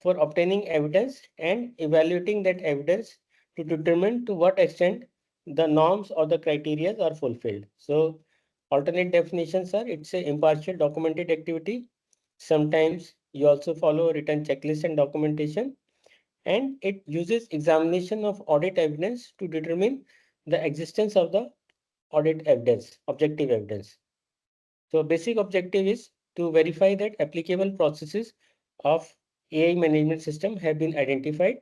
for obtaining evidence and evaluating that evidence to determine to what extent the norms or the criteria are fulfilled. So alternate definitions are it's a impartial documented activity. Sometimes you also follow a written checklist and documentation, and it uses examination of audit evidence to determine the existence of the audit evidence, objective evidence. So basic objective is to verify that applicable processes of AI management system have been identified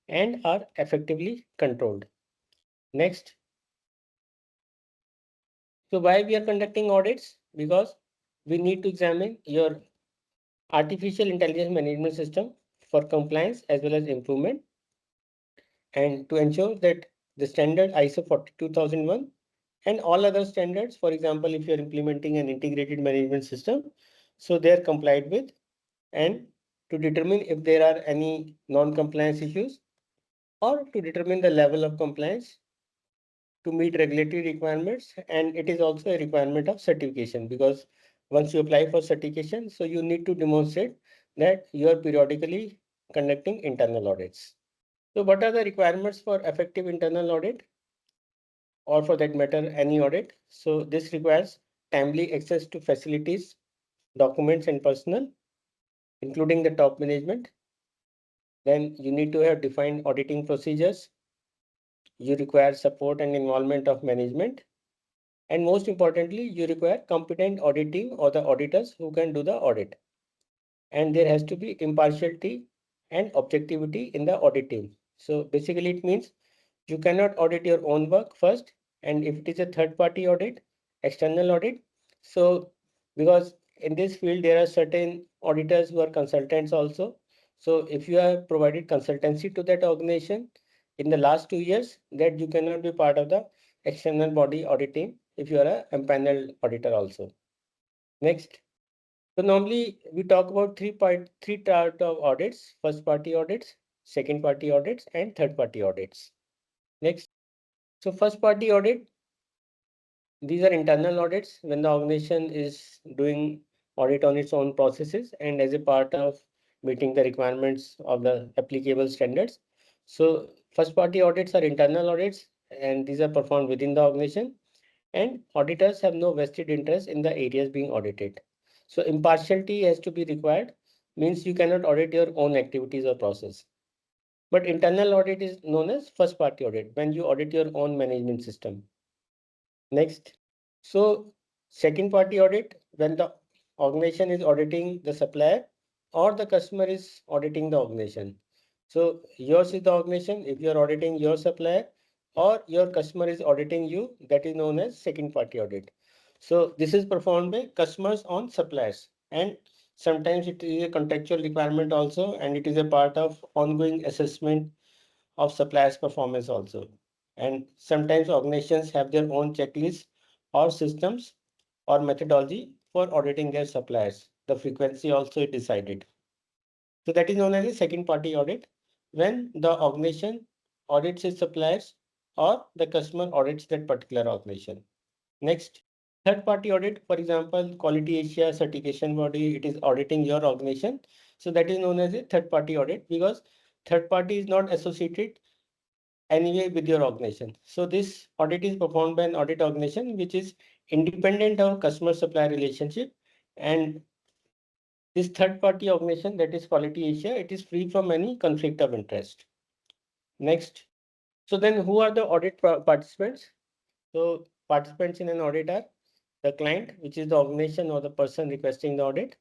and are effectively controlled. Next. So why we are conducting audits? Because we need to examine your artificial intelligence management system for compliance as well as improvement, and to ensure that the standard ISO 42001 and all other standards, for example, if you're implementing an integrated management system, so they are complied with, and to determine if there are any non-compliance issues or to determine the level of compliance to meet regulatory requirements. And it is also a requirement of certification, because once you apply for certification, so you need to demonstrate that you are periodically conducting internal audits. So what are the requirements for effective internal audit, or for that matter, any audit? So this requires timely access to facilities, documents, and personnel, including the top management. Then you need to have defined auditing procedures. You require support and involvement of management. And most importantly, you require competent audit team or the auditors who can do the audit. And there has to be impartiality and objectivity in the audit team. So basically it means you cannot audit your own work first. And if it is a third party audit, external audit, so because in this field, there are certain auditors who are consultants also. So if you have provided consultancy to that organization in the last 2 years, that you cannot be part of the external body audit team if you are a empaneled auditor also. Next. So normally we talk about three types of audits: first party audits, second party audits, and third party audits. Next. So first party audit, these are internal audits when the organization is doing audit on its own processes and as a part of meeting the requirements of the applicable standards. So first party audits are internal audits, and these are performed within the organization, and auditors have no vested interest in the areas being audited. So impartiality has to be required, means you cannot audit your own activities or process. But internal audit is known as first party audit, when you audit your own management system. Next. So second party audit, when the organization is auditing the supplier or the customer is auditing the organization. So yours is the organization, if you're auditing your supplier or your customer is auditing you, that is known as second party audit. So this is performed by customers on suppliers, and sometimes it is a contractual requirement also, and it is a part of ongoing assessment of suppliers' performance also. And sometimes organizations have their own checklists or systems or methodology for auditing their suppliers. The frequency also is decided. So that is known as a second party audit, when the organization audits its suppliers or the customer audits that particular organization. Next, third party audit, for example, Quality Asia certification body, it is auditing your organization. So that is known as a third party audit, because third party is not associated anyway with your organization. So this audit is performed by an audit organization which is independent of customer supplier relationship, and this third party organization, that is Quality Asia, it is free from any conflict of interest. Next. So then who are the audit participants? So participants in an audit are the client, which is the organization or the person requesting the audit.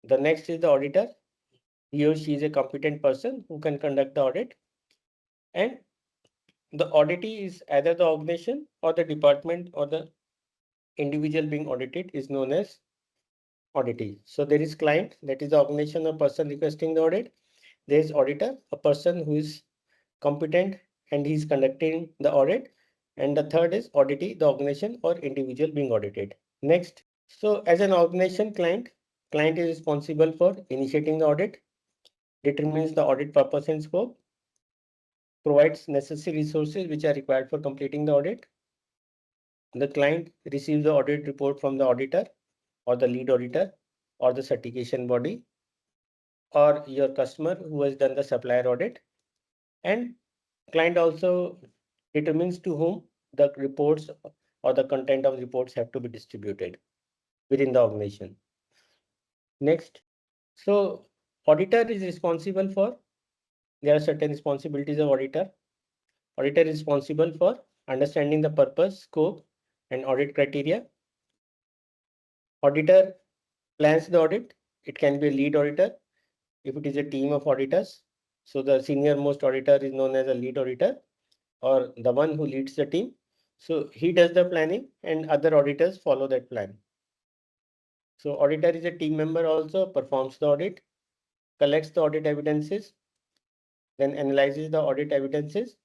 The next is the auditor. He or she is a competent person who can conduct the audit. And the auditee is either the organization or the department or the individual being audited is known as auditee. So there is client, that is the organization or person requesting the audit. There is auditor, a person who is competent and he is conducting the audit. And the third is auditee, the organization or individual being audited. Next. So as an organization client is responsible for initiating the audit, determines the audit purpose and scope, provides necessary resources which are required for completing the audit. The client receives the audit report from the auditor or the lead auditor or the certification body or your customer who has done the supplier audit. And client also determines to whom the reports or the content of reports have to be distributed within the organization. Next. So auditor is responsible for, there are certain responsibilities of auditor. Auditor is responsible for understanding the purpose, scope, and audit criteria. Auditor plans the audit. It can be a lead auditor if it is a team of auditors. So the senior most auditor is known as a lead auditor, or the one who leads the team. So he does the planning and other auditors follow that plan. So auditor is a team member also, performs the audit. collects the audit evidences, then analyzes the audit evidences,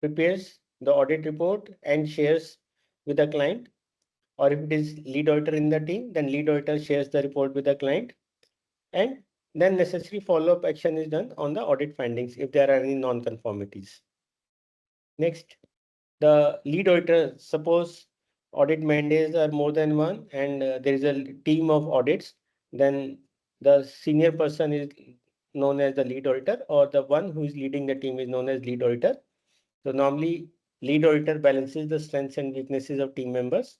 prepares the audit report and shares with the client. Or if it is lead auditor in the team, then lead auditor shares the report with the client. And then necessary follow-up action is done on the audit findings if there are any non-conformities. Next, the lead auditor, suppose audit mandates are more than one and there is a team of audits, then the senior person is known as the lead auditor, or the one who is leading the team is known as lead auditor. So normally lead auditor balances the strengths and weaknesses of team members.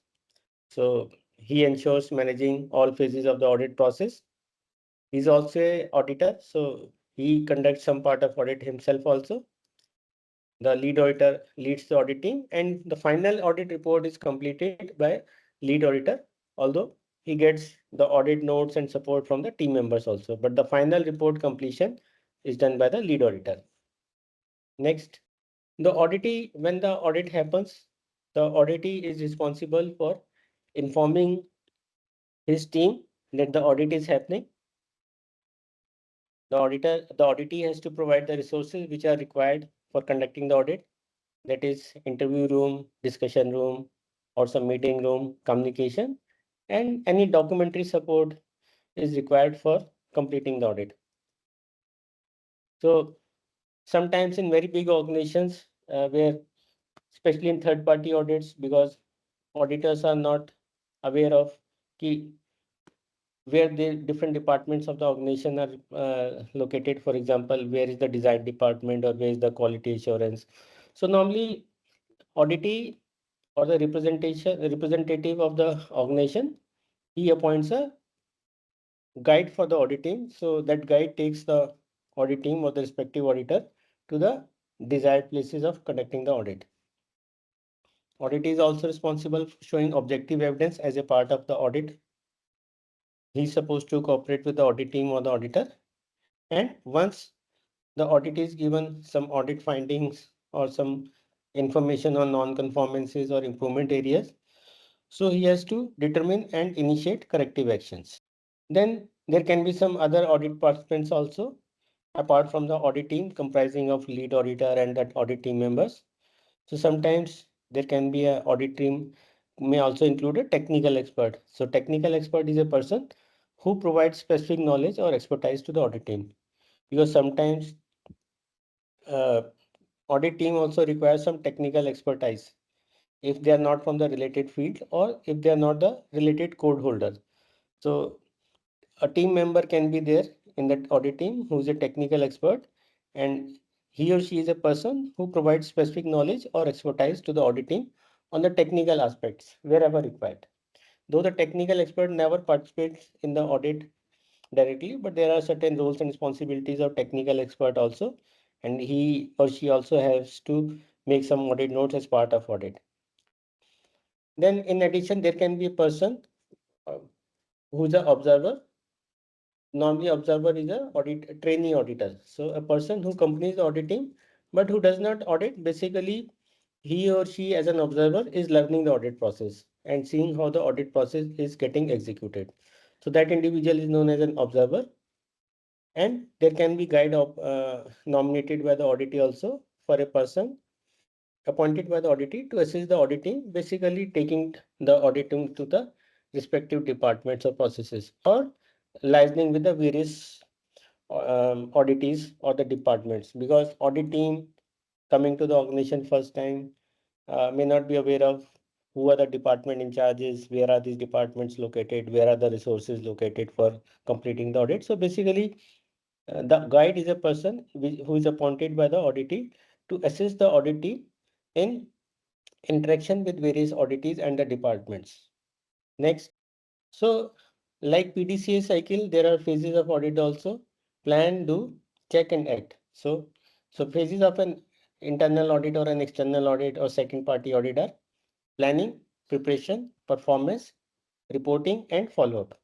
So he ensures managing all phases of the audit process. He's also an auditor, so he conducts some part of audit himself also. The lead auditor leads the audit team, and the final audit report is completed by lead auditor, although he gets the audit notes and support from the team members also. But the final report completion is done by the lead auditor. Next, the auditee, when the audit happens, the auditee is responsible for informing his team that the audit is happening. The auditee has to provide the resources which are required for conducting the audit. That is interview room, discussion room, or some meeting room, communication, and any documentary support is required for completing the audit. So sometimes in very big organizations where, especially in third-party audits, because auditors are not aware of key where the different departments of the organization are located. For example, where is the design department or where is the quality assurance. So normally auditee or the representative of the organization, he appoints a guide for the audit team. So that guide takes the audit team or the respective auditor to the desired places of conducting the audit. Audit is also responsible for showing objective evidence as a part of the audit. He's supposed to cooperate with the audit team or the auditor. And once the audit is given some audit findings or some information on non-conformances or improvement areas, so he has to determine and initiate corrective actions. Then there can be some other audit participants also, apart from the audit team comprising of lead auditor and that audit team members. So sometimes there can be an audit team may also include a technical expert. So technical expert is a person who provides specific knowledge or expertise to the audit team, because sometimes audit team also requires some technical expertise if they are not from the related field or if they are not the related code holder. So a team member can be there in that audit team who is a technical expert, and he or she is a person who provides specific knowledge or expertise to the audit team on the technical aspects wherever required. Though the technical expert never participates in the audit directly, but there are certain roles and responsibilities of technical expert also, and he or she also has to make some audit notes as part of audit. Then in addition, there can be a person who is an observer. Normally observer is a trainee auditor. So a person who accompanies the audit team, but who does not audit. Basically, he or she as an observer is learning the audit process and seeing how the audit process is getting executed. So that individual is known as an observer. And there can be guide nominated by the auditee also for a person appointed by the auditee to assist the auditing, basically taking the auditing to the respective departments or processes, or liaising with the various auditees or the departments, because audit team coming to the organization first time may not be aware of who are the department in charges, where are these departments located, where are the resources located for completing the audit. So basically, the guide is a person who is appointed by the auditee to assist the auditee in interaction with various auditees and the departments. Next, so like PDCA cycle, there are phases of audit also: plan, do, check, and act. So phases of an internal audit or an external audit or second party audit are planning, preparation, performance, reporting, and follow up.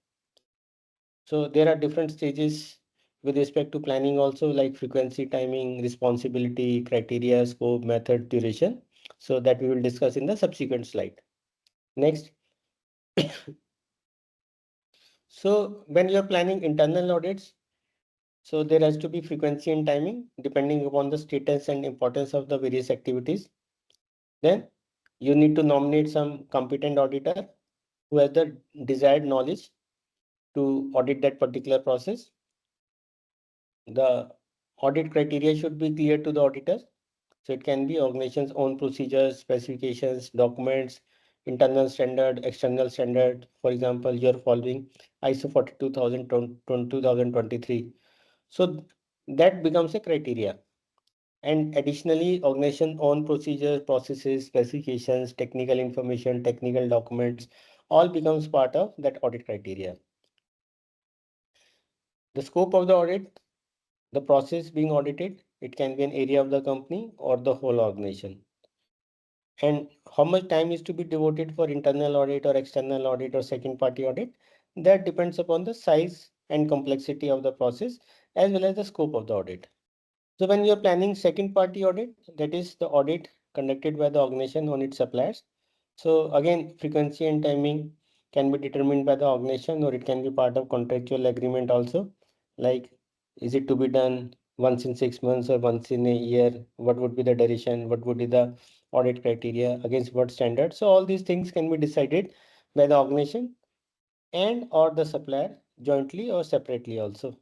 So there are different stages with respect to planning also, like frequency, timing, responsibility, criteria, scope, method, duration. So that we will discuss in the subsequent slide. Next. So when you're planning internal audits, So there has to be frequency and timing depending upon the status and importance of the various activities. Then you need to nominate some competent auditor who has the desired knowledge to audit that particular process. The audit criteria should be clear to the auditor. So it can be organization's own procedures, specifications, documents, internal standard, external standard. For example, you're following ISO 42000 2023. So that becomes a criteria. And additionally, organization own procedures, processes, specifications, technical information, technical documents, all becomes part of that audit criteria. The scope of the audit, the process being audited, it can be an area of the company or the whole organization. And how much time is to be devoted for internal audit or external audit or second party audit, that depends upon the size and complexity of the process as well as the scope of the audit. So when you're planning second party audit, that is the audit conducted by the organization on its suppliers. So again, frequency and timing can be determined by the organization, or it can be part of contractual agreement also. Like, is it to be done once in 6 months or once in a year? What would be the duration? What would be the audit criteria? Against what standard? So all these things can be decided by the organization and or the supplier jointly or separately also.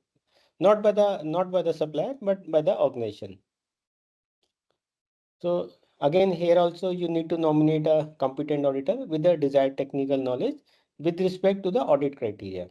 Not by the supplier, but by the organization. So again, here also you need to nominate a competent auditor with the desired technical knowledge with respect to the audit criteria.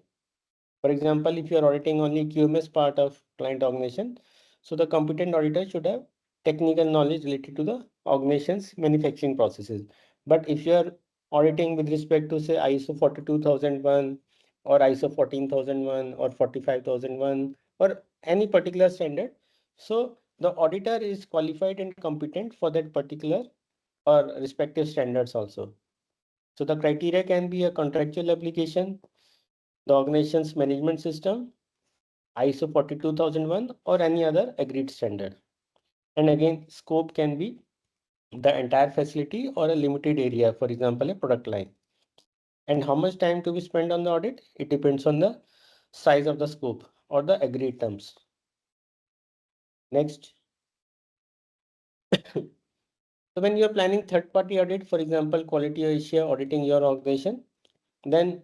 For example, if you are auditing only QMS part of client organization, so the competent auditor should have technical knowledge related to the organization's manufacturing processes. But if you are auditing with respect to say ISO 42001 or ISO 14001 or 45001 or any particular standard, so the auditor is qualified and competent for that particular or respective standards also. So the criteria can be a contractual application, the organization's management system, ISO 42001 or any other agreed standard. And again, scope can be the entire facility or a limited area, for example, a product line. And how much time to be spent on the audit? It depends on the size of the scope or the agreed terms. Next. So when you're planning third-party audit, for example, Quality Asia auditing your organization, then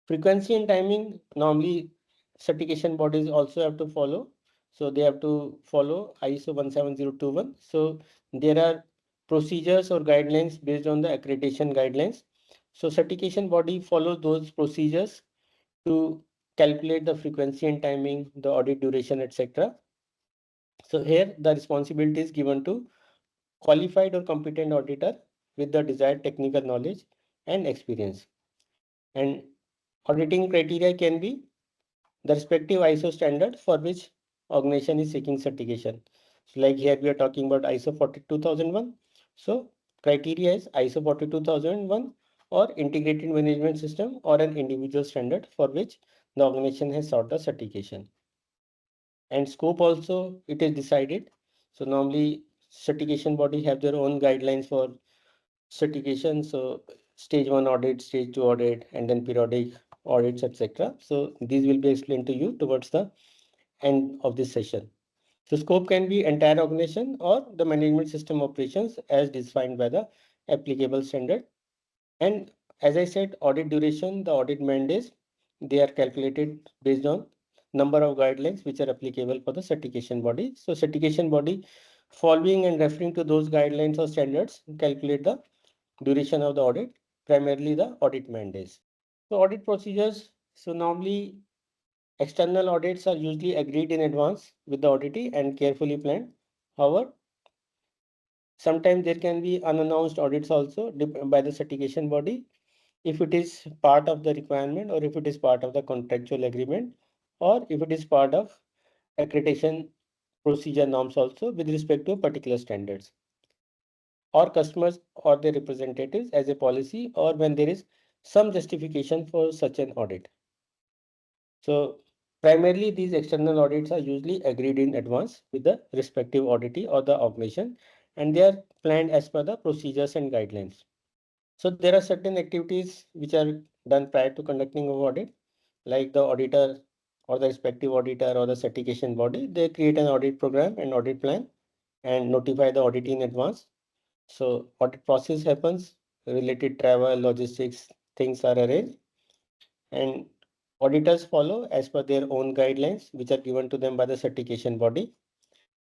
frequency and timing, normally certification bodies also have to follow. So they have to follow ISO 17021. So there are procedures or guidelines based on the accreditation guidelines. So certification body follows those procedures to calculate the frequency and timing, the audit duration, etc. So here the responsibility is given to qualified or competent auditor with the desired technical knowledge and experience. And auditing criteria can be the respective ISO standard for which organization is seeking certification. So like here we are talking about ISO 42001. So criteria is ISO 42001 or integrated management system or an individual standard for which the organization has sought the certification. And scope also it is decided. So normally certification body have their own guidelines for certification. So stage 1 audit, stage 2 audit, and then periodic audits, etc. So these will be explained to you towards the end of this session. So scope can be entire organization or the management system operations as defined by the applicable standard. And as I said, audit duration, the audit mandates, they are calculated based on number of guidelines which are applicable for the certification body. So certification body following and referring to those guidelines or standards calculate the duration of the audit, primarily the audit mandates. So audit procedures, so normally external audits are usually agreed in advance with the auditee and carefully planned. However, sometimes there can be unannounced audits also by the certification body if it is part of the requirement or if it is part of the contractual agreement or if it is part of accreditation procedure norms also with respect to particular standards or customers or their representatives as a policy or when there is some justification for such an audit. So primarily these external audits are usually agreed in advance with the respective auditee or the organization and they are planned as per the procedures and guidelines. So there are certain activities which are done prior to conducting an audit, like the auditor or the respective auditor or the certification body, they create an audit program and audit plan and notify the audit in advance. So audit process happens, related travel, logistics, things are arranged, and auditors follow as per their own guidelines, which are given to them by the certification body.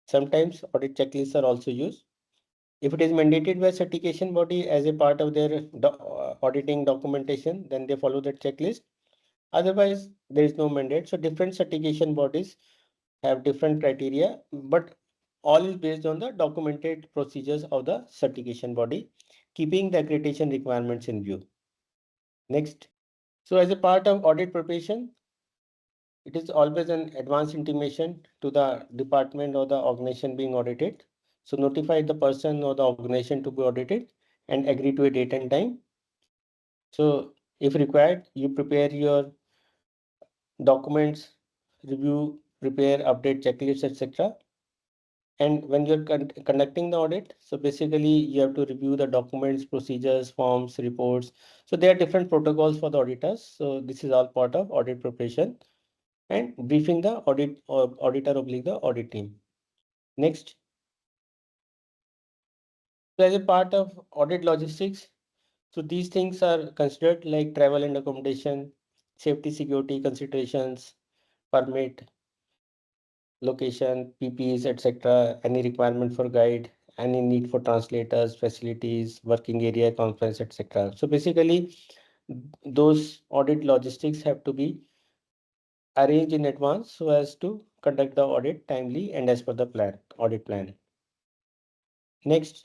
Sometimes audit checklists are also used. If it is mandated by certification body as a part of their auditing documentation, then they follow that checklist. Otherwise, there is no mandate. So different certification bodies have different criteria, but all is based on the documented procedures of the certification body, keeping the accreditation requirements in view. Next. So as a part of audit preparation, it is always an advance intimation to the department or the organization being audited. So notify the person or the organization to be audited and agree to a date and time. So if required, you prepare your documents, review, prepare, update checklists, etc. And when you're conducting the audit, so basically you have to review the documents, procedures, forms, reports. So there are different protocols for the auditors. So this is all part of audit preparation and briefing the audit or auditor oblique the audit team. Next. So as a part of audit logistics, so these things are considered like travel and accommodation, safety, security considerations, permit, location, PPEs, etc., any requirement for guide, any need for translators, facilities, working area, conference, etc. So basically, those audit logistics have to be arranged in advance so as to conduct the audit timely and as per the plan, audit plan. Next.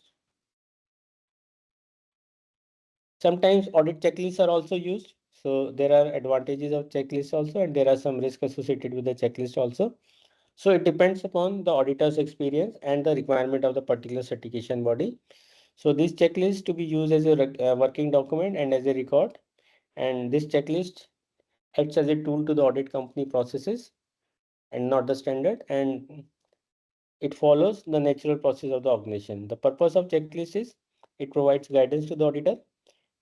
Sometimes audit checklists are also used. So there are advantages of checklists also, and there are some risks associated with the checklist also. So it depends upon the auditor's experience and the requirement of the particular certification body. So this checklist to be used as a working document and as a record. And this checklist acts as a tool to the audit company processes and not the standard. And it follows the natural process of the organization. The purpose of checklist is it provides guidance to the auditor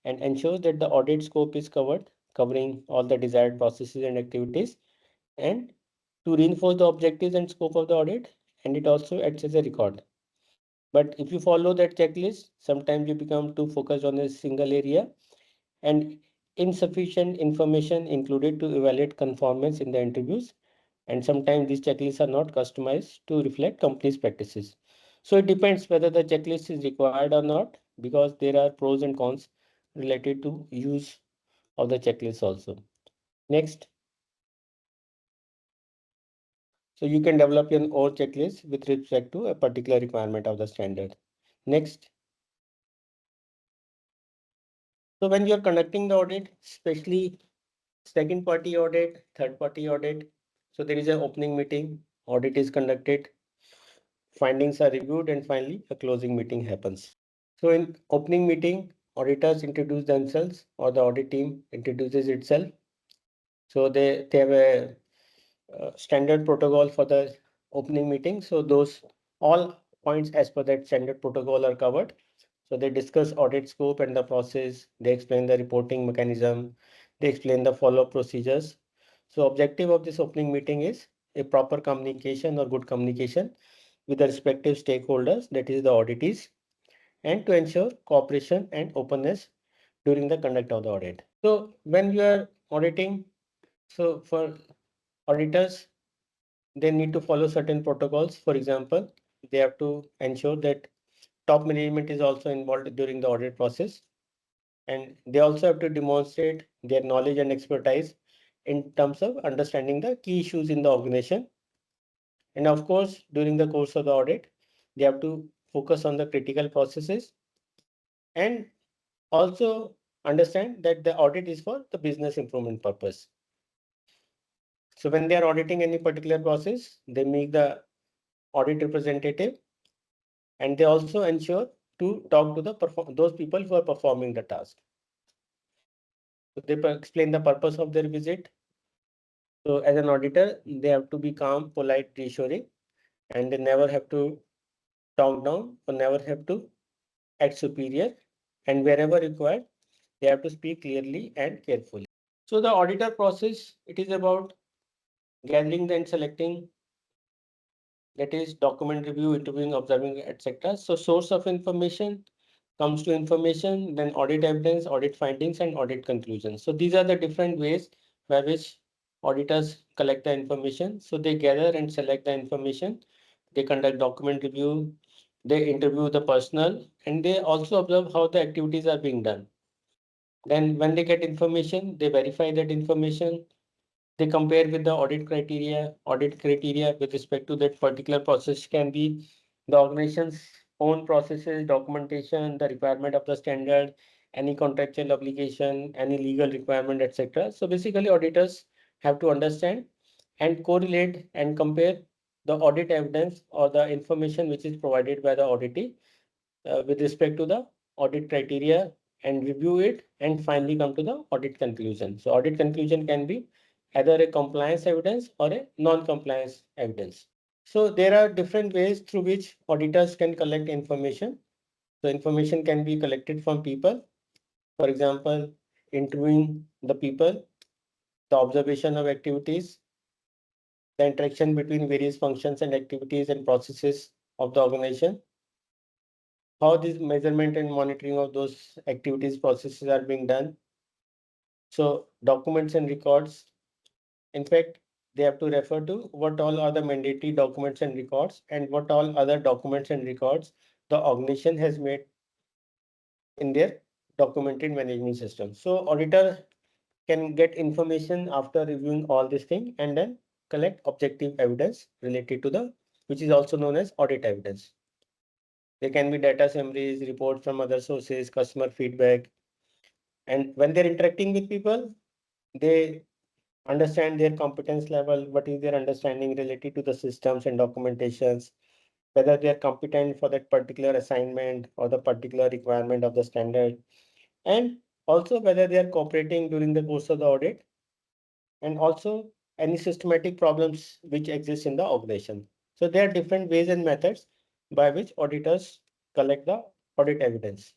and ensures that the audit scope is covered, covering all the desired processes and activities, and to reinforce the objectives and scope of the audit, and it also acts as a record. But if you follow that checklist, sometimes you become too focused on a single area and insufficient information included to evaluate conformance in the interviews. And sometimes these checklists are not customized to reflect company's practices. So it depends whether the checklist is required or not, because there are pros and cons related to use of the checklist also. Next. So you can develop your own checklist with respect to a particular requirement of the standard. Next. So when you're conducting the audit, especially second party audit, third party audit, so there is an opening meeting, audit is conducted, findings are reviewed, and finally a closing meeting happens. So in opening meeting, auditors introduce themselves or the audit team introduces itself. So they have a standard protocol for the opening meeting. So those all points as per that standard protocol are covered. So they discuss audit scope and the process. They explain the reporting mechanism. They explain the follow-up procedures. So objective of this opening meeting is a proper communication or good communication with the respective stakeholders, that is the auditees, and to ensure cooperation and openness during the conduct of the audit. So when you are auditing, so for auditors, they need to follow certain protocols. For example, they have to ensure that top management is also involved during the audit process. And they also have to demonstrate their knowledge and expertise in terms of understanding the key issues in the organization. And of course, during the course of the audit, they have to focus on the critical processes and also understand that the audit is for the business improvement purpose. So when they are auditing any particular process, they make the audit representative, and they also ensure to talk to those people who are performing the task. So they explain the purpose of their visit. So as an auditor, they have to be calm, polite, reassuring, and they never have to talk down or never have to act superior. And wherever required, they have to speak clearly and carefully. So the auditor process, it is about gathering and selecting, that is document review, interviewing, observing, etc. So source of information comes to information, then audit evidence, audit findings, and audit conclusions. So these are the different ways by which auditors collect the information. So they gather and select the information, they conduct document review, they interview the personnel, and they also observe how the activities are being done. Then when they get information, they verify that information, they compare with the audit criteria. Audit criteria with respect to that particular process can be the organization's own processes, documentation, the requirement of the standard, any contractual obligation, any legal requirement, etc. So basically, auditors have to understand and correlate and compare the audit evidence or the information which is provided by the auditee with respect to the audit criteria and review it and finally come to the audit conclusion. So audit conclusion can be either a compliance evidence or a non-compliance evidence. So there are different ways through which auditors can collect information. So information can be collected from people. For example, interviewing the people, the observation of activities, the interaction between various functions and activities and processes of the organization, how this measurement and monitoring of those activities processes are being done. So documents and records, in fact, they have to refer to what all are the mandatory documents and records and what all other documents and records the organization has made in their documented management system. So auditor can get information after reviewing all this thing and then collect objective evidence related to the, which is also known as audit evidence. There can be data summaries, reports from other sources, customer feedback. And when they're interacting with people, they understand their competence level, what is their understanding related to the systems and documentations, whether they are competent for that particular assignment or the particular requirement of the standard, and also whether they are cooperating during the course of the audit, and also any systematic problems which exist in the organization. So there are different ways and methods by which auditors collect the audit evidence.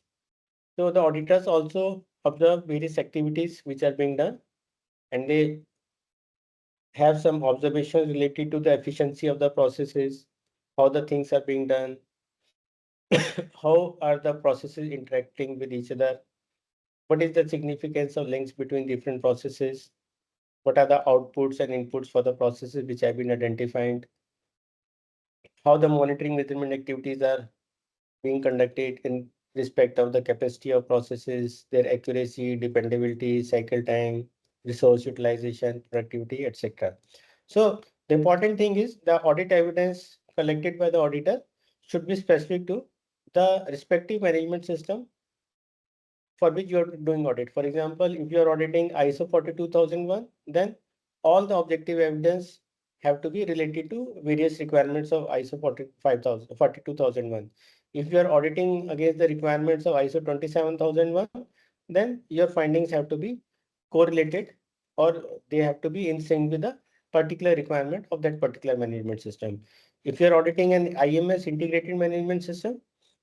So the auditors also observe various activities which are being done, and they have some observations related to the efficiency of the processes, how the things are being done, how are the processes interacting with each other, what is the significance of links between different processes, what are the outputs and inputs for the processes which have been identified, how the monitoring measurement activities are being conducted in respect of the capacity of processes, their accuracy, dependability, cycle time, resource utilization, productivity, etc. So the important thing is the audit evidence collected by the auditor should be specific to the respective management system for which you are doing audit. For example, if you are auditing ISO 42001, then all the objective evidence have to be related to various requirements of ISO 42001. If you are auditing against the requirements of ISO 27001, then your findings have to be correlated or they have to be in sync with the particular requirement of that particular management system. If you are auditing an IMS integrated management system,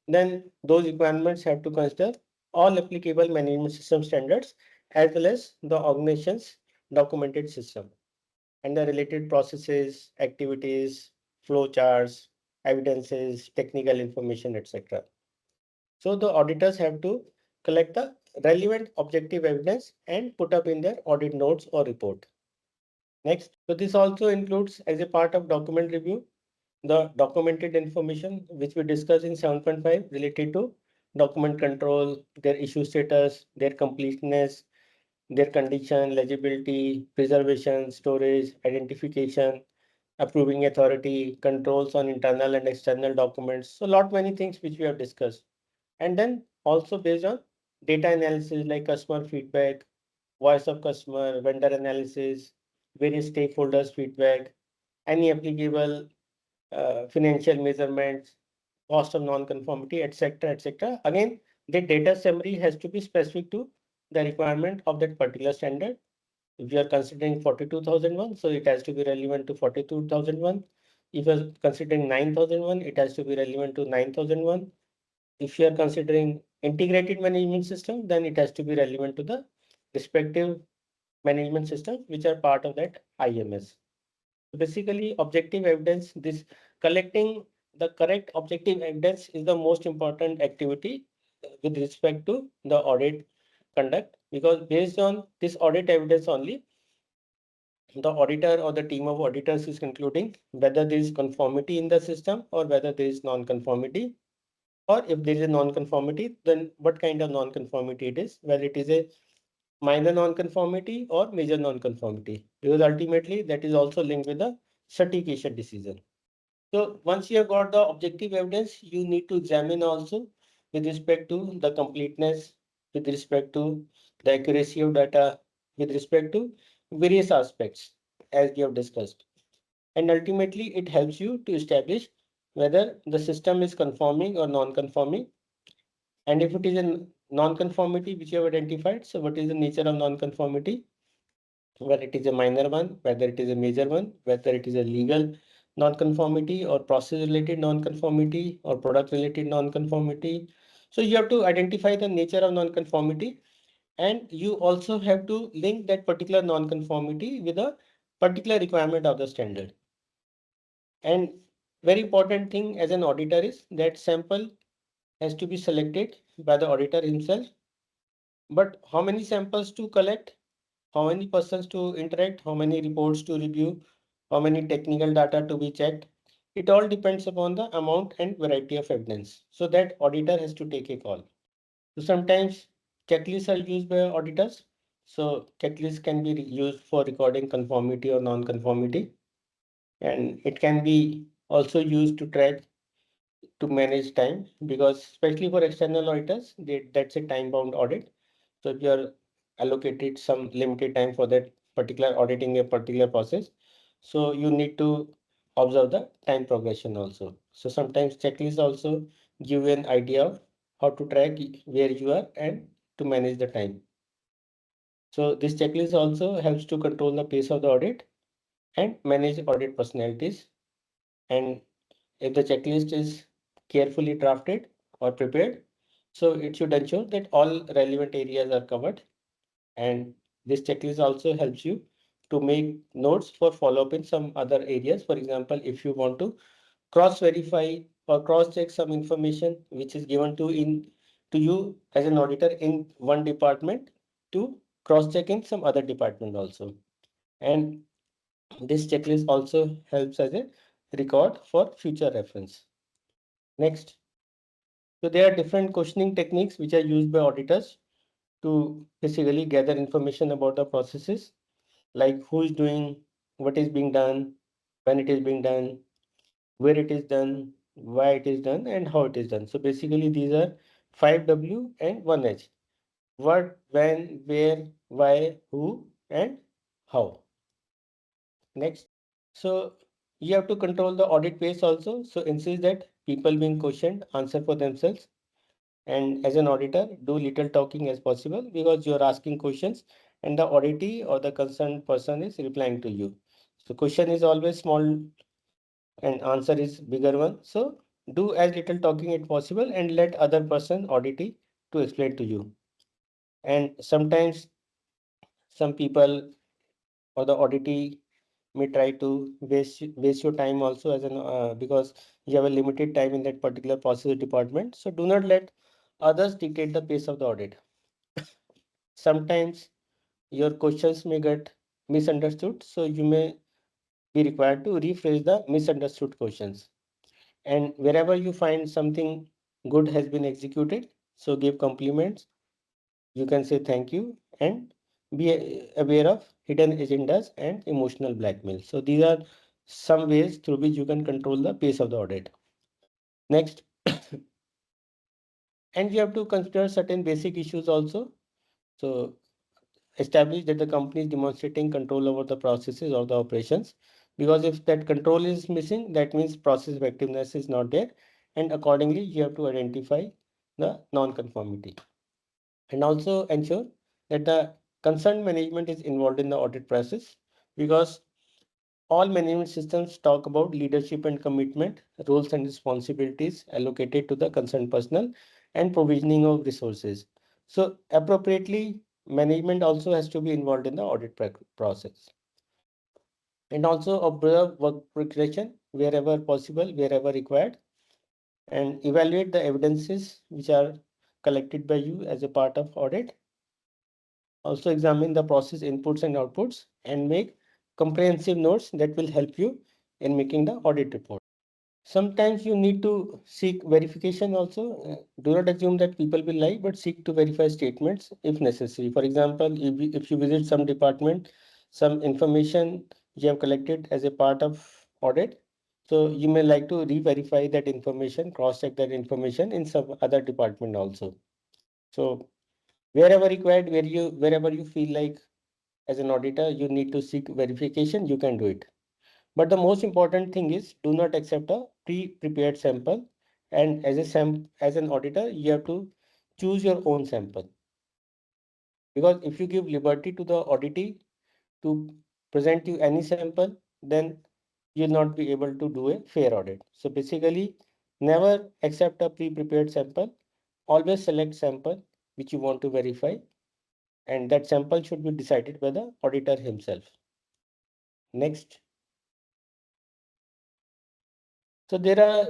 then those requirements have to consider all applicable management system standards as well as the organization's documented system and the related processes, activities, flowcharts, evidences, technical information, etc. So the auditors have to collect the relevant objective evidence and put up in their audit notes or report. Next, so this also includes as a part of document review, the documented information which we discussed in 7.5 related to document control, their issue status, their completeness, their condition, legibility, preservation, storage, identification, approving authority, controls on internal and external documents. So lot many things which we have discussed. And then also based on data analysis like customer feedback, voice of customer, vendor analysis, various stakeholders feedback, any applicable financial measurements, cost of non-conformity, etc., etc. Again, the data summary has to be specific to the requirement of that particular standard. If you are considering 42001, so it has to be relevant to 42001. If you are considering 9001, it has to be relevant to 9001. If you are considering integrated management system, then it has to be relevant to the respective management systems which are part of that IMS. Basically, objective evidence, this collecting the correct objective evidence is the most important activity with respect to the audit conduct, because based on this audit evidence only, the auditor or the team of auditors is concluding whether there is conformity in the system or whether there is non-conformity, or if there is a non-conformity, then what kind of non-conformity it is, whether it is a minor non-conformity or major non-conformity, because ultimately that is also linked with the certification decision. So once you have got the objective evidence, you need to examine also with respect to the completeness, with respect to the accuracy of data, with respect to various aspects as we have discussed. And ultimately, it helps you to establish whether the system is conforming or non-conforming. And if it is a non-conformity which you have identified, so what is the nature of non-conformity? Whether it is a minor one, whether it is a major one, whether it is a legal non-conformity or process-related non-conformity or product-related non-conformity. So you have to identify the nature of non-conformity, and you also have to link that particular non-conformity with a particular requirement of the standard. And very important thing as an auditor is that sample has to be selected by the auditor himself. But how many samples to collect, how many persons to interact, how many reports to review, how many technical data to be checked, it all depends upon the amount and variety of evidence. So that auditor has to take a call. So sometimes checklists are used by auditors. So checklists can be used for recording conformity or non-conformity. And it can be also used to track, to manage time, because especially for external auditors, that's a time-bound audit. So if you are allocated some limited time for that particular auditing a particular process, so you need to observe the time progression also. So sometimes checklists also give you an idea of how to track where you are and to manage the time. So this checklist also helps to control the pace of the audit and manage audit personalities. And if the checklist is carefully drafted or prepared, so it should ensure that all relevant areas are covered. And this checklist also helps you to make notes for follow-up in some other areas. For example, if you want to cross-verify or cross-check some information which is given to you as an auditor in one department, to cross-check in some other department also. And this checklist also helps as a record for future reference. Next. So there are different questioning techniques which are used by auditors to basically gather information about the processes, like who is doing, what is being done, when it is being done, where it is done, why it is done, and how it is done. So basically these are 5W and 1H. What, when, where, why, who, and how. Next. So you have to control the audit pace also. So insist that people being questioned answer for themselves. And as an auditor, do little talking as possible, because you're asking questions and the auditee or the concerned person is replying to you. So question is always small and answer is bigger one. So do as little talking as possible and let other person auditee to explain to you. And sometimes some people or the auditee may try to waste your time also, as an because you have a limited time in that particular process department. So do not let others dictate the pace of the audit. Sometimes your questions may get misunderstood, so you may be required to rephrase the misunderstood questions. And wherever you find something good has been executed, so give compliments. You can say thank you and be aware of hidden agendas and emotional blackmail. So these are some ways through which you can control the pace of the audit. Next, and you have to consider certain basic issues also. So establish that the company is demonstrating control over the processes or the operations, because if that control is missing, that means process effectiveness is not there, and accordingly you have to identify the non-conformity. And also ensure that the concerned management is involved in the audit process, because all management systems talk about leadership and commitment, roles and responsibilities allocated to the concerned personnel, and provisioning of resources. So appropriately, management also has to be involved in the audit process. and also observe work progression wherever possible, wherever required, and evaluate the evidences which are collected by you as a part of audit. Also examine the process inputs and outputs and make comprehensive notes that will help you in making the audit report. Sometimes you need to seek verification also. Do not assume that people will lie, but seek to verify statements if necessary. For example, if you visit some department, some information you have collected as a part of audit, so you may like to re-verify that information, cross-check that information in some other department also. So wherever required, wherever you feel like as an auditor, you need to seek verification, you can do it. But the most important thing is do not accept a pre-prepared sample. And as an auditor, you have to choose your own sample. Because if you give liberty to the auditee to present you any sample, then you'll not be able to do a fair audit. So basically, never accept a pre-prepared sample. Always select sample which you want to verify, and that sample should be decided by the auditor himself. Next. So there are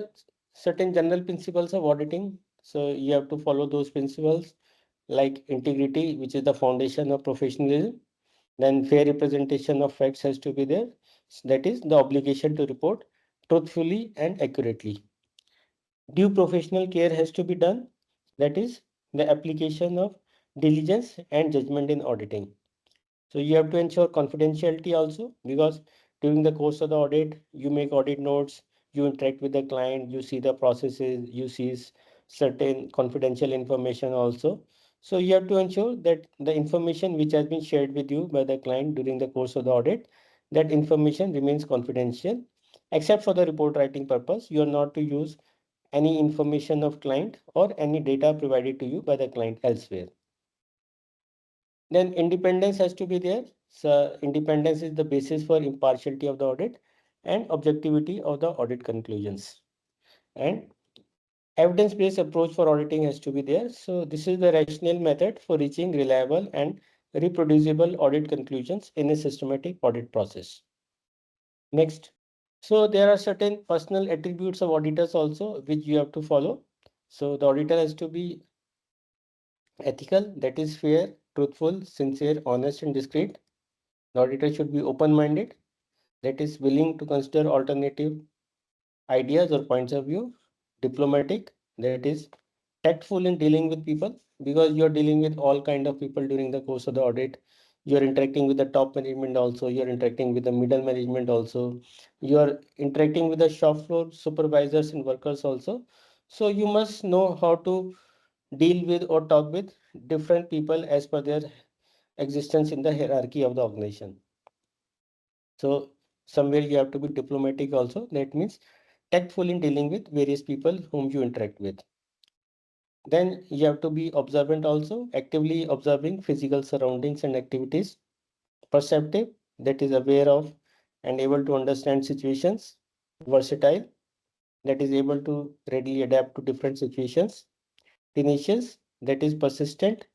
certain general principles of auditing. So you have to follow those principles like integrity, which is the foundation of professionalism. Then fair representation of facts has to be there. That is the obligation to report truthfully and accurately. Due professional care has to be done. That is the application of diligence and judgment in auditing. So you have to ensure confidentiality also, because during the course of the audit, you make audit notes, you interact with the client, you see the processes, you see certain confidential information also. So you have to ensure that the information which has been shared with you by the client during the course of the audit, that information remains confidential, except for the report writing purpose. You are not to use any information of client or any data provided to you by the client elsewhere. Then independence has to be there. So independence is the basis for impartiality of the audit and objectivity of the audit conclusions. And evidence-based approach for auditing has to be there. So this is the rational method for reaching reliable and reproducible audit conclusions in a systematic audit process. Next. So there are certain personal attributes of auditors also which you have to follow. So the auditor has to be ethical, that is fair, truthful, sincere, honest, and discreet. The auditor should be open-minded, that is willing to consider alternative ideas or points of view. Diplomatic, that is tactful in dealing with people, because you're dealing with all kind of people during the course of the audit. You're interacting with the top management also, you're interacting with the middle management also, you're interacting with the shop floor supervisors and workers also. So you must know how to deal with or talk with different people as per their existence in the hierarchy of the organization. So somewhere you have to be diplomatic also. That means tactful in dealing with various people whom you interact with. Then you have to be observant also, actively observing physical surroundings and activities. Perceptive, that is aware of and able to understand situations. Versatile, that is able to readily adapt to different situations. Tenacious, that is persistent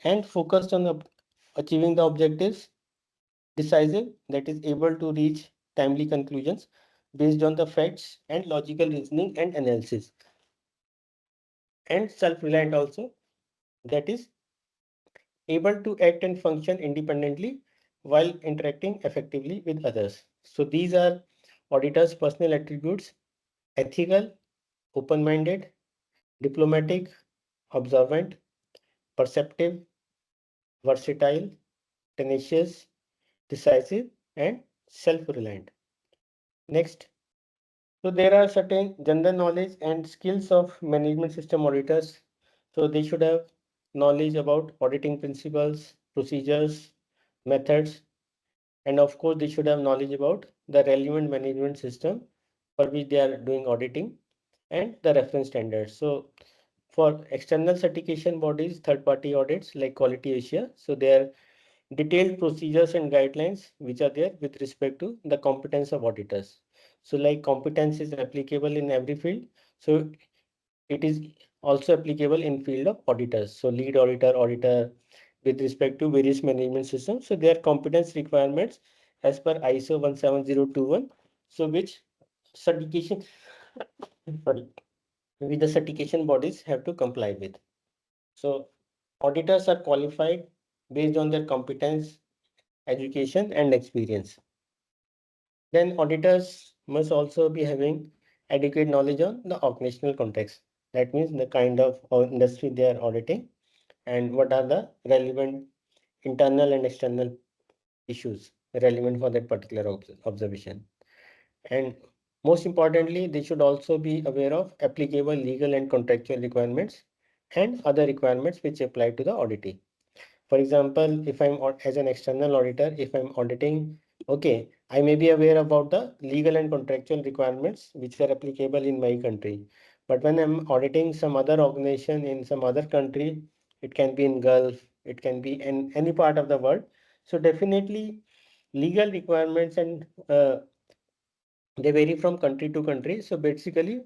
and focused on achieving the objectives. Decisive, that is able to reach timely conclusions based on the facts and logical reasoning and analysis. And self-reliant also, that is able to act and function independently while interacting effectively with others. So these are auditors' personal attributes: ethical, open-minded, diplomatic, observant, perceptive, versatile, tenacious, decisive, and self-reliant. Next. So there are certain general knowledge and skills of management system auditors. So they should have knowledge about auditing principles, procedures, methods, and of course they should have knowledge about the relevant management system for which they are doing auditing and the reference standards. So for external certification bodies, third-party audits like Quality Asia, so there detailed procedures and guidelines which are there with respect to the competence of auditors. So like competence is applicable in every field, so it is also applicable in field of auditors. So lead auditor, auditor with respect to various management systems. So their competence requirements as per ISO 17021. So which certification, sorry, which the certification bodies have to comply with. So auditors are qualified based on their competence, education, and experience. Then auditors must also be having adequate knowledge on the organizational context. That means the kind of industry they are auditing and what are the relevant internal and external issues relevant for that particular observation. And most importantly, they should also be aware of applicable legal and contractual requirements and other requirements which apply to the auditee. For example, if I'm as an external auditor, if I'm auditing, okay, I may be aware about the legal and contractual requirements which are applicable in my country. But when I'm auditing some other organization in some other country, it can be in Gulf, it can be in any part of the world. So definitely legal requirements and they vary from country to country. So basically,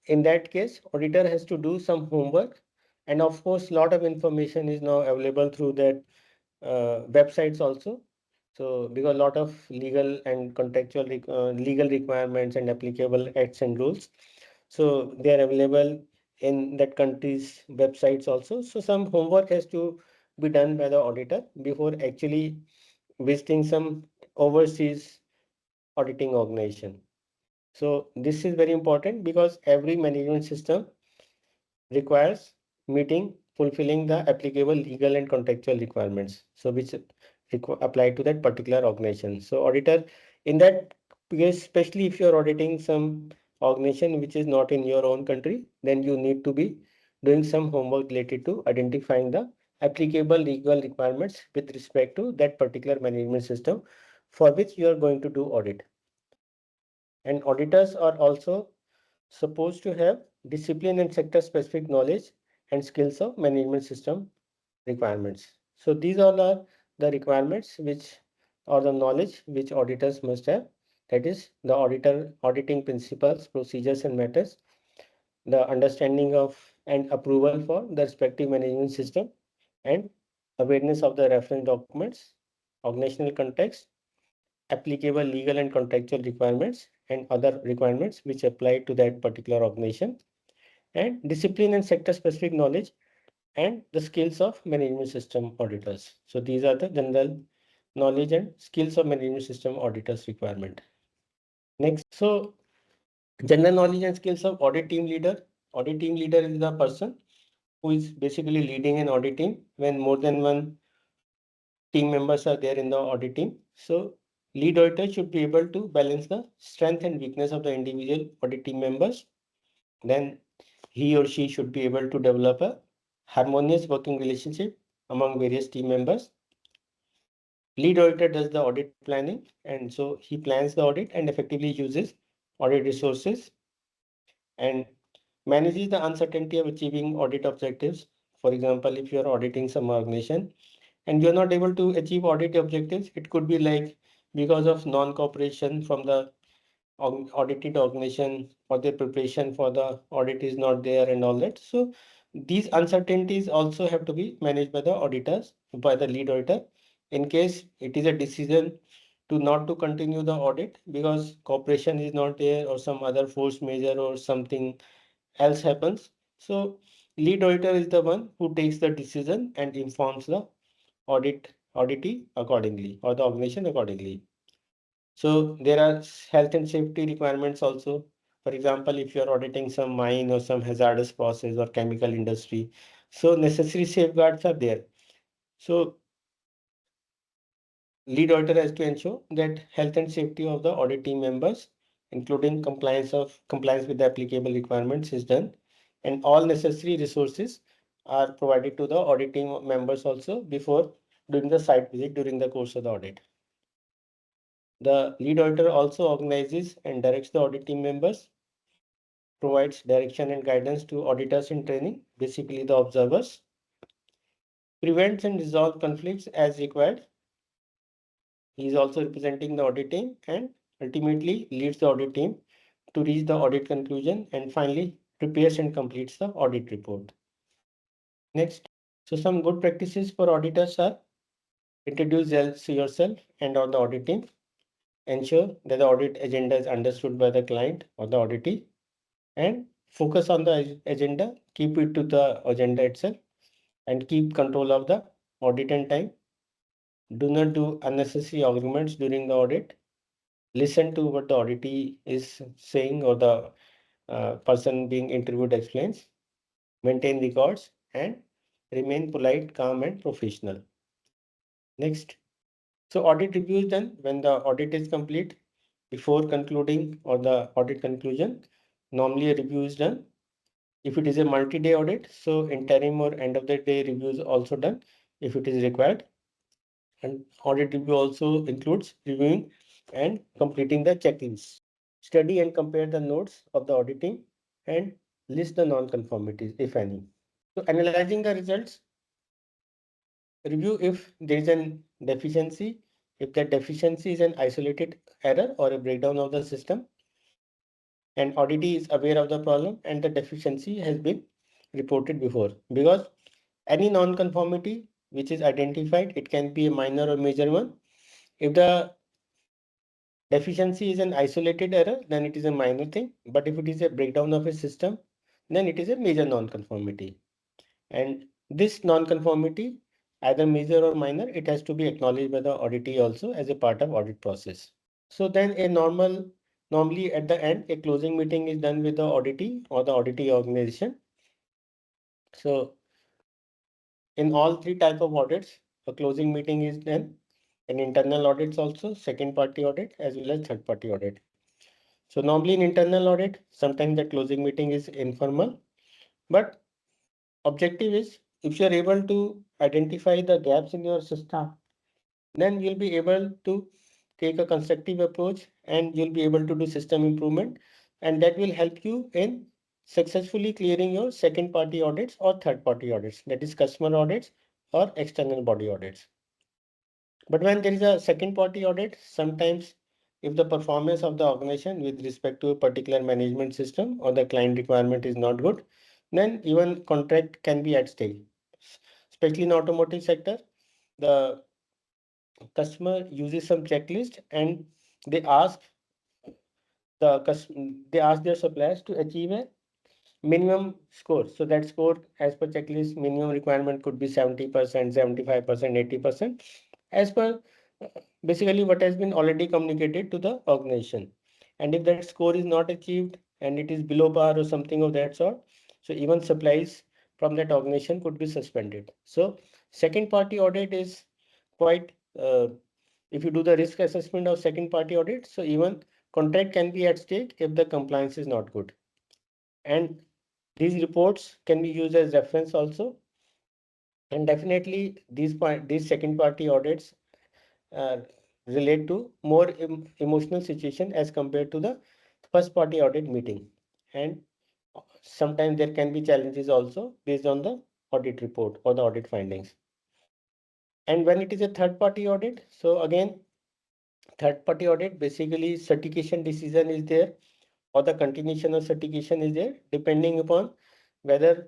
in that case, auditor has to do some homework. And of course, a lot of information is now available through that websites also. So because a lot of legal and contractual legal requirements and applicable acts and rules, so they are available in that country's websites also. So some homework has to be done by the auditor before actually visiting some overseas auditing organization. So this is very important because every management system requires meeting, fulfilling the applicable legal and contractual requirements. So which apply to that particular organization. So auditor in that case, especially if you're auditing some organization which is not in your own country, then you need to be doing some homework related to identifying the applicable legal requirements with respect to that particular management system for which you are going to do audit. And auditors are also supposed to have discipline and sector specific knowledge and skills of management system requirements. So these all are the requirements which or the knowledge which auditors must have. That is the auditing principles, procedures and methods, the understanding of and approval for the respective management system, and awareness of the reference documents, organizational context, applicable legal and contractual requirements and other requirements which apply to that particular organization, and discipline and sector specific knowledge and the skills of management system auditors. So these are the general knowledge and skills of management system auditors requirement. Next, so general knowledge and skills of audit team leader. Audit team leader is the person who is basically leading an audit team when more than one team members are there in the audit team. So lead auditor should be able to balance the strength and weakness of the individual audit team members. Then he or she should be able to develop a harmonious working relationship among various team members. Lead auditor does the audit planning, and so he plans the audit and effectively uses audit resources and manages the uncertainty of achieving audit objectives. For example, if you are auditing some organization and you're not able to achieve audit objectives, it could be like because of non-cooperation from the audited organization or the preparation for the audit is not there and all that. So these uncertainties also have to be managed by the auditors, by the lead auditor. In case it is a decision to not to continue the audit because cooperation is not there or some other force majeure or something else happens. So lead auditor is the one who takes the decision and informs the auditee accordingly or the organization accordingly. So there are health and safety requirements also. For example, if you are auditing some mine or some hazardous process or chemical industry, so necessary safeguards are there. So lead auditor has to ensure that health and safety of the audit team members, including compliance with the applicable requirements, is done, and all necessary resources are provided to the audit team members also before doing the site visit during the course of the audit. The lead auditor also organizes and directs the audit team members, provides direction and guidance to auditors in training, basically the observers, prevents and resolves conflicts as required. He is also representing the audit team and ultimately leads the audit team to reach the audit conclusion and finally prepares and completes the audit report. Next, so some good practices for auditors are Introduce yourself and on the audit team. Ensure that the audit agenda is understood by the client or the auditee, and focus on the agenda. Keep it to the agenda itself and keep control of the audit and time. Do not do unnecessary arguments during the audit. Listen to what the auditee is saying or the person being interviewed explains. Maintain records and remain polite, calm, and professional. Next. So audit review is done when the audit is complete. Before concluding or the audit conclusion, normally a review is done. If it is a multi-day audit, so interim or end of the day review is also done if it is required. And audit review also includes reviewing and completing the checklist. Study and compare the notes of the auditing and list the non-conformities, if any. So analyzing the results, review if there is a deficiency, if that deficiency is an isolated error or a breakdown of the system, and auditee is aware of the problem and the deficiency has been reported before. Because any non-conformity which is identified, it can be a minor or major one. If the deficiency is an isolated error, then it is a minor thing. But if it is a breakdown of a system, then it is a major non-conformity. And this non-conformity, either major or minor, it has to be acknowledged by the auditee also as a part of audit process. So then normally at the end, a closing meeting is done with the auditee or the auditee organization. So in all three type of audits, a closing meeting is done. In internal audits also, second party audit as well as third party audit. So normally in internal audit, sometimes the closing meeting is informal, but objective is if you are able to identify the gaps in your system, then you'll be able to take a constructive approach and you'll be able to do system improvement, and that will help you in successfully clearing your second party audits or third party audits, that is customer audits or external body audits. But when there is a second party audit, sometimes if the performance of the organization with respect to a particular management system or the client requirement is not good, then even contract can be at stake. Especially in automotive sector, the customer uses some checklist and they ask they ask their suppliers to achieve a minimum score. So that score as per checklist, minimum requirement could be 70%, 75%, 80%, as per basically what has been already communicated to the organization. And if that score is not achieved and it is below par or something of that sort, so even supplies from that organization could be suspended. So second party audit is quite if you do the risk assessment of second party audit, so even contract can be at stake if the compliance is not good. And these reports can be used as reference also. And definitely these second party audits uh, relate to more emotional situation as compared to the first party audit meeting. And sometimes there can be challenges also based on the audit report or the audit findings. And when it is a third party audit, so again, third party audit, basically certification decision is there or the continuation of certification is there, depending upon whether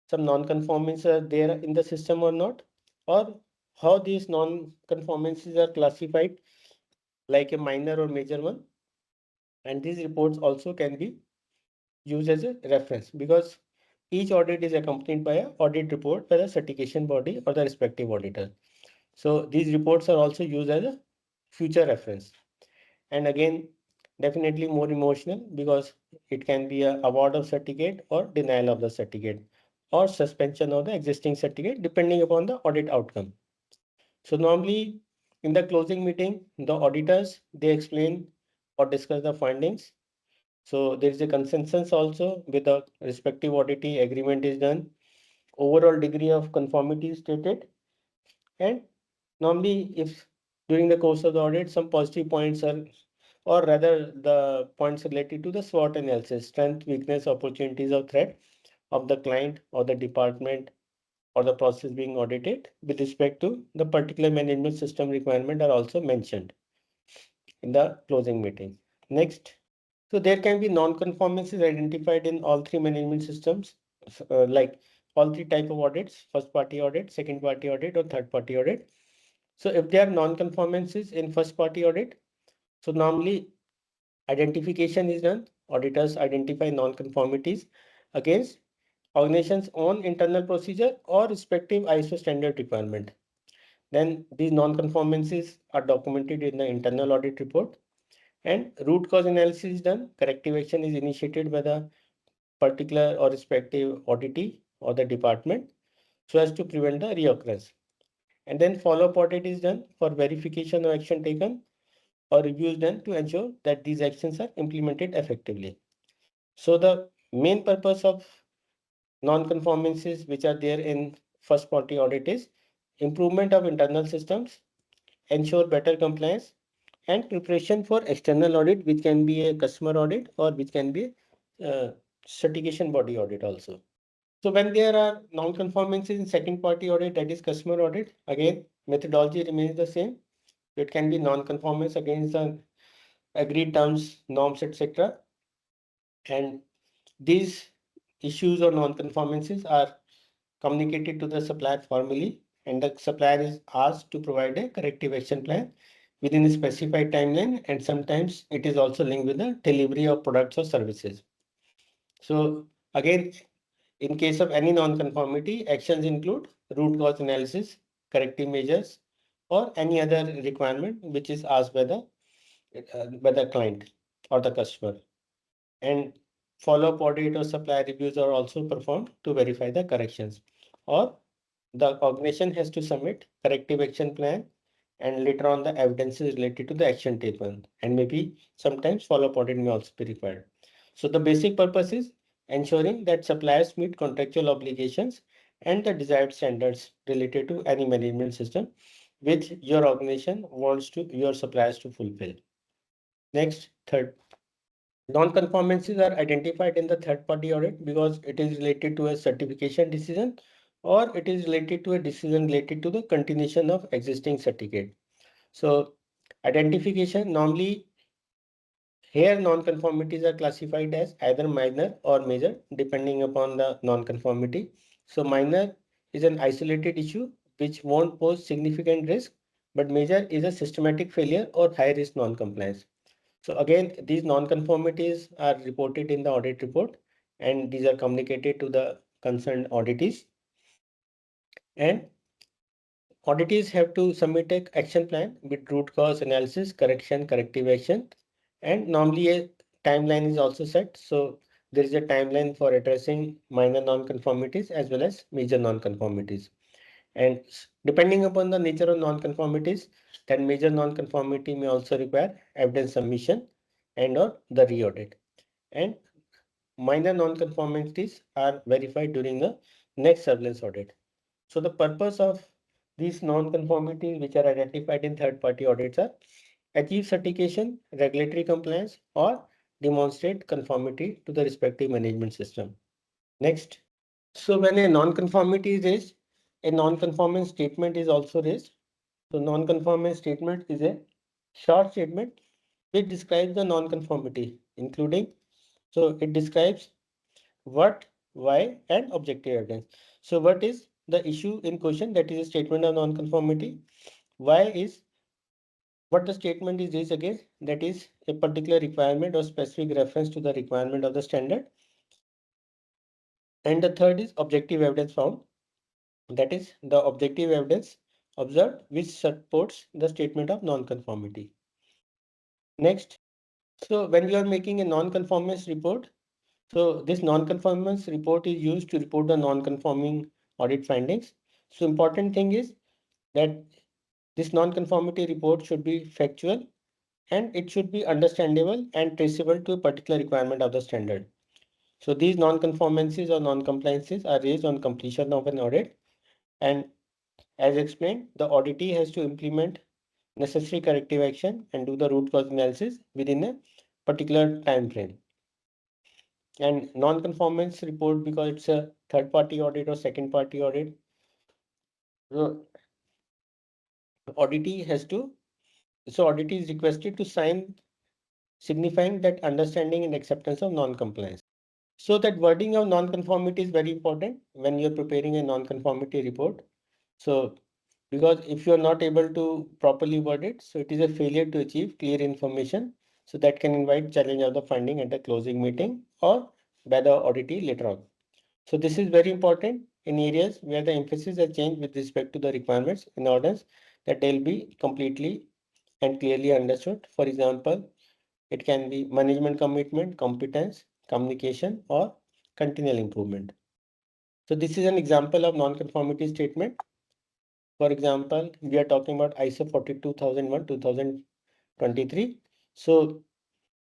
some non-conformances are there in the system or not, or how these non-conformances are classified like a minor or major one. And these reports also can be used as a reference because each audit is accompanied by an audit report by the certification body or the respective auditor. So these reports are also used as a future reference. And again, definitely more emotional because it can be a award of certificate or denial of the certificate or suspension of the existing certificate depending upon the audit outcome. So normally in the closing meeting, the auditors, they explain or discuss the findings. So there is a consensus also with the respective auditee, agreement is done. Overall degree of conformity is stated. And normally if during the course of the audit, some positive points are, or rather the points related to the SWOT analysis, strength, weakness, opportunities or threat of the client or the department or the process being audited with respect to the particular management system requirement are also mentioned in the closing meeting. Next. So there can be non-conformances identified in all three management systems, like all three type of audits, first party audit, second party audit or third party audit. So if there are non-conformances in first-party audit, so normally identification is done. Auditors identify non-conformities against organization's own internal procedure or respective ISO standard requirement. Then these non-conformances are documented in the internal audit report, and root cause analysis is done. Corrective action is initiated by the particular or respective auditee or the department so as to prevent the reoccurrence. And then follow-up audit is done for verification of action taken or reviews done to ensure that these actions are implemented effectively. So the main purpose of non-conformances which are there in first party audit is improvement of internal systems, ensure better compliance, and preparation for external audit, which can be a customer audit or which can be a certification body audit also. So when there are non-conformances in second party audit, that is customer audit, again methodology remains the same. It can be non-conformance against the agreed terms, norms, etc. And these issues or non-conformances are communicated to the supplier formally, and the supplier is asked to provide a corrective action plan within a specified timeline, and sometimes it is also linked with the delivery of products or services. So again, in case of any non-conformity, actions include root cause analysis, corrective measures, or any other requirement which is asked by the client or the customer. And follow-up audit or supply reviews are also performed to verify the corrections. Or the organization has to submit corrective action plan and later on the evidence is related to the action taken, and maybe sometimes follow-up audit may also be required. So the basic purpose is ensuring that suppliers meet contractual obligations and the desired standards related to any management system which your organization wants to your suppliers to fulfill. Next, third, non-conformances are identified in the third-party audit because it is related to a certification decision or it is related to a decision related to the continuation of existing certificate. So identification, normally here non-conformities are classified as either minor or major depending upon the non-conformity. So minor is an isolated issue which won't pose significant risk, but major is a systematic failure or high risk non-compliance. So again, these non-conformities are reported in the audit report and these are communicated to the concerned auditees. And auditees have to submit an action plan with root cause analysis, correction, corrective action, and normally a timeline is also set. So there is a timeline for addressing minor non-conformities as well as major non-conformities. And depending upon the nature of non-conformities, that major non-conformity may also require evidence submission and or the re-audit. And minor non-conformities are verified during the next surveillance audit. So the purpose of these non-conformities which are identified in third-party audits are achieve certification, regulatory compliance, or demonstrate conformity to the respective management system. Next. So when a non-conformity is raised, a non-conformance statement is also raised. So non-conformance statement is a short statement which describes the non-conformity, including, so it describes what, why, and objective evidence. So what is the issue in question, that is a statement of non-conformity. Why is what the statement is raised against, that is a particular requirement or specific reference to the requirement of the standard. And the third is objective evidence found, that is the objective evidence observed which supports the statement of non-conformity. Next, so when we are making a non-conformance report, so this non-conformance report is used to report the non-conforming audit findings. So important thing is that this non-conformity report should be factual and it should be understandable and traceable to a particular requirement of the standard. So these non-conformances or non-compliances are raised on completion of an audit, and as explained, the auditee has to implement necessary corrective action and do the root cause analysis within a particular time frame. And non-conformance report, because it's a third party audit or second party audit, so auditee has to, so auditee is requested to sign signifying that understanding and acceptance of non-compliance. So that wording of non-conformity is very important when you're preparing a non-conformity report. So Because if you are not able to properly word it, so it is a failure to achieve clear information. So that can invite challenge of the finding at the closing meeting or by the auditee later on. So this is very important in areas where the emphasis has changed with respect to the requirements in order that they'll be completely and clearly understood. For example, it can be management commitment, competence, communication, or continual improvement. So this is an example of non-conformity statement. For example, we are talking about ISO 42001 2023. So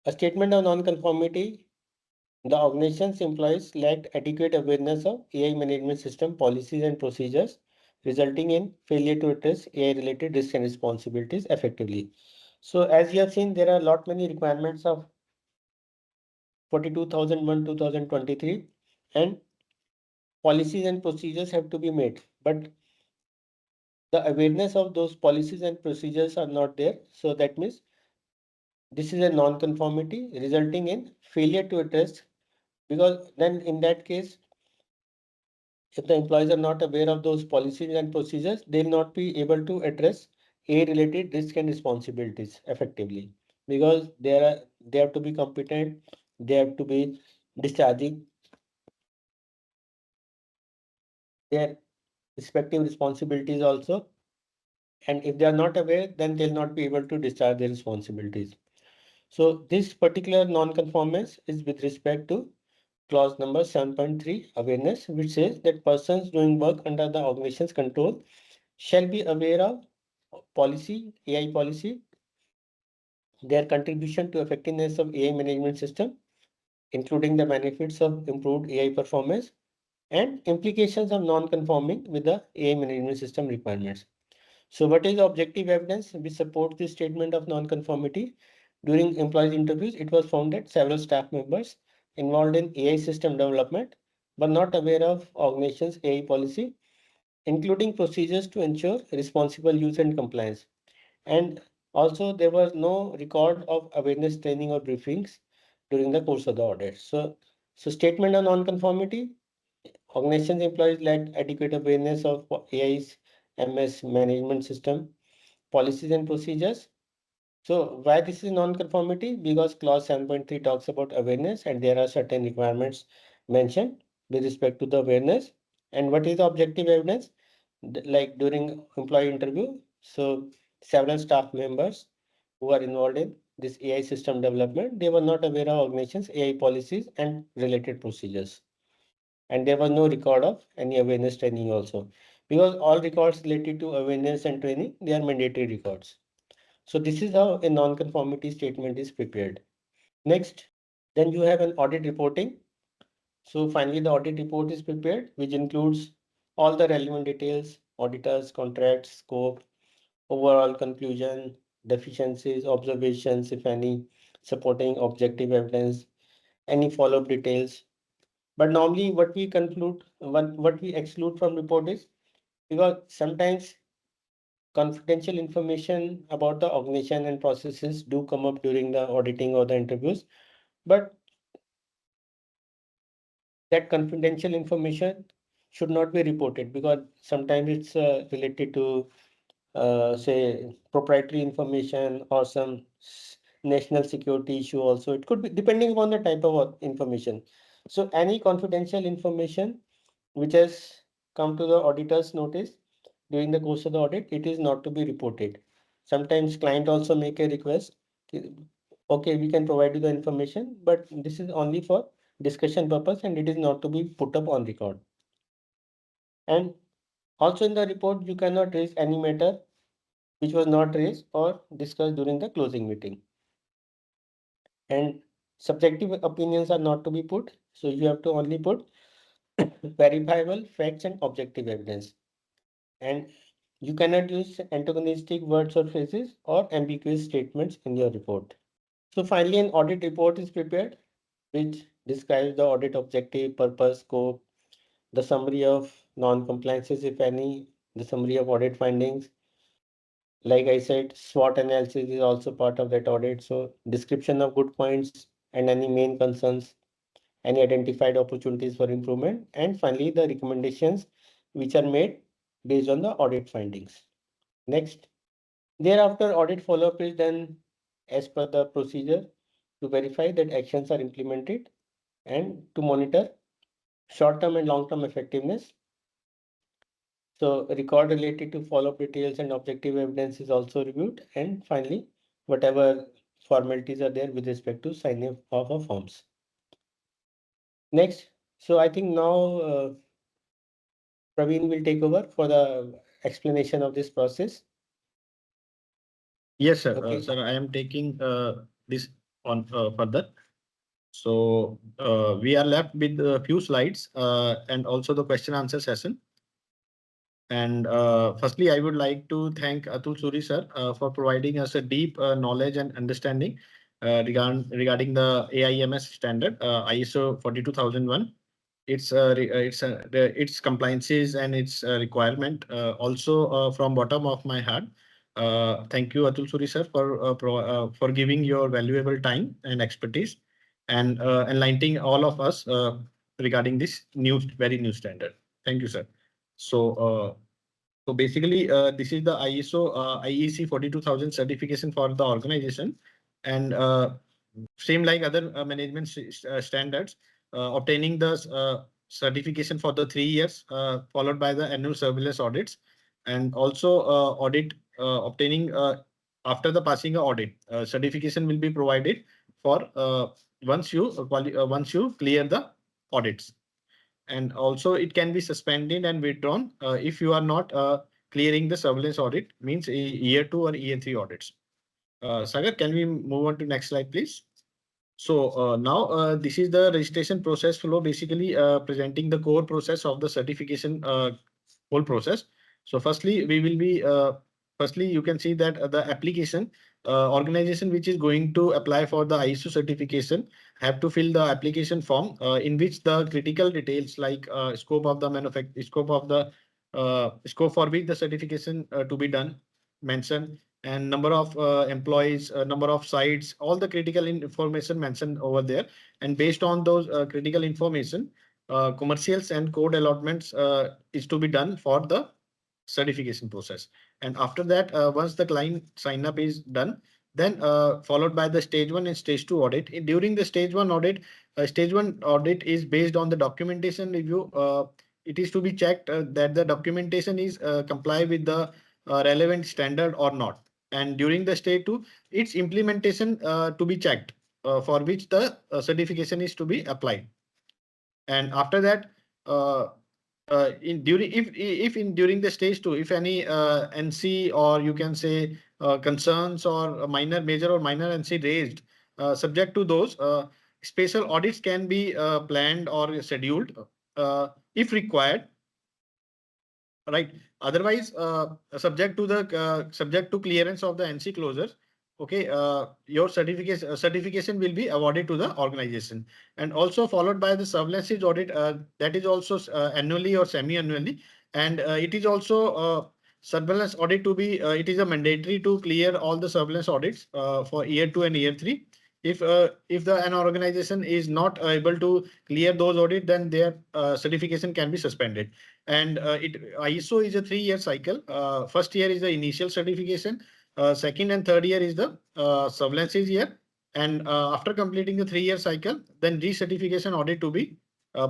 a statement of non-conformity, the organization's employees lacked adequate awareness of AI management system policies and procedures, resulting in failure to address AI-related risks and responsibilities effectively. So as you have seen, there are a lot many requirements of 42001 2023, and policies and procedures have to be made. But the awareness of those policies and procedures are not there. So that means this is a non-conformity resulting in failure to address, because then in that case, if the employees are not aware of those policies and procedures, they'll not be able to address A related risk and responsibilities effectively, because they have to be competent, they have to be discharging their respective responsibilities also. And if they are not aware, then they'll not be able to discharge their responsibilities. So this particular non-conformance is with respect to clause number 7.3 awareness, which says that persons doing work under the organization's control shall be aware of policy, AI policy, their contribution to effectiveness of AI management system, including the benefits of improved AI performance and implications of non-conforming with the AI management system requirements. So what is the objective evidence which supports this statement of non-conformity? During employee interviews, it was found that several staff members involved in AI system development were not aware of organization's AI policy, including procedures to ensure responsible use and compliance. And also there was no record of awareness training or briefings during the course of the audit. So statement of non-conformity, organization's employees lacked adequate awareness of AI's MS management system, policies and procedures. So why this is non-conformity? Because clause 7.3 talks about awareness and there are certain requirements mentioned with respect to the awareness. And what is the objective evidence? Like during employee interview, so several staff members who are involved in this AI system development, they were not aware of organization's AI policies and related procedures. And there was no record of any awareness training also. Because all records related to awareness and training, they are mandatory records. So this is how a non-conformity statement is prepared. Next, then you have an audit reporting. So finally, the audit report is prepared, which includes all the relevant details, auditors, contracts, scope, overall conclusion, deficiencies, observations, if any, supporting objective evidence, any follow-up details. But normally what we conclude, what we exclude from report is, because sometimes confidential information about the organization and processes do come up during the auditing or the interviews, but that confidential information should not be reported, because sometimes it's related to say proprietary information or some national security issue also. It could be depending upon the type of information. So any confidential information which has come to the auditor's notice during the course of the audit, it is not to be reported. Sometimes client also make a request, okay, we can provide you the information, but this is only for discussion purpose and it is not to be put up on record. And also in the report, you cannot raise any matter which was not raised or discussed during the closing meeting. And subjective opinions are not to be put. So you have to only put verifiable facts and objective evidence. And you cannot use antagonistic words or phrases or ambiguous statements in your report. So finally, an audit report is prepared, which describes the audit objective, purpose, scope, the summary of non-compliances, if any, the summary of audit findings. Like I said, SWOT analysis is also part of that audit. So description of good points and any main concerns, any identified opportunities for improvement, and finally the recommendations which are made based on the audit findings. Next. Thereafter, audit follow-up is done as per the procedure to verify that actions are implemented and to monitor short-term and long-term effectiveness. So record related to follow-up details and objective evidence is also reviewed. And finally, whatever formalities are there with respect to signing of forms. Next, so I think now Praveen will take over for the explanation of this process. Yes, sir. Okay. Sir, I am taking this on further. So we are left with a few slides and also the question answer session. And firstly, I would like to thank Atul Suri sir for providing us a deep knowledge and understanding regarding the AIMS standard ISO 42001. Its compliances and its requirement. Also from bottom of my heart, thank you Atul Suri sir for giving your valuable time and expertise and enlightening all of us regarding this very new standard. Thank you, sir. So basically, this is the ISO IEC 42000 certification for the organization, and same like other management standards, obtaining the certification for the 3 years, followed by the annual surveillance audits, and also audit obtaining after the passing a audit certification will be provided for once you clear the audits. And also it can be suspended and withdrawn if you are not clearing the surveillance audit, means a year 2 or year 3 audits. Sagar, can we move on to next slide, please? So now this is the registration process flow, basically presenting the core process of the certification whole process. So firstly, we will be firstly you can see that the application organization which is going to apply for the ISO certification have to fill the application form in which the critical details like scope of the scope for which the certification to be done mentioned, and number of employees, number of sites, all the critical information mentioned over there. And based on those critical information, commercials and code allotments is to be done for the certification process. And after that, once the client sign up is done, then followed by the stage 1 and stage 2 audit. During the stage 1 audit is based on the documentation review. It is to be checked that the documentation is comply with the relevant standard or not. And during the stage 2, its implementation to be checked for which the certification is to be applied. And after that, during the stage 2, if any NC or you can say concerns or major or minor NC raised, subject to those, special audits can be planned or scheduled if required. Right. Otherwise, subject to clearance of the NC closures, okay, your certification will be awarded to the organization, and also followed by the surveillance audit. That is also annually or semi-annually, and it is also surveillance audit to be. It is a mandatory to clear all the surveillance audits for year 2 and year 3. If an organization is not able to clear those audits, then their certification can be suspended. And ISO is a 3-year cycle. First year is the initial certification. Second and third year is the surveillance year. And after completing the 3-year cycle, then recertification audit to be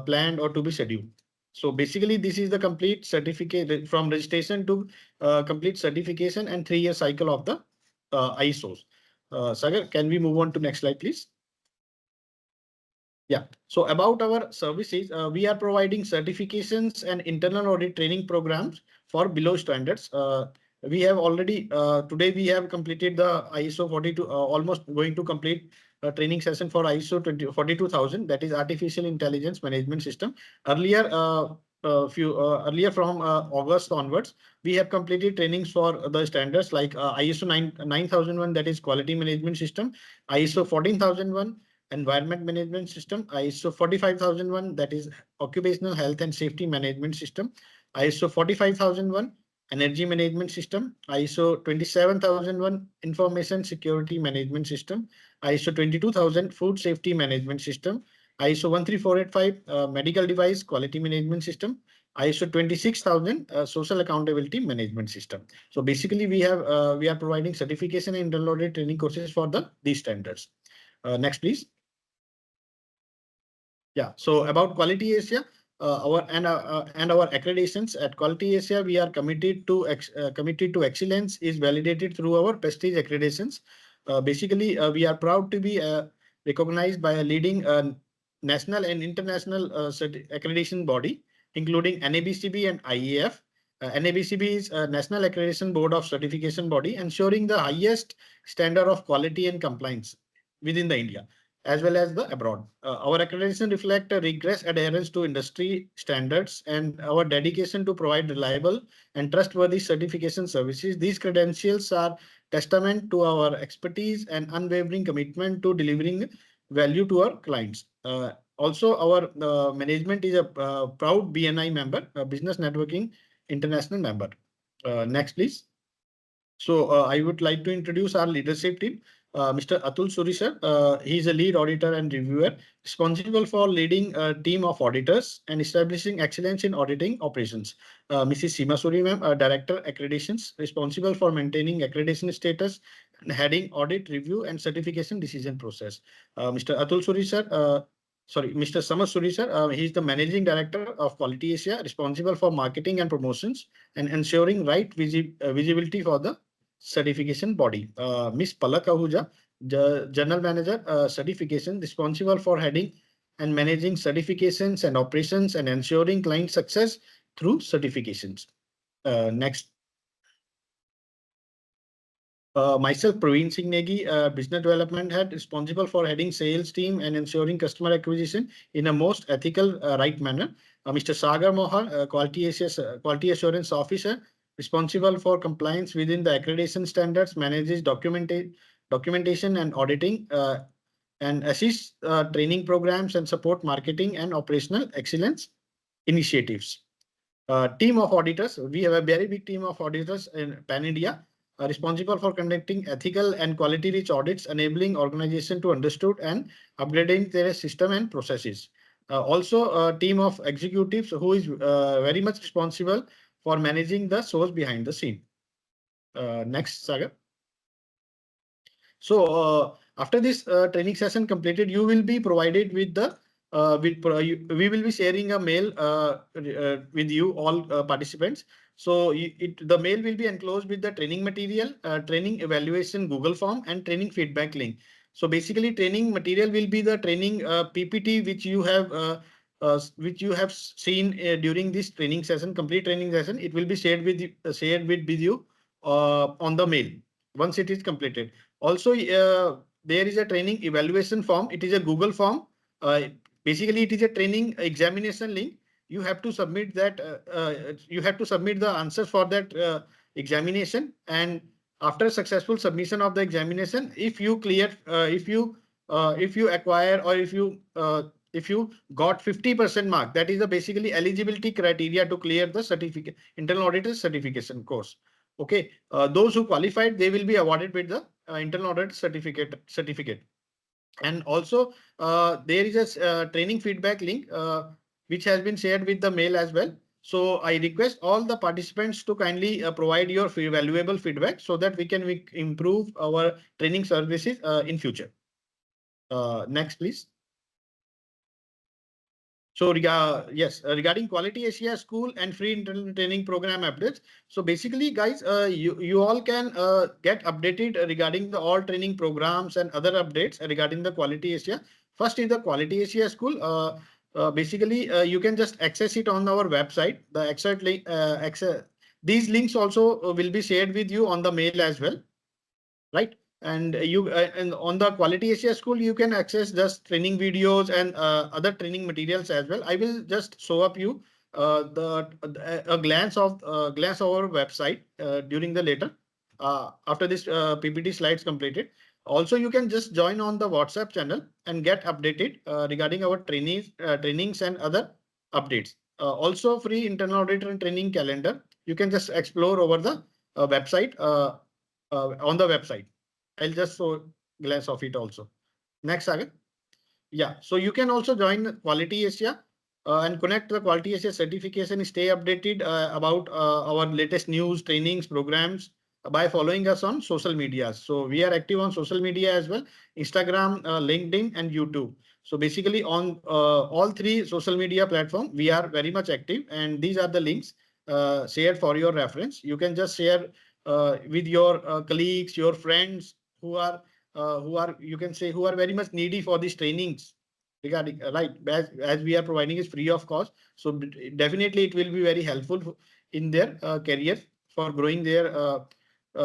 planned or to be scheduled. So basically, this is the complete certificate from registration to complete certification and 3-year cycle of the ISOs. Sagar, can we move on to next slide, please? Yeah. So about our services, we are providing certifications and internal audit training programs for below standards. We have already today we have completed the ISO 42, almost going to complete a training session for ISO 42000, that is Artificial Intelligence Management System. Earlier, earlier from August onwards, we have completed trainings for the standards like ISO 9001, that is Quality Management System, ISO 14001. Environment Management System, ISO 45001, that is Occupational Health and Safety Management System, ISO 45001, Energy Management System, ISO 27001, Information Security Management System, ISO 22000, Food Safety Management System, ISO 13485, Medical Device Quality Management System, ISO 26000 Social Accountability Management System. So basically, we are providing certification and internal audit training courses for these standards. Next, please. Yeah. So about Quality Asia, our accreditations at Quality Asia, we are committed to excellence is validated through our prestige accreditations. Basically, we are proud to be recognized by a leading national and international accreditation body, including NABCB and IAF. NABCB is a National Accreditation Board of Certification body, ensuring the highest standard of quality and compliance within the India as well as the abroad. Our accreditation reflect a rigorous adherence to industry standards and our dedication to provide reliable and trustworthy certification services. These credentials are testament to our expertise and unwavering commitment to delivering value to our clients. Also, our management is a proud BNI member, Business Networking International member. Next, please. So I would like to introduce our leadership team. Mr. Atul Suri sir, he is a lead auditor and reviewer responsible for leading a team of auditors and establishing excellence in auditing operations. Mrs. Seema Suri ma'am, Director Accreditations, responsible for maintaining accreditation status and heading audit review and certification decision process. Mr. Atul Suri sir, Mr. Samar Suri sir, he is the Managing Director of Quality Asia, responsible for marketing and promotions and ensuring right visibility for the certification body. Ms. Palak Ahuja, General Manager, Certification, responsible for heading and managing certifications and operations and ensuring client success through certifications. Next. Myself, Praveen Singh Negi, Business Development Head, responsible for heading sales team and ensuring customer acquisition in a most ethical, right manner. Mr. Sagar Mohar, Quality Assurance Officer, responsible for compliance within the accreditation standards, manages documentation and auditing, and assists training programs and support marketing and operational excellence initiatives. Team of auditors, we have a very big team of auditors in Pan India, responsible for conducting ethical and quality-rich audits, enabling organization to understood and upgrading their system and processes. Also, a team of executives who is very much responsible for managing the source behind the scene. Next, Sagar. So after this training session completed, you will be provided with the we will be sharing a mail with you all participants. So the mail will be enclosed with the training material, training evaluation Google form, and training feedback link. So basically, training material will be the training PPT which you have seen during this training session, complete training session. It will be shared with you on the mail once it is completed. Also, there is a training evaluation form. It is a Google form. Basically, it is a training examination link. You have to submit that. You have to submit the answers for that examination. And after successful submission of the examination, if you clear, if you acquire, or if you got 50% mark, that is the basically eligibility criteria to clear the certificate internal auditor certification course. Okay, those who qualified, they will be awarded with the internal audit certificate. And also, there is a training feedback link which has been shared with the mail as well. So I request all the participants to kindly provide your valuable feedback so that we can improve our training services in future. Next, please. So regarding Quality Asia School and free internal training program updates. So basically, guys, you all can get updated regarding all training programs and other updates regarding the Quality Asia. First is the Quality Asia School. Basically, you can just access it on our website. The exact link, these links also will be shared with you on the mail as well, right? And and on the Quality Asia School, you can access just training videos and other training materials as well. I will just show up you a glance of our website during the later after this PPT slides completed. Also, you can just join on the WhatsApp channel and get updated regarding our trainings and other updates. Also, free internal auditor and training calendar. You can just explore over the website on the website. I'll just show a glance of it also. Next, Sagar. Yeah, so you can also join Quality Asia and connect the quality ACA certification. Stay updated about our latest news, trainings, programs by following us on social media. So we are active on social media as well, Instagram, LinkedIn, and YouTube. So basically on all three social media platforms, we are very much active, and these are the links shared for your reference. You can just share with your colleagues, your friends who are you can say who are very much needy for these trainings regarding right as we are providing is free of cost. So definitely it will be very helpful in their career for growing their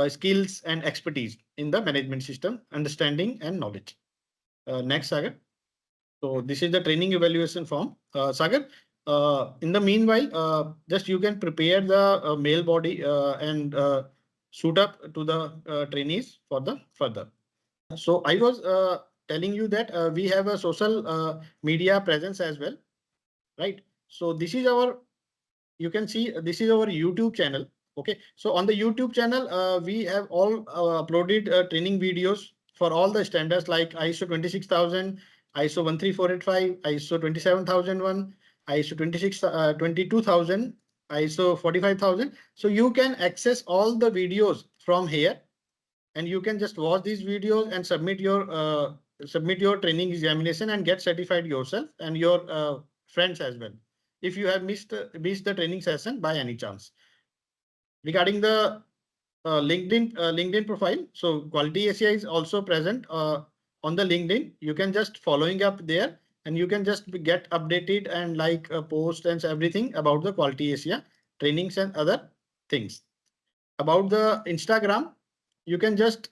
skills and expertise in the management system, understanding and knowledge. Next, Sagar. So this is the training evaluation form. Sagar, in the meanwhile, just you can prepare the mail body and suit up to the trainees for the further. So I was telling you that we have a social media presence as well, right? So this is our, you can see this is our YouTube channel. Okay, so on the YouTube channel, we have all uploaded training videos for all the standards like ISO 26000, ISO 13485, ISO 27001, ISO 22000, ISO 45000. So you can access all the videos from here, and you can just watch these videos and submit your training examination and get certified yourself and your friends as well if you have missed the training session by any chance. Regarding the LinkedIn profile, so Quality ACI is also present on the LinkedIn. You can just following up there, and you can just get updated and like post and everything about the Quality ACI trainings and other things. About the Instagram, you can just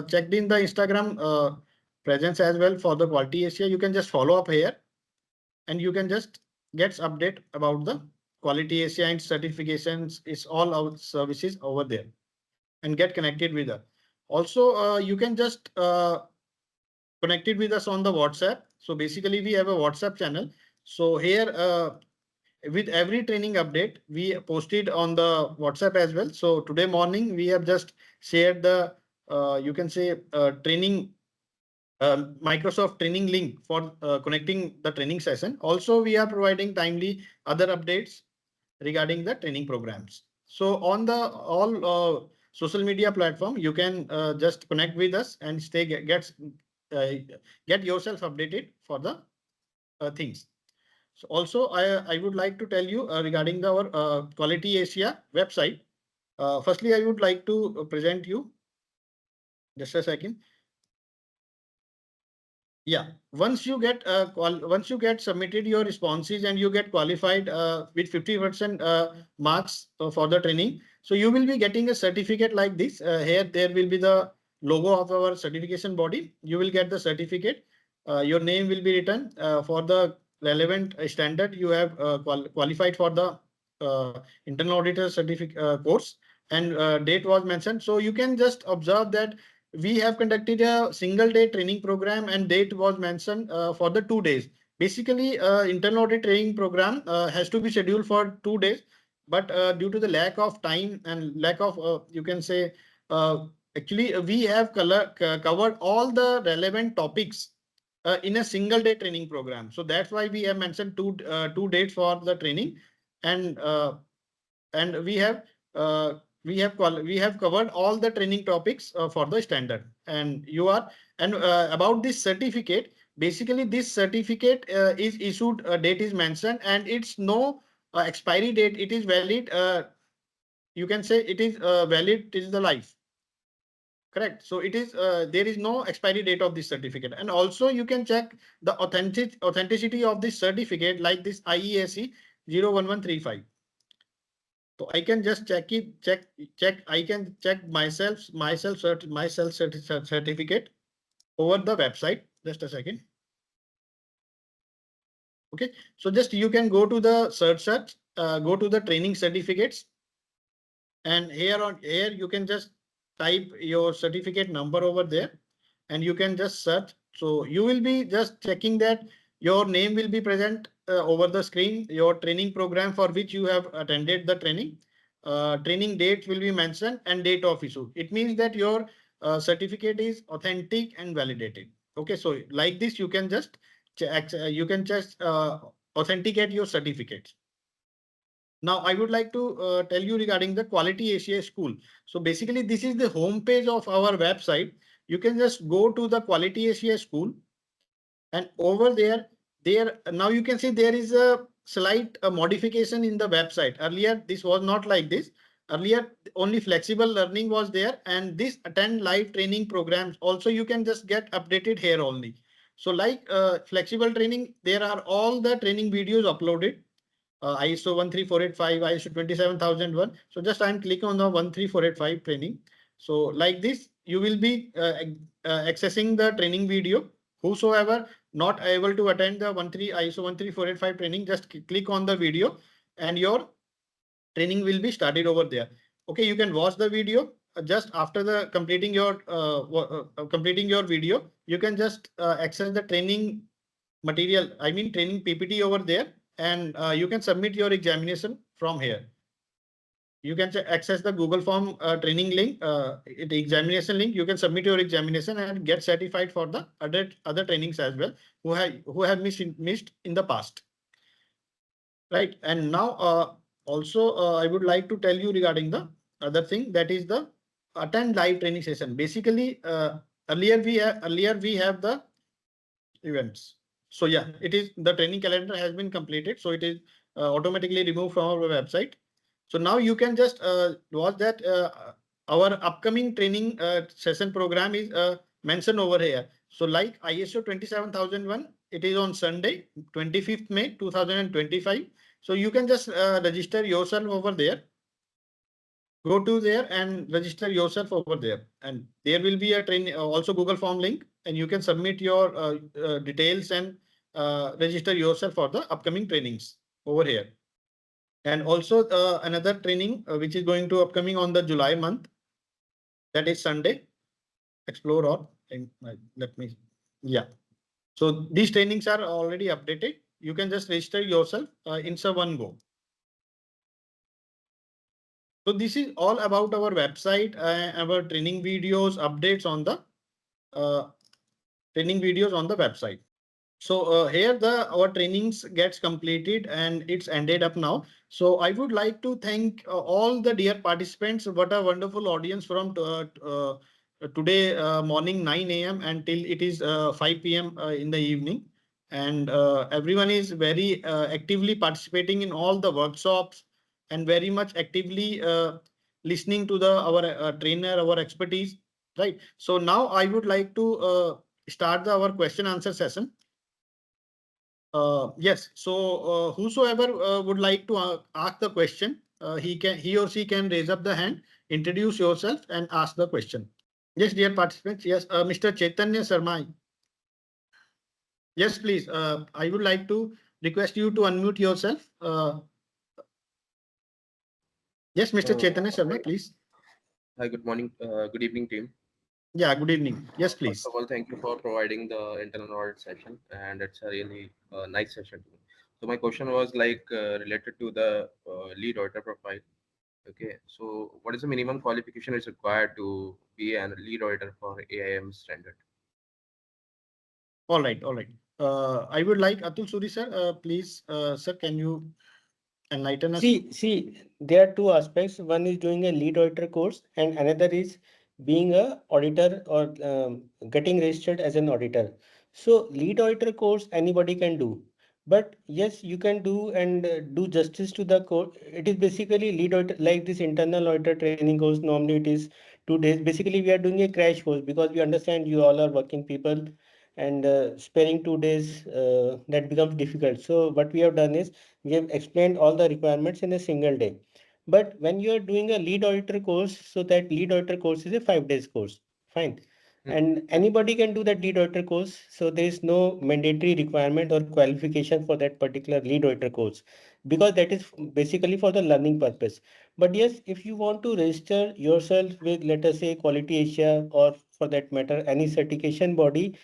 check in the Instagram presence as well for the Quality ACI. You can just follow up here, and you can just get update about the Quality ACI and certifications. It's all our services over there, and get connected with us. Also, you can just connected with us on the WhatsApp. So basically, we have a WhatsApp channel. So here, with every training update, we posted on the WhatsApp as well. So today morning, we have just shared the, you can say, training, Microsoft training link for connecting the training session. Also, we are providing timely other updates regarding the training programs. So on the all social media platform, you can just connect with us and get yourself updated for the things. So also, I would like to tell you regarding our Quality Asia website. Firstly, I would like to present you just a second. Yeah, once you get submitted your responses and you get qualified with 50% marks for the training, so you will be getting a certificate like this. Here there will be the logo of our certification body. You will get the certificate. Your name will be written for the relevant standard. You have qualified for the internal auditor certificate course, and date was mentioned. So you can just observe that we have conducted a single day training program, and date was mentioned for the 2 days. Basically, internal audit training program has to be scheduled for 2 days, but due to the lack of time and lack of, you can say, actually, we have covered all the relevant topics in a single day training program. So that's why we have mentioned two dates for the training, and we have we have covered all the training topics for the standard. And you are and about this certificate, basically this certificate is issued, date is mentioned, and it's no expiry date. It is valid, you can say it is valid till the life. Correct. So it is there is no expiry date of this certificate. And also you can check the authenticity of this certificate like this IEAC 01135. So I can just check. I can check myself certificate over the website. Just a second. Okay. So just you can go to the search, go to the training certificates, and here you can just type your certificate number over there, and you can just search. So you will be just checking that your name will be present over the screen, your training program for which you have attended the training, training date will be mentioned, and date of issue. It means that your certificate is authentic and validated. Okay, so like this you can just check, you can just authenticate your certificates. Now, I would like to tell you regarding the Quality ACA School. So basically, this is the home page of our website. You can just go to the Quality ACA School, and over there, now you can see there is a slight modification in the website. Earlier, this was not like this. Earlier, only flexible learning was there, and this attend live training programs also you can just get updated here only. So like flexible training, there are all the training videos uploaded. ISO 13485, ISO 27001. So just I'm clicking on the 13485 training. So like this, you will be accessing the training video. Whosoever not able to attend the ISO 13485 training, just click on the video and your training will be started over there. Okay, you can watch the video. Just after the completing your video, you can just access the training material, I mean training PPT over there, and you can submit your examination from here. You can access the Google Form training link, the examination link. You can submit your examination and get certified for the other trainings as well, who have missed in the past. Right, and now also I would like to tell you regarding the other thing, that is the attend live training session. Basically, earlier we have the events. So yeah, it is the training calendar has been completed. So it is automatically removed from our website. So now you can just watch that our upcoming training session program is mentioned over here. So like ISO 27001, it is on Sunday, 25th May 2025. So you can just register yourself over there. Go to there and register yourself over there, and there will be a training also Google Form link, and you can submit your details and register yourself for the upcoming trainings over here. And also another training which is going to upcoming on the July month, that is Sunday, explore all. Let me, yeah. So these trainings are already updated. You can just register yourself in one go. So this is all about our website, our training videos, updates on the training videos on the website. So here our trainings gets completed and it's ended up now. So I would like to thank all the dear participants. What a wonderful audience from today morning 9 a.m. until it is 5 p.m. In the evening. And everyone is very actively participating in all the workshops and very much actively listening to our trainer, our expertise. Right. So now I would like to start our question answer session. Yes. So whosoever would like to ask the question, he or she can raise up the hand, introduce yourself, and ask the question. Yes, dear participants. Yes, Mr. Chaitanya Sarmai. Yes, please. I would like to request you to unmute yourself. Yes, Mr. Chaitanya Sarmai, please. Hi, good morning. Good evening, team. Yeah, good evening. Yes, please. First of all, thank you for providing the internal audit session, and it's a really nice session. So my question was like related to the lead auditor profile. Okay, so what is the minimum qualification is required to be a lead auditor for AIM standard? All right, all right. I would like Atul Suri sir, please, sir, can you enlighten us? See, there are two aspects. One is doing a lead auditor course, and another is being a auditor or getting registered as an auditor. So lead auditor course anybody can do, but yes, you can do and do justice to the course. It is basically lead auditor, like this internal auditor training course. Normally it is 2 days. Basically, we are doing a crash course because we understand you all are working people, and sparing 2 days that becomes difficult. So what we have done is we have explained all the requirements in a single day. But when you are doing a lead auditor course, so that lead auditor course is a 5 days course. Fine. And anybody can do that lead auditor course. So there is no mandatory requirement or qualification for that particular lead auditor course, because that is basically for the learning purpose. But yes, if you want to register yourself with, let us say, Quality Asia, or for that matter, any certification body,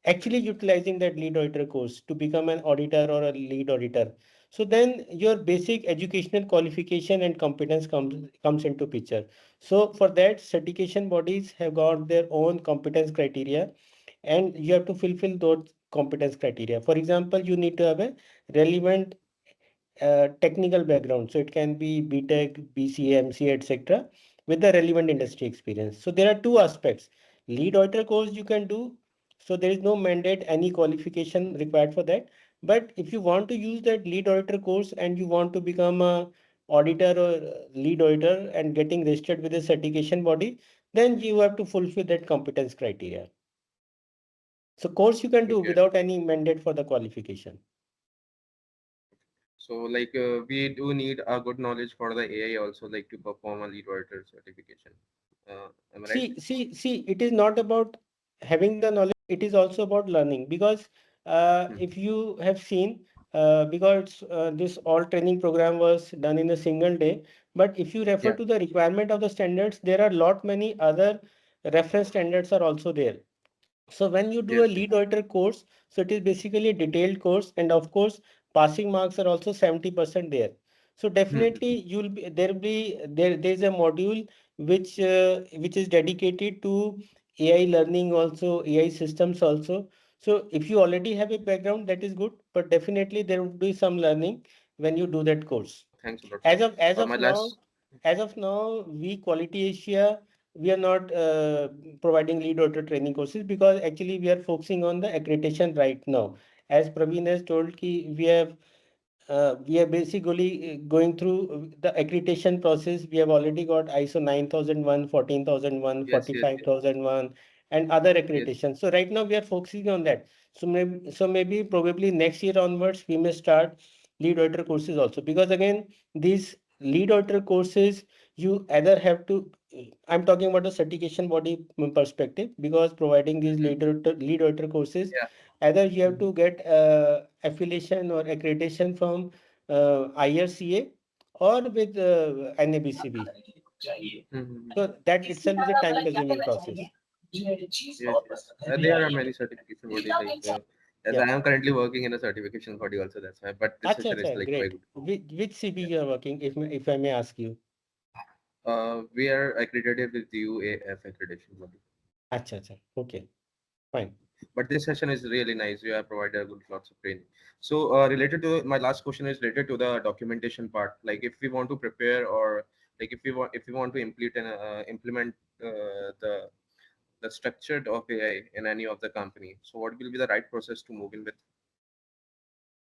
actually utilizing that lead auditor course to become an auditor or a lead auditor, so then your basic educational qualification and competence comes into picture. So for that, certification bodies have got their own competence criteria, and you have to fulfill those competence criteria. For example, you need to have a relevant technical background. So it can be BTech, BCA, MCA, etc. with the relevant industry experience. So there are two aspects. Lead auditor course you can do. So there is no mandate, any qualification required for that. But if you want to use that lead auditor course and you want to become a auditor or lead auditor and getting registered with a certification body, then you have to fulfill that competence criteria. So course you can do Okay. without any mandate for the qualification. So like we do need a good knowledge for the AI also, like to perform a lead auditor certification. Am I right? See, it is not about having the knowledge, it is also about learning. Because if you have seen, because this all training program was done in a single day, but if you refer Yeah. to the requirement of the standards, there are lot many other reference standards are also there. So when you do a Yes. lead auditor course, so it is basically a detailed course, and of course, passing marks are also 70% there. So definitely there's a module which is dedicated to AI learning also, AI systems also. So if you already have a background, that is good, but definitely there will be some learning when you do that course. Thanks a lot, sir. As of as of My now, last. as of now, we Quality Asia, we are not providing lead auditor training courses because actually we are focusing on the accreditation right now. As Praveen has told, we are basically going through the accreditation process. We have already got ISO 9001, 14001, Yes. Yes. Yes. 45001, and other Yes. accreditations. So right now we are focusing on that. So maybe probably next year onwards we may start lead auditor courses also, because again these lead auditor courses you either have to. I'm talking about the certification body perspective, because providing these lead auditor courses, Yeah. either you have to get affiliation or accreditation from IRCA or with NABCB. So that itself is a time-consuming process. Yes. Yes. There are many certification body as Yeah. I am currently working in a certification body also, that's why. But this Acha, session is acha, like quite great. good. Which CB you are working, if I may ask you? We are accredited with UAF accreditation body. Acha, acha. Okay, fine. But this session is really nice. You have provided a good lots of training. So related to my last question is related to the documentation part. Like if we want to prepare, or like if we want to implement the structure of AI in any of the company. So what will be the right process to move in with?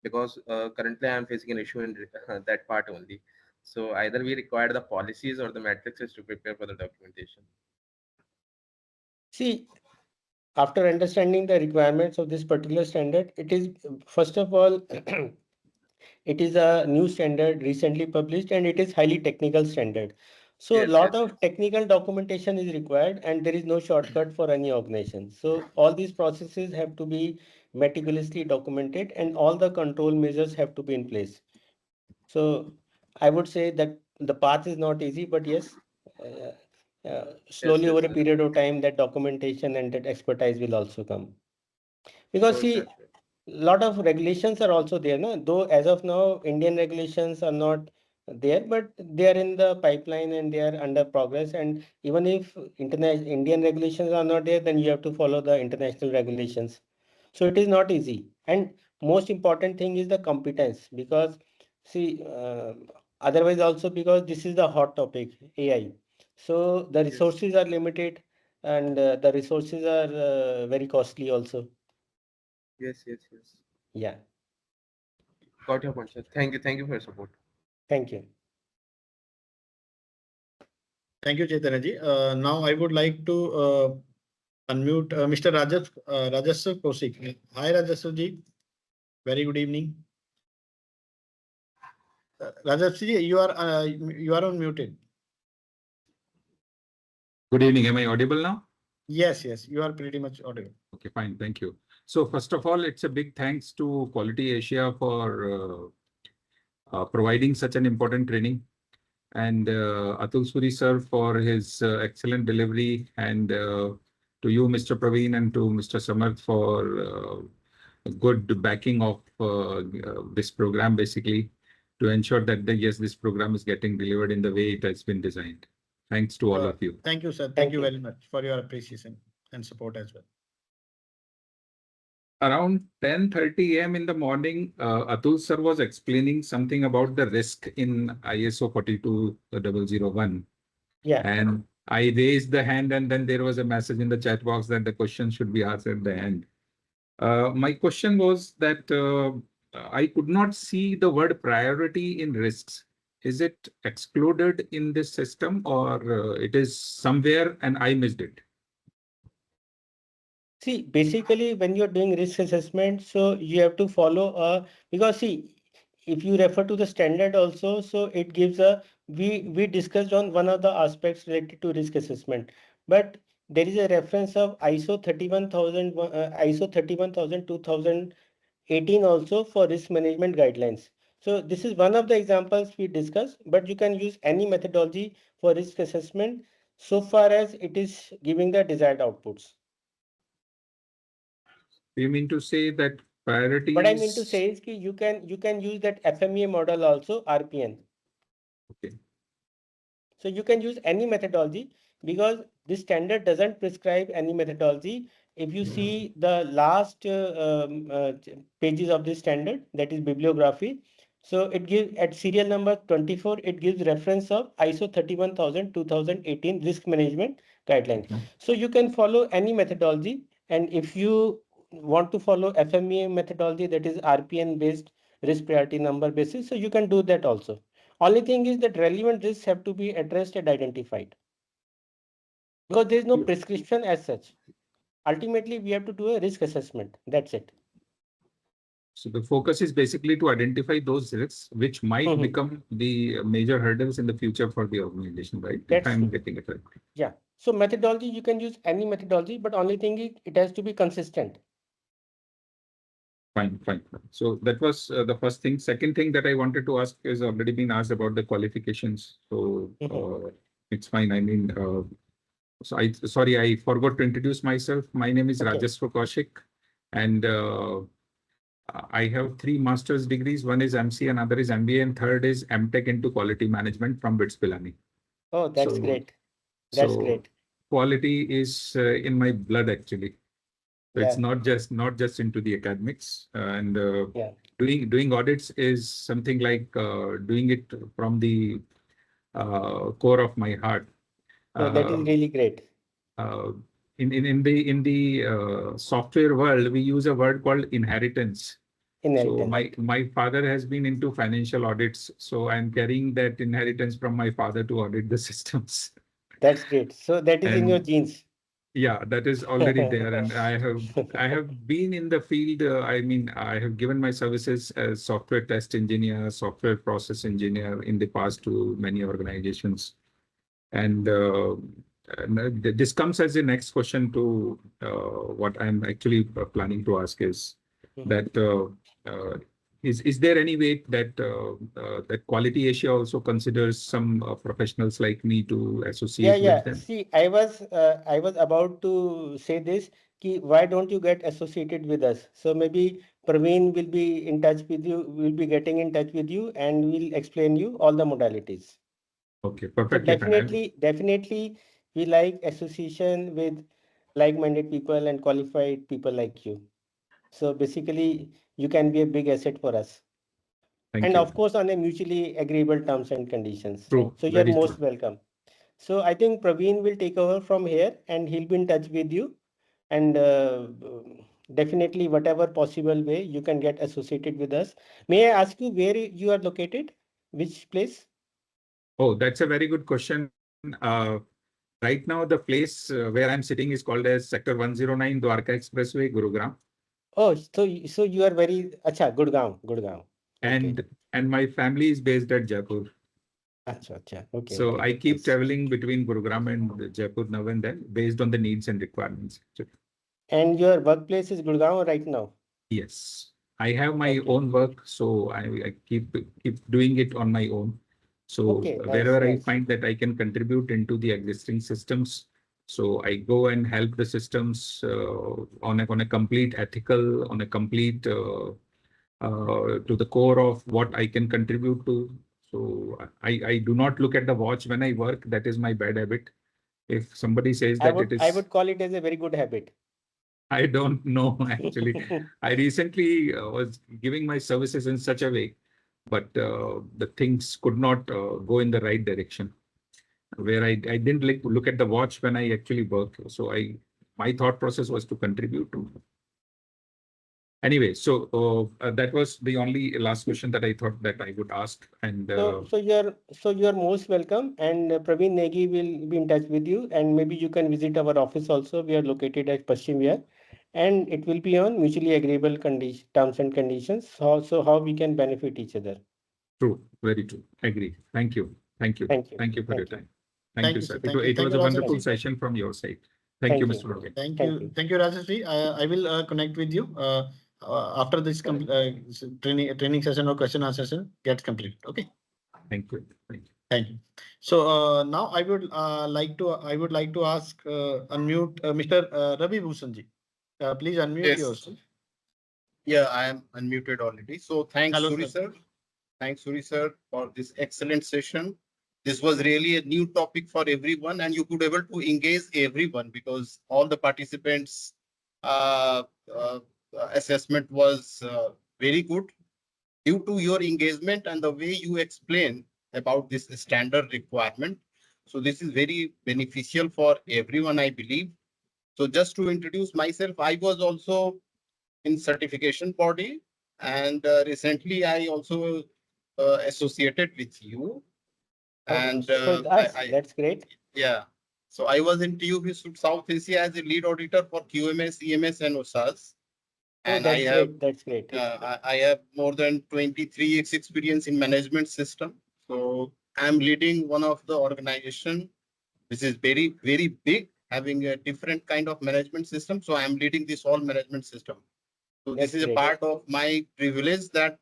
Because currently I'm facing an issue in that part only. So either we require the policies or the matrices to prepare for the documentation. See, after understanding the requirements of this particular standard, it is first of all, it is a new standard recently published, and it is highly technical standard. So a Yes, lot yes, of yes. technical documentation is required, and there is no shortcut for any organization. So all these processes have to be meticulously documented, and all the control measures have to be in place. So I would say that the path is not easy, but yes, Yes, slowly over yes, a yes. period of time, that documentation and that expertise will also come. Because Sure, see, sure, sure. lot of regulations are also there, no? Though as of now, Indian regulations are not there, but they are in the pipeline and they are under progress. And even if Indian regulations are not there, then you have to follow the international regulations. So it is not easy. And most important thing is the competence, because see, otherwise also, because this is the hot topic, AI. So the Yes, resources are limited, and the resources are very costly also. yes, yes, yes. Yeah. Got your point, sir. Thank you. Thank you for your support. Thank you. Thank you, Chaitanya. Now I would like to unmute Mr. Rajaswa Kaushik. Hi, Rajaswa ji. Very good evening. Rajaswa ji, you are unmuted. Good evening. Am I audible now? Yes, you are pretty much audible. Okay, fine. Thank you. So first of all, it's a big thanks to Quality Asia for providing such an important training, and Atul Suri sir for his excellent delivery, and to you, Mr. Praveen, and to Mr. Samarth for good backing of this program, basically, to ensure that yes, this program is getting delivered in the way it has been designed. Thanks to all of you. Thank you, sir. Thank Thank you you. very much for your appreciation and support as well. around 10:30 a.m. in the morning, Atul sir was explaining something about the risk in ISO 42001. Yeah. And I raised the hand, and then there was a message in the chat box that the question should be asked at the end. My question was that I could not see the word priority in risks. Is it excluded in this system, or it is somewhere and I missed it? See, basically, when you're doing risk assessment, so you have to follow because see, if you refer to the standard also, so it gives we discussed on one of the aspects related to risk assessment, but there is a reference of ISO 31000, ISO 31000 2018 also for risk management guidelines. So this is one of the examples we discussed, but you can use any methodology for risk assessment so far as it is giving the desired outputs. You mean to say that priority What I mean to say is that you can use that FMEA model also, RPN. Okay. So you can use any methodology because this standard doesn't prescribe any methodology. If you see the last pages of this standard, that is bibliography, so it gives at serial number 24, it gives reference of ISO 31000 2018 risk management guidelines. So you can follow any methodology, and if you want to follow FMEA methodology, that is RPN based risk priority number basis, so you can do that also. Only thing is that relevant risks have to be addressed and identified because there is no prescription as such. Ultimately, we have to do a risk assessment. That's it. So the focus is basically to identify those risks which might become the major hurdles in the future for the organization, right? That's if I'm true. getting it right. Yeah. So methodology, you can use any methodology, but only thing is it has to be consistent. Fine. So that was the first thing. Second thing that I wanted to ask is already been asked about the qualifications. So it's fine. I mean, so I forgot to introduce myself. My name is Rajeshwar Kaushik, and I have 3 master's degrees. One is MC, another is MBA, and third is MTech into quality management from BITS Pilani. Oh, that's great. That's great. Quality is in my blood actually. So it's not just into the academics, and doing audits is something like doing it from the core of my heart. So that is really great. In the software world, we use a word called inheritance. So my father has been into financial audits, so I'm carrying that inheritance from my father to audit the systems. That's great. So that is in your genes. Yeah, that is already there, and I have been in the field. I mean, I have given my services as software test engineer, software process engineer in the past to many organizations, and this comes as the next question to what I'm actually planning to ask is that is there any way that that Quality Asia also considers some professionals like me to associate with them? See, I was about to say this. Why don't you get associated with us? So maybe Praveen will be in touch with you. We'll be getting in touch with you, and we'll explain you all the modalities. Okay, So perfectly. definitely, we like association with like-minded people and qualified people like you. So basically, you can be a big asset for us. Thank you. Of course, on a mutually agreeable terms and conditions. True. So you're most welcome. So I think Praveen will take over from here, and he'll be in touch with you. And definitely, whatever possible way, you can get associated with us. May I ask you where you are located? Which place? Oh, that's a very good question. Right now, the place where I'm sitting is called as Sector 109, Dwarka Expressway, Gurugram. Oh, so you are very Gurgaon. And my family is based at Jaipur. Okay. So I keep traveling between Gurugram and Jaipur now and then based on the needs and requirements. And your workplace is Gurgaon right now? Yes, I have my own work, so I keep doing it on my own. So wherever I find that I can contribute into the existing systems, so I go and help the systems on a complete ethical, on a complete to the core of what I can contribute to. So I do not look at the watch when I work. That is my bad habit. If somebody says that I would call it as a very good habit. I don't know, actually. I recently was giving my services in such a way, but the things could not go in the right direction, where I didn't like look at the watch when I actually work. So my thought process was to contribute to. Anyway, so that was the only last question that I thought that I would ask. And So you're most welcome, and Praveen Negi will be in touch with you, and maybe you can visit our office also. We are located at Paschim Vihar, and it will be on mutually agreeable terms and conditions. So how we can benefit each other. true, very true. Agree. Thank you. Thank you. Thank you. Thank you for your Thank you. time. Thank you, sir. sir. Thank you. It Thank was you, a Rajesh wonderful ji. session from your side. Thank you, Mr. Rohit. Thank Thank you. you. Thank you, Rajeshri. I will connect with you after this training session or question answer session gets completed. Okay. Thank you. Thank you. Thank you. So now I would like to ask unmute Mr. Ravi Bhushan ji. Please unmute Yes. yourself. Yeah, I am unmuted already. So thanks, Hello, Suri sir. sir. Thanks, Suri sir, for this excellent session. This was really a new topic for everyone, and you could able to engage everyone because all the participants' uh, uh, assessment was very good. Due to your engagement and the way you explain about this standard requirement, so this is very beneficial for everyone, I believe. So just to introduce myself, I was also in certification body, and recently I also associated with you, and So it's us. That's great. yeah, so I was in TUV South Asia as a lead auditor for QMS, EMS, and OSAS, Oh, and I that's have great. That's great. I have more than 23 years experience in management system. So I'm leading one of the organization which is very big, having a different kind of management system. So I'm leading this whole management system. So That's this is a great. part of my privilege that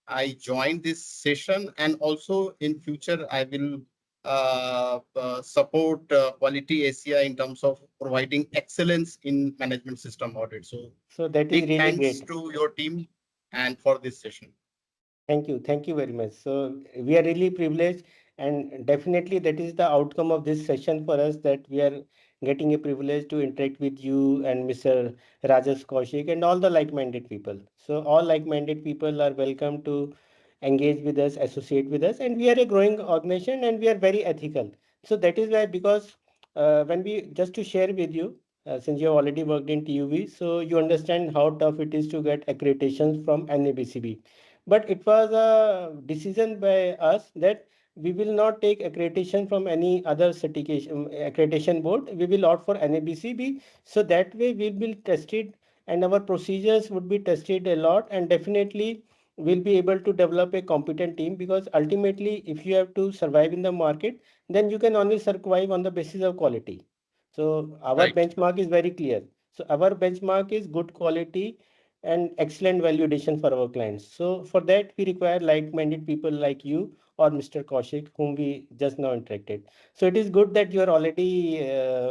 I joined this session, and also in future I will support Quality Asia in terms of providing excellence in management system audit. So So that is big really thanks great. to your team and for this session. Thank you. Thank you very much. So we are really privileged, and definitely that is the outcome of this session for us, that we are getting a privilege to interact with you and Mr. Rajesh Kaushik and all the like-minded people. So all like-minded people are welcome to engage with us, associate with us, and we are a growing organization and we are very ethical. So that is why, because when we just to share with you, since you have already worked in TUV, so you understand how tough it is to get accreditations from NABCB. But it was a decision by us that we will not take accreditation from any other certification accreditation board. We will opt for NABCB. So that way we will test it, and our procedures would be tested a lot, and definitely we'll be able to develop a competent team, because ultimately if you have to survive in the market, then you can only survive on the basis of quality. So our Right. benchmark is very clear. So our benchmark is good quality and excellent value addition for our clients. So for that, we require like-minded people like you or Mr. Kaushik, whom we just now interacted. So it is good that you are already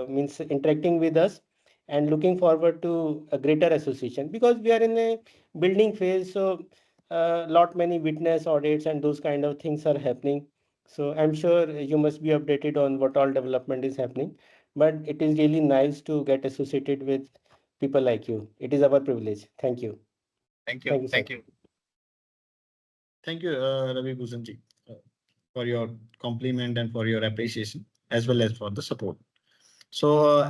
means interacting with us, and looking forward to a greater association, because we are in a building phase. So lot many witness audits and those kind of things are happening. So I'm sure you must be updated on what all development is happening. But it is really nice to get associated with people like you. It is our privilege. Thank you. Thank you. Thank you, sir. Thank you. Thank you, Ravi Bhushan ji, for your compliment and for your appreciation, as well as for the support. So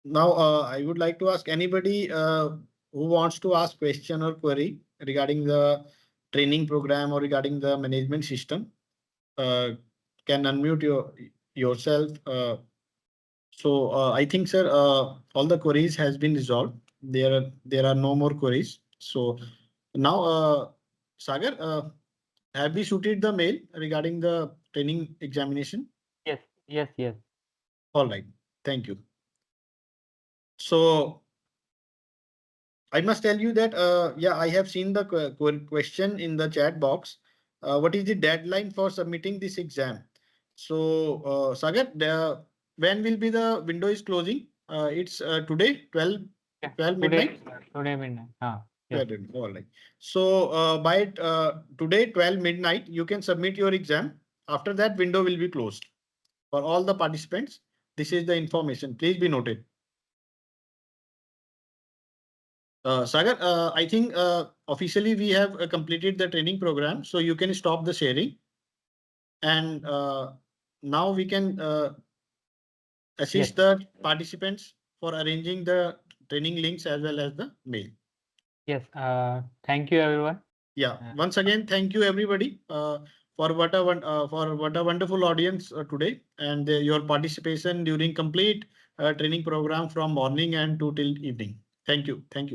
now I would like to ask anybody who wants to ask question or query regarding the training program or regarding the management system, can unmute yourself. So I think, sir, all the queries has been resolved. There are no more queries. So now, Sagar, have we shooted the mail regarding the training examination? Yes, yes, yes. All right. Thank you. So I must tell you that, yeah, I have seen the question in the chat box. What is the deadline for submitting this exam? So, Sagar, when will be the window is closing? It's today, 12 midnight? Today midnight. Yes. All right. So, by today, 12 midnight, you can submit your exam. After that, window will be closed for all the participants. This is the information. Please be noted. Sagar, I think officially we have completed the training program, so you can stop the sharing. And now we can assist the participants for arranging the training links as well as the mail. Yes. Thank you, everyone. Yeah. Once again, thank you everybody for what a wonderful audience today, and your participation during complete training program from morning and to till evening. Thank you. Thank you.